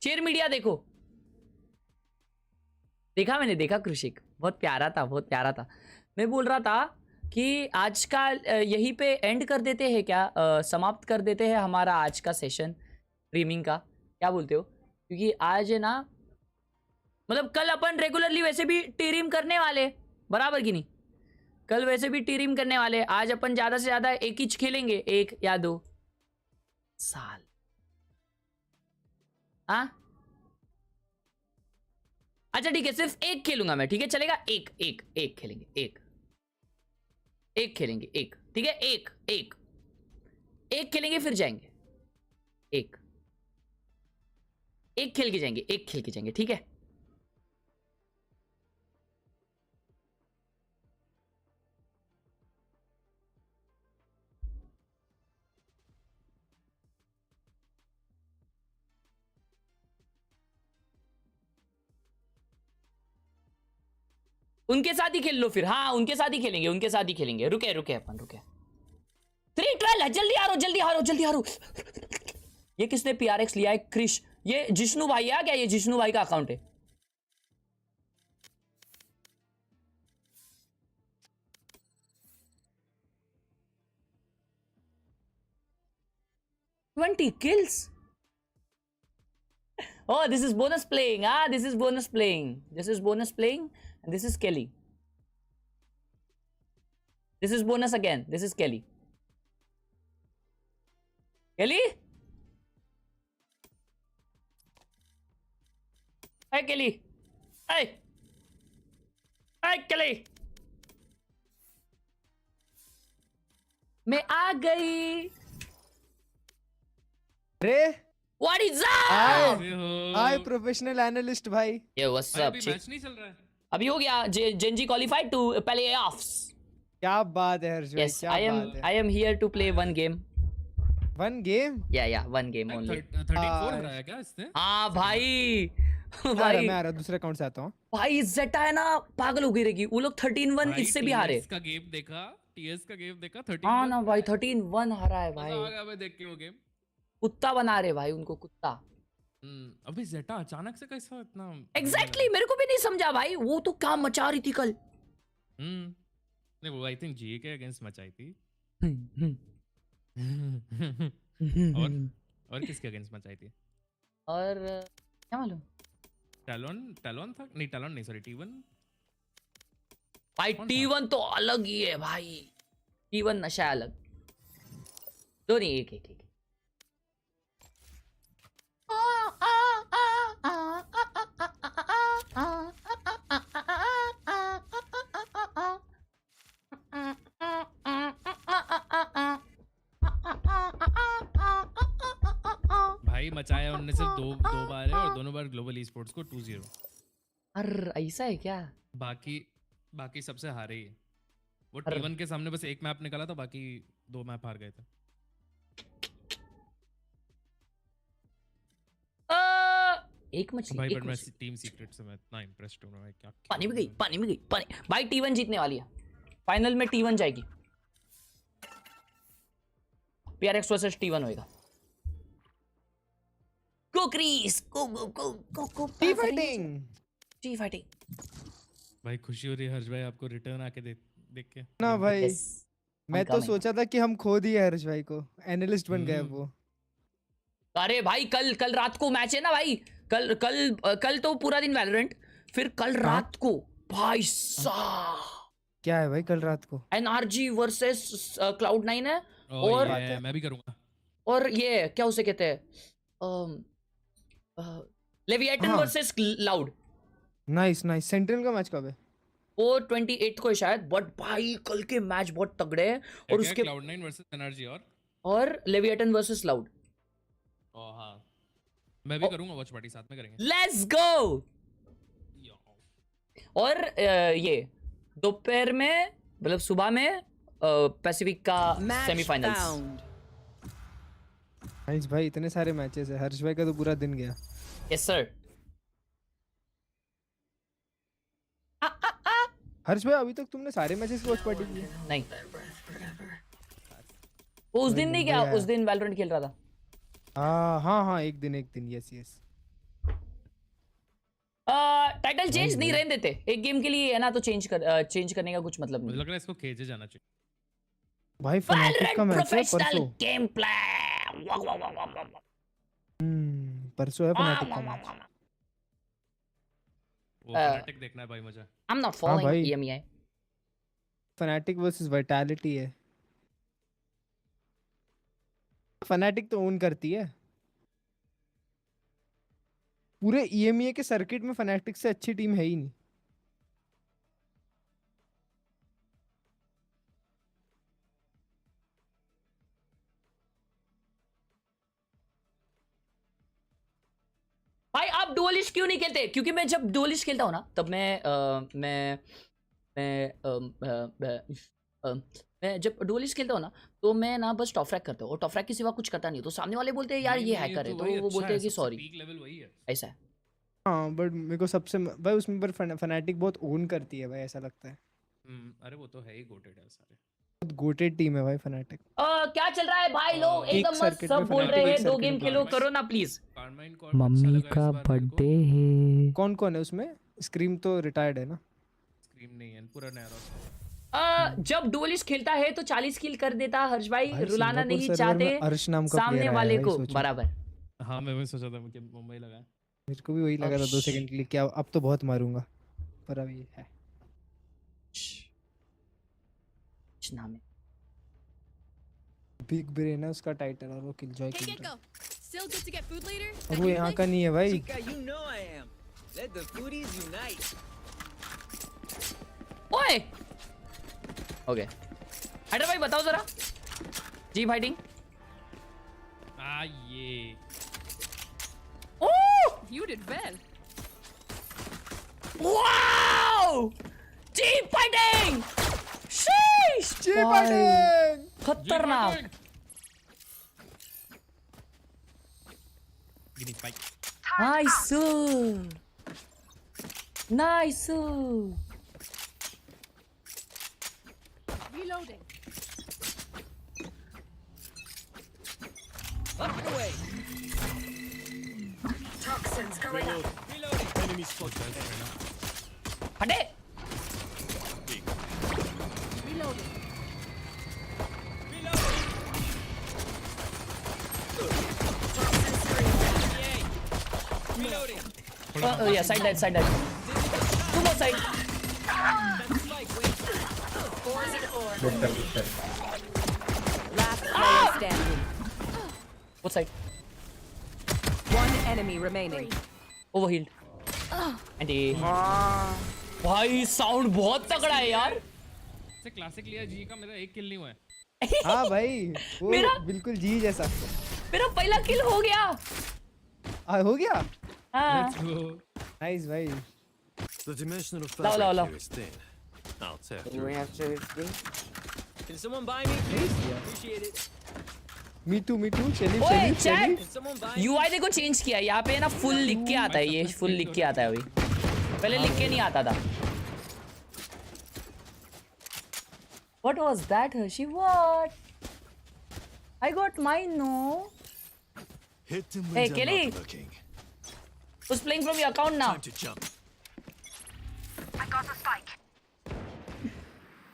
शेयर मीडिया देखो, देखा मैंने, देखा कृषिक, बहुत प्यारा था, बहुत प्यारा था। मैं बोल रहा था कि आज का यहीं पे एंड कर देते हैं क्या, समाप्त कर देते हैं हमारा आज का सेशन स्ट्रीमिंग का, क्या बोलते हो? क्योंकि आज है ना, मतलब कल अपन रेगुलरली वैसे भी टीरिम करने वाले, बराबर की नहीं? कल वैसे भी टीरिम करने वाले, आज अपन ज्यादा से ज्यादा एक ही खेलेंगे, 1 या 2 साल। हाँ अच्छा ठीक है, सिर्फ 1 खेलूंगा मैं, ठीक है चलेगा? एक खेलेंगे, एक खेलेंगे, ठीक है? एक खेलेंगे फिर जाएंगे, एक खेल के जाएंगे, एक खेल के जाएंगे, ठीक है? उनके साथ ही खेल लो फिर, हाँ उनके साथ ही खेलेंगे, उनके साथ ही खेलेंगे। रुके अपन, रुके। 3 ट्रायल, जल्दी आ रहा। ये किसने PRX लिया है? क्रिश, ये जिष्णु भाई है क्या? ये जिष्णु भाई का अकाउंट है। $20 kills. Oh, this is bonus playing. This is bonus playing. And this is Kelly. This is bonus again. This is Kelly. Kelly? Hi, Kelly. Hi, Kelly. मैं आ गई। रे What is up? Hi professional analyst भाई। ये what's up? Match नहीं चल रहा है अभी हो गया, जेंजी क्वालिफाइड टू प्ले ऑफ्स। क्या बात है हर्ष भाई, Yes, क्या बात है। I am here to play one game. One game? Yeah, one game only. 34 हराया क्या इसने? हाँ भाई मैं आ रहा दूसरे अकाउंट से आता हूँ। भाई जेटा है ना, पागल हो गई रहेगी। वो लोग 13-1 इससे भी हारे। का गेम देखा, टीएस का गेम देखा, 13। हाँ ना भाई, 13-1 हारा है भाई। आ गया मैं देख के वो गेम। कुत्ता बना रहे भाई उनको, कुत्ता। अबे जेटा अचानक से कैसा इतना? एग्जैक्टली, मेरे को भी नहीं समझा भाई, वो तो क्या मचा रही थी कल। नहीं वो आई थिंक जी के अगेंस्ट मचाई थी। और किसके अगेंस्ट मचाई थी? और क्या मालूम, टैलोन था? नहीं टैलोन नहीं, सॉरी T1 भाई। T1 तो अलग ही है भाई, T1 नशा अलग। दो नहीं, एक। भाई मचाया उनने सिर्फ दो बार है, और दोनों बार ग्लोबल ई स्पोर्ट्स को 2-0। अरे ऐसा है क्या? बाकी सबसे हारे ही। वो T1 के सामने बस एक मैप निकाला था, बाकी 2 मैप हार गए थे। एक मछली भाई, एक पर मैं मछली। टीम सीक्रेट से मैं इतना इंप्रेस्ड हूं ना, क्या पानी में गई भाई। T1 जीतने वाली है, फाइनल में T1 जाएगी। PRX वर्सेस T1 होएगा। गो क्रीस, गो टी फाइटिंग। भाई खुशी हो रही है हर्ष भाई आपको रिटर्न आके देख के ना भाई। Yes, मैं तो सोचा था कि हम खो दिए हर्ष भाई को, एनालिस्ट बन गए वो। अरे भाई कल रात को मैच है ना भाई। कल तो पूरा दिन वैलोरेंट, फिर कल रात को भाई साहब क्या है भाई कल रात को? NRG वर्सेस Cloud9 है। और मैं भी करूंगा। और ये क्या उसे कहते हैं, लेविएटन वर्सेस लाउड। नाइस। सेंट्रल का मैच कब है? वो 28 को है शायद। बट भाई कल के मैच बहुत तगड़े हैं। और उसके Cloud9 वर्सेस NRG और लेविएटन वर्सेस लाउड। हाँ मैं भी करूंगा, वॉच पार्टी साथ में करेंगे। Let's go. और ये दोपहर में, मतलब सुबह में पैसिफिक का सेमीफाइनल्स। नाइस भाई, इतने सारे मैचेस है। हर्ष भाई का तो पूरा दिन गया। Yes sir. हर्ष भाई अभी तक तुमने सारे मैचेस की वॉच पार्टी की है? नहीं, उस दिन नहीं क्या, उस दिन वैलोरेंट खेल रहा था। हाँ एक दिन यस। टाइटल चेंज नहीं रहने देते एक गेम के लिए है ना, तो चेंज करने का कुछ मतलब नहीं। मुझे लग रहा है इसको केजे जाना चाहिए भाई। फनाटिक का मैच है परसों। गेम प्ले परसों है फनाटिक का मैच। वो फनाटिक देखना है भाई मुझे। I am not following EMEA। Fanatic versus vitality है। फनाटिक तो ओन करती है पूरे EMEA के सर्किट में। फनाटिक से अच्छी टीम है ही नहीं। भाई आप डुअलिस्ट क्यों नहीं खेलते? क्योंकि मैं जब डुअलिस्ट खेलता हूँ ना, तब मैं जब डुअलिस्ट खेलता हूँ ना, तो मैं ना बस टॉप फ्रैग करता हूँ और टॉप फ्रैग के सिवा कुछ करता नहीं। तो सामने वाले बोलते हैं यार ये हैकर है, तो वो बोलते हैं कि सॉरी, ऐसा है। हाँ बट मेरे को सबसे भाई उसमें पर फनाटिक बहुत ओन करती है भाई, ऐसा लगता है। अरे वो तो है ही गोटेड है सारे। बहुत गोटेड टीम है भाई फनाटिक। क्या चल रहा है भाई? लोग एकदम मस्त सब बोल रहे हैं 2 गेम खेलो, करो ना प्लीज। मम्मी का बर्थडे है। कौन कौन है उसमें? स्क्रीम तो रिटायर्ड है ना? स्क्रीम नहीं है, पूरा नया रोस्टर। जब डुअलिस्ट खेलता है तो 40 किल कर देता हर्ष भाई। रुलाना नहीं चाहते सामने वाले को, बराबर। हाँ मैं वही सोचा था, मुझे मुंबई लगा। मेरे को भी वही लगा था 2 सेकंड के लिए, क्या अब तो बहुत मारूंगा, पर अभी है। नाम है बिग ब्रेन है उसका टाइटल, और वो किलजॉय खेल रहा है। Still good to get food later? और वो यहाँ का नहीं है भाई। ओए ओके हैडर भाई बताओ जरा जी फाइटिंग। ये You did well. Wow team fighting, शीश टीम फाइटिंग खतरनाक। Nice nice. Reloading. Up and away. Toxins going up. Reloading. Enemy spotted. हटे। Reloading. Reloading. Yeah, side that. 2 more side. Last player standing. What side? One enemy remaining. Overhealed. And भाई sound बहुत तगड़ा है यार। से classic लिया जी का, मेरा 1 किल नहीं हुआ है। हाँ भाई वो मेरा बिल्कुल जी जैसा। मेरा पहला किल हो गया। हो गया। हाँ नाइस भाई। The dimension of लाओ fabric here is thin. I'll take it. Can someone buy me, please? Appreciate it. Me too. चलिए ओए चैट UI देखो चेंज किया, यहाँ पे ना फुल लिख के आता है, ये फुल लिख के आता है अभी, पहले लिख के नहीं आता था। What was that, Hershey? What? I got mine, no? Hit them Hey, when Kelly. they're not looking. Who's playing from your account now? Time to jump. I got the spike.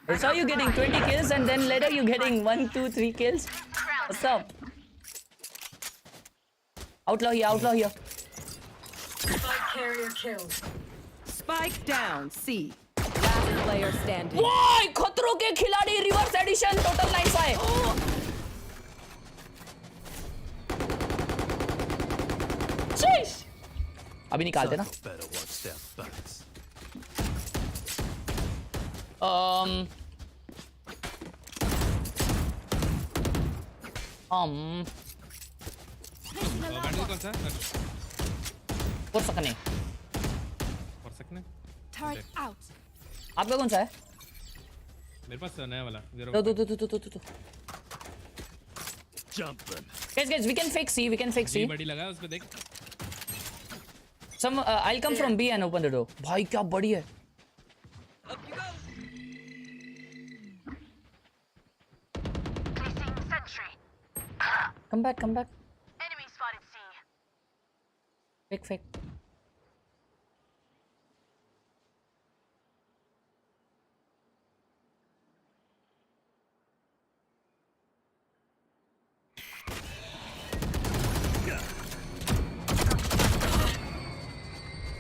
I saw you getting 20 kills and then later you getting 1, 2, 3 kills. What's up? Outlaw here. Spike carrier killed. Spike down. C. Last player standing. Why? खतरों के खिलाड़ी reverse addition total 95। शीश अभी निकालते ना। Better watch their backs. Battle कौन सा है? और सकने और सकने Turret out. आपका कौन सा है? मेरे पास नया वाला 0 दो Jump them. guys we can fix C बड़ी लगा उस पे देख। I'll come from B and open the door। भाई क्या बड़ी है। Up you go. Come back. Enemy spotted C. Fake.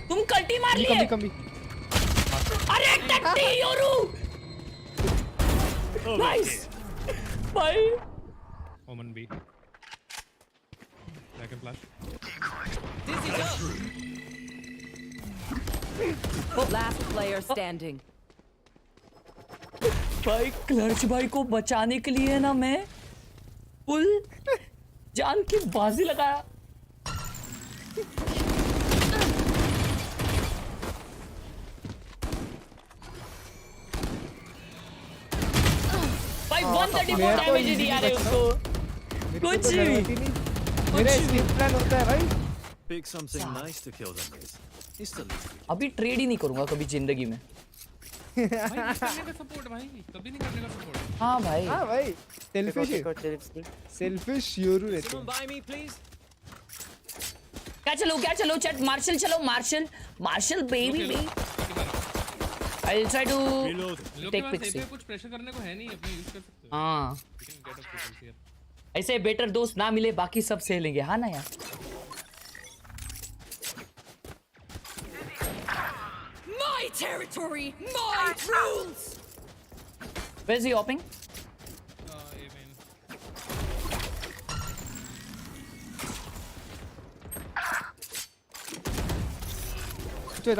तुम कल्टी मार लिए कमी अरे टट्टी योरू नाइस भाई Omen B. Back and flash. Last player standing. भाई क्लर्च भाई को बचाने के लिए ना मैं फुल जान की बाजी लगाया भाई 134 डैमेज दिया रे उसको कुछ भी मेरा स्लिप प्लान होता है भाई Pick something nice to kill them with. It's the least. अभी ट्रेड ही नहीं करूंगा कभी जिंदगी में भाई नहीं करने का सपोर्ट भाई कभी नहीं करने का सपोर्ट हाँ भाई सेल्फिश योरू रहते हैं क्या चलो chat Marshall baby I'll try to take pics कुछ प्रेशर करने को है नहीं अपने यूज कर सकते हो हाँ ऐसे बेटर दोस्त ना मिले बाकी सब सह लेंगे हाँ ना यार My territory, my rules. Where's he hopping?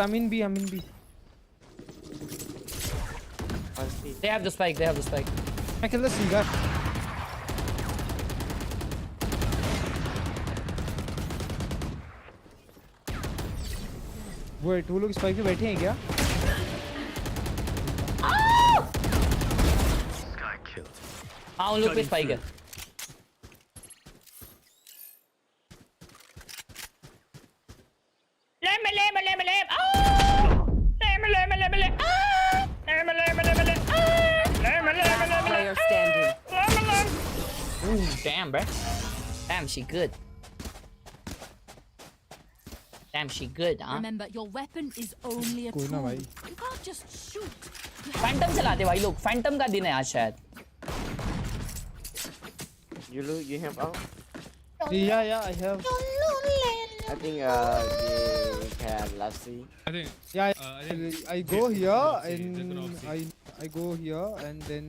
I'm in B. They have the spike. I kill the cigar. Wait, वो लोग स्पाइक पे बैठे हैं क्या? हाँ उन लोग पे स्पाइक है। Player standing. Ooh, damn, bro. Damn, she good. Damn, she good, huh? Remember, your weapon is only a कोई ना tool. भाई। You can't just shoot. Phantom चलाते भाई लोग फैंटम का दिन है आज शायद You have out? Yeah, I have. I think you can let's see. I think I go here and I go here and then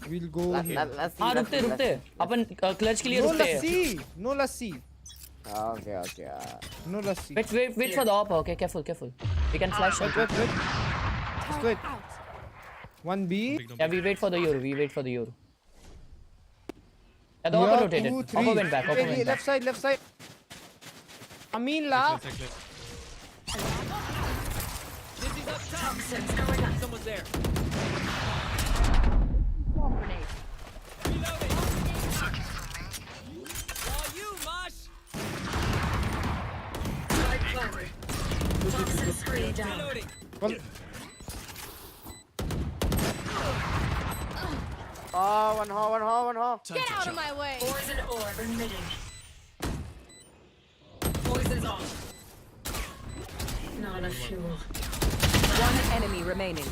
we'll go here. Let's see. हाँ रुकते अपन क्लच के लिए रुकते हैं No lassi. Okay. No lassi. Wait for the op. Okay, careful. We can flash. Wait. 1B. Yeah, we wait for the Euro. Yeah, the oppo rotated. Oppo went back. Left side. Amin la. Someone's there. Well, Oh, one hole. Get out of my way. Poison orb emitting. Poison's off. Not a fuel. One enemy remaining.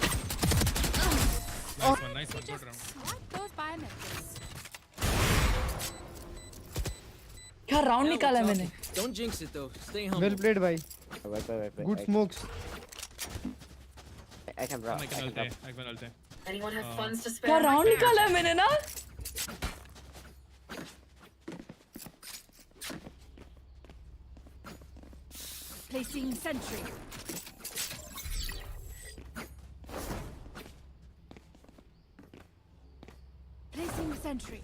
nice one good round Swipe those biometrics. क्या round निकाला मैंने Don't jinx it though. Stay humble. well played, bhai. Wait. Good smokes. I can drop. I can ult है Anyone have funds to spare? क्या round निकाला है मैंने ना Placing sentry. Placing sentry.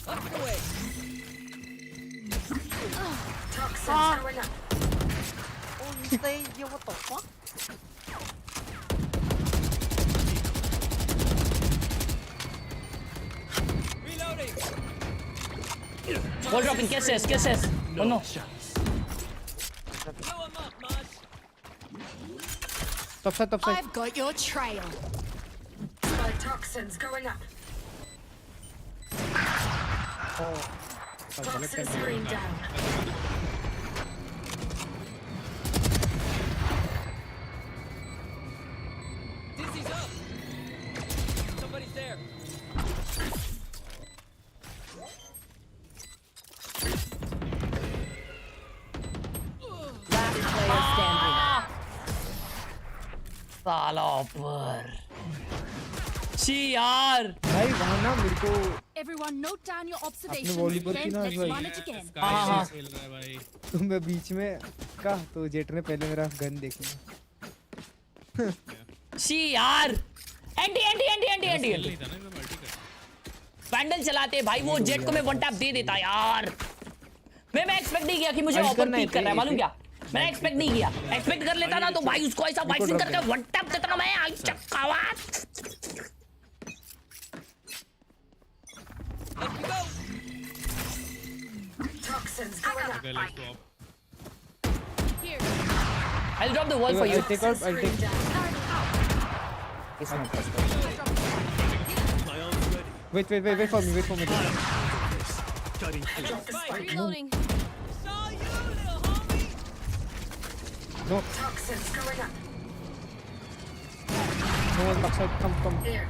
Up and away. Toxins going up. Stay here. What the fuck? Reloading. Wall dropping kisses oh no Blow him up, Maz. Top side. I've got your trail. Spike toxins going up. Toxin screen down. Dizzy's up. Somebody's there. Last player standing. साला पर छी यार भाई वहाँ ना मेरे को Everyone note down your observations. अपने वॉलीबॉल की Then ना let's भाई run it again. हाँ खेल रहा है भाई। तो मैं बीच में का तो जेट ने पहले मेरा गन देख लिया। छी यार anti anti anti anti anti नहीं था ना मैं मल्टी कर। पैंडल चलाते भाई वो जेट को मैं वन टैप दे देता यार। मैं एक्सपेक्ट नहीं किया कि मुझे ऑफर पीक कर रहा है मालूम क्या। मैंने एक्सपेक्ट नहीं किया। एक्सपेक्ट कर लेता ना तो भाई उसको ऐसा वाइसिंग करके वन टैप देता ना मैं आई चक्कावात। Toxins going up. Okay, let's go up. Here. I'll drop the wall for you. I'll take out. I'll take. It's not possible. Wait for me. Wait for me. Reloading. No. Toxins going up. No one backside. Come. There.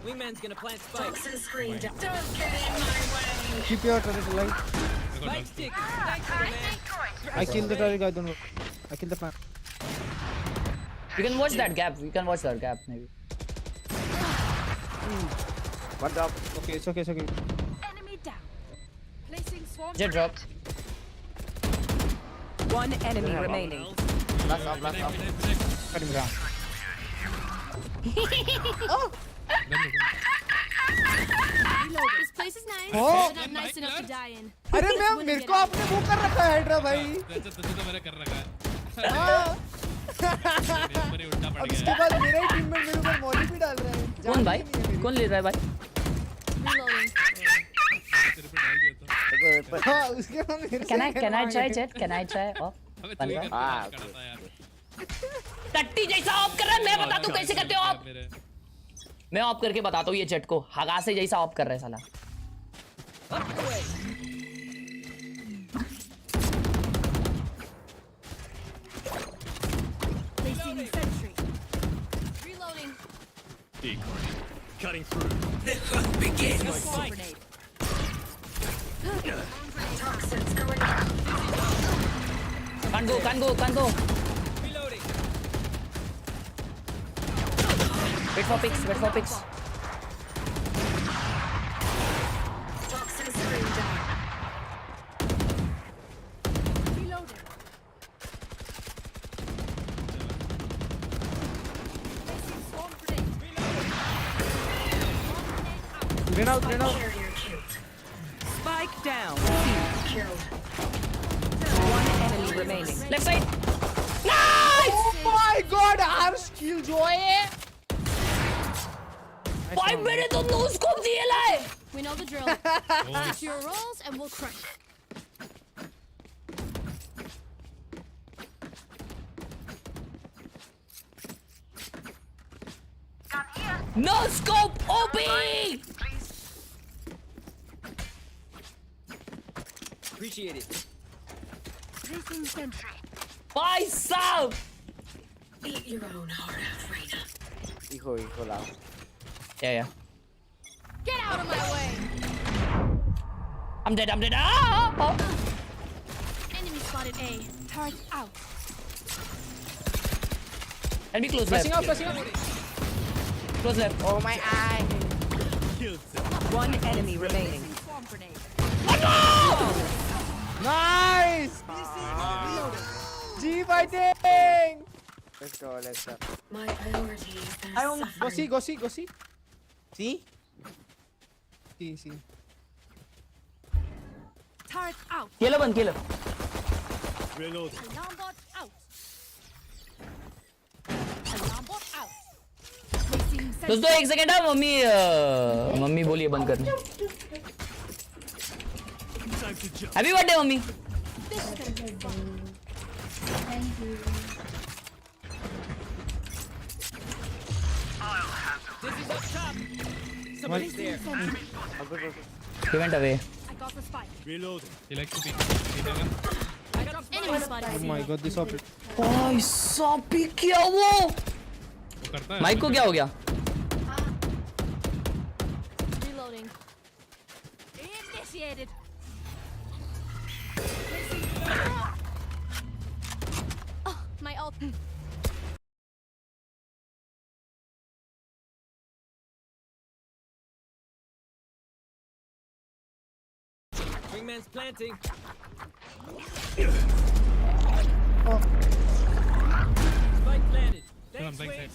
Wingman's gonna plant spikes. Toxin screen down. Don't get in my way. Keep your turret alive. Spike stick. Thanks for the man. I killed the turret guy. Don't worry. I killed the fan. You can watch that gap. You can watch that gap maybe. What up? Okay, it's okay. Enemy down. Placing swarm. Jet dropped. One enemy remaining. Last up. Cut him down. Reload. This place is nice. Oh. But not nice enough to die in. अरे मैं मेरे को आपने वो कर रखा है hydra भाई। तुझे तो मैंने कर रखा है। हाँ। मेरे उल्टा पड़ अब गया। इसके बाद मेरा ही टीममेट मेरे ऊपर मॉली भी डाल रहा है। कौन भाई? कौन ले रहा है भाई? Reloading. तेरे पे डाल दिया था। हाँ उसके बाद मेरे Can I try Jet? Can I try? Oh. अबे तू ही कर रहा था यार। टट्टी जैसा ऑफ कर रहा है मैं बताता हूँ कैसे करते हो आप। मैं ऑफ करके बताता हूँ ये जेट को हगासे जैसा ऑफ कर रहा है साला। Placing sentry. Reloading. Cutting through. Swarm grenade. Toxins going up. Can't go. Reloading. Wait for picks. Toxin screen down. Reloading. Placing swarm grenade. Ran out. Carrier killed. Spike down. Killed. One enemy remaining. Left side. Nice. Oh my God! harshkhel जो है। भाई मैंने तो no scope दिए लाए। We know the drill. Stick to your roles and we'll crush it. No scope OP. Appreciate it. Placing sentry. भाई साहब। Eat your own heart out, Reyna. Hijo lao. Yeah. Get out of my way. I'm dead. Oh. Enemy spotted A. Turret out. Let me close Flashing left. out. Close left. Oh my eye. One enemy remaining. Swarm grenade. Nice. G fighting. Let's go. My priorities are Go suffering. see. See. Turret out. Kill him. Reload. Alarm bot out. Placing sentry. दोस्तों एक second है mummy बोलिए बंद करने। Happy birthday mummy. This is gonna be fun. Thank you. Somebody's there. He went away. I got the spike. Reloading. He likes to be. I got enemy spotted. Oh my god, this operator. भाई साहब क्या वो? वो करता है. Mic को क्या हो गया? Reloading. Initiated. Oh, my ult. Wingman's planting. Oh. Spike planted. Come on, Thanks, back Wings. side.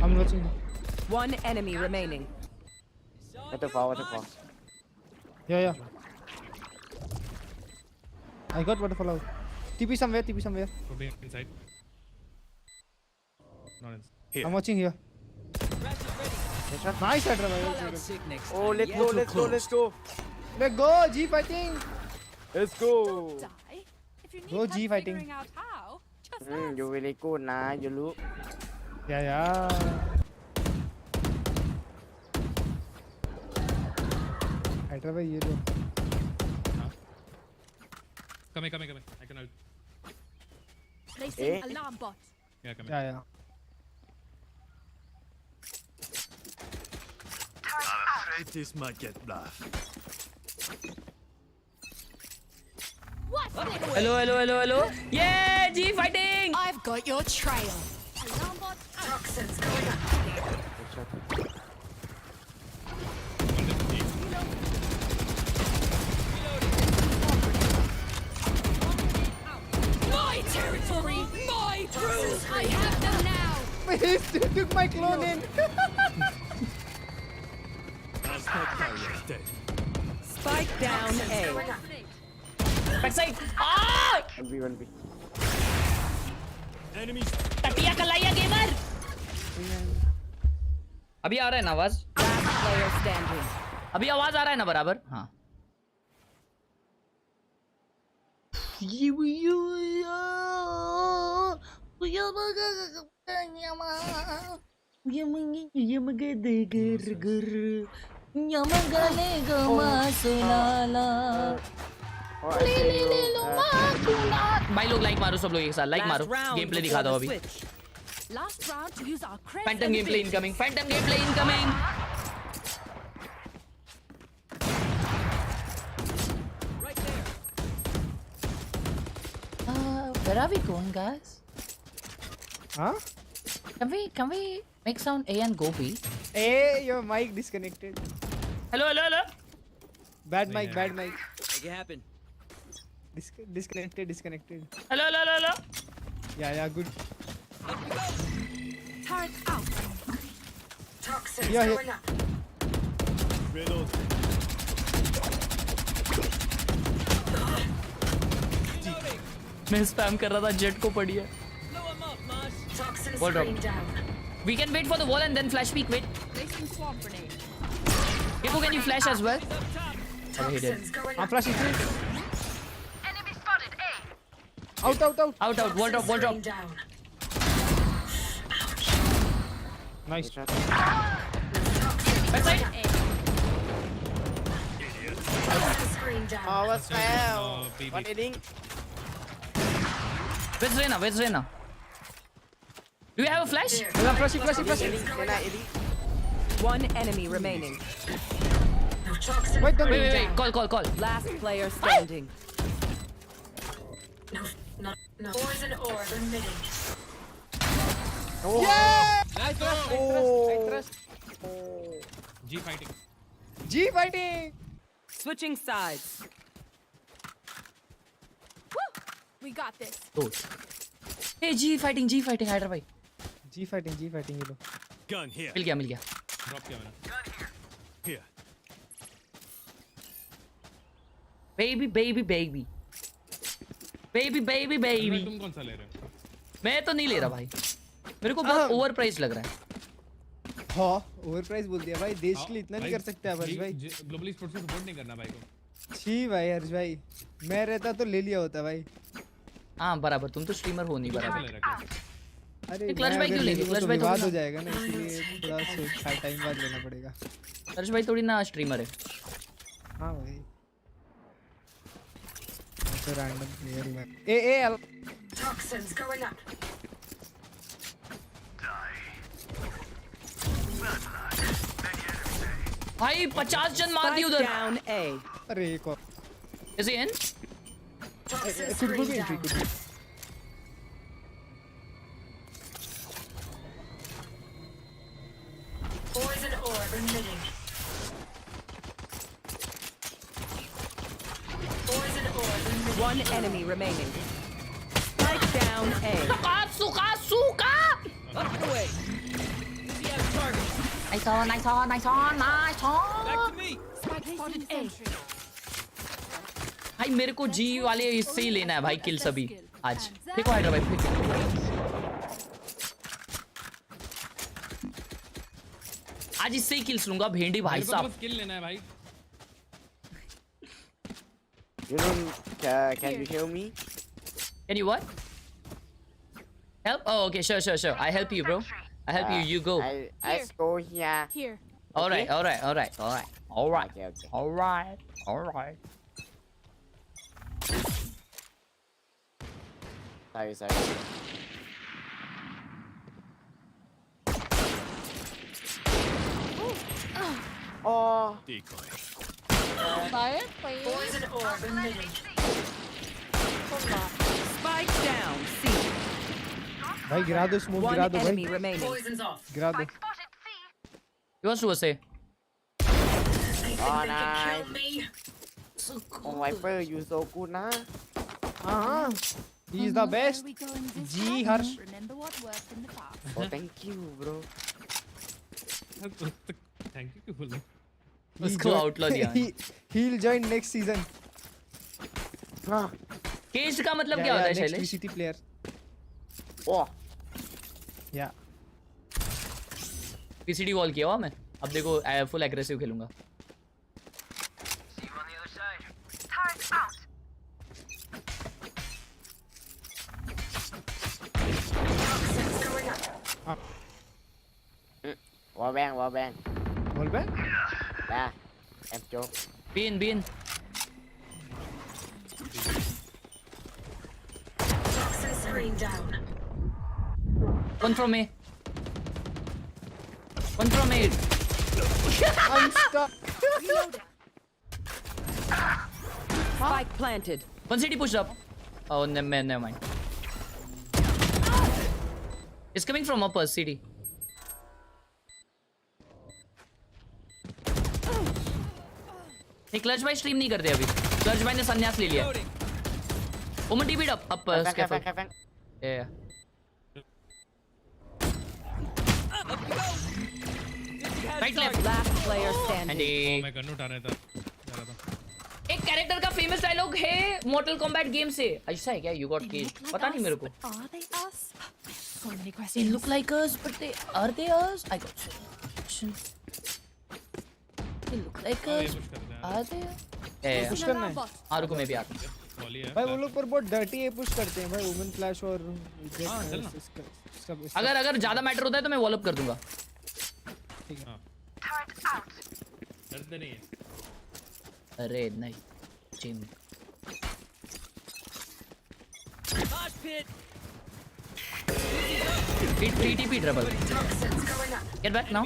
I'm watching. One enemy remaining. Waterfall. Yeah. I got waterfall out. TP somewhere. Could be inside. Not inside. Here. I'm watching here. Nice header, Fallout sick next Oh, time. let's go. Let's go, G fighting. Let's go. Die. If you need Go help G fighting. figuring out how, just ask. You really good, nah. You look. Yeah. Header भाई ये लो. Come here. I can help. Placing alarm bot. Yeah, come here. Yeah. This might get bluff. What's this? Hello. Yeah, G fighting. I've got your trail. Alarm bot out. Toxins going up. My territory, my rules. I have them now. He still took my clone in. Spike down A. Backside. Ah! 1v1. Enemies. टटिया कलाइया gamer. अभी आ रहा है ना आवाज? Last player standing. अभी आवाज आ रहा है ना बराबर? हाँ. भाई लोग लाइक मारो, सब लोग एक साथ लाइक मारो. गेम प्ले दिखा दो अभी. Last round to use our crazy Phantom gameplay incoming. Right there. Where are we going, guys? Huh? Can we make sound A and go B? Hey, your mic disconnected. Hello. Bad mic. Make it happen. Disconnected. Hello. Yeah, good. turret out. Toxins Yeah. going up. Reload. मैं spam कर रहा था jet को पड़ी है. Toxins Wall drop. screen down. We can wait for the wall and then flash peek. Wait. Placing swamp grenade. Kiko, can you flash as well? Oh, he did. Toxins going I'm up. flashing too. Enemy spotted A. Out. Wall drop. Screen down. Nice. Backside. Toxins screen down. Oh, what's hell? BB. What ending? Where's Reyna? Do you have a flash? I'm flashing. One enemy remaining. No toxins Wait, screen Wait. down. Call. Last player standing. No. Poison orb emitting. Yeah! Nice I trust. G fighting. Switching sides. Woo! We got this. Hey, G fighting, Hyder भाई. G fighting ये लो. Gun here. मिल गया. Drop किया मैंने. Here. Baby. तुम कौन सा ले रहे हो? मैं तो नहीं ले रहा भाई. मेरे को बहुत ओवर प्राइस लग रहा है. हाँ, ओवर प्राइस बोल दिया भाई. देश के लिए इतना नहीं कर सकते आप हर्ष भाई. ग्लोबली स्पोर्ट्स को सपोर्ट नहीं करना भाई को. छी भाई हर्ष भाई. मैं रहता तो ले लिया होता भाई. हाँ बराबर. तुम तो स्ट्रीमर हो नहीं कैसे बराबर. ले रहा है? अरे क्लच भाई क्यों लेंगे? क्लच भाई विवाद थोड़ी हो जाएगा ना, इसलिए थोड़ा सोच टाइम बाद लेना पड़ेगा। क्लच भाई थोड़ी ना स्ट्रीमर है। हाँ भाई, तो रैंडम प्लेयर में ए Toxins going up. भाई 50 जन मार दी उधर। Down A. अरे एक और Is he in? could be entry, could be. Poison orb emitting. Poison orb emitting. One enemy remaining. Spike down A. Suka! Up away. Nice on. Back to me. Spike spotted A. भाई मेरे को जी वाले इससे ही लेना है भाई, किल सभी आज। फेंको हाइड्रा भाई, फेंको। आज इससे ही किल्स लूंगा भेंडी भाई साहब। किल लेना है भाई। You know, can you hear me? Can you what? Help? Oh, okay, sure. I help you, bro. I help you. You go. I go here. Here. All right. Sorry. Oh. Decoy. Poison orb emitting. Spike down C. भाई गिरा दो, smoke One गिरा दो enemy भाई, remaining. Poison's off. गिरा दो। He wants to say. Oh, nice. Kill me. Oh, Viper, you so good, nah. He is the best. G Harsh. Remember what worked in the past. Oh, thank you, bro. Thank you क्यों बोल रहे? उसको outlaw दिया। He'll join next season. Cage का मतलब क्या होता है Shailesh? Next VCT player. Oh. Yeah. PCD wall किया हुआ मैं। अब देखो फुल एग्रेसिव खेलूंगा। Wallbang. Wallbang? Yeah. Em joke. Bin. Toxin screen down. One from A. I'm stuck. Spike planted. One city pushed up. Oh, never mind. It's coming from upper city. Clutch भाई stream नहीं करते अभी। Clutch भाई ने संन्यास ले लिया। Omen TP'd up Yeah. Right left. Last player standing. And मैं गन उठा रहा था। एक कैरेक्टर का फेमस डायलॉग है मोर्टल कॉम्बैट गेम से। ऐसा है क्या? You got killed. पता नहीं मेरे को। Are they us? So many They questions. look like us, but are they us? I got so many questions. They look like us. Are they? Yeah. Push करना है। हाँ रुको मैं भी आता हूँ। भाई वो लोग पर बहुत डर्टी है, पुश करते हैं भाई, वुमेन फ्लैश और हाँ, चल ना। अगर ज्यादा मैटर होता है तो मैं वॉल अप कर दूंगा। ठीक है। डरते नहीं है। अरे नहीं gym TTP trouble. Get back now.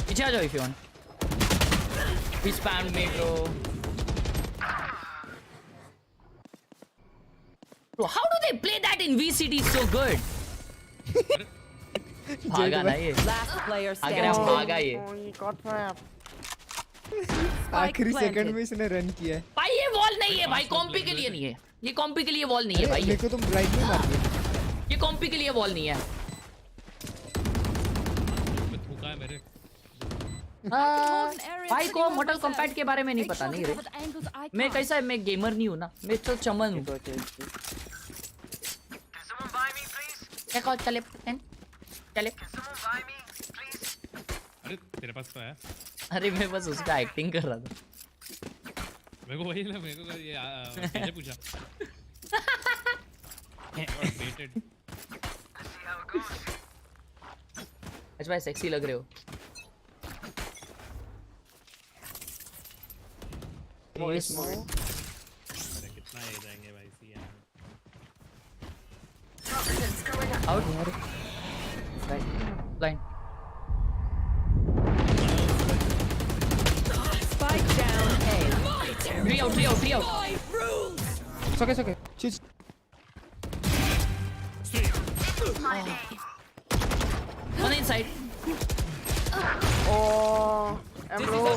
पीछे आ जाओ if you want. He spammed me, bro. Bro, how do they play that in VCT so good? भागा ना ये। Last player अगर हम standing. भागा ये। Oh, he got trapped. आखिरी सेकंड में इसने रन किया है। भाई ये वॉल नहीं है भाई, कॉम्पी के लिए नहीं है। ये कॉम्पी के लिए वॉल नहीं है भाई। मेरे को तुम ब्लाइंड में मार दिया। ये कॉम्पी के लिए वॉल नहीं है। थूका है मेरे। भाई को मोटल कॉम्पैट के बारे में नहीं पता नहीं रे। मैं कैसा है, मैं गेमर नहीं हूँ ना, मैं तो चमन हूँ। देखो चले चले। अरे तेरे पास तो है। अरे मैं बस उसका एक्टिंग कर रहा था। मेरे को वही ना, मेरे को ये मैंने पूछा। Baited. अच्छा भाई सेक्सी लग रहे हो। More, more. अरे कितना ये जाएंगे भाई सी यार। Out. Blind. Spike down A. Three out. It's okay. She's One inside. Oh, I'm low.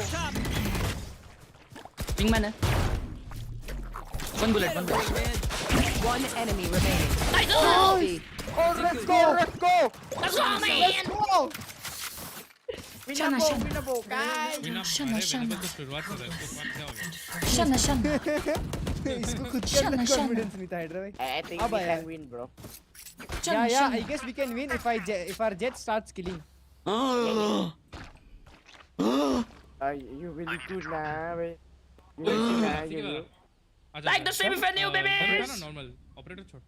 Wingman है. One bullet. One enemy remaining. Let's go, man. Winnable, guys. Shana। तो शुरुआत कर रहे हैं, उसके बाद क्या होगा? Shana. इसको खुद के अंदर confidence नहीं था हाइड्रा भाई। I think अब we आया। can win, bro. Yeah, I guess we can win if our jet starts killing. You really good now, wait. You really good, you. Like the same if I knew, baby. Normal operator छोड़।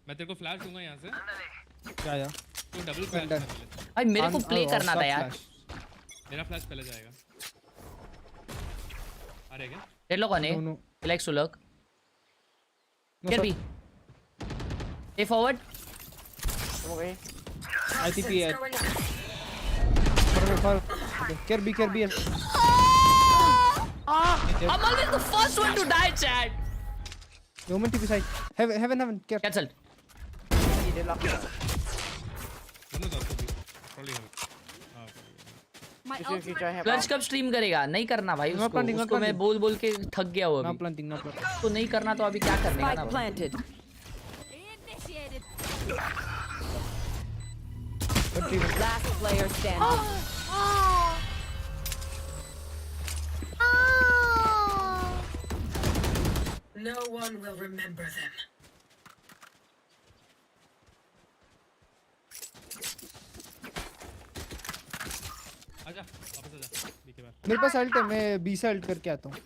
मैं तेरे को flash दूंगा यहाँ से। क्या? तो double flash कर ले। भाई मेरे को प्ले करना था यार। मेरा फ्लैश पहले जाएगा। आ रहे क्या? Dead lock on A. He likes to lurk. Get B. Stay forward. Okay. ITP है. For. Care B. I'm always the first one to die, Chad. Woman TP side. Heaven. Care. Cancelled. Clutch कब stream करेगा? नहीं करना भाई उसको मैं बोल के थक गया हूँ अभी। तो नहीं करना तो अभी क्या करने का ना भाई। Last player standing. No one will remember them. आजा वापस आजा बी के बाद। मेरे पास अल्ट है, मैं बी से अल्ट करके आता हूँ।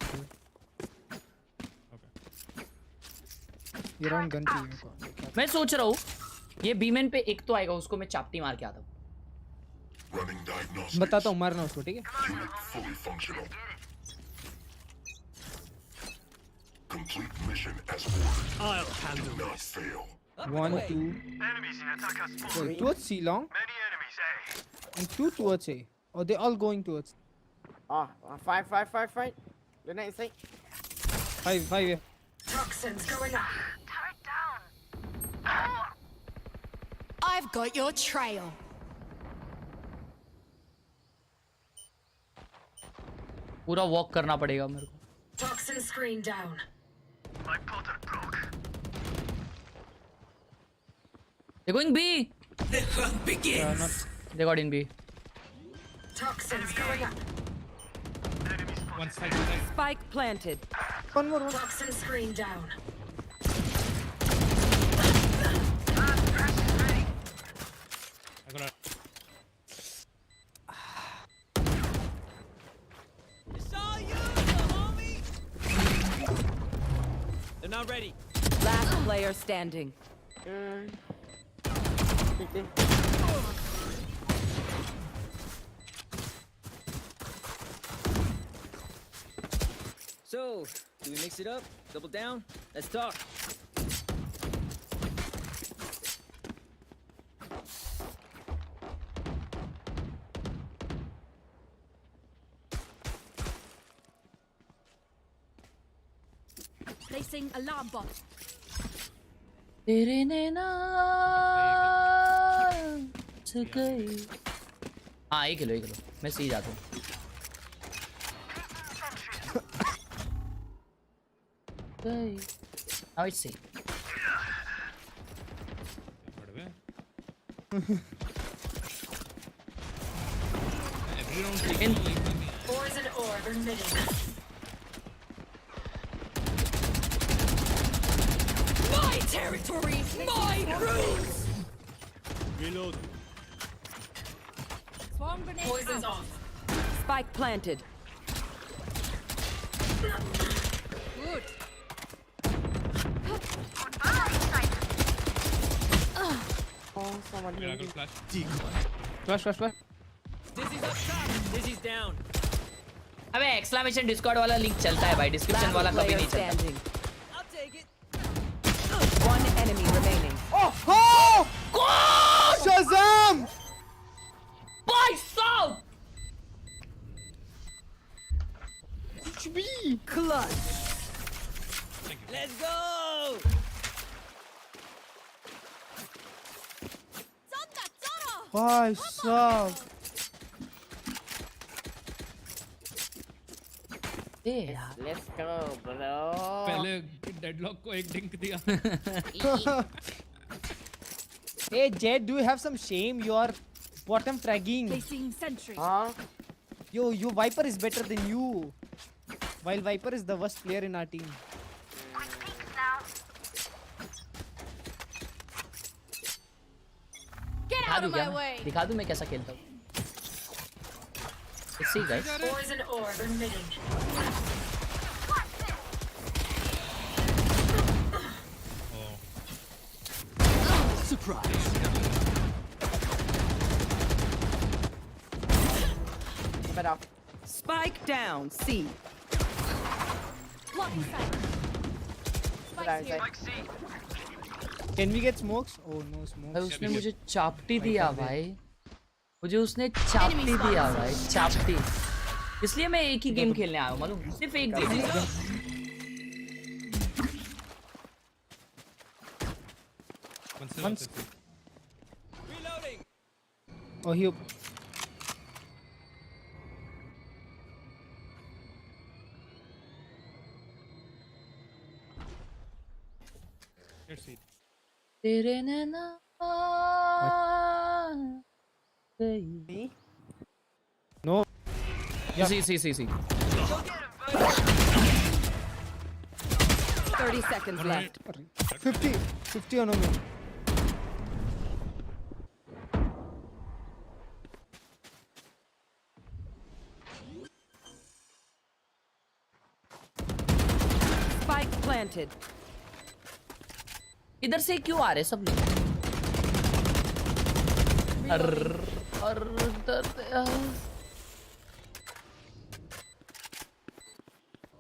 ये राउंड गन चाहिए मेरे को। मैं सोच रहा हूँ ये बीमेन पे एक तो आएगा, उसको मैं चापटी मार के आता हूँ। बताता हूँ, मारना उसको, ठीक है? Complete mission as ordered. I'll handle this. Fail. 1, 2. Wait, towards C long. Many enemies, eh? And 2 towards A. Oh, they're all going towards. Fight. The next thing. 5, yeah. Toxins going up. Turret down. I've got your trail. पूरा walk करना पड़ेगा मेरे को। Toxin screen down. My potter broke. They're going B. The hunt begins. They got in B. Toxins going up. One side. Spike planted. One more. Toxin screen down. I got it. They're not ready. Last player standing. So, do we mix it up? Double down? Let's talk. Placing alarm bot. तेरे नैना से गई। हाँ एक kilo मैं सी जाता हूँ। Now it's safe. Poison orb emitting. My territory, my rules. Reload. Swarm grenade Poison's out. off. Spike planted. good. Oh, someone here. Flash. Dizzy's up top. Dizzy's down. अबे exclamation Discord वाला link चलता है भाई, description वाला कभी नहीं चलता. I'll take it. One enemy remaining. Oh! Shazam! भाई साहब कुछ भी. Clutch. Let's go. भाई साहब. Let's go, bro. पहले डेडलॉक को एक डिंक दिया. Hey Jet, do you have some shame? You are bottom fragging. Placing sentry. Huh? Yo, Viper is better than you. While Viper is the worst player in our team. Get out of my way. दिखा दूं मैं कैसा खेलता हूँ. Let's see guys. Poison orb emitting. Surprise. But up. Spike down. C. Blocking sight. Spike's here. Can we get smokes? Oh no smokes. भाई उसने मुझे चापटी दिया भाई. मुझे उसने चापटी दिया भाई, चापटी. इसलिए मैं एक ही गेम खेलने आया हूँ मालूम. सिर्फ एक game. Once. Oh he. Let's see. तेरे नैना गई. No. Yeah. See. 30 seconds left. 50 on me. Spike planted. इधर से क्यों आ रहे सब लोग?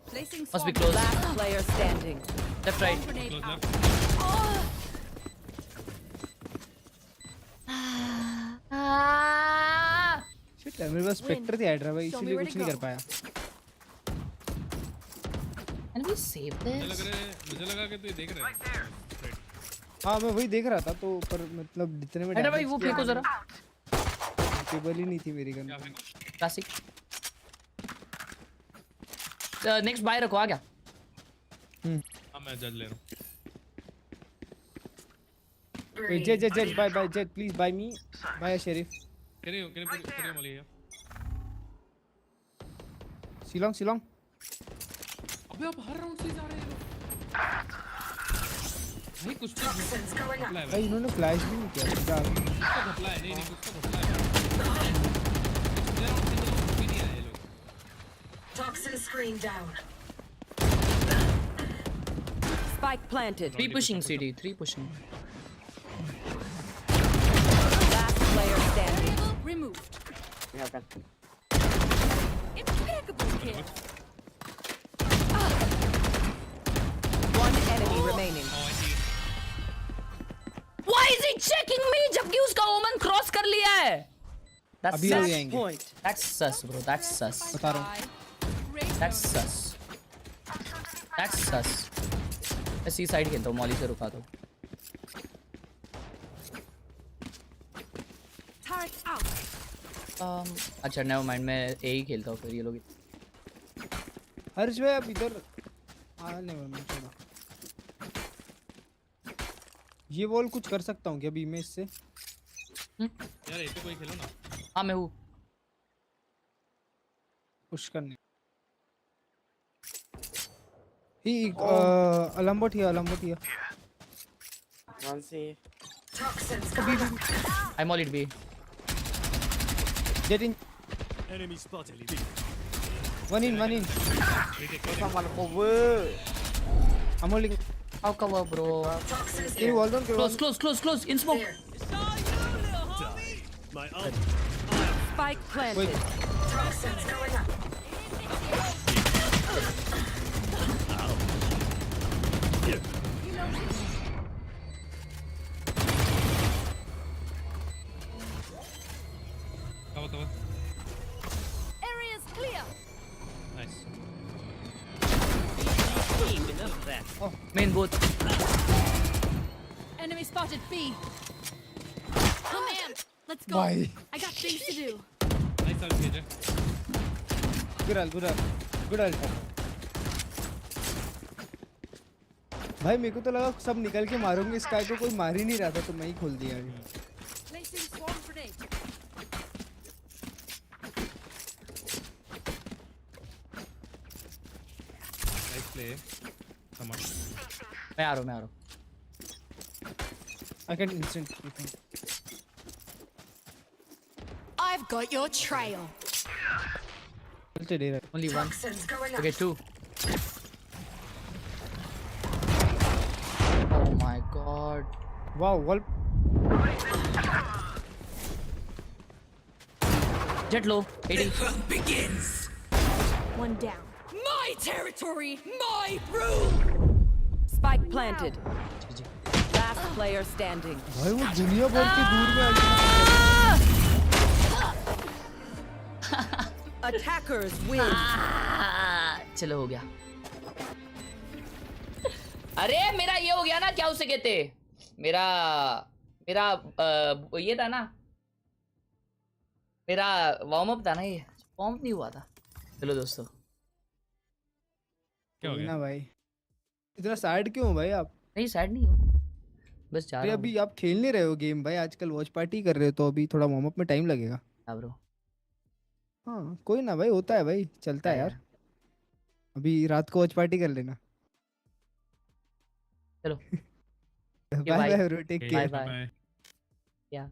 Placing Must be swarm. close. Last player standing. Left, right. Grenade Close out. Shit, मेरे पास स्पेक्टर थी हाइड्रा भाई, इसलिए कुछ नहीं कर पाया. Can we save this? मुझे लगा कि तू ये देख रहा है. हाँ मैं वही देख रहा था तो पर मतलब जितने में अरे भाई वो फेंको जरा. टेबल ही नहीं थी मेरी गन. क्लासिक. नेक्स्ट बाय रखो आ गया. हाँ मैं जज ले रहा हूँ. Wait, Jet, buy, Jet, please buy me. Buy a sheriff. Can you put your molly here? Silong. अबे अब हर राउंड से जा रहे हैं लोग. नहीं कुछ तो भाई इन्होंने फ्लैश भी नहीं किया. घपला है. नहीं कुछ तो घपला है. नहीं आए लोग. Toxin screen down. Spike planted. 3 pushing CD, 3 pushing. Last player standing. Removed. Yeah, okay. Impeccable kill. One enemy remaining. Why is he checking me जबकि उसका ओमन क्रॉस कर लिया है? अभी हो जाएंगे. That's sus bro, that's sus. बता रहा हूँ. That's sus. मैं सी साइड खेलता हूँ, मॉली से रुका दो. Turret out. अच्छा नेवर माइंड, मैं ए ही खेलता हूँ फिर. ये लोग हर्ष भाई आप इधर आने वाले हैं. चलो ये वॉल कुछ कर सकता हूँ क्या अभी मैं इससे? यार ये पे कोई खेलो ना. हाँ मैं हूँ. पुश करने. ही अलम्बोट here. One C. Toxins I mollied B. Get in. Enemy spotted. One in. Someone cover. I'm holding. How cover, bro? Toxins Can you wall down? Close. In smoke. Spike planted. Toxins going up. Cover. Area's clear. Nice. Enough of that. Oh, Main both. Enemy spotted B. Command. Let's go. Why? I got things to do. Nice out, KJ. good ult. भाई मेरे को तो लगा सब निकल के मारूंगे, sky को कोई मार ही नहीं रहा था तो मैं ही खोल दिया। Placing swarm grenade. Nice play. Come on. मैं आ रहा हूँ। I can instant. I've got your trail. Only one. Toxins going up. Okay, 2. Oh my god. Wow, wall. Jet low. 80. Begins. One down. My territory, my room. Spike planted. Last player standing. भाई वो दुनिया भर के दूर में आ Attackers win. चलो हो गया। अरे मेरा ये हो गया ना, क्या उसे कहते, मेरा ये था ना, मेरा वार्म अप था ना, ये वार्म नहीं हुआ था। चलो दोस्तों, क्या हो गया ना भाई, इतना सैड क्यों हो भाई आप? नहीं सैड नहीं हो, बस जा रहा हूँ। अभी आप खेल नहीं रहे हो गेम भाई, आजकल वॉच पार्टी कर रहे हो तो अभी थोड़ा वार्म अप में टाइम लगेगा। हाँ ब्रो, हाँ कोई ना भाई, होता है भाई, चलता है यार। अभी रात को वॉच पार्टी कर लेना। चलो bye bye bro, take care. Bye. क्या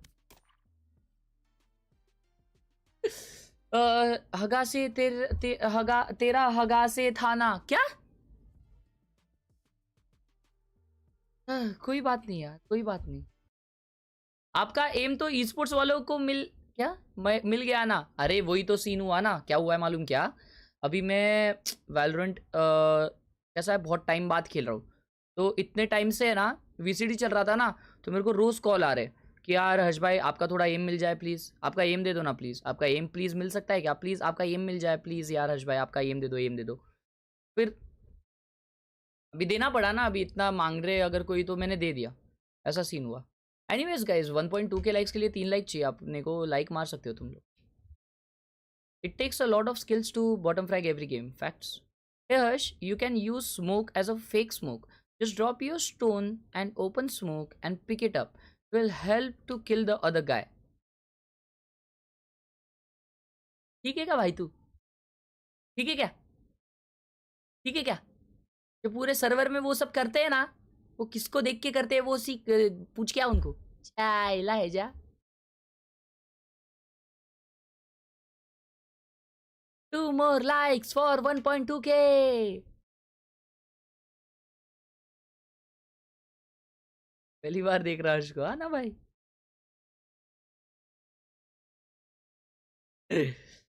हगा से तेरा हगा से था ना क्या? कोई बात नहीं यार, कोई बात नहीं। आपका एम तो ई स्पोर्ट्स वालों को मिल गया ना। अरे वही तो सीन हुआ ना, क्या हुआ है मालूम क्या? अभी मैं वैलोरेंट कैसा है, बहुत टाइम बाद खेल रहा हूँ, तो इतने टाइम से है ना वीसीडी चल रहा था ना, तो मेरे को रोज कॉल आ रहे कि यार हर्ष भाई आपका थोड़ा एम मिल जाए प्लीज़, आपका एम दे दो ना प्लीज़, आपका एम प्लीज़ मिल सकता है क्या, प्लीज़ आपका एम मिल जाए प्लीज़ यार हर्ष भाई, आपका एम दे दो। फिर अभी देना पड़ा ना, अभी इतना मांग रहे अगर कोई, तो मैंने दे दिया, ऐसा सीन हुआ। एनीवेज गाइज, 1.2 के लाइक्स के लिए 3 लाइक चाहिए, अपने को लाइक मार सकते हो तुम लोग। It takes a lot of skills to bottom frag every game, facts. Hey Harsh, you can use smoke as a fake smoke, just drop your stone and open smoke and pick it up, it will help to kill the other guy। ठीक है क्या भाई, तू ठीक है क्या, ठीक है क्या? जो पूरे सर्वर में वो सब करते हैं ना, वो किसको देख के करते हैं, वो पूछ क्या उनको, चाइला है जा। 2 more likes for 1.2k। पहली बार देख रहा हर्ष को, हाँ ना भाई।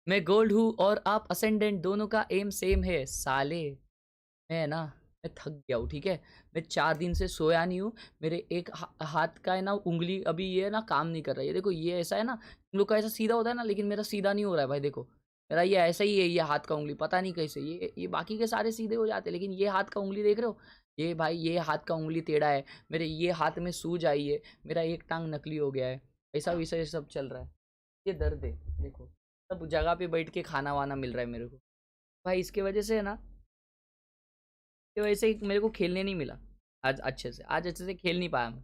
मैं गोल्ड हूँ और आप असेंडेंट, दोनों का एम सेम है साले। मैं ना, मैं थक गया हूँ, ठीक है, मैं 4 दिन से सोया नहीं हूँ। मेरे एक हाथ का है ना उंगली अभी ये ना काम नहीं कर रहा है। देखो ये ऐसा है ना, तुम लोग का ऐसा सीधा होता है ना, लेकिन मेरा सीधा नहीं हो रहा है भाई। देखो मेरा ये ऐसा ही है, ये हाथ का उंगली पता नहीं कैसे, ये बाकी के सारे सीधे हो जाते हैं, लेकिन ये हाथ का उंगली देख रहे हो, ये भाई ये हाथ का उंगली टेढ़ा है। मेरे ये हाथ में सूज आई है, मेरा एक टांग नकली हो गया है, ऐसा वैसा ये सब चल रहा है। ये दर्द है, देखो सब जगह पे बैठ के खाना वाना मिल रहा है मेरे को भाई, इसके वजह से है ना, इसकी वजह से मेरे को खेलने नहीं मिला आज अच्छे से खेल नहीं पाया मैं।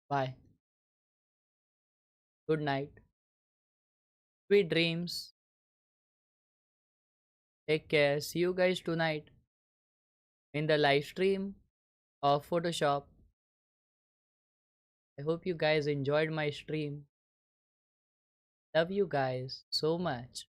Bye. Good night. Sweet dreams. Take care. See you guys tonight in the live stream of Photoshop. I hope you guys enjoyed my stream. Love you guys so much.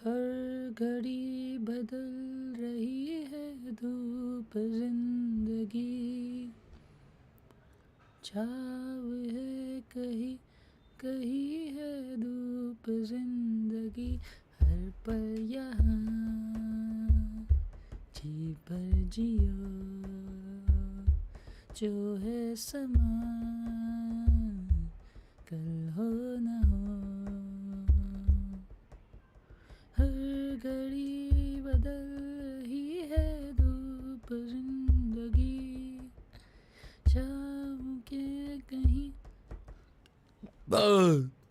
हर घड़ी बदल रही है धूप जिंदगी छाव है कहीं कहीं है धूप जिंदगी हर पल यहाँ जी पर जियो जो है समा कल हो ना